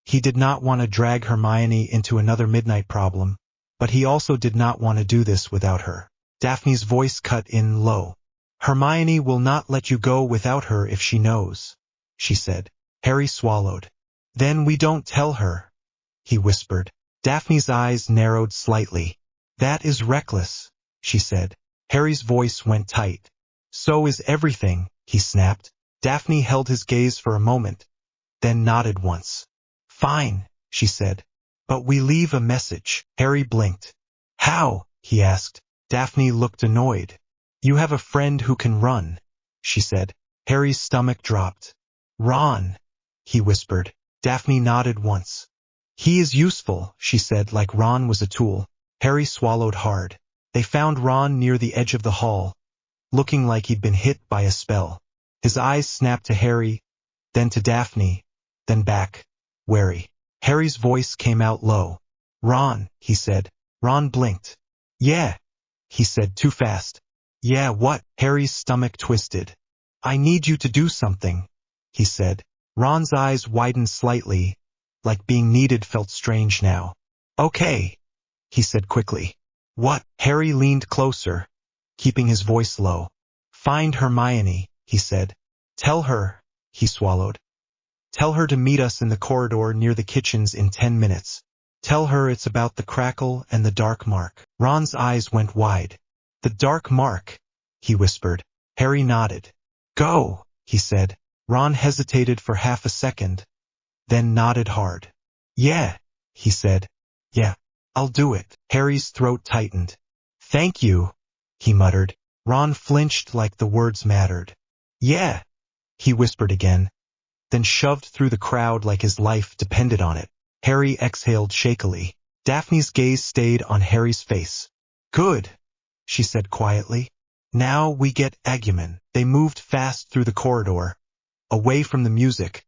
He did not want to drag Hermione into another midnight problem, but he also did not want to do this without her. Daphne's voice cut in low. Hermione will not let you go without her if she knows, she said. Harry swallowed. Then we don't tell her, he whispered. Daphne's eyes narrowed slightly. That is reckless, she said. Harry's voice went tight. So is everything, he snapped. Daphne held his gaze for a moment, then nodded once. Fine, she said. But we leave a message. Harry blinked. How? He asked. Daphne looked annoyed. You have a friend who can run, she said. Harry's stomach dropped. Ron, he whispered. Daphne nodded once. He is useful, she said, like Ron was a tool. Harry swallowed hard. They found Ron near the edge of the hall, looking like he'd been hit by a spell. His eyes snapped to Harry, then to Daphne, then back, wary. Harry's voice came out low. Ron, he said. Ron blinked. Yeah, he said too fast. Yeah, what? Harry's stomach twisted. I need you to do something, he said. Ron's eyes widened slightly, like being needed felt strange now. Okay, he said quickly. What? Harry leaned closer, keeping his voice low. Find Hermione, he said. Tell her, he swallowed. Tell her to meet us in the corridor near the kitchens in 10 minutes. Tell her it's about the crackle and the dark mark. Ron's eyes went wide. The dark mark, he whispered. Harry nodded. Go, he said. Ron hesitated for half a second, then nodded hard. Yeah, he said. Yeah, I'll do it. Harry's throat tightened. Thank you, he muttered. Ron flinched like the words mattered. Yeah, he whispered again, then shoved through the crowd like his life depended on it. Harry exhaled shakily. Daphne's gaze stayed on Harry's face. Good, she said quietly. Now we get Digimon. They moved fast through the corridor, away from the music,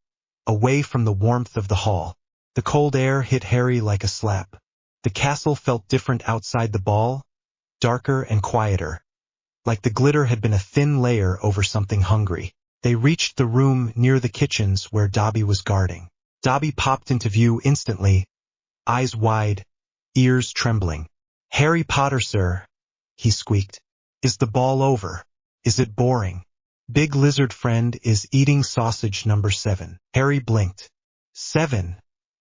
away from the warmth of the hall. The cold air hit Harry like a slap. The castle felt different outside the ball, darker and quieter, like the glitter had been a thin layer over something hungry. They reached the room near the kitchens where Dobby was guarding. Dobby popped into view instantly, eyes wide, ears trembling. Harry Potter, sir, he squeaked. Is the ball over? Is it boring? Big lizard friend is eating sausage number 7. Harry blinked. 7,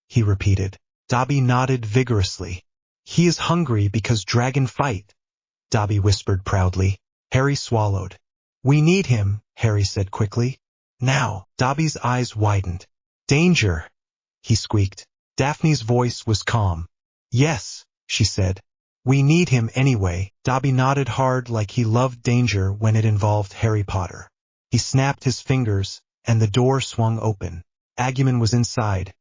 he repeated. Dobby nodded vigorously. He is hungry because dragon fight, Dobby whispered proudly. Harry swallowed. We need him, Harry said quickly. Now. Dobby's eyes widened. Danger, he squeaked. Daphne's voice was calm. Yes, she said. We need him anyway. Dobby nodded hard like he loved danger when it involved Harry Potter. He snapped his fingers, and the door swung open. Digimon was inside,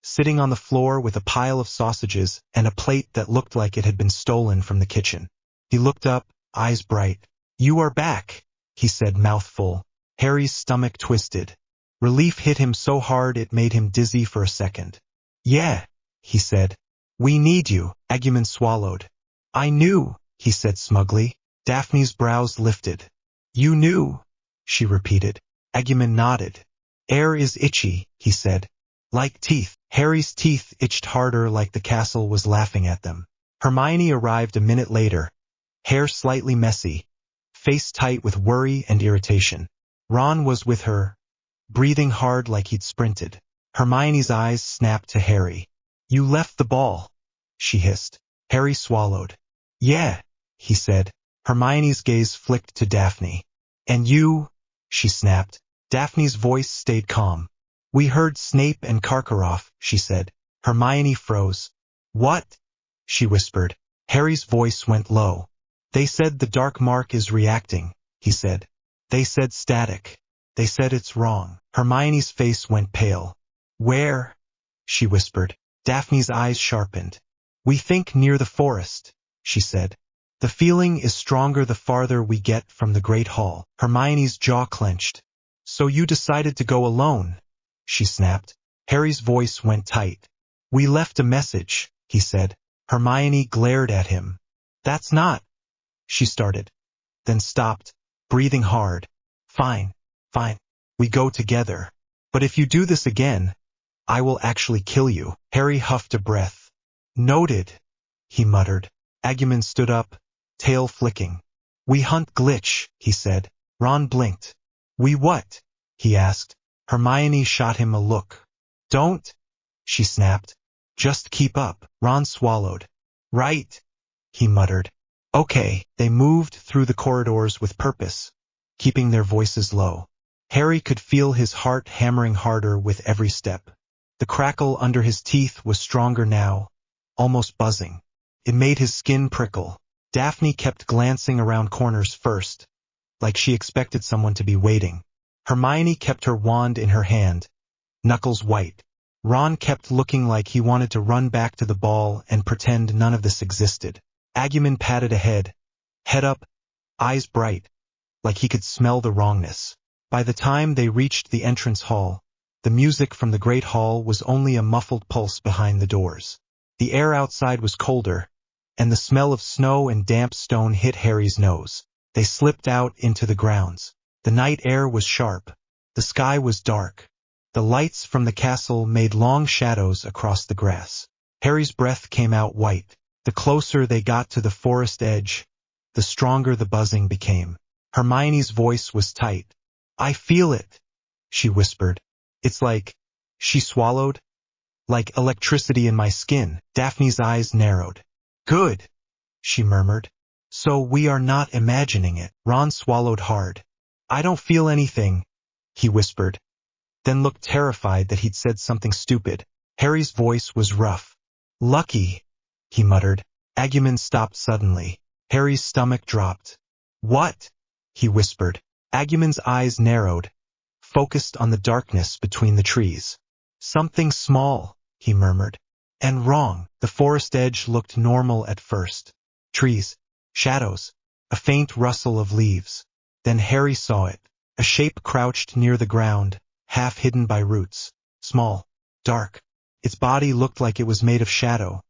sitting on the floor with a pile of sausages and a plate that looked like it had been stolen from the kitchen. He looked up, eyes bright. You are back, he said, mouth full. Harry's stomach twisted. Relief hit him so hard it made him dizzy for a second. Yeah, he said. We need you. Digimon swallowed. I knew, he said smugly. Daphne's brows lifted. You knew, she repeated. Digimon nodded. Air is itchy, he said. Like teeth. Harry's teeth itched harder like the castle was laughing at them. Hermione arrived a minute later, hair slightly messy, face tight with worry and irritation. Ron was with her, breathing hard like he'd sprinted. Hermione's eyes snapped to Harry. You left the ball, she hissed. Harry swallowed. Yeah, he said. Hermione's gaze flicked to Daphne. And you, she snapped. Daphne's voice stayed calm. We heard Snape and Karkaroff, she said. Hermione froze. What? She whispered. Harry's voice went low. They said the dark mark is reacting, he said. They said static. They said it's wrong. Hermione's face went pale. Where? She whispered. Daphne's eyes sharpened. We think near the forest, she said. The feeling is stronger the farther we get from the Great Hall. Hermione's jaw clenched. So you decided to go alone, she snapped. Harry's voice went tight. We left a message, he said. Hermione glared at him. That's not, she started, then stopped, breathing hard. Fine, fine. We go together. But if you do this again, I will actually kill you. Harry huffed a breath. Noted, he muttered. Agumon stood up, tail flicking. We hunt Glitch, he said. Ron blinked. We what? He asked. Hermione shot him a look. Don't, she snapped. Just keep up. Ron swallowed. Right, he muttered. Okay, they moved through the corridors with purpose, keeping their voices low. Harry could feel his heart hammering harder with every step. The crackle under his teeth was stronger now, almost buzzing. It made his skin prickle. Daphne kept glancing around corners first, like she expected someone to be waiting. Hermione kept her wand in her hand, knuckles white. Ron kept looking like he wanted to run back to the ball and pretend none of this existed. Agumon padded ahead, head up, eyes bright, like he could smell the wrongness. By the time they reached the entrance hall, the music from the Great Hall was only a muffled pulse behind the doors. The air outside was colder, and the smell of snow and damp stone hit Harry's nose. They slipped out into the grounds. The night air was sharp. The sky was dark. The lights from the castle made long shadows across the grass. Harry's breath came out white. The closer they got to the forest edge, the stronger the buzzing became. Hermione's voice was tight. I feel it, she whispered. It's like, she swallowed, like electricity in my skin. Daphne's eyes narrowed. Good, she murmured. So we are not imagining it. Ron swallowed hard. I don't feel anything, he whispered, then looked terrified that he'd said something stupid. Harry's voice was rough. Lucky, he muttered. Agumon stopped suddenly. Harry's stomach dropped. What? He whispered. Agumon's eyes narrowed, focused on the darkness between the trees. Something small, he murmured. And wrong. The forest edge looked normal at first. Trees, shadows, a faint rustle of leaves. Then Harry saw it. A shape crouched near the ground, half hidden by roots. Small, dark. Its body looked like it was made of shadow,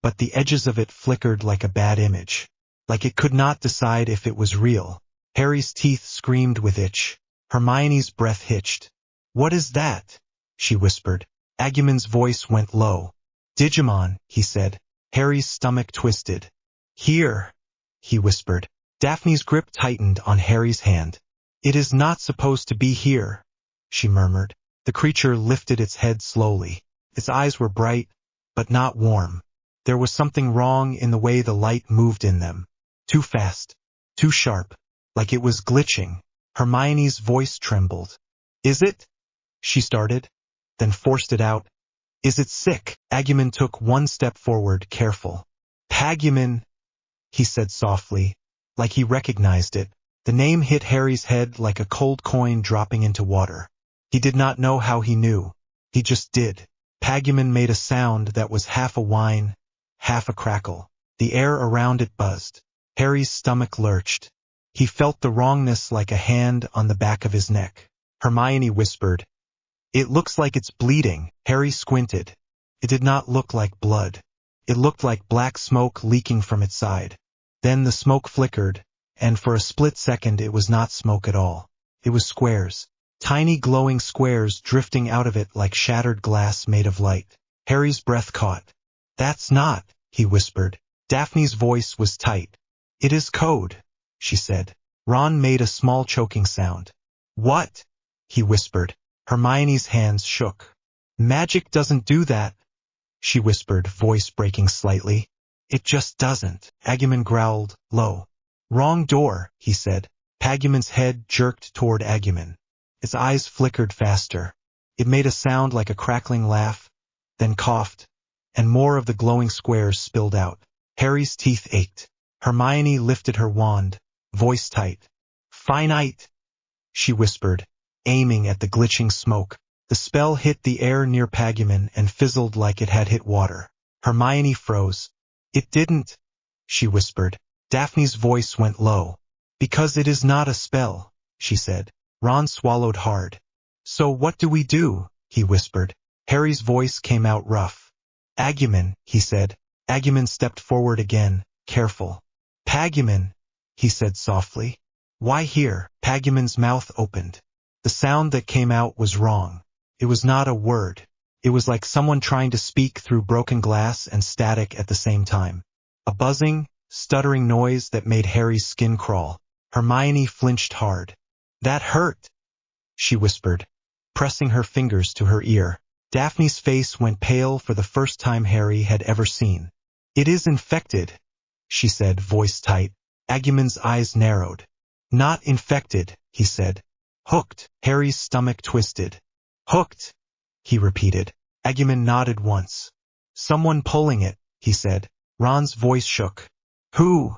but the edges of it flickered like a bad image. Like it could not decide if it was real. Harry's teeth screamed with itch. Hermione's breath hitched. What is that? She whispered. Agumon's voice went low. Digimon, he said. Harry's stomach twisted. Here, he whispered. Daphne's grip tightened on Harry's hand. It is not supposed to be here, she murmured. The creature lifted its head slowly. Its eyes were bright, but not warm. There was something wrong in the way the light moved in them. Too fast, too sharp, like it was glitching. Hermione's voice trembled. Is it? She started, then forced it out. Is it sick? Agumon took one step forward, careful. Pagumon, he said softly, like he recognized it. The name hit Harry's head like a cold coin dropping into water. He did not know how he knew. He just did. Pagumon made a sound that was half a whine, half a crackle. The air around it buzzed. Harry's stomach lurched. He felt the wrongness like a hand on the back of his neck. Hermione whispered, It looks like it's bleeding. Harry squinted. It did not look like blood. It looked like black smoke leaking from its side. Then the smoke flickered, and for a split second it was not smoke at all. It was squares. Tiny glowing squares drifting out of it like shattered glass made of light. Harry's breath caught. That's not, he whispered. Daphne's voice was tight. It is code, she said. Ron made a small choking sound. What? He whispered. Hermione's hands shook. Magic doesn't do that, she whispered, voice breaking slightly. It just doesn't. Agumon growled, low. Wrong door, he said. Pagumon's head jerked toward Agumon. Its eyes flickered faster. It made a sound like a crackling laugh, then coughed, and more of the glowing squares spilled out. Harry's teeth ached. Hermione lifted her wand, voice tight. Finite, she whispered, aiming at the glitching smoke. The spell hit the air near Pagumon and fizzled like it had hit water. Hermione froze. It didn't, she whispered. Daphne's voice went low. Because it is not a spell, she said. Ron swallowed hard. So what do we do? He whispered. Harry's voice came out rough. Agumon, he said. Agumon stepped forward again, careful. Pagumon, he said softly. Why here? Pagumon's mouth opened. The sound that came out was wrong. It was not a word. It was like someone trying to speak through broken glass and static at the same time. A buzzing, stuttering noise that made Harry's skin crawl. Hermione flinched hard. "That hurt," she whispered, pressing her fingers to her ear. Daphne's face went pale for the first time Harry had ever seen. "It is infected," she said, voice tight. Agumen's eyes narrowed. "Not infected," he said. "Hooked." Harry's stomach twisted. "Hooked," he repeated. Agumen nodded once. "Someone pulling it," he said. Ron's voice shook. "Who?"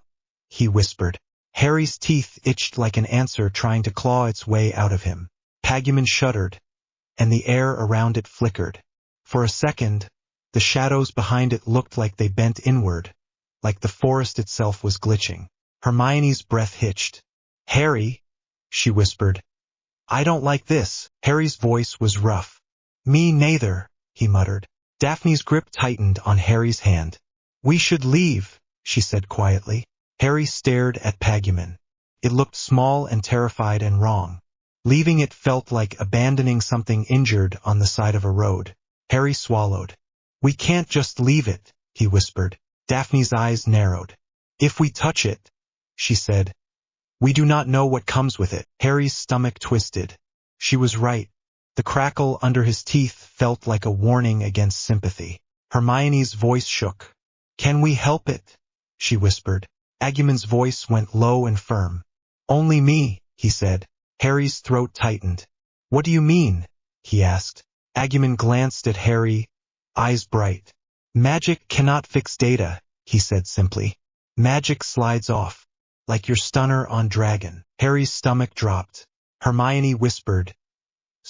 he whispered. Harry's teeth itched like an answer trying to claw its way out of him. Agumen shuddered, and the air around it flickered. For a second, the shadows behind it looked like they bent inward, like the forest itself was glitching. Hermione's breath hitched. "Harry," she whispered. "I don't like this." Harry's voice was rough. "Me neither," he muttered. Daphne's grip tightened on Harry's hand. "We should leave," she said quietly. Harry stared at Agumen. It looked small and terrified and wrong. Leaving it felt like abandoning something injured on the side of a road. Harry swallowed. "We can't just leave it," he whispered. Daphne's eyes narrowed. "If we touch it," she said, "we do not know what comes with it." Harry's stomach twisted. She was right. The crackle under his teeth felt like a warning against sympathy. Hermione's voice shook. "Can we help it?" she whispered. Agumen's voice went low and firm. "Only me," he said. Harry's throat tightened. "What do you mean?" he asked. Agumen glanced at Harry, eyes bright. "Magic cannot fix data," he said simply. "Magic slides off, like your stunner on dragon." Harry's stomach dropped. Hermione whispered,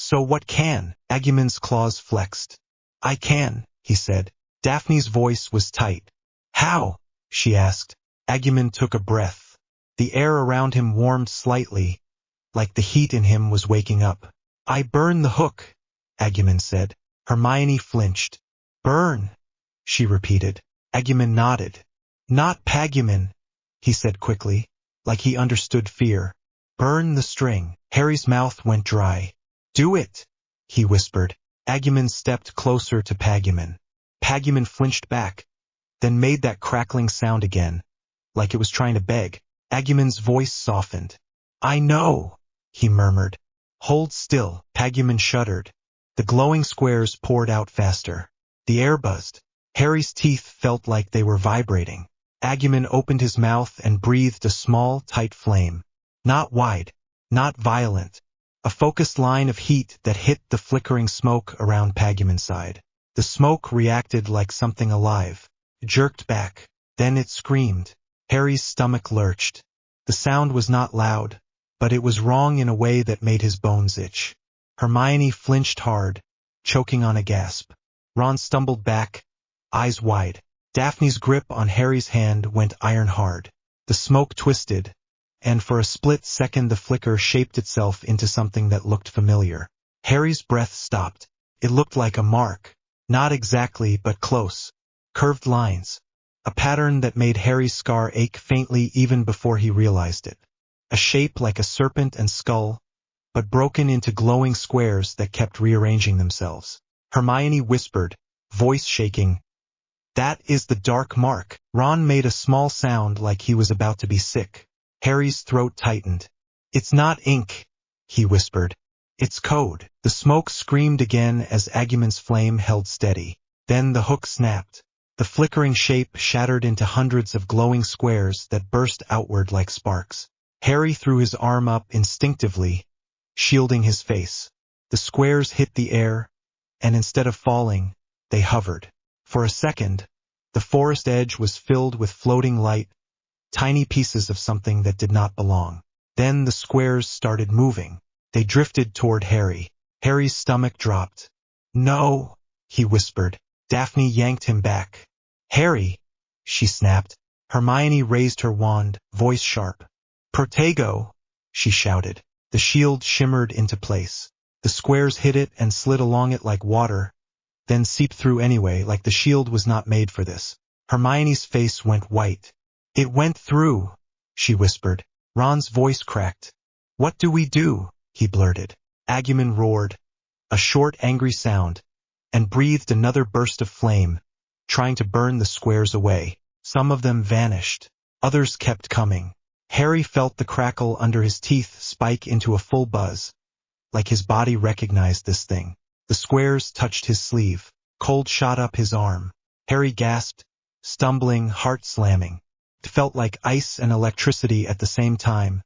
"So what can?" Agumen's claws flexed. "I can," he said. Daphne's voice was tight. "How?" she asked. Agumen took a breath. The air around him warmed slightly, like the heat in him was waking up. "I burn the hook," Agumen said. Hermione flinched. "Burn," she repeated. Agumen nodded. "Not Pagumen," he said quickly, like he understood fear. "Burn the string." Harry's mouth went dry. "Do it," he whispered. Agumen stepped closer to Pagumen. Pagumen flinched back, then made that crackling sound again, like it was trying to beg. Agumen's voice softened. "I know," he murmured. "Hold still." Pagumen shuddered. The glowing squares poured out faster. The air buzzed. Harry's teeth felt like they were vibrating. Agumen opened his mouth and breathed a small, tight flame. Not wide, not violent. A focused line of heat that hit the flickering smoke around Pagumen's side. The smoke reacted like something alive. It jerked back. Then it screamed. Harry's stomach lurched. The sound was not loud, but it was wrong in a way that made his bones itch. Hermione flinched hard, choking on a gasp. Ron stumbled back, eyes wide. Daphne's grip on Harry's hand went iron hard. The smoke twisted, and for a split second the flicker shaped itself into something that looked familiar. Harry's breath stopped. It looked like a mark. Not exactly, but close. Curved lines. A pattern that made Harry's scar ache faintly even before he realized it. A shape like a serpent and skull, but broken into glowing squares that kept rearranging themselves. Hermione whispered, voice shaking, "That is the dark mark." Ron made a small sound like he was about to be sick. Harry's throat tightened. "It's not ink," he whispered. "It's code." The smoke screamed again as Agumen's flame held steady. Then the hook snapped. The flickering shape shattered into hundreds of glowing squares that burst outward like sparks. Harry threw his arm up instinctively, shielding his face. The squares hit the air, and instead of falling, they hovered. For a second, the forest edge was filled with floating light, tiny pieces of something that did not belong. Then the squares started moving. They drifted toward Harry. Harry's stomach dropped. "No," he whispered. Daphne yanked him back. "Harry," she snapped. Hermione raised her wand, voice sharp. "Protego," she shouted. The shield shimmered into place. The squares hit it and slid along it like water, then seeped through anyway, like the shield was not made for this. Hermione's face went white. "It went through," she whispered. Ron's voice cracked. "What do we do?" he blurted. Agumen roared. A short, angry sound, and breathed another burst of flame, trying to burn the squares away. Some of them vanished. Others kept coming. Harry felt the crackle under his teeth spike into a full buzz, like his body recognized this thing. The squares touched his sleeve. Cold shot up his arm. Harry gasped, stumbling, heart slamming. It felt like ice and electricity at the same time,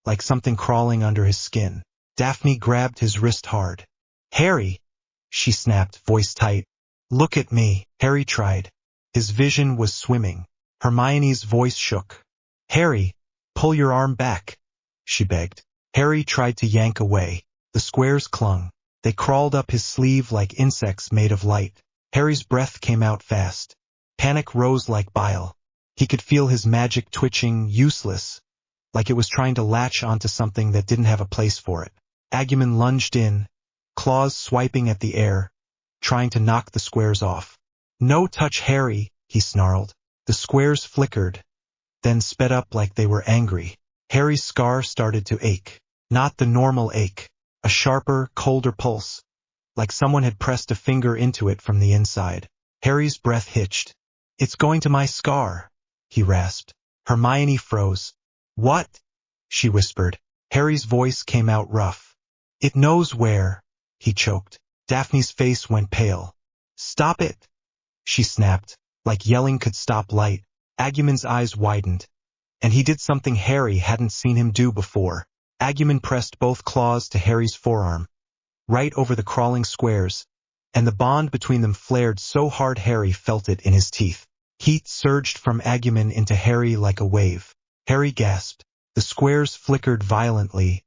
like something crawling under his skin. Daphne grabbed his wrist hard. "Harry!" she snapped, voice tight. "Look at me." Harry tried. His vision was swimming. Hermione's voice shook. "Harry, pull your arm back," she begged. Harry tried to yank away. The squares clung. They crawled up his sleeve like insects made of light. Harry's breath came out fast. Panic rose like bile. He could feel his magic twitching, useless, like it was trying to latch onto something that didn't have a place for it. Agumon lunged in, claws swiping at the air, trying to knock the squares off. "No touch, Harry," he snarled. The squares flickered, then sped up like they were angry. Harry's scar started to ache. Not the normal ache. A sharper, colder pulse, like someone had pressed a finger into it from the inside. Harry's breath hitched. "It's going to my scar," he rasped. Hermione froze. "What?" she whispered. Harry's voice came out rough. "It knows where," he choked. Daphne's face went pale. "Stop it," she snapped, like yelling could stop light. Agumon's eyes widened, and he did something Harry hadn't seen him do before. Agumon pressed both claws to Harry's forearm, right over the crawling squares, and the bond between them flared so hard Harry felt it in his teeth. Heat surged from Agumon into Harry like a wave. Harry gasped. The squares flickered violently,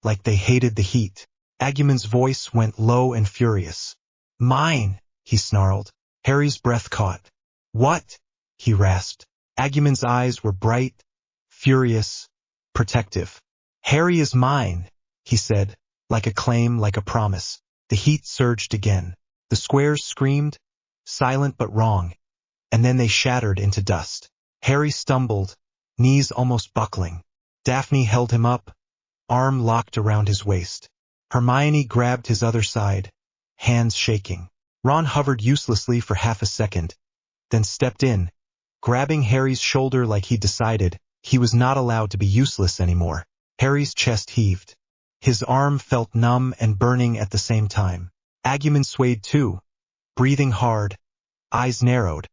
like they hated the heat. Agumon's voice went low and furious. "Mine," he snarled. Harry's breath caught. "What?" he rasped. Agumon's eyes were bright, furious, protective. "Harry is mine," he said, like a claim, like a promise. The heat surged again. The squares screamed, silent but wrong, and then they shattered into dust. Harry stumbled, knees almost buckling. Daphne held him up, arm locked around his waist. Hermione grabbed his other side, hands shaking. Ron hovered uselessly for half a second, then stepped in, grabbing Harry's shoulder like he decided he was not allowed to be useless anymore. Harry's chest heaved. His arm felt numb and burning at the same time. Agumon swayed too, breathing hard, eyes narrowed,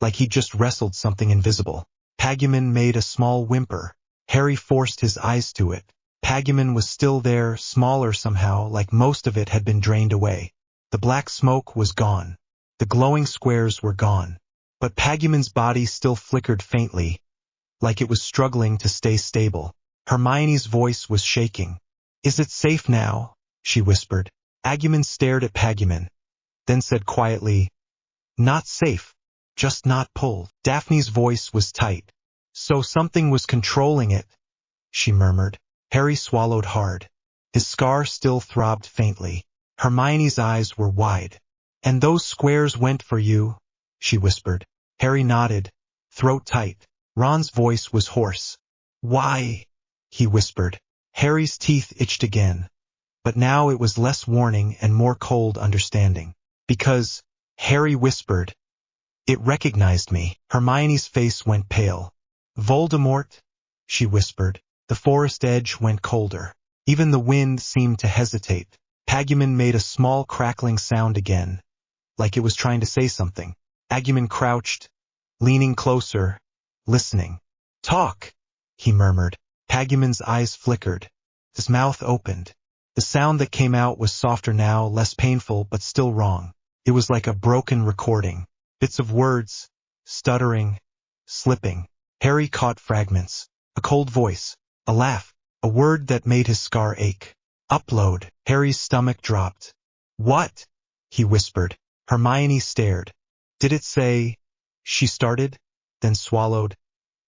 like he'd just wrestled something invisible. Pagumon made a small whimper. Harry forced his eyes to it. Pagumon was still there, smaller somehow, like most of it had been drained away. The black smoke was gone. The glowing squares were gone. But Pagumon's body still flickered faintly, like it was struggling to stay stable. Hermione's voice was shaking. "Is it safe now?" she whispered. Agumon stared at Pagumon, then said quietly, "Not safe, just not pulled." Daphne's voice was tight. "So something was controlling it," she murmured. Harry swallowed hard. His scar still throbbed faintly. Hermione's eyes were wide. "And those squares went for you?" she whispered. Harry nodded, throat tight. Ron's voice was hoarse. "Why?" he whispered. Harry's teeth itched again, but now it was less warning and more cold understanding. "Because," Harry whispered, "it recognized me." Hermione's face went pale. "Voldemort?" she whispered. The forest edge went colder. Even the wind seemed to hesitate. Pagumon made a small crackling sound again, like it was trying to say something. Agumon crouched, leaning closer, listening. "Talk," he murmured. Pagumon's eyes flickered. His mouth opened. The sound that came out was softer now, less painful, but still wrong. It was like a broken recording. Bits of words, stuttering, slipping. Harry caught fragments. A cold voice. A laugh. A word that made his scar ache. "Upload." Harry's stomach dropped. "What?" he whispered. Hermione stared. "Did it say—" she started, then swallowed.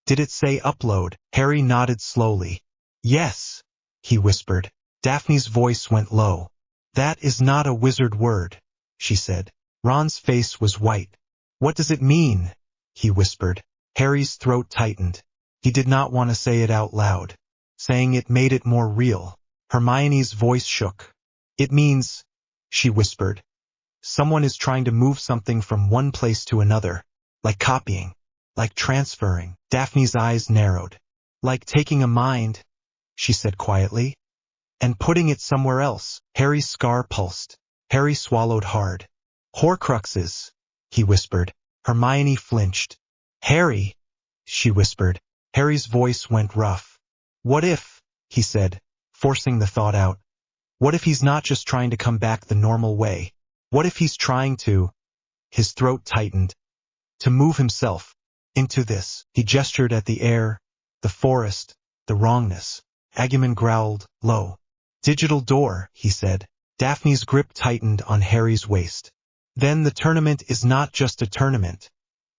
"Did it say upload?" Harry nodded slowly. "Yes," he whispered. Daphne's voice went low. "That is not a wizard word," she said. Ron's face was white. "What does it mean?" he whispered. Harry's throat tightened. He did not want to say it out loud. Saying it made it more real. Hermione's voice shook. "It means," she whispered, Someone is trying to move something from one place to another, like copying, like transferring. Daphne's eyes narrowed. Like taking a mind, she said quietly, and putting it somewhere else. Harry's scar pulsed. Harry swallowed hard. Horcruxes, he whispered. Hermione flinched. Harry, she whispered. Harry's voice went rough. What if, he said, forcing the thought out. What if he's not just trying to come back the normal way? What if he's trying to, his throat tightened, to move himself into this? He gestured at the air, the forest, the wrongness. Agumon growled, low. Digital door, he said. Daphne's grip tightened on Harry's waist. Then the tournament is not just a tournament,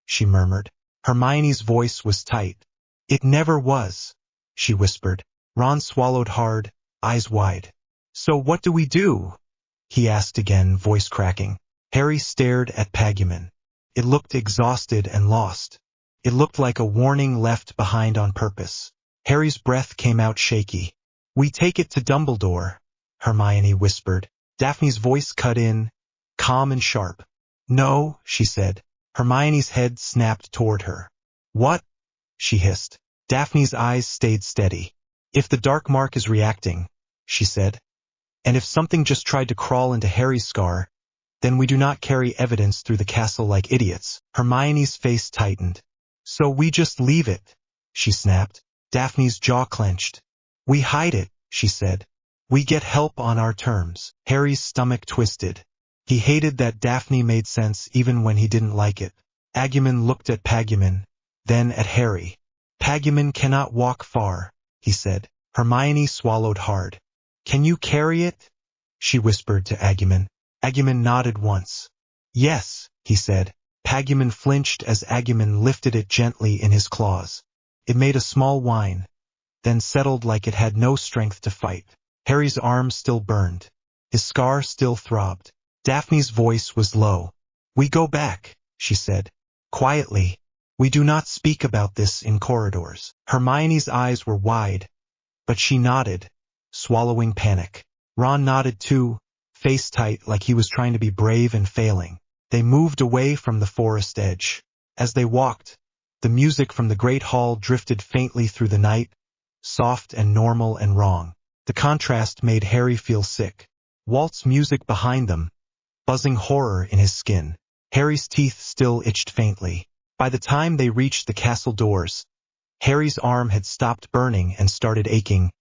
she murmured. Hermione's voice was tight. It never was, she whispered. Ron swallowed hard, eyes wide. So what do we do? He asked again, voice cracking. Harry stared at Pagumon. It looked exhausted and lost. It looked like a warning left behind on purpose. Harry's breath came out shaky. We take it to Dumbledore, Hermione whispered. Daphne's voice cut in, calm and sharp. No, she said. Hermione's head snapped toward her. What? She hissed. Daphne's eyes stayed steady. If the dark mark is reacting, she said, and if something just tried to crawl into Harry's scar, then we do not carry evidence through the castle like idiots. Hermione's face tightened. So we just leave it, she snapped. Daphne's jaw clenched. We hide it, she said. We get help on our terms. Harry's stomach twisted. He hated that Daphne made sense even when he didn't like it. Agumon looked at Pagumon, then at Harry. Pagumon cannot walk far, he said. Hermione swallowed hard. Can you carry it? She whispered to Agumon. Agumon nodded once. Yes, he said. Pagumon flinched as Agumon lifted it gently in his claws. It made a small whine, then settled like it had no strength to fight. Harry's arm still burned. His scar still throbbed. Daphne's voice was low. We go back, she said. Quietly. We do not speak about this in corridors. Hermione's eyes were wide, but she nodded, swallowing panic. Ron nodded too, face tight like he was trying to be brave and failing. They moved away from the forest edge. As they walked, the music from the great hall drifted faintly through the night, soft and normal and wrong. The contrast made Harry feel sick. Waltz music behind them, buzzing horror in his skin. Harry's teeth still itched faintly. By the time they reached the castle doors, Harry's arm had stopped burning and started aching,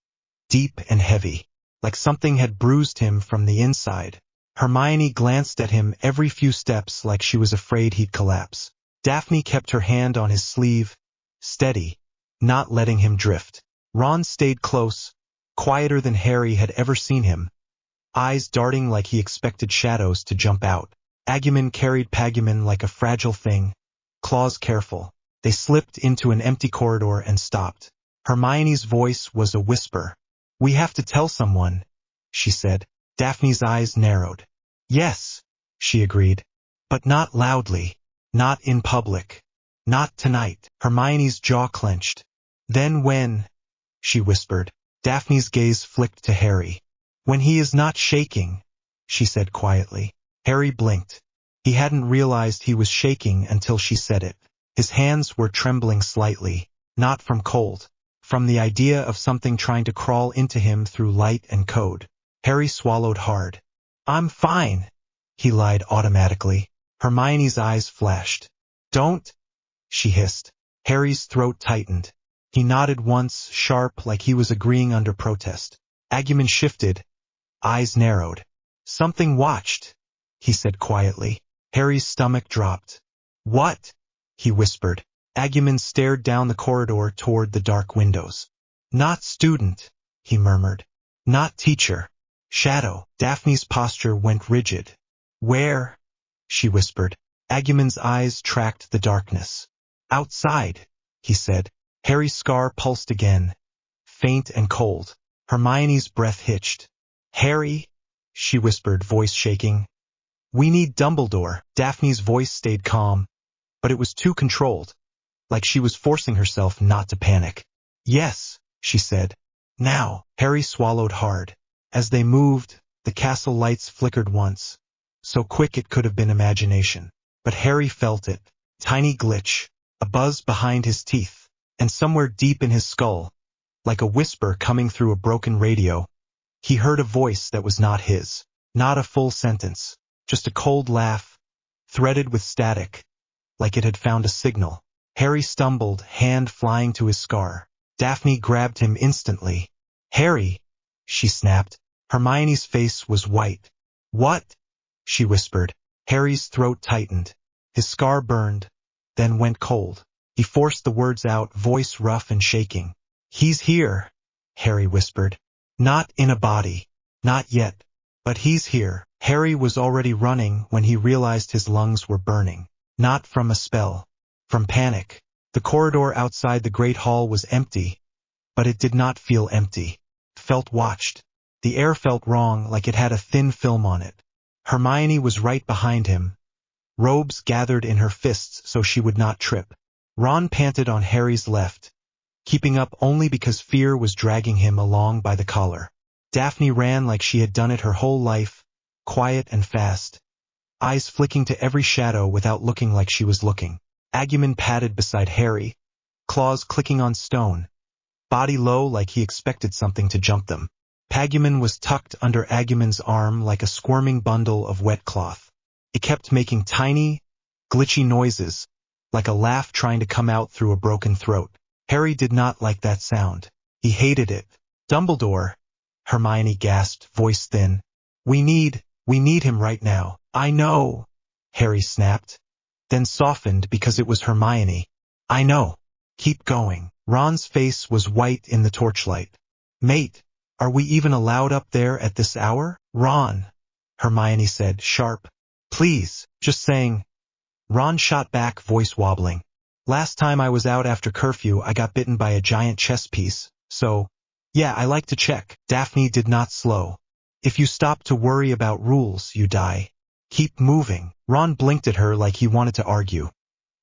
deep and heavy, like something had bruised him from the inside. Hermione glanced at him every few steps like she was afraid he'd collapse. Daphne kept her hand on his sleeve, steady, not letting him drift. Ron stayed close, quieter than Harry had ever seen him, eyes darting like he expected shadows to jump out. Agumon carried Pagumon like a fragile thing, claws careful. They slipped into an empty corridor and stopped. Hermione's voice was a whisper. We have to tell someone, she said. Daphne's eyes narrowed. Yes, she agreed, but not loudly, not in public, not tonight. Hermione's jaw clenched. Then when? She whispered. Daphne's gaze flicked to Harry. When he is not shaking, she said quietly. Harry blinked. He hadn't realized he was shaking until she said it. His hands were trembling slightly, not from cold, from the idea of something trying to crawl into him through light and code. Harry swallowed hard. I'm fine, he lied automatically. Hermione's eyes flashed. Don't, she hissed. Harry's throat tightened. He nodded once, sharp, like he was agreeing under protest. Agumon shifted, eyes narrowed. Something watched, he said quietly. Harry's stomach dropped. What? He whispered. Agumon stared down the corridor toward the dark windows. Not student, he murmured. Not teacher. Shadow. Daphne's posture went rigid. Where? She whispered. Agumon's eyes tracked the darkness. Outside, he said. Harry's scar pulsed again, faint and cold. Hermione's breath hitched. Harry, she whispered, voice shaking. We need Dumbledore. Daphne's voice stayed calm, but it was too controlled, like she was forcing herself not to panic. Yes, she said. Now. Harry swallowed hard. As they moved, the castle lights flickered once, so quick it could have been imagination. But Harry felt it. Tiny glitch, a buzz behind his teeth, and somewhere deep in his skull, like a whisper coming through a broken radio, he heard a voice that was not his. Not a full sentence, just a cold laugh, threaded with static, like it had found a signal. Harry stumbled, hand flying to his scar. Daphne grabbed him instantly. "Harry!" she snapped. Hermione's face was white. "What?" she whispered. Harry's throat tightened. His scar burned, then went cold. He forced the words out, voice rough and shaking. "He's here," Harry whispered. "Not in a body. Not yet. But he's here." Harry was already running when he realized his lungs were burning. Not from a spell. From panic. The corridor outside the great hall was empty, but it did not feel empty. It felt watched. The air felt wrong, like it had a thin film on it. Hermione was right behind him, robes gathered in her fists so she would not trip. Ron panted on Harry's left, keeping up only because fear was dragging him along by the collar. Daphne ran like she had done it her whole life, quiet and fast, eyes flicking to every shadow without looking like she was looking. Agumon padded beside Harry, claws clicking on stone, body low like he expected something to jump them. Pagumon was tucked under Agumon's arm like a squirming bundle of wet cloth. It kept making tiny, glitchy noises, like a laugh trying to come out through a broken throat. Harry did not like that sound. He hated it. "Dumbledore," Hermione gasped, voice thin. We need him right now." "I know," Harry snapped, then softened because it was Hermione. "I know. Keep going." Ron's face was white in the torchlight. "Mate, are we even allowed up there at this hour?" "Ron," Hermione said, sharp. "Please, just saying." Ron shot back, voice wobbling. "Last time I was out after curfew I got bitten by a giant chess piece, so, yeah, I like to check." Daphne did not slow. "If you stop to worry about rules, you die. Keep moving." Ron blinked at her like he wanted to argue.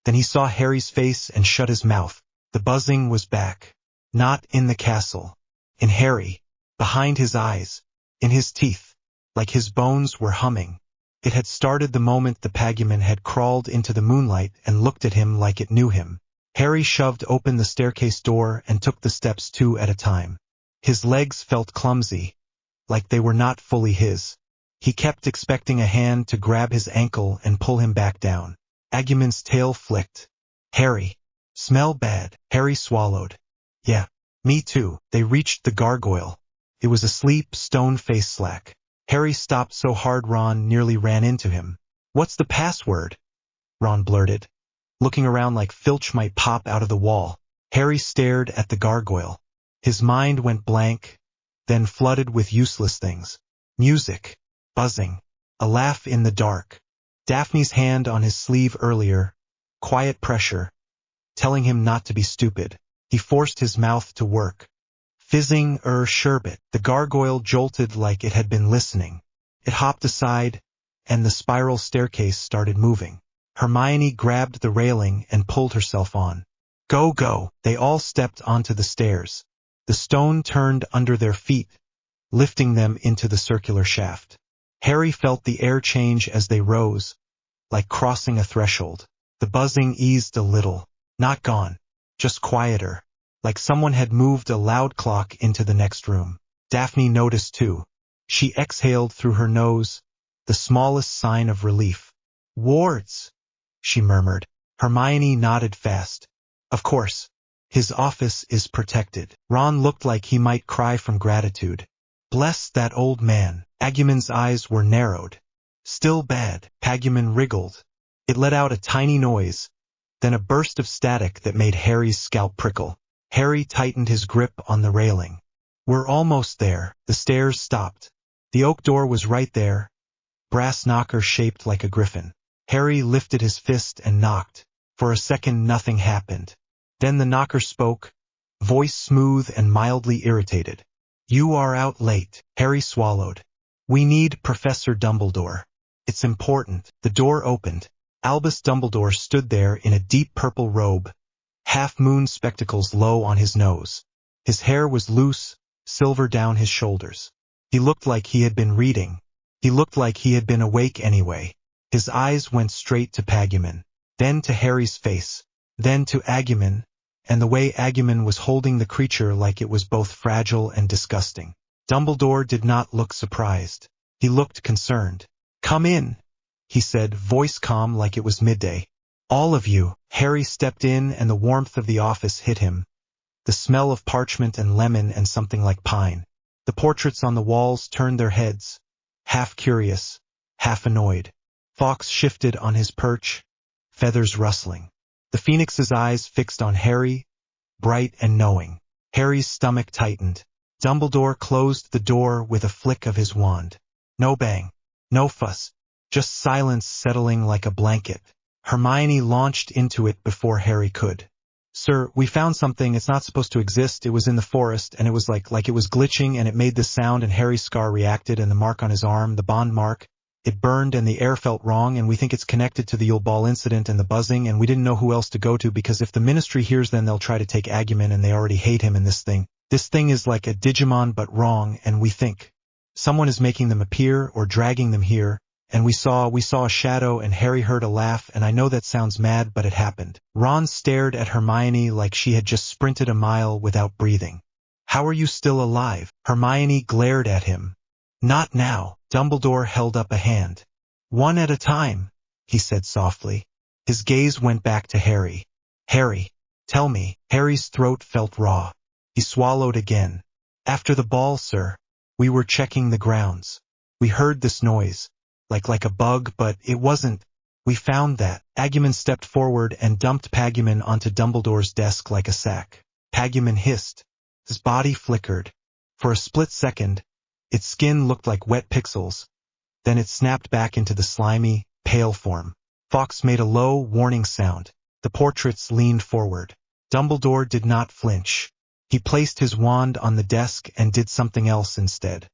Then he saw Harry's face and shut his mouth. The buzzing was back. Not in the castle. In Harry. Behind his eyes. In his teeth. Like his bones were humming. It had started the moment the Pagumon had crawled into the moonlight and looked at him like it knew him. Harry shoved open the staircase door and took the steps 2 at a time. His legs felt clumsy, like they were not fully his. He kept expecting a hand to grab his ankle and pull him back down. Agumon's tail flicked. "Harry. Smell bad." Harry swallowed. "Yeah, me too." They reached the gargoyle. It was asleep, stone-faced slack. Harry stopped so hard Ron nearly ran into him. "What's the password?" Ron blurted, looking around like Filch might pop out of the wall. Harry stared at the gargoyle. His mind went blank, then flooded with useless things. Music. Buzzing. A laugh in the dark. Daphne's hand on his sleeve earlier. Quiet pressure. Telling him not to be stupid. He forced his mouth to work. Fizzing sherbet. The gargoyle jolted like it had been listening. It hopped aside, and the spiral staircase started moving. Hermione grabbed the railing and pulled herself on. "Go, go." They all stepped onto the stairs. The stone turned under their feet, lifting them into the circular shaft. Harry felt the air change as they rose, like crossing a threshold. The buzzing eased a little. Not gone, just quieter, like someone had moved a loud clock into the next room. Daphne noticed too. She exhaled through her nose, the smallest sign of relief. "Wards," she murmured. Hermione nodded fast. "Of course. His office is protected." Ron looked like he might cry from gratitude. "Bless that old man." Agumon's eyes were narrowed. "Still bad." Pagumon wriggled. It let out a tiny noise, then a burst of static that made Harry's scalp prickle. Harry tightened his grip on the railing. "We're almost there." The stairs stopped. The oak door was right there, brass knocker shaped like a griffin. Harry lifted his fist and knocked. For a second nothing happened. Then the knocker spoke, voice smooth and mildly irritated. "You are out late." Harry swallowed. "We need Professor Dumbledore. It's important." The door opened. Albus Dumbledore stood there in a deep purple robe, half-moon spectacles low on his nose. His hair was loose, silver down his shoulders. He looked like he had been reading. He looked like he had been awake anyway. His eyes went straight to Paguman, then to Harry's face, then to Agumon, and the way Agumon was holding the creature like it was both fragile and disgusting. Dumbledore did not look surprised. He looked concerned. "Come in," he said, voice calm like it was midday. "All of you." Harry stepped in and the warmth of the office hit him. The smell of parchment and lemon and something like pine. The portraits on the walls turned their heads, half curious, half annoyed. Fawkes shifted on his perch, feathers rustling. The phoenix's eyes fixed on Harry, bright and knowing. Harry's stomach tightened. Dumbledore closed the door with a flick of his wand. No bang, no fuss, just silence settling like a blanket. Hermione launched into it before Harry could. "Sir, we found something. It's not supposed to exist. It was in the forest, and it was like it was glitching, and it made this sound, and Harry's scar reacted, and the mark on his arm, the bond mark, it burned, and the air felt wrong, and we think it's connected to the Yule Ball incident and the buzzing, and we didn't know who else to go to, because if the Ministry hears, then they'll try to take Agumon, and they already hate him in this thing. This thing is like a Digimon but wrong, and we think someone is making them appear or dragging them here, and we saw a shadow, and Harry heard a laugh, and I know that sounds mad, but it happened." Ron stared at Hermione like she had just sprinted a mile without breathing. "How are you still alive?" Hermione glared at him. "Not now." Dumbledore held up a hand. "One at a time," he said softly. His gaze went back to Harry. "Harry, tell me." Harry's throat felt raw. He swallowed again. "After the ball, sir, we were checking the grounds. We heard this noise. Like a bug, but it wasn't. We found that." Agumon stepped forward and dumped Paguman onto Dumbledore's desk like a sack. Paguman hissed. His body flickered. For a split second, its skin looked like wet pixels. Then it snapped back into the slimy, pale form. Fawkes made a low, warning sound. The portraits leaned forward. Dumbledore did not flinch. He placed his wand on the desk and did something else instead.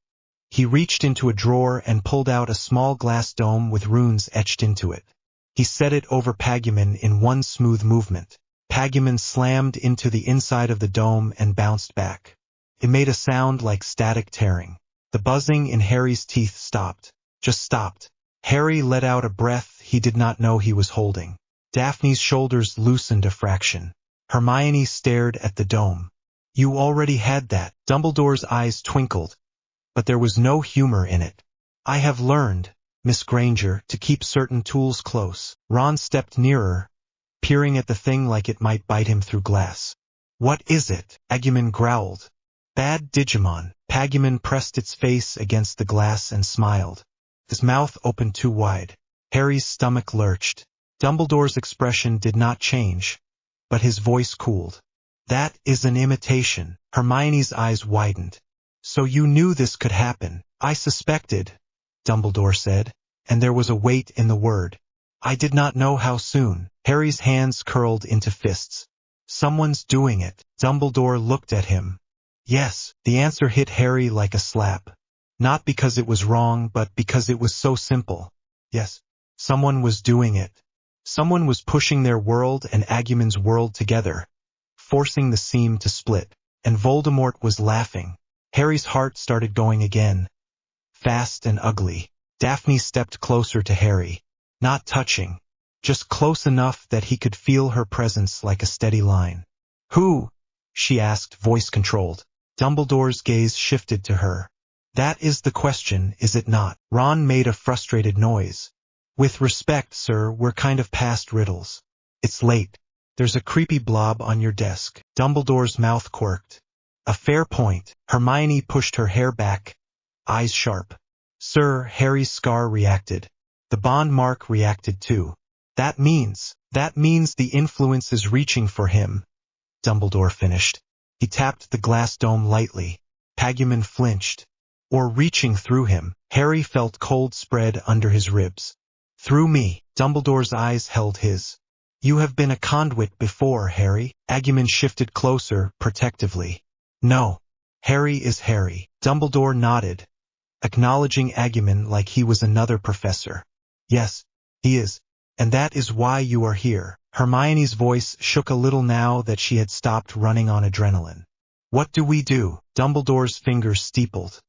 He reached into a drawer and pulled out a small glass dome with runes etched into it. He set it over Paguman in one smooth movement. Paguman slammed into the inside of the dome and bounced back. It made a sound like static tearing. The buzzing in Harry's teeth stopped. Just stopped. Harry let out a breath he did not know he was holding. Daphne's shoulders loosened a fraction. Hermione stared at the dome. "You already had that." Dumbledore's eyes twinkled, but there was no humor in it. "I have learned, Miss Granger, to keep certain tools close." Ron stepped nearer, peering at the thing like it might bite him through glass. "What is it?" Agumon growled. "Bad Digimon." Paguman pressed its face against the glass and smiled. His mouth opened too wide. Harry's stomach lurched. Dumbledore's expression did not change, but his voice cooled. "That is an imitation." Hermione's eyes widened. "So you knew this could happen?" "I suspected," Dumbledore said, and there was a weight in the word. "I did not know how soon." Harry's hands curled into fists. "Someone's doing it." Dumbledore looked at him. "Yes." The answer hit Harry like a slap. Not because it was wrong, but because it was so simple. Yes, someone was doing it. Someone was pushing their world and Agumon's world together, forcing the seam to split. And Voldemort was laughing. Harry's heart started going again, fast and ugly. Daphne stepped closer to Harry, not touching, just close enough that he could feel her presence like a steady line. "Who?" she asked, voice controlled. Dumbledore's gaze shifted to her. "That is the question, is it not?" Ron made a frustrated noise. "With respect, sir, we're kind of past riddles. It's late. There's a creepy blob on your desk." Dumbledore's mouth quirked. "A fair point." Hermione pushed her hair back, eyes sharp. "Sir," Harry's scar reacted. The bond mark reacted too. That means the influence is reaching for him," Dumbledore finished. He tapped the glass dome lightly. Paguman flinched. "Or reaching through him." Harry felt cold spread under his ribs. "Through me." Dumbledore's eyes held his. "You have been a conduit before, Harry." Agumon shifted closer, protectively. "No. Harry is Harry." Dumbledore nodded, acknowledging Agumon like he was another professor. "Yes, he is. And that is why you are here." Hermione's voice shook a little now that she had stopped running on adrenaline. "What do we do?" Dumbledore's fingers steepled.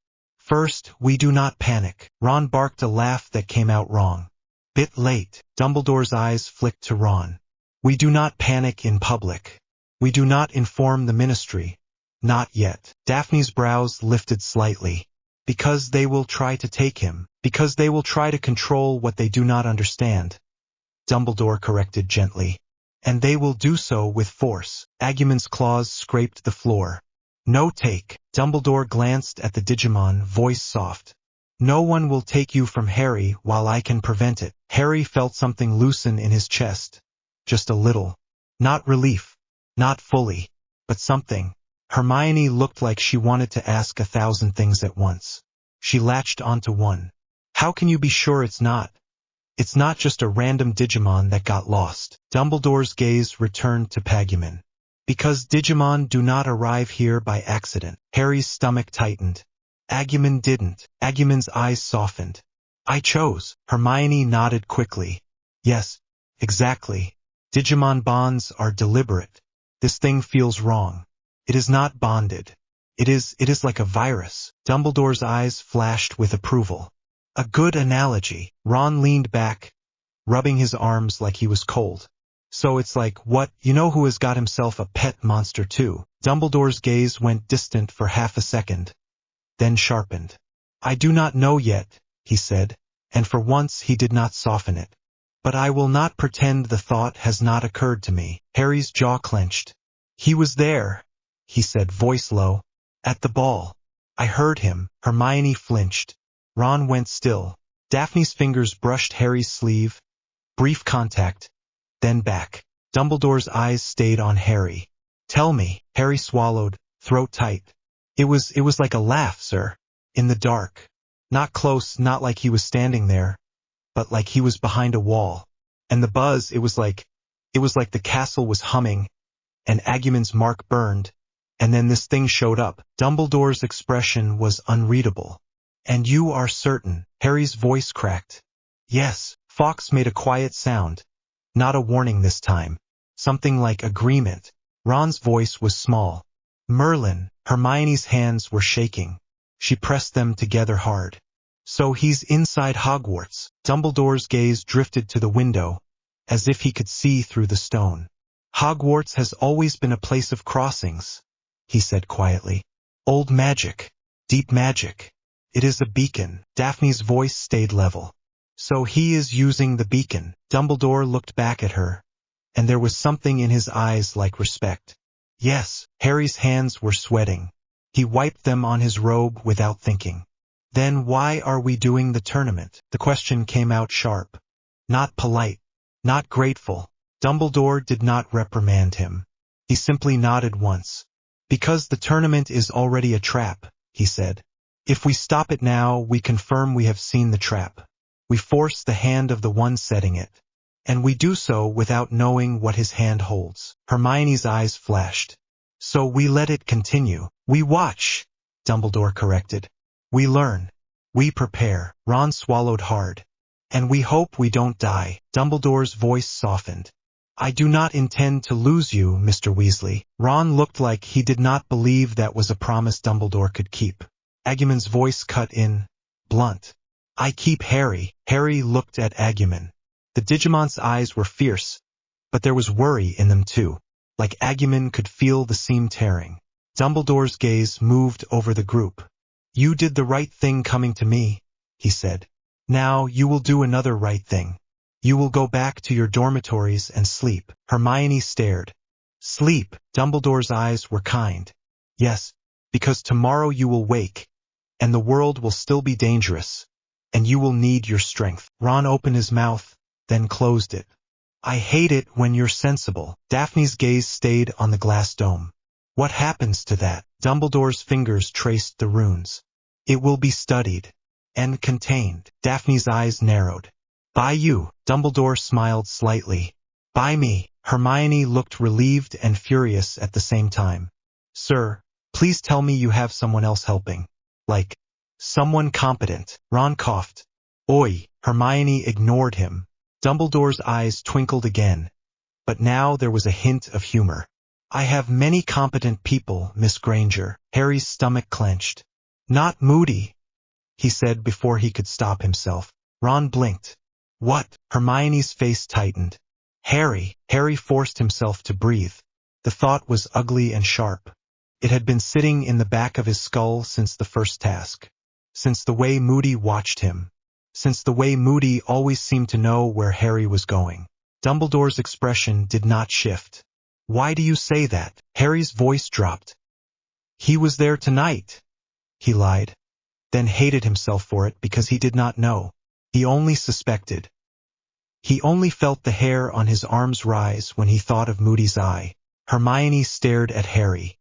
First, we do not panic. Ron barked a laugh that came out wrong. Bit late. Dumbledore's eyes flicked to Ron. We do not panic in public. We do not inform the ministry. Not yet. Daphne's brows lifted slightly. Because they will try to take him. Because they will try to control what they do not understand. Dumbledore corrected gently. And they will do so with force. Agumon's claws scraped the floor. No take. Dumbledore glanced at the Digimon, voice soft. No one will take you from Harry while I can prevent it. Harry felt something loosen in his chest. Just a little. Not relief. Not fully. But something. Hermione looked like she wanted to ask 1,000 things at once. She latched onto one. How can you be sure it's not? It's not just a random Digimon that got lost. Dumbledore's gaze returned to Pagumon. Because Digimon do not arrive here by accident. Harry's stomach tightened. Agumon didn't. Agumon's eyes softened. I chose. Hermione nodded quickly. Yes, exactly. Digimon bonds are deliberate. This thing feels wrong. It is not bonded. It is like a virus. Dumbledore's eyes flashed with approval. A good analogy. Ron leaned back, rubbing his arms like he was cold. So it's like, what, you know who has got himself a pet monster too? Dumbledore's gaze went distant for half a second, then sharpened. I do not know yet, he said, and for once he did not soften it. But I will not pretend the thought has not occurred to me. Harry's jaw clenched. He was there, he said, voice low. At the ball. I heard him. Hermione flinched. Ron went still. Daphne's fingers brushed Harry's sleeve. Brief contact. Then back. Dumbledore's eyes stayed on Harry. Tell me. Harry swallowed, throat tight. It was like a laugh, sir. In the dark. Not close, not like he was standing there, but like he was behind a wall. And the buzz, it was like the castle was humming, and Agumon's mark burned, and then this thing showed up. Dumbledore's expression was unreadable. And you are certain? Harry's voice cracked. Yes. Fawkes made a quiet sound. Not a warning this time. Something like agreement. Ron's voice was small. Merlin. Hermione's hands were shaking. She pressed them together hard. So he's inside Hogwarts. Dumbledore's gaze drifted to the window, as if he could see through the stone. Hogwarts has always been a place of crossings, he said quietly. Old magic. Deep magic. It is a beacon. Daphne's voice stayed level. So he is using the beacon. Dumbledore looked back at her, and there was something in his eyes like respect. Yes. Harry's hands were sweating. He wiped them on his robe without thinking. Then why are we doing the tournament? The question came out sharp. Not polite. Not grateful. Dumbledore did not reprimand him. He simply nodded once. Because the tournament is already a trap, he said. If we stop it now, we confirm we have seen the trap. We force the hand of the one setting it. And we do so without knowing what his hand holds. Hermione's eyes flashed. So we let it continue. We watch, Dumbledore corrected. We learn. We prepare. Ron swallowed hard. And we hope we don't die. Dumbledore's voice softened. I do not intend to lose you, Mr. Weasley. Ron looked like he did not believe that was a promise Dumbledore could keep. Agumon's voice cut in, blunt. I keep Harry. Harry looked at Agumon. The Digimon's eyes were fierce, but there was worry in them too. Like Agumon could feel the seam tearing. Dumbledore's gaze moved over the group. You did the right thing coming to me, he said. Now you will do another right thing. You will go back to your dormitories and sleep. Hermione stared. Sleep. Dumbledore's eyes were kind. Yes, because tomorrow you will wake, and the world will still be dangerous, and you will need your strength. Ron opened his mouth, then closed it. I hate it when you're sensible. Daphne's gaze stayed on the glass dome. What happens to that? Dumbledore's fingers traced the runes. It will be studied. And contained. Daphne's eyes narrowed. By you. Dumbledore smiled slightly. By me. Hermione looked relieved and furious at the same time. Sir, please tell me you have someone else helping. Like, someone competent. Ron coughed. Oi. Hermione ignored him. Dumbledore's eyes twinkled again. But now there was a hint of humor. I have many competent people, Miss Granger. Harry's stomach clenched. Not Moody. he said before he could stop himself. Ron blinked. What? Hermione's face tightened. Harry. Harry forced himself to breathe. The thought was ugly and sharp. It had been sitting in the back of his skull since the first task. Since the way Moody watched him. Since the way Moody always seemed to know where Harry was going. Dumbledore's expression did not shift. Why do you say that? Harry's voice dropped. He was there tonight. He lied. Then hated himself for it because he did not know. He only suspected. He only felt the hair on his arms rise when he thought of Moody's eye. Hermione stared at Harry.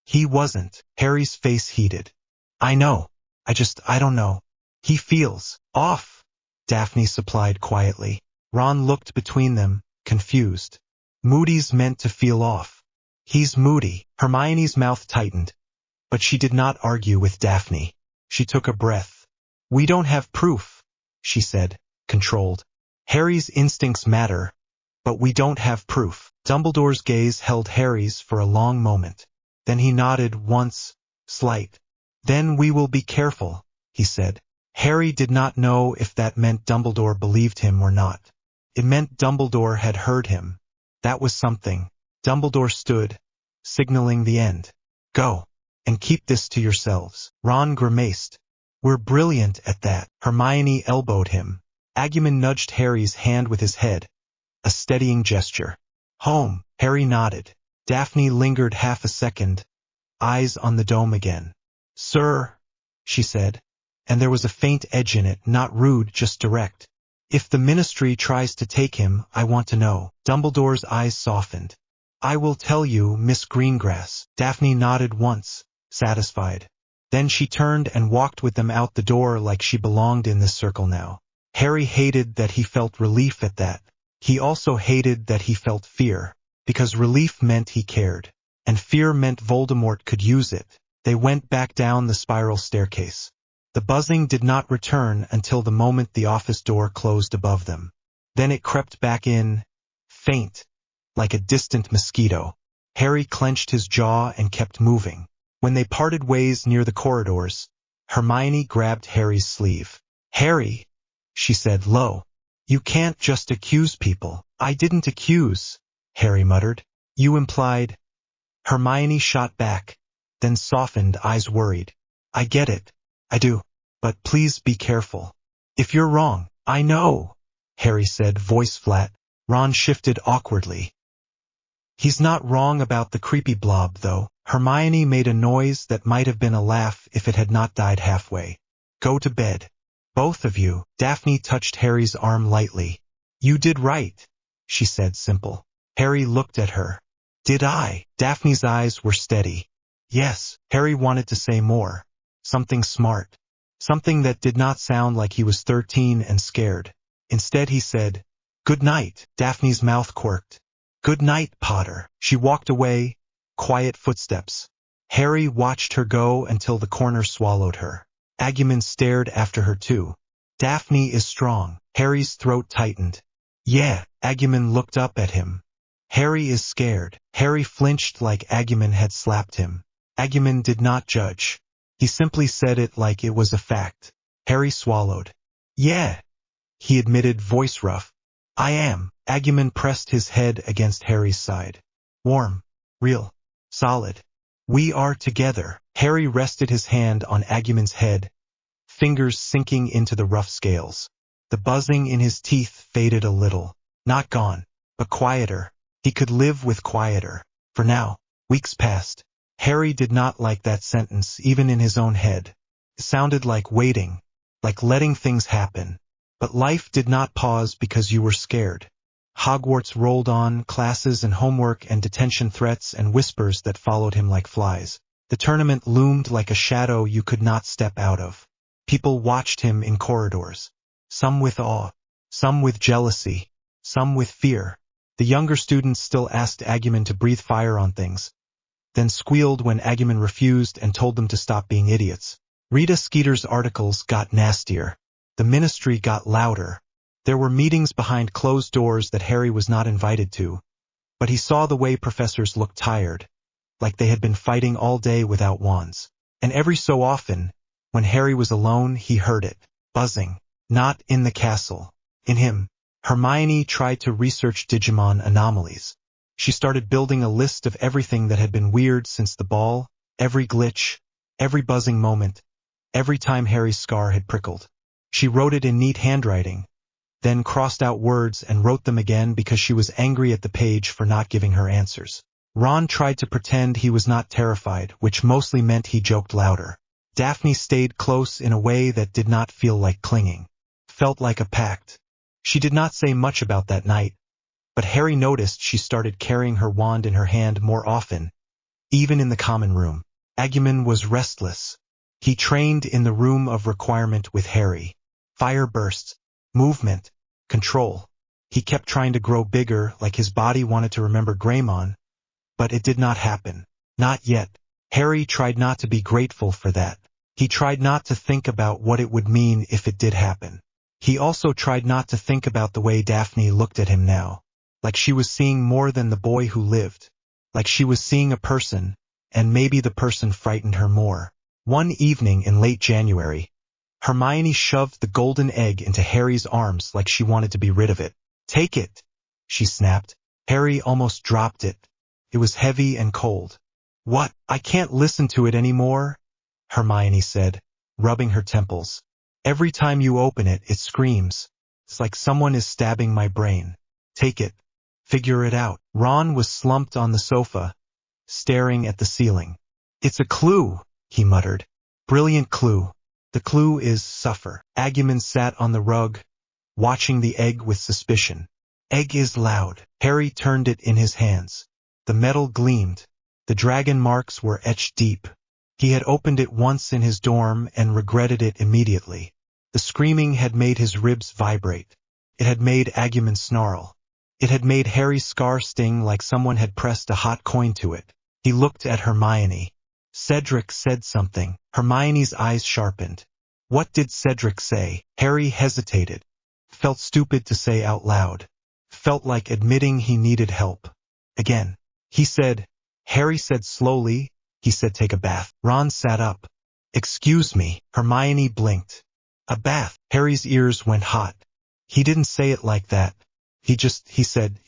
He wasn't. Harry's face heated. I know. I don't know. He feels off, Daphne supplied quietly. Ron looked between them, confused. Moody's meant to feel off. He's moody. Hermione's mouth tightened. But she did not argue with Daphne. She took a breath. We don't have proof, she said, controlled. Harry's instincts matter, but we don't have proof. Dumbledore's gaze held Harry's for a long moment. Then he nodded once, slight. Then we will be careful, he said. Harry did not know if that meant Dumbledore believed him or not. It meant Dumbledore had heard him. That was something. Dumbledore stood, signaling the end. Go, and keep this to yourselves. Ron grimaced. We're brilliant at that. Hermione elbowed him. Agumon nudged Harry's hand with his head. A steadying gesture. Home. Harry nodded. Daphne lingered half a second, eyes on the dome again. Sir, she said, and there was a faint edge in it, not rude, just direct. If the Ministry tries to take him, I want to know. Dumbledore's eyes softened. I will tell you, Miss Greengrass. Daphne nodded once, satisfied. Then she turned and walked with them out the door like she belonged in this circle now. Harry hated that he felt relief at that. He also hated that he felt fear, because relief meant he cared, and fear meant Voldemort could use it. They went back down the spiral staircase. The buzzing did not return until the moment the office door closed above them. Then it crept back in, faint, like a distant mosquito. Harry clenched his jaw and kept moving. When they parted ways near the corridors, Hermione grabbed Harry's sleeve. Harry, she said low, you can't just accuse people. I didn't accuse, Harry muttered. You implied. Hermione shot back, then softened, eyes worried. I get it. I do. But please be careful. If you're wrong. I know, Harry said, voice flat. Ron shifted awkwardly. He's not wrong about the creepy blob, though. Hermione made a noise that might have been a laugh if it had not died halfway. Go to bed. Both of you. Daphne touched Harry's arm lightly. You did right, she said, simple. Harry looked at her. Did I? Daphne's eyes were steady. Yes. Harry wanted to say more. Something smart. Something that did not sound like he was 13 and scared. Instead he said, Good night. Daphne's mouth quirked. Good night, Potter. She walked away, quiet footsteps. Harry watched her go until the corner swallowed her. Agumon stared after her too. Daphne is strong. Harry's throat tightened. Yeah. Agumon looked up at him. Harry is scared. Harry flinched like Agumon had slapped him. Agumon did not judge. He simply said it like it was a fact. Harry swallowed. Yeah, he admitted, voice rough. I am. Agumon pressed his head against Harry's side. Warm. Real. Solid. We are together. Harry rested his hand on Agumon's head, fingers sinking into the rough scales. The buzzing in his teeth faded a little. Not gone, but quieter. He could live with quieter. For now. Weeks passed. Harry did not like that sentence, even in his own head. It sounded like waiting, like letting things happen. But life did not pause because you were scared. Hogwarts rolled on, classes and homework and detention threats and whispers that followed him like flies. The tournament loomed like a shadow you could not step out of. People watched him in corridors. Some with awe, some with jealousy, some with fear. The younger students still asked Agumon to breathe fire on things, then squealed when Agumon refused and told them to stop being idiots. Rita Skeeter's articles got nastier. The Ministry got louder. There were meetings behind closed doors that Harry was not invited to, but he saw the way professors looked tired, like they had been fighting all day without wands. And every so often, When Harry was alone, he heard it, buzzing. Not in the castle. In him. Hermione tried to research Digimon anomalies. She started building a list of everything that had been weird since the ball, every glitch, every buzzing moment, every time Harry's scar had prickled. She wrote it in neat handwriting, then crossed out words and wrote them again because she was angry at the page for not giving her answers. Ron tried to pretend he was not terrified, which mostly meant he joked louder. Daphne stayed close in a way that did not feel like clinging. Felt like a pact. She did not say much about that night, but Harry noticed she started carrying her wand in her hand more often, even in the common room. Digimon was restless. He trained in the room of requirement with Harry. Fire bursts, movement, control. He kept trying to grow bigger, like his body wanted to remember Greymon, but it did not happen. Not yet. Harry tried not to be grateful for that. He tried not to think about what it would mean if it did happen. He also tried not to think about the way Daphne looked at him now, like she was seeing more than the boy who lived, like she was seeing a person, and maybe the person frightened her more. One evening in late January, Hermione shoved the golden egg into Harry's arms like she wanted to be rid of it. "Take it," she snapped. Harry almost dropped it. It was heavy and cold. "What? I can't listen to it anymore," Hermione said, rubbing her temples. "Every time you open it, it screams. It's like someone is stabbing my brain. Take it. Figure it out." Ron was slumped on the sofa, staring at the ceiling. "It's a clue," he muttered. "Brilliant clue. The clue is suffer." Digimon sat on the rug, watching the egg with suspicion. "Egg is loud." Harry turned it in his hands. The metal gleamed. The dragon marks were etched deep. He had opened it once in his dorm and regretted it immediately. The screaming had made his ribs vibrate. It had made Digimon snarl. It had made Harry's scar sting like someone had pressed a hot coin to it. He looked at Hermione. Cedric said something. Hermione's eyes sharpened. What did Cedric say? Harry hesitated. Felt stupid to say out loud. Felt like admitting he needed help. Again. He said, Harry said slowly, he said take a bath. Ron sat up. "Excuse me." Hermione blinked. "A bath." Harry's ears went hot. He didn't say it like that. He said,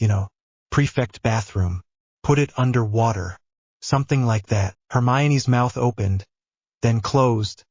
prefect bathroom. Put it under water. Something like that. Hermione's mouth opened, then closed,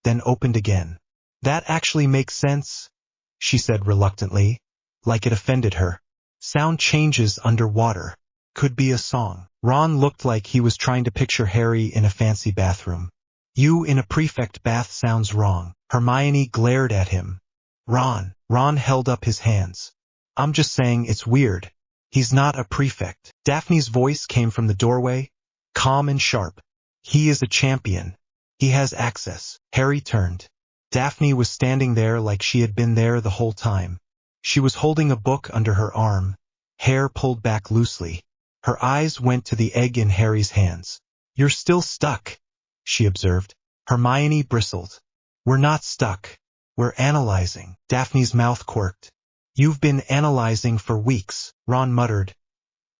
then opened again. "That actually makes sense," she said reluctantly, like it offended her. "Sound changes underwater. Could be a song." Ron looked like he was trying to picture Harry in a fancy bathroom. "You in a prefect bath sounds wrong." Hermione glared at him. "Ron." Ron held up his hands. "I'm just saying it's weird. He's not a prefect." Daphne's voice came from the doorway, calm and sharp. "He is a champion. He has access." Harry turned. Daphne was standing there like she had been there the whole time. She was holding a book under her arm, hair pulled back loosely. Her eyes went to the egg in Harry's hands. "You're still stuck," she observed. Hermione bristled. "We're not stuck. We're analyzing." Daphne's mouth quirked. "You've been analyzing for weeks," Ron muttered.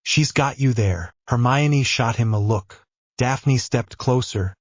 "She's got you there." Hermione shot him a look. Daphne stepped closer,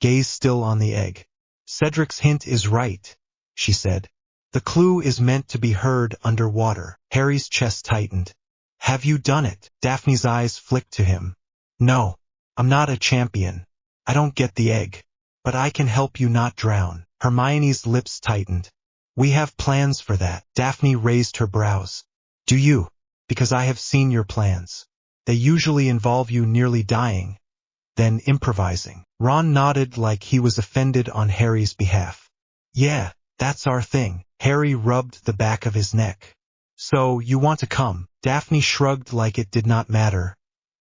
gaze still on the egg. "Cedric's hint is right," she said. "The clue is meant to be heard underwater." Harry's chest tightened. "Have you done it?" Daphne's eyes flicked to him. "No, I'm not a champion. I don't get the egg. But I can help you not drown." Hermione's lips tightened. "We have plans for that." Daphne raised her brows. "Do you?" "Because I have seen your plans. They usually involve you nearly dying, then improvising." Ron nodded like he was offended on Harry's behalf. "Yeah, that's our thing." Harry rubbed the back of his neck. "So, you want to come?" Daphne shrugged like it did not matter,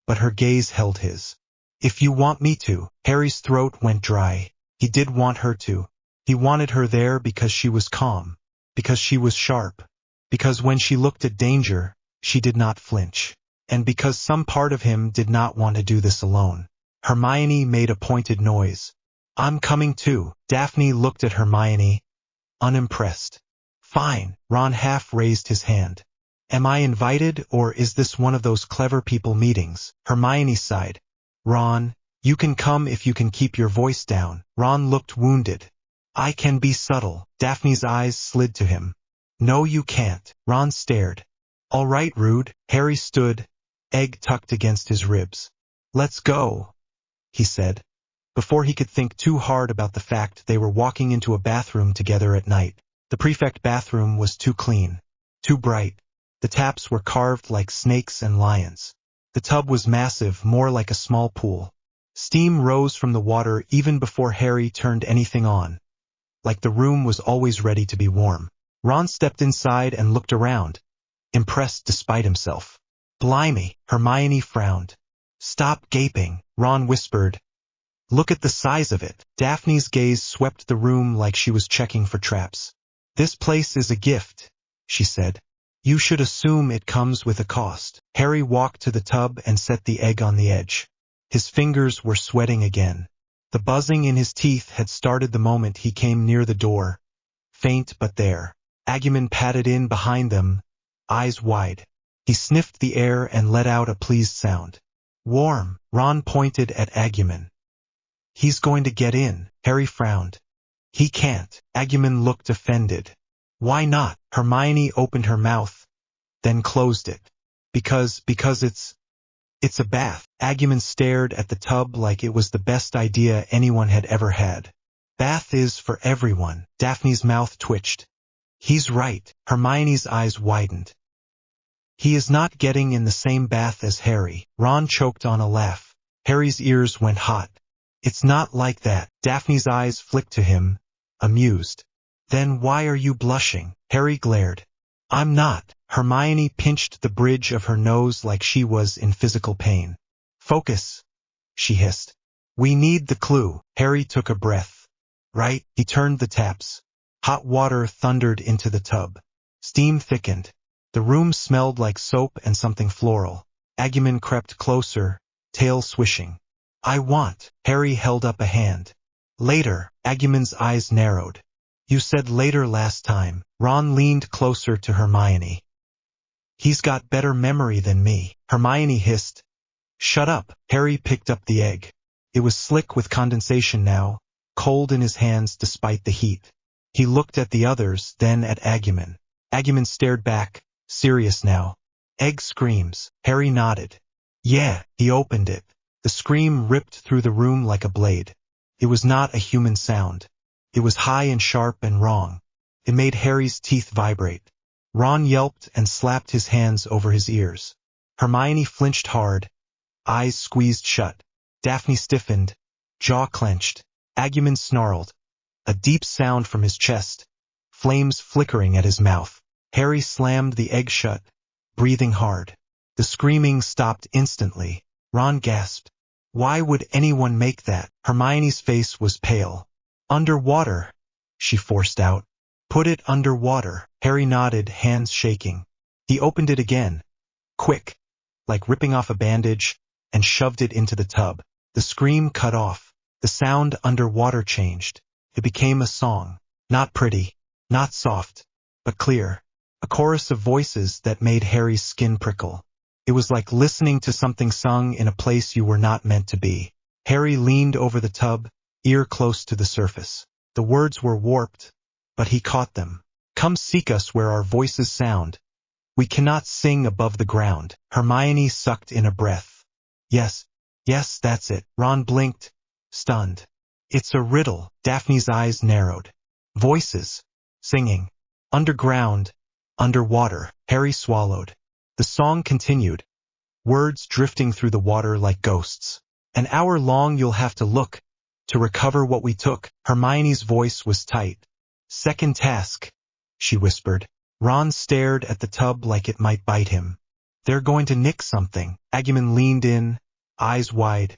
but her gaze held his. "If you want me to." Harry's throat went dry. He did want her to. He wanted her there because she was calm, because she was sharp, because when she looked at danger, she did not flinch, and because some part of him did not want to do this alone. Hermione made a pointed noise. "I'm coming too." Daphne looked at Hermione, unimpressed. "Fine." Ron half raised his hand. "Am I invited, or is this one of those clever people meetings?" Hermione sighed. "Ron, you can come if you can keep your voice down." Ron looked wounded. I can be subtle. Daphne's eyes slid to him. No, you can't. Ron stared. All right, rude. Harry stood, egg tucked against his ribs. Let's go, he said, before he could think too hard about the fact they were walking into a bathroom together at night. The prefect bathroom was too clean, too bright. The taps were carved like snakes and lions. The tub was massive, more like a small pool. Steam rose from the water even before Harry turned anything on, like the room was always ready to be warm. Ron stepped inside and looked around, impressed despite himself. Blimey, Hermione frowned. Stop gaping, Ron whispered. Look at the size of it. Daphne's gaze swept the room like she was checking for traps. This place is a gift, she said. You should assume it comes with a cost. Harry walked to the tub and set the egg on the edge. His fingers were sweating again. The buzzing in his teeth had started the moment he came near the door. Faint but there. Agumon padded in behind them, eyes wide. He sniffed the air and let out a pleased sound. Warm. Ron pointed at Agumon. He's going to get in. Harry frowned. He can't. Agumon looked offended. Why not? Hermione opened her mouth, then closed it. Because it's a bath. Agumon stared at the tub like it was the best idea anyone had ever had. Bath is for everyone. Daphne's mouth twitched. He's right. Hermione's eyes widened. He is not getting in the same bath as Harry. Ron choked on a laugh. Harry's ears went hot. It's not like that. Daphne's eyes flicked to him, amused. Then why are you blushing? Harry glared. I'm not. Hermione pinched the bridge of her nose like she was in physical pain. Focus, she hissed. We need the clue. Harry took a breath. Right? He turned the taps. Hot water thundered into the tub. Steam thickened. The room smelled like soap and something floral. Agumon crept closer, tail swishing. I want. Harry held up a hand. Later. Agumon's eyes narrowed. You said later last time. Ron leaned closer to Hermione. He's got better memory than me. Hermione hissed. Shut up. Harry picked up the egg. It was slick with condensation now, cold in his hands despite the heat. He looked at the others, then at Agumon. Agumon stared back, serious now. Egg screams. Harry nodded. Yeah. He opened it. The scream ripped through the room like a blade. It was not a human sound. It was high and sharp and wrong. It made Harry's teeth vibrate. Ron yelped and slapped his hands over his ears. Hermione flinched hard, eyes squeezed shut. Daphne stiffened, jaw clenched. Agumon snarled. A deep sound from his chest, flames flickering at his mouth. Harry slammed the egg shut, breathing hard. The screaming stopped instantly. Ron gasped. Why would anyone make that? Hermione's face was pale. Underwater, she forced out. Put it underwater. Harry nodded, hands shaking. He opened it again, quick, like ripping off a bandage, and shoved it into the tub. The scream cut off. The sound underwater changed. It became a song. Not pretty, not soft, but clear. A chorus of voices that made Harry's skin prickle. It was like listening to something sung in a place you were not meant to be. Harry leaned over the tub, ear close to the surface. The words were warped, but he caught them. Come seek us where our voices sound. We cannot sing above the ground. Hermione sucked in a breath. Yes, that's it. Ron blinked, stunned. It's a riddle. Daphne's eyes narrowed. Voices. Singing. Underground. Underwater. Harry swallowed. The song continued. Words drifting through the water like ghosts. An hour long you'll have to look, to recover what we took. Hermione's voice was tight. Second task, she whispered. Ron stared at the tub like it might bite him. They're going to nick something. Agumon leaned in, eyes wide,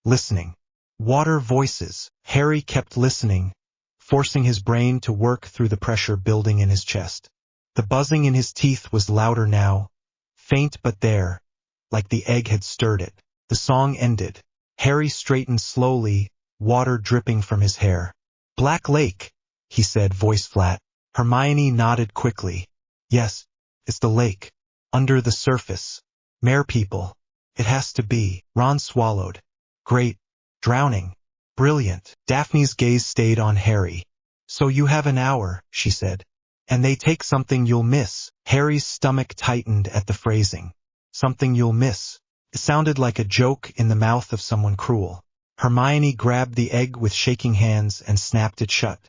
listening. Water voices. Harry kept listening, forcing his brain to work through the pressure building in his chest. The buzzing in his teeth was louder now, faint but there, like the egg had stirred it. The song ended. Harry straightened slowly, water dripping from his hair. Black Lake, he said, voice flat. Hermione nodded quickly. Yes, it's the lake. Under the surface. Mere people. It has to be. Ron swallowed. Great. Drowning. Brilliant. Daphne's gaze stayed on Harry. So you have an hour, she said. And they take something you'll miss. Harry's stomach tightened at the phrasing. Something you'll miss. It sounded like a joke in the mouth of someone cruel. Hermione grabbed the egg with shaking hands and snapped it shut.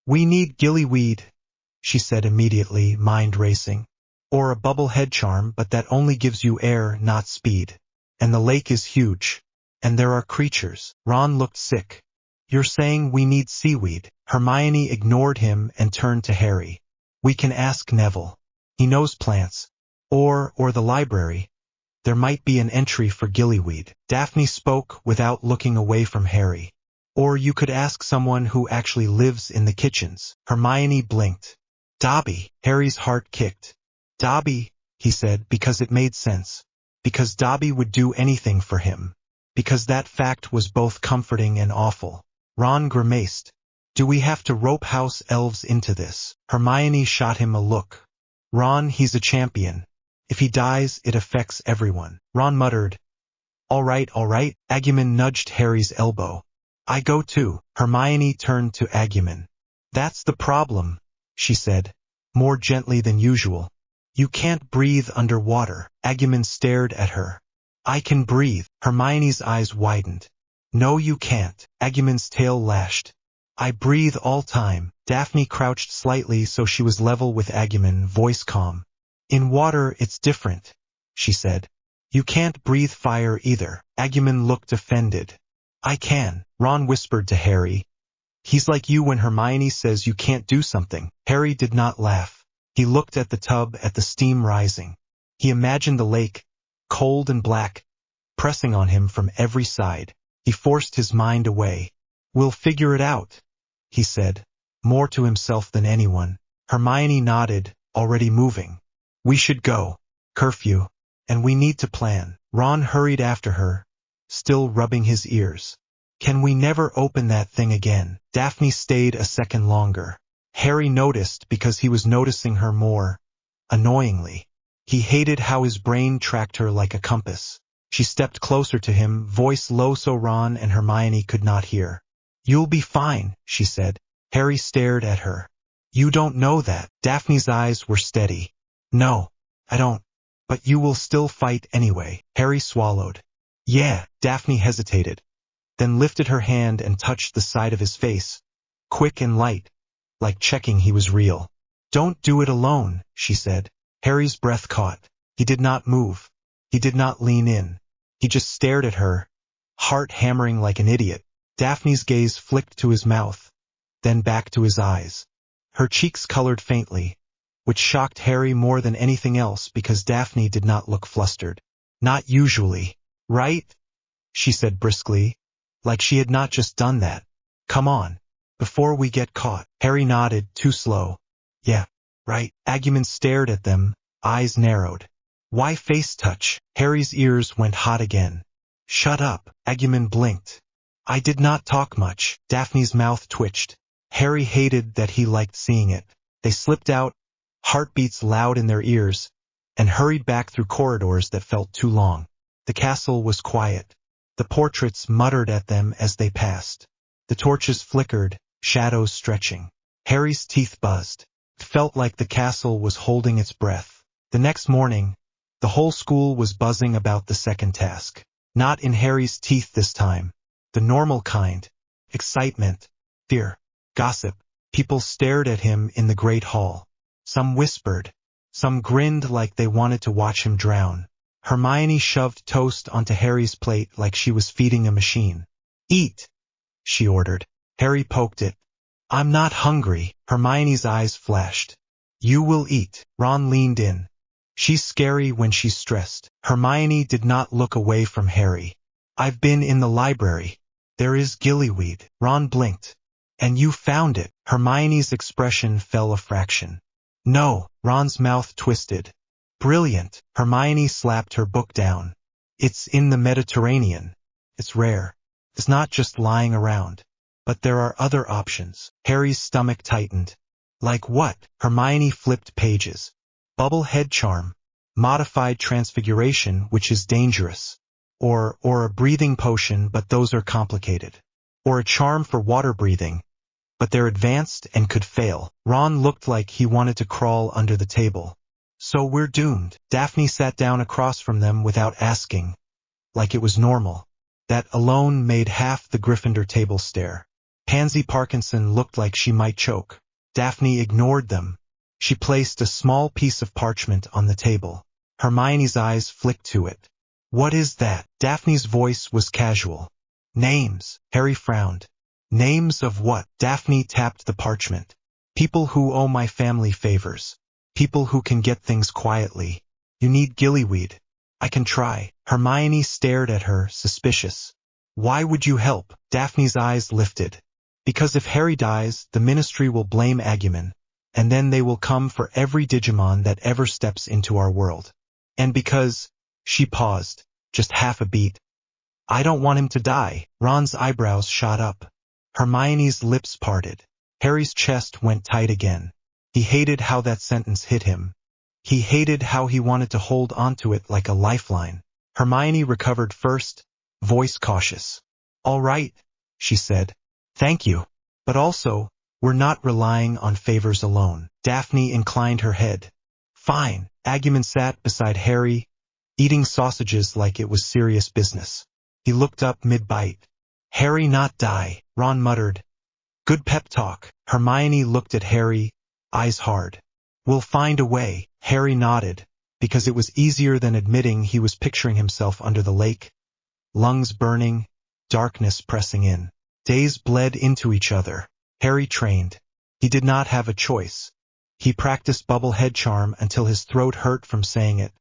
We need gillyweed, she said immediately, mind racing. Or a bubble head charm, but that only gives you air, not speed. And the lake is huge. And there are creatures. Ron looked sick. You're saying we need seaweed? Hermione ignored him and turned to Harry. We can ask Neville. He knows plants. Or the library. There might be an entry for gillyweed. Daphne spoke without looking away from Harry. Or you could ask someone who actually lives in the kitchens. Hermione blinked. Dobby. Harry's heart kicked. Dobby, he said, because it made sense. Because Dobby would do anything for him. Because that fact was both comforting and awful. Ron grimaced. Do we have to rope house elves into this? Hermione shot him a look. Ron, he's a champion. If he dies, it affects everyone. Ron muttered. All right. Agumon nudged Harry's elbow. I go too. Hermione turned to Agumon. That's the problem, she said, more gently than usual. You can't breathe underwater. Agumon stared at her. I can breathe. Hermione's eyes widened. No, you can't. Agumon's tail lashed. I breathe all time. Daphne crouched slightly so she was level with Agumon, voice calm. In water, it's different, she said. You can't breathe fire either. Agumon looked offended. I can, Ron whispered to Harry. He's like you when Hermione says you can't do something. Harry did not laugh. He looked at the tub, at the steam rising. He imagined the lake, cold and black, pressing on him from every side. He forced his mind away. We'll figure it out, he said, more to himself than anyone. Hermione nodded, already moving. We should go. Curfew. And we need to plan. Ron hurried after her, still rubbing his ears. Can we never open that thing again? Daphne stayed a second longer. Harry noticed because he was noticing her more, annoyingly. He hated how his brain tracked her like a compass. She stepped closer to him, voice low so Ron and Hermione could not hear. You'll be fine, she said. Harry stared at her. You don't know that. Daphne's eyes were steady. No, I don't. But you will still fight anyway. Harry swallowed. Yeah. Daphne hesitated, then lifted her hand and touched the side of his face, quick and light, like checking he was real. Don't do it alone, she said. Harry's breath caught. He did not move. He did not lean in. He just stared at her, heart hammering like an idiot. Daphne's gaze flicked to his mouth, then back to his eyes. Her cheeks colored faintly, which shocked Harry more than anything else because Daphne did not look flustered. Not usually, right? She said briskly, like she had not just done that. Come on, before we get caught. Harry nodded, too slow. Yeah, right. Agumon stared at them, eyes narrowed. Why face touch? Harry's ears went hot again. Shut up. Agumon blinked. I did not talk much. Daphne's mouth twitched. Harry hated that he liked seeing it. They slipped out, heartbeats loud in their ears, and hurried back through corridors that felt too long. The castle was quiet. The portraits muttered at them as they passed. The torches flickered, shadows stretching. Harry's teeth buzzed. It felt like the castle was holding its breath. The next morning, the whole school was buzzing about the second task. Not in Harry's teeth this time. The normal kind. Excitement, fear, gossip. People stared at him in the great hall. Some whispered. Some grinned like they wanted to watch him drown. Hermione shoved toast onto Harry's plate like she was feeding a machine. Eat, she ordered. Harry poked it. I'm not hungry. Hermione's eyes flashed. You will eat. Ron leaned in. She's scary when she's stressed. Hermione did not look away from Harry. I've been in the library. There is gillyweed. Ron blinked. And you found it. Hermione's expression fell a fraction. No. Ron's mouth twisted. Brilliant. Hermione slapped her book down. It's in the Mediterranean. It's rare. It's not just lying around. But there are other options. Harry's stomach tightened. Like what? Hermione flipped pages. Bubble head charm. Modified transfiguration, which is dangerous. Or a breathing potion, but those are complicated. Or a charm for water breathing. but they're advanced and could fail. Ron looked like he wanted to crawl under the table. So we're doomed. Daphne sat down across from them without asking, like it was normal. That alone made half the Gryffindor table stare. Pansy Parkinson looked like she might choke. Daphne ignored them. She placed a small piece of parchment on the table. Hermione's eyes flicked to it. What is that? Daphne's voice was casual. Names. Harry frowned. Names of what? Daphne tapped the parchment. People who owe my family favors. People who can get things quietly. You need gillyweed. I can try. Hermione stared at her, suspicious. Why would you help? Daphne's eyes lifted. Because if Harry dies, the Ministry will blame Agumon, and then they will come for every Digimon that ever steps into our world. And because, she paused, just half a beat. I don't want him to die. Ron's eyebrows shot up. Hermione's lips parted. Harry's chest went tight again. He hated how that sentence hit him. He hated how he wanted to hold onto it like a lifeline. Hermione recovered first, voice cautious. All right, she said. Thank you. But also, we're not relying on favors alone. Daphne inclined her head. Fine. Agumon sat beside Harry, eating sausages like it was serious business. He looked up mid-bite. Harry not die, Ron muttered. Good pep talk. Hermione looked at Harry, eyes hard. We'll find a way. Harry nodded, because it was easier than admitting he was picturing himself under the lake. Lungs burning, darkness pressing in. Days bled into each other. Harry trained. He did not have a choice. He practiced bubble head charm until his throat hurt from saying it,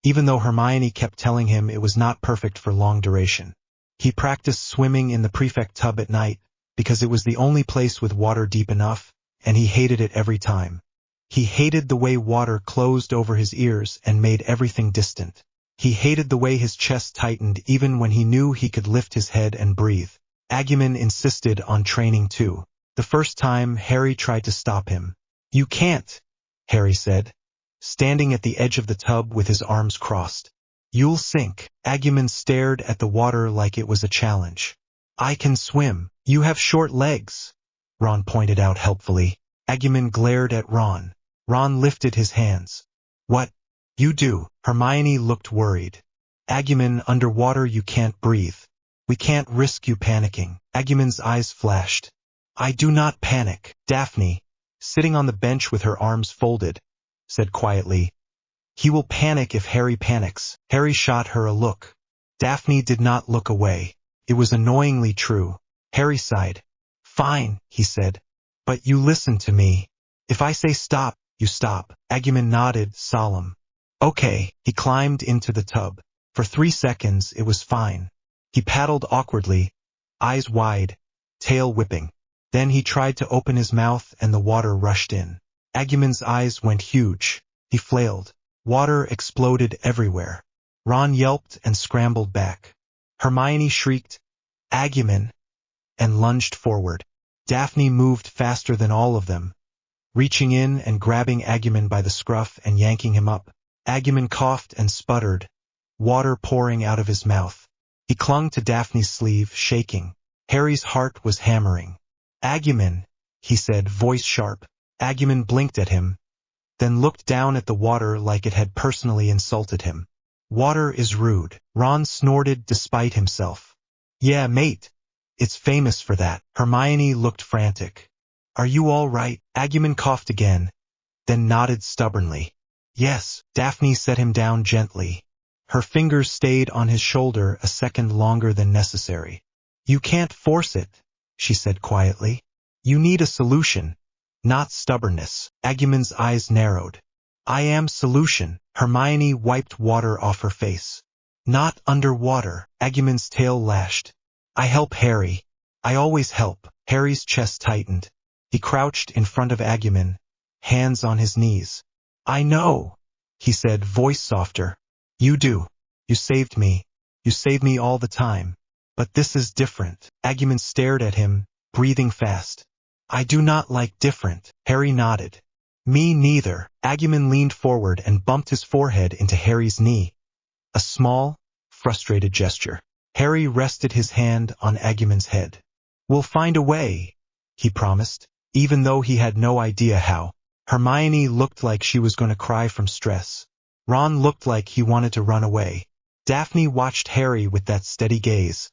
even though Hermione kept telling him it was not perfect for long duration. He practiced swimming in the prefect tub at night, because it was the only place with water deep enough, and he hated it every time. He hated the way water closed over his ears and made everything distant. He hated the way his chest tightened even when he knew he could lift his head and breathe. Agumon insisted on training too. The first time, Harry tried to stop him. You can't, Harry said, standing at the edge of the tub with his arms crossed. You'll sink. Agumon stared at the water like it was a challenge. I can swim. You have short legs, Ron pointed out helpfully. Agumon glared at Ron. Ron lifted his hands. What? You do. Hermione looked worried. Agumon, underwater you can't breathe. We can't risk you panicking. Agumon's eyes flashed. I do not panic. Daphne, sitting on the bench with her arms folded, said quietly. He will panic if Harry panics. Harry shot her a look. Daphne did not look away. It was annoyingly true. Harry sighed. Fine, he said. But you listen to me. If I say stop, you stop. Agumon nodded, solemn. Okay. He climbed into the tub. For 3 seconds it was fine. He paddled awkwardly, eyes wide, tail whipping. Then he tried to open his mouth and the water rushed in. Agumon's eyes went huge. He flailed. Water exploded everywhere. Ron yelped and scrambled back. Hermione shrieked, Agumon, and lunged forward. Daphne moved faster than all of them, reaching in and grabbing Agumon by the scruff and yanking him up. Agumon coughed and sputtered, water pouring out of his mouth. He clung to Daphne's sleeve, shaking. Harry's heart was hammering. Agumon, he said, voice sharp. Agumon blinked at him, then looked down at the water like it had personally insulted him. Water is rude. Ron snorted despite himself. Yeah, mate. It's famous for that. Hermione looked frantic. Are you all right? Agumon coughed again, then nodded stubbornly. Yes. Daphne set him down gently. Her fingers stayed on his shoulder a second longer than necessary. You can't force it, she said quietly. You need a solution, not stubbornness. Agumon's eyes narrowed. I am solution. Hermione wiped water off her face. Not underwater. Agumon's tail lashed. I help Harry. I always help. Harry's chest tightened. He crouched in front of Agumon, hands on his knees. I know, he said, voice softer. You do. You saved me. You save me all the time. But this is different. Agumon stared at him, breathing fast. I do not like different. Harry nodded. Me neither. Agumon leaned forward and bumped his forehead into Harry's knee. A small, frustrated gesture. Harry rested his hand on Agumon's head. We'll find a way, he promised, even though he had no idea how. Hermione looked like she was going to cry from stress. Ron looked like he wanted to run away. Daphne watched Harry with that steady gaze,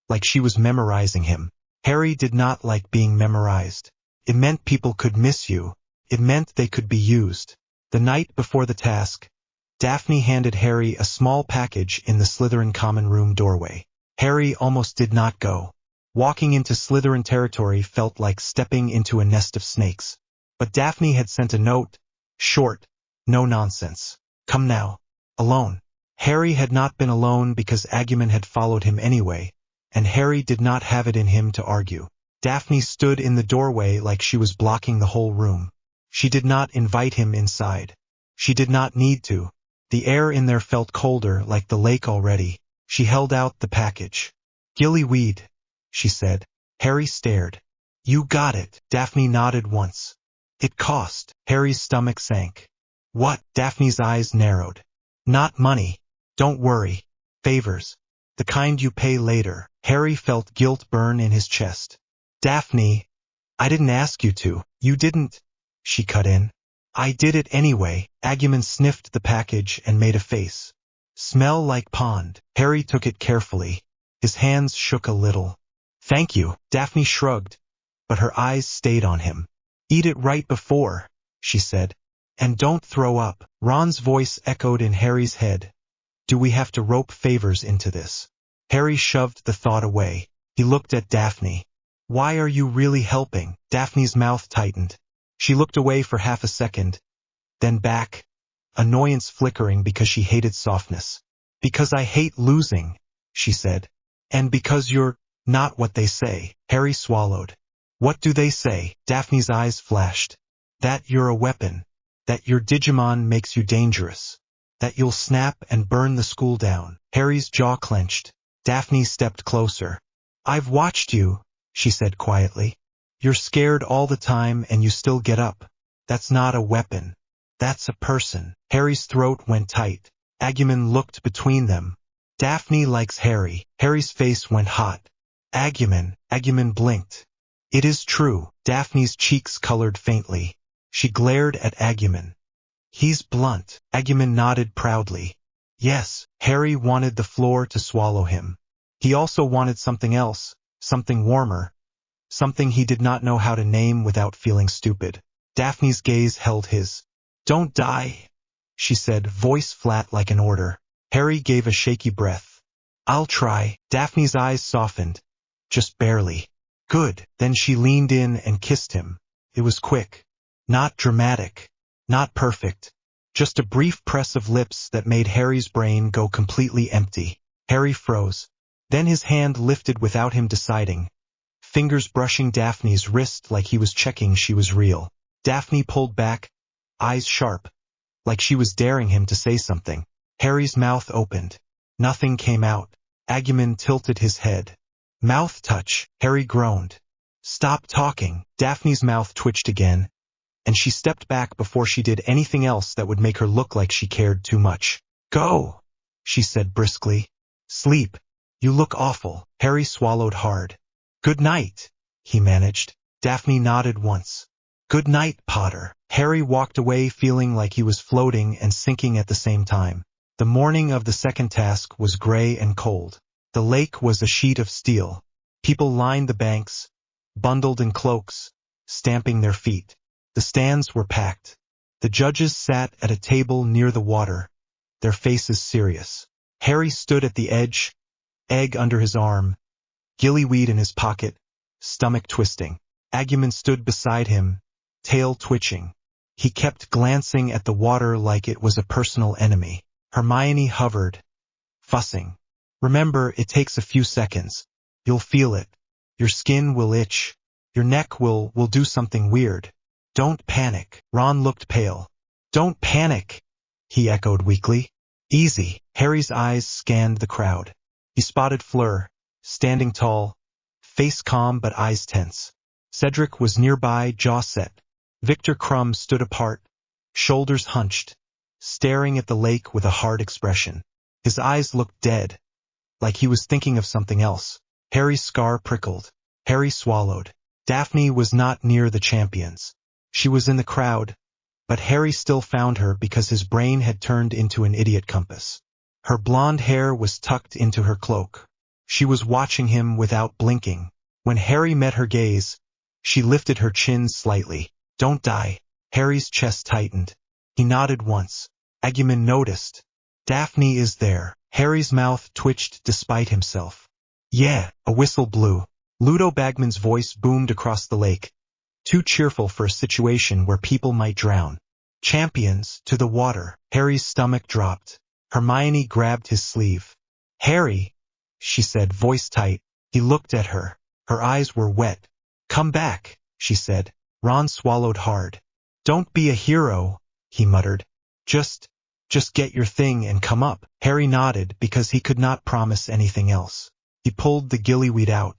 like she was memorizing him. Harry did not like being memorized. It meant people could miss you. It meant they could be used. The night before the task, Daphne handed Harry a small package in the Slytherin common room doorway. Harry almost did not go. Walking into Slytherin territory felt like stepping into a nest of snakes. But Daphne had sent a note, short, no nonsense. Come now. Alone. Harry had not been alone because Agumon had followed him anyway, and Harry did not have it in him to argue. Daphne stood in the doorway like she was blocking the whole room. She did not invite him inside. She did not need to. The air in there felt colder, like the lake already. She held out the package. Gillyweed, she said. Harry stared. You got it. Daphne nodded once. It cost. Harry's stomach sank. What? Daphne's eyes narrowed. Not money. Don't worry. Favors. The kind you pay later. Harry felt guilt burn in his chest. Daphne, I didn't ask you to. You didn't. She cut in. I did it anyway. Agumon sniffed the package and made a face. Smell like pond. Harry took it carefully. His hands shook a little. Thank you. Daphne shrugged, but her eyes stayed on him. Eat it right before, she said. And don't throw up. Ron's voice echoed in Harry's head. Do we have to rope favors into this? Harry shoved the thought away. He looked at Daphne. Why are you really helping? Daphne's mouth tightened. She looked away for half a second, then back, annoyance flickering because she hated softness. Because I hate losing, she said. And because you're not what they say. Harry swallowed. What do they say? Daphne's eyes flashed. That you're a weapon. That your Digimon makes you dangerous. That you'll snap and burn the school down. Harry's jaw clenched. Daphne stepped closer. I've watched you, she said quietly. You're scared all the time and you still get up. That's not a weapon. That's a person. Harry's throat went tight. Agumon looked between them. Daphne likes Harry. Harry's face went hot. Agumon. Agumon blinked. It is true. Daphne's cheeks colored faintly. She glared at Agumon. He's blunt. Agumon nodded proudly. Yes, Harry wanted the floor to swallow him. He also wanted something else, something warmer. Something he did not know how to name without feeling stupid. Daphne's gaze held his. Don't die, she said, voice flat like an order. Harry gave a shaky breath. I'll try. Daphne's eyes softened. Just barely. Good. Then she leaned in and kissed him. It was quick. Not dramatic. Not perfect. Just a brief press of lips that made Harry's brain go completely empty. Harry froze. Then his hand lifted without him deciding. Fingers brushing Daphne's wrist like he was checking she was real. Daphne pulled back, eyes sharp, like she was daring him to say something. Harry's mouth opened. Nothing came out. Agumon tilted his head. Mouth touch. Harry groaned. Stop talking. Daphne's mouth twitched again, and she stepped back before she did anything else that would make her look like she cared too much. Go, she said briskly. Sleep. You look awful. Harry swallowed hard. Good night, he managed. Daphne nodded once. Good night, Potter. Harry walked away feeling like he was floating and sinking at the same time. The morning of the second task was gray and cold. The lake was a sheet of steel. People lined the banks, bundled in cloaks, stamping their feet. The stands were packed. The judges sat at a table near the water, their faces serious. Harry stood at the edge, egg under his arm, gillyweed in his pocket, stomach twisting. Agumon stood beside him, tail twitching. He kept glancing at the water like it was a personal enemy. Hermione hovered, fussing. Remember, it takes a few seconds. You'll feel it. Your skin will itch. Your neck will do something weird. Don't panic. Ron looked pale. Don't panic, he echoed weakly. Easy. Harry's eyes scanned the crowd. He spotted Fleur, standing tall, face calm but eyes tense. Cedric was nearby, jaw set. Victor Crumb stood apart, shoulders hunched, staring at the lake with a hard expression. His eyes looked dead, like he was thinking of something else. Harry's scar prickled. Harry swallowed. Daphne was not near the champions. She was in the crowd, but Harry still found her because his brain had turned into an idiot compass. Her blonde hair was tucked into her cloak. She was watching him without blinking. When Harry met her gaze, she lifted her chin slightly. "Don't die." Harry's chest tightened. He nodded once. Agumon noticed. "Daphne is there." Harry's mouth twitched despite himself. "Yeah." A whistle blew. Ludo Bagman's voice boomed across the lake, too cheerful for a situation where people might drown. "Champions, to the water." Harry's stomach dropped. Hermione grabbed his sleeve. "Harry," she said, voice tight. He looked at her. Her eyes were wet. "Come back," she said. Ron swallowed hard. "Don't be a hero," he muttered. Just get your thing and come up." Harry nodded because he could not promise anything else. He pulled the gillyweed out.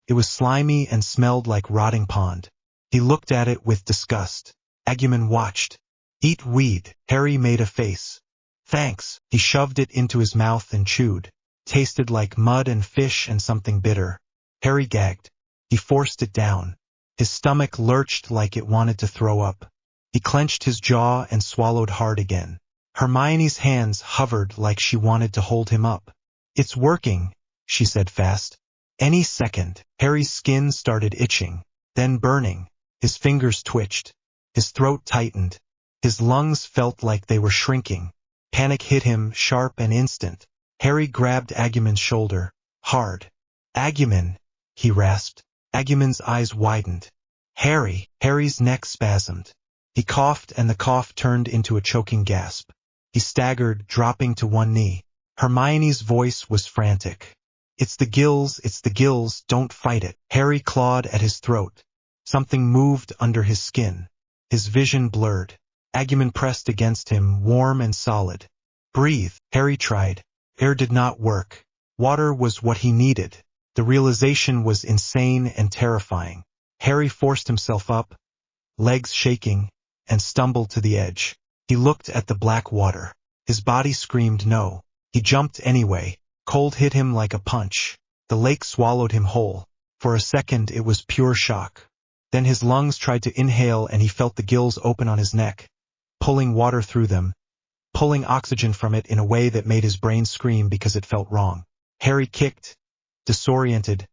It was slimy and smelled like rotting pond. He looked at it with disgust. Agumon watched. "Eat weed." Harry made a face. "Thanks." He shoved it into his mouth and chewed. Tasted like mud and fish and something bitter. Harry gagged. He forced it down. His stomach lurched like it wanted to throw up. He clenched his jaw and swallowed hard again. Hermione's hands hovered like she wanted to hold him up. "It's working," she said fast. "Any second." Harry's skin started itching, then burning. His fingers twitched. His throat tightened. His lungs felt like they were shrinking. Panic hit him, sharp and instant. Harry grabbed Agumon's shoulder, hard. "Agumon," he rasped. Agumon's eyes widened. "Harry." Harry's neck spasmed. He coughed and the cough turned into a choking gasp. He staggered, dropping to one knee. Hermione's voice was frantic. It's the gills, don't fight it." Harry clawed at his throat. Something moved under his skin. His vision blurred. Agumon pressed against him, warm and solid. "Breathe." Harry tried. Air did not work. Water was what he needed. The realization was insane and terrifying. Harry forced himself up, legs shaking, and stumbled to the edge. He looked at the black water. His body screamed no. He jumped anyway. Cold hit him like a punch. The lake swallowed him whole. For a second it was pure shock. Then his lungs tried to inhale and he felt the gills open on his neck, pulling water through them, pulling oxygen from it in a way that made his brain scream because it felt wrong. Harry kicked, disoriented,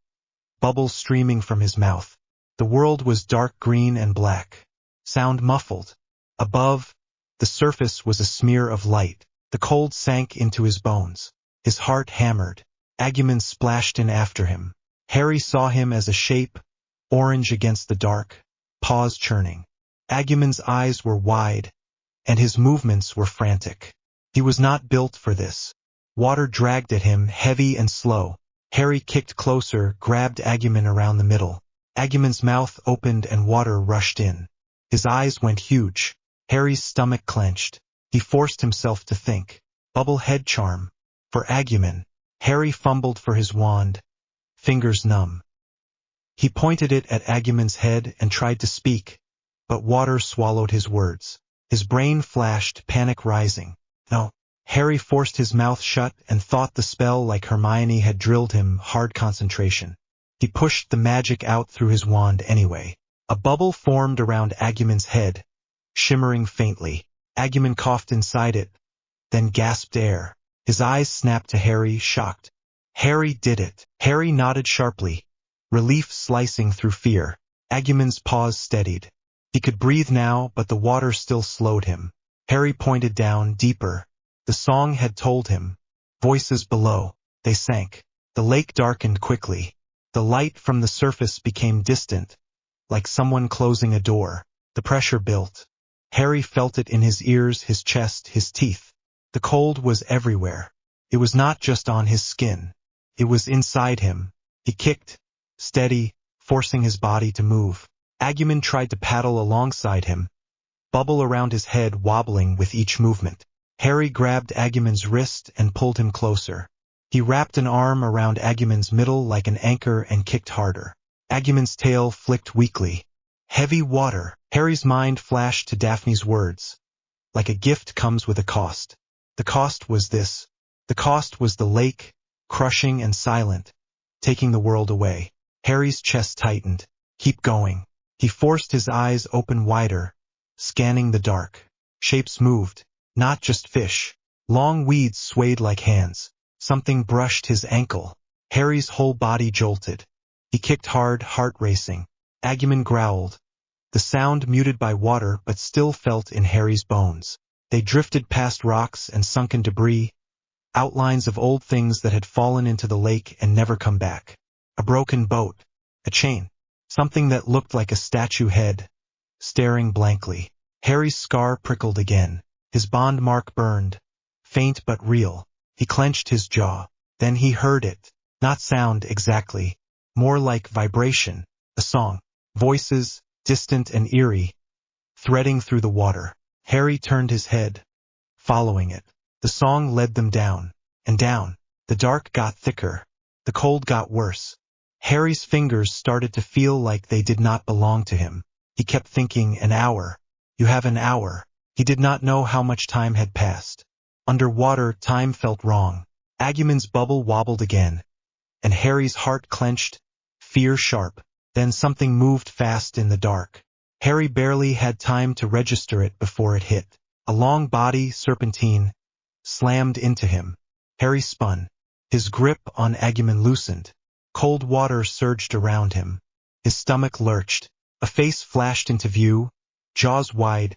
bubbles streaming from his mouth. The world was dark green and black. Sound muffled. Above, the surface was a smear of light. The cold sank into his bones. His heart hammered. Agumon splashed in after him. Harry saw him as a shape, orange against the dark, paws churning. Agumon's eyes were wide, and his movements were frantic. He was not built for this. Water dragged at him, heavy and slow. Harry kicked closer, grabbed Agumon around the middle. Agumon's mouth opened and water rushed in. His eyes went huge. Harry's stomach clenched. He forced himself to think. Bubble head charm. For Agumon. Harry fumbled for his wand, fingers numb. He pointed it at Agumon's head and tried to speak, but water swallowed his words. His brain flashed, panic rising. No. Harry forced his mouth shut and thought the spell like Hermione had drilled him, hard concentration. He pushed the magic out through his wand anyway. A bubble formed around Agumon's head, shimmering faintly. Agumon coughed inside it, then gasped air. His eyes snapped to Harry, shocked. Harry did it. Harry nodded sharply, relief slicing through fear. Agumon's paws steadied. He could breathe now, but the water still slowed him. Harry pointed down, deeper. The song had told him. Voices below. They sank. The lake darkened quickly. The light from the surface became distant, like someone closing a door. The pressure built. Harry felt it in his ears, his chest, his teeth. The cold was everywhere. It was not just on his skin. It was inside him. He kicked, steady, forcing his body to move. Agumon tried to paddle alongside him, bubble around his head wobbling with each movement. Harry grabbed Agumon's wrist and pulled him closer. He wrapped an arm around Agumon's middle like an anchor and kicked harder. Agumon's tail flicked weakly. Heavy water. Harry's mind flashed to Daphne's words. Like a gift comes with a cost. The cost was this. The cost was the lake, crushing and silent, taking the world away. Harry's chest tightened. Keep going. He forced his eyes open wider, scanning the dark. Shapes moved, not just fish. Long weeds swayed like hands. Something brushed his ankle. Harry's whole body jolted. He kicked hard, heart racing. Agumon growled. The sound muted by water but still felt in Harry's bones. They drifted past rocks and sunken debris, outlines of old things that had fallen into the lake and never come back. A broken boat. A chain. Something that looked like a statue head, staring blankly. Harry's scar prickled again. His bond mark burned. Faint but real. He clenched his jaw. Then he heard it. Not sound exactly. More like vibration. A song. Voices, distant and eerie, threading through the water. Harry turned his head, following it. The song led them down, and down. The dark got thicker. The cold got worse. Harry's fingers started to feel like they did not belong to him. He kept thinking, an hour. You have an hour. He did not know how much time had passed. Underwater, time felt wrong. Agumon's bubble wobbled again, and Harry's heart clenched, fear sharp. Then something moved fast in the dark. Harry barely had time to register it before it hit. A long body, serpentine, slammed into him. Harry spun. His grip on Agumon loosened. Cold water surged around him. His stomach lurched. A face flashed into view, jaws wide,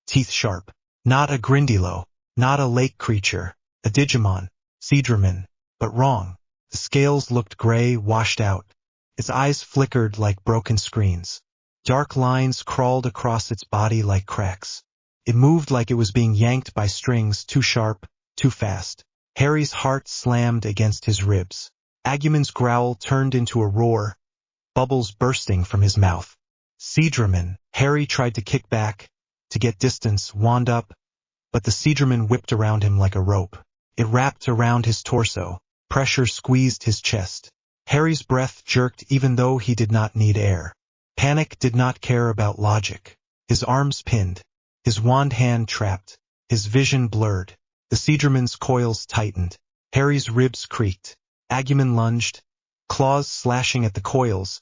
teeth sharp. Not a Grindilo, not a lake creature, a Digimon, Seadramon, but wrong. The scales looked gray, washed out. Its eyes flickered like broken screens. Dark lines crawled across its body like cracks. It moved like it was being yanked by strings, too sharp, too fast. Harry's heart slammed against his ribs. Agumon's growl turned into a roar, bubbles bursting from his mouth. Seadramon. Harry tried to kick back, to get distance, wand up, but the Seadramon whipped around him like a rope. It wrapped around his torso. Pressure squeezed his chest. Harry's breath jerked even though he did not need air. Panic did not care about logic. His arms pinned, his wand hand trapped, his vision blurred. The Seadramon's coils tightened. Harry's ribs creaked. Agumon lunged, claws slashing at the coils,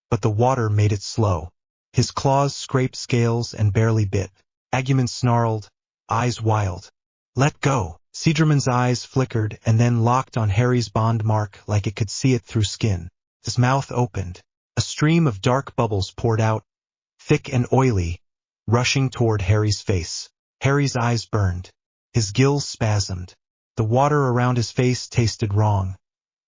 but the water made it slow. His claws scraped scales and barely bit. Agumon snarled, eyes wild. Let go. Seadramon's eyes flickered and then locked on Harry's bond mark like it could see it through skin. His mouth opened. A stream of dark bubbles poured out, thick and oily, rushing toward Harry's face. Harry's eyes burned. His gills spasmed. The water around his face tasted wrong,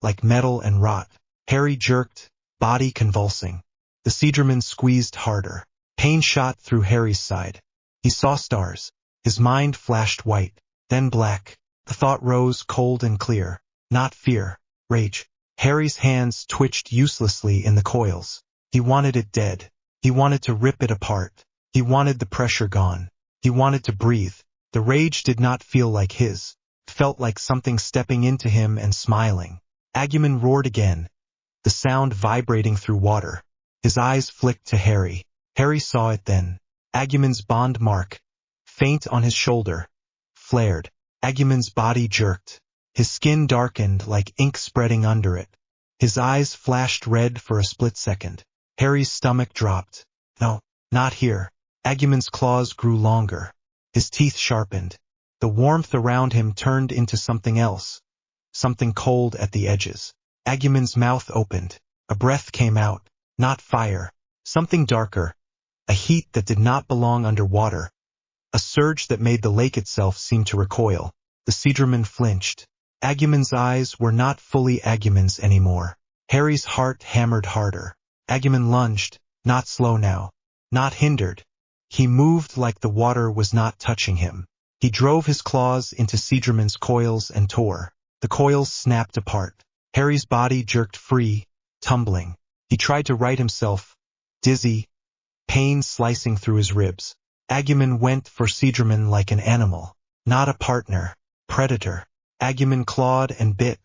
like metal and rot. Harry jerked, body convulsing. The Seadramon squeezed harder. Pain shot through Harry's side. He saw stars. His mind flashed white, then black. The thought rose cold and clear. Not fear, rage. Harry's hands twitched uselessly in the coils. He wanted it dead. He wanted to rip it apart. He wanted the pressure gone. He wanted to breathe. The rage did not feel like his. It felt like something stepping into him and smiling. Agumon roared again, the sound vibrating through water. His eyes flicked to Harry. Harry saw it then. Agumon's bond mark, faint on his shoulder, flared. Agumon's body jerked. His skin darkened like ink spreading under it. His eyes flashed red for a split second. Harry's stomach dropped. No, not here. Agumon's claws grew longer. His teeth sharpened. The warmth around him turned into something else. Something cold at the edges. Agumon's mouth opened. A breath came out. Not fire. Something darker. A heat that did not belong underwater. A surge that made the lake itself seem to recoil. The Seadramon flinched. Agumon's eyes were not fully Agumon's anymore. Harry's heart hammered harder. Agumon lunged, not slow now, not hindered. He moved like the water was not touching him. He drove his claws into Seadramon's coils and tore. The coils snapped apart. Harry's body jerked free, tumbling. He tried to right himself, dizzy, pain slicing through his ribs. Agumon went for Seadramon like an animal, not a partner, predator. Agumon clawed and bit,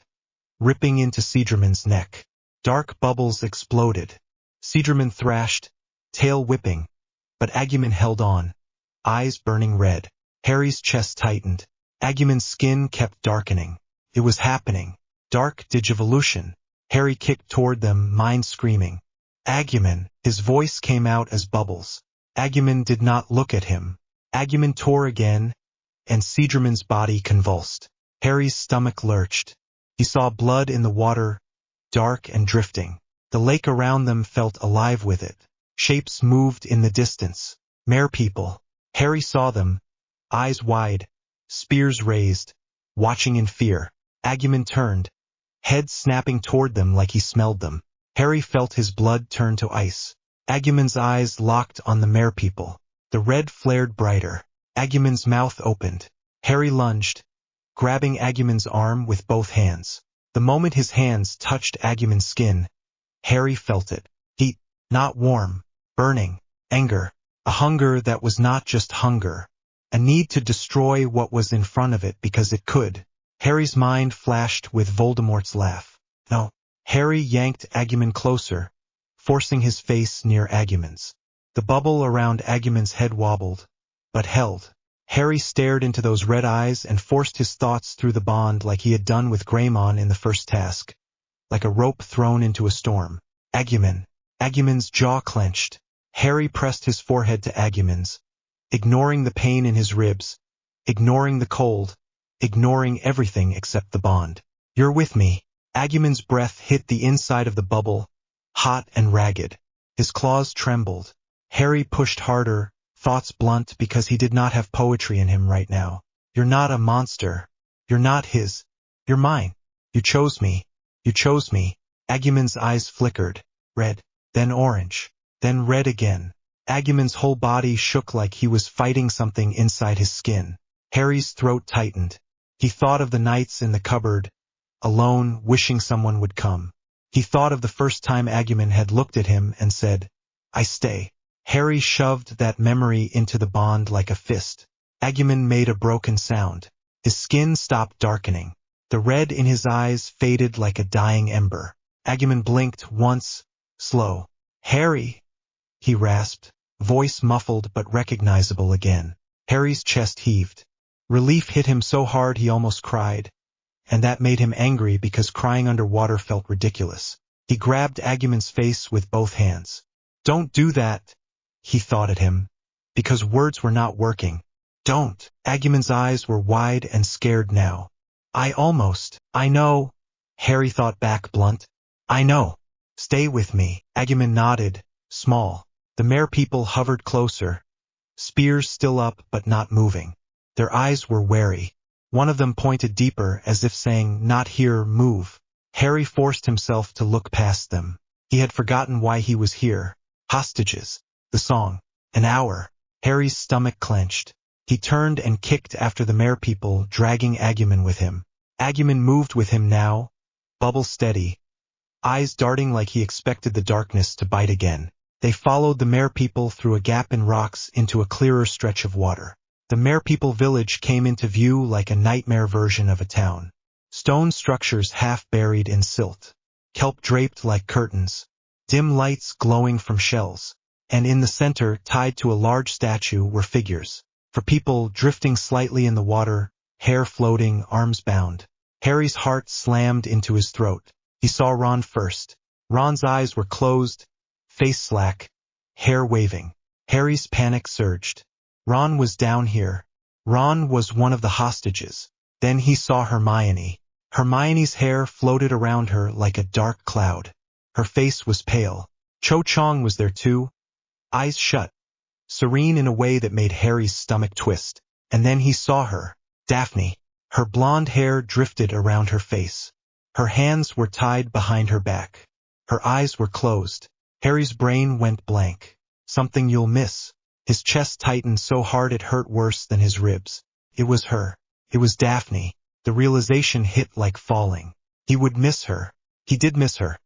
ripping into Seadramon's neck. Dark bubbles exploded. Seadramon thrashed, tail whipping, but Agumon held on, eyes burning red. Harry's chest tightened. Agumon's skin kept darkening. It was happening. Dark Digivolution. Harry kicked toward them, mind screaming. Agumon. His voice came out as bubbles. Agumon did not look at him. Agumon tore again, and Seadramon's body convulsed. Harry's stomach lurched. He saw blood in the water, dark and drifting. The lake around them felt alive with it. Shapes moved in the distance. Merpeople. Harry saw them, eyes wide, spears raised, watching in fear. Agumon turned, head snapping toward them like he smelled them. Harry felt his blood turn to ice. Agumon's eyes locked on the merpeople. The red flared brighter. Agumon's mouth opened. Harry lunged, grabbing Agumon's arm with both hands. The moment his hands touched Agumon's skin, Harry felt it. Heat, not warm, burning, anger. A hunger that was not just hunger. A need to destroy what was in front of it because it could. Harry's mind flashed with Voldemort's laugh. No. Harry yanked Agumon closer, forcing his face near Agumon's. The bubble around Agumon's head wobbled, but held. Harry stared into those red eyes and forced his thoughts through the bond like he had done with Greymon in the first task. Like a rope thrown into a storm. Agumon. Agumon's jaw clenched. Harry pressed his forehead to Agumon's, ignoring the pain in his ribs, ignoring the cold, ignoring everything except the bond. You're with me. Agumon's breath hit the inside of the bubble, hot and ragged. His claws trembled. Harry pushed harder, thoughts blunt because he did not have poetry in him right now. You're not a monster. You're not his. You're mine. You chose me. You chose me. Agumon's eyes flickered. Red, then orange, then red again. Agumon's whole body shook like he was fighting something inside his skin. Harry's throat tightened. He thought of the nights in the cupboard, alone, wishing someone would come. He thought of the first time Agumon had looked at him and said, I stay. Harry shoved that memory into the bond like a fist. Agumon made a broken sound. His skin stopped darkening. The red in his eyes faded like a dying ember. Agumon blinked once, slow. Harry, he rasped, voice muffled but recognizable again. Harry's chest heaved. Relief hit him so hard he almost cried, and that made him angry because crying underwater felt ridiculous. He grabbed Agumon's face with both hands. Don't do that, he thought at him, because words were not working. Don't. Agumon's eyes were wide and scared now. I know. Harry thought back blunt. I know. Stay with me. Agumon nodded, small. The merpeople hovered closer, spears still up but not moving. Their eyes were wary. One of them pointed deeper as if saying, not here, move. Harry forced himself to look past them. He had forgotten why he was here. Hostages. The song. An hour. Harry's stomach clenched. He turned and kicked after the merpeople, dragging Agumon with him. Agumon moved with him now, bubble steady, eyes darting like he expected the darkness to bite again. They followed the merpeople through a gap in rocks into a clearer stretch of water. The merpeople village came into view like a nightmare version of a town. Stone structures half buried in silt. Kelp draped like curtains. Dim lights glowing from shells. And in the center, tied to a large statue, were figures. For people drifting slightly in the water, hair floating, arms bound. Harry's heart slammed into his throat. He saw Ron first. Ron's eyes were closed, face slack, hair waving. Harry's panic surged. Ron was down here. Ron was one of the hostages. Then he saw Hermione. Hermione's hair floated around her like a dark cloud. Her face was pale. Cho Chang was there too, eyes shut, serene in a way that made Harry's stomach twist. And then he saw her, Daphne. Her blonde hair drifted around her face. Her hands were tied behind her back. Her eyes were closed. Harry's brain went blank. Something you'll miss. His chest tightened so hard it hurt worse than his ribs. It was her. It was Daphne. The realization hit like falling. He would miss her. He did miss her.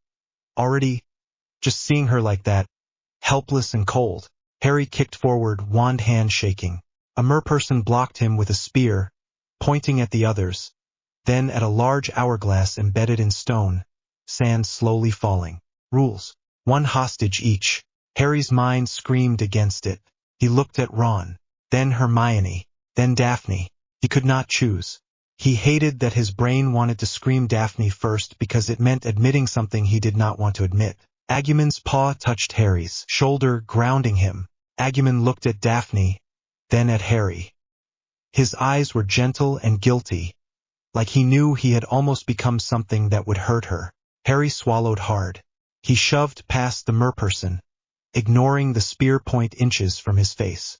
Already, just seeing her like that, helpless and cold. Harry kicked forward, wand hand shaking. A merperson blocked him with a spear, pointing at the others, then at a large hourglass embedded in stone, sand slowly falling. Rules. 1 hostage each. Harry's mind screamed against it. He looked at Ron, then Hermione, then Daphne. He could not choose. He hated that his brain wanted to scream Daphne first because it meant admitting something he did not want to admit. Agumon's paw touched Harry's shoulder, grounding him. Agumon looked at Daphne, then at Harry. His eyes were gentle and guilty, like he knew he had almost become something that would hurt her. Harry swallowed hard. He shoved past the merperson, ignoring the spear point inches from his face.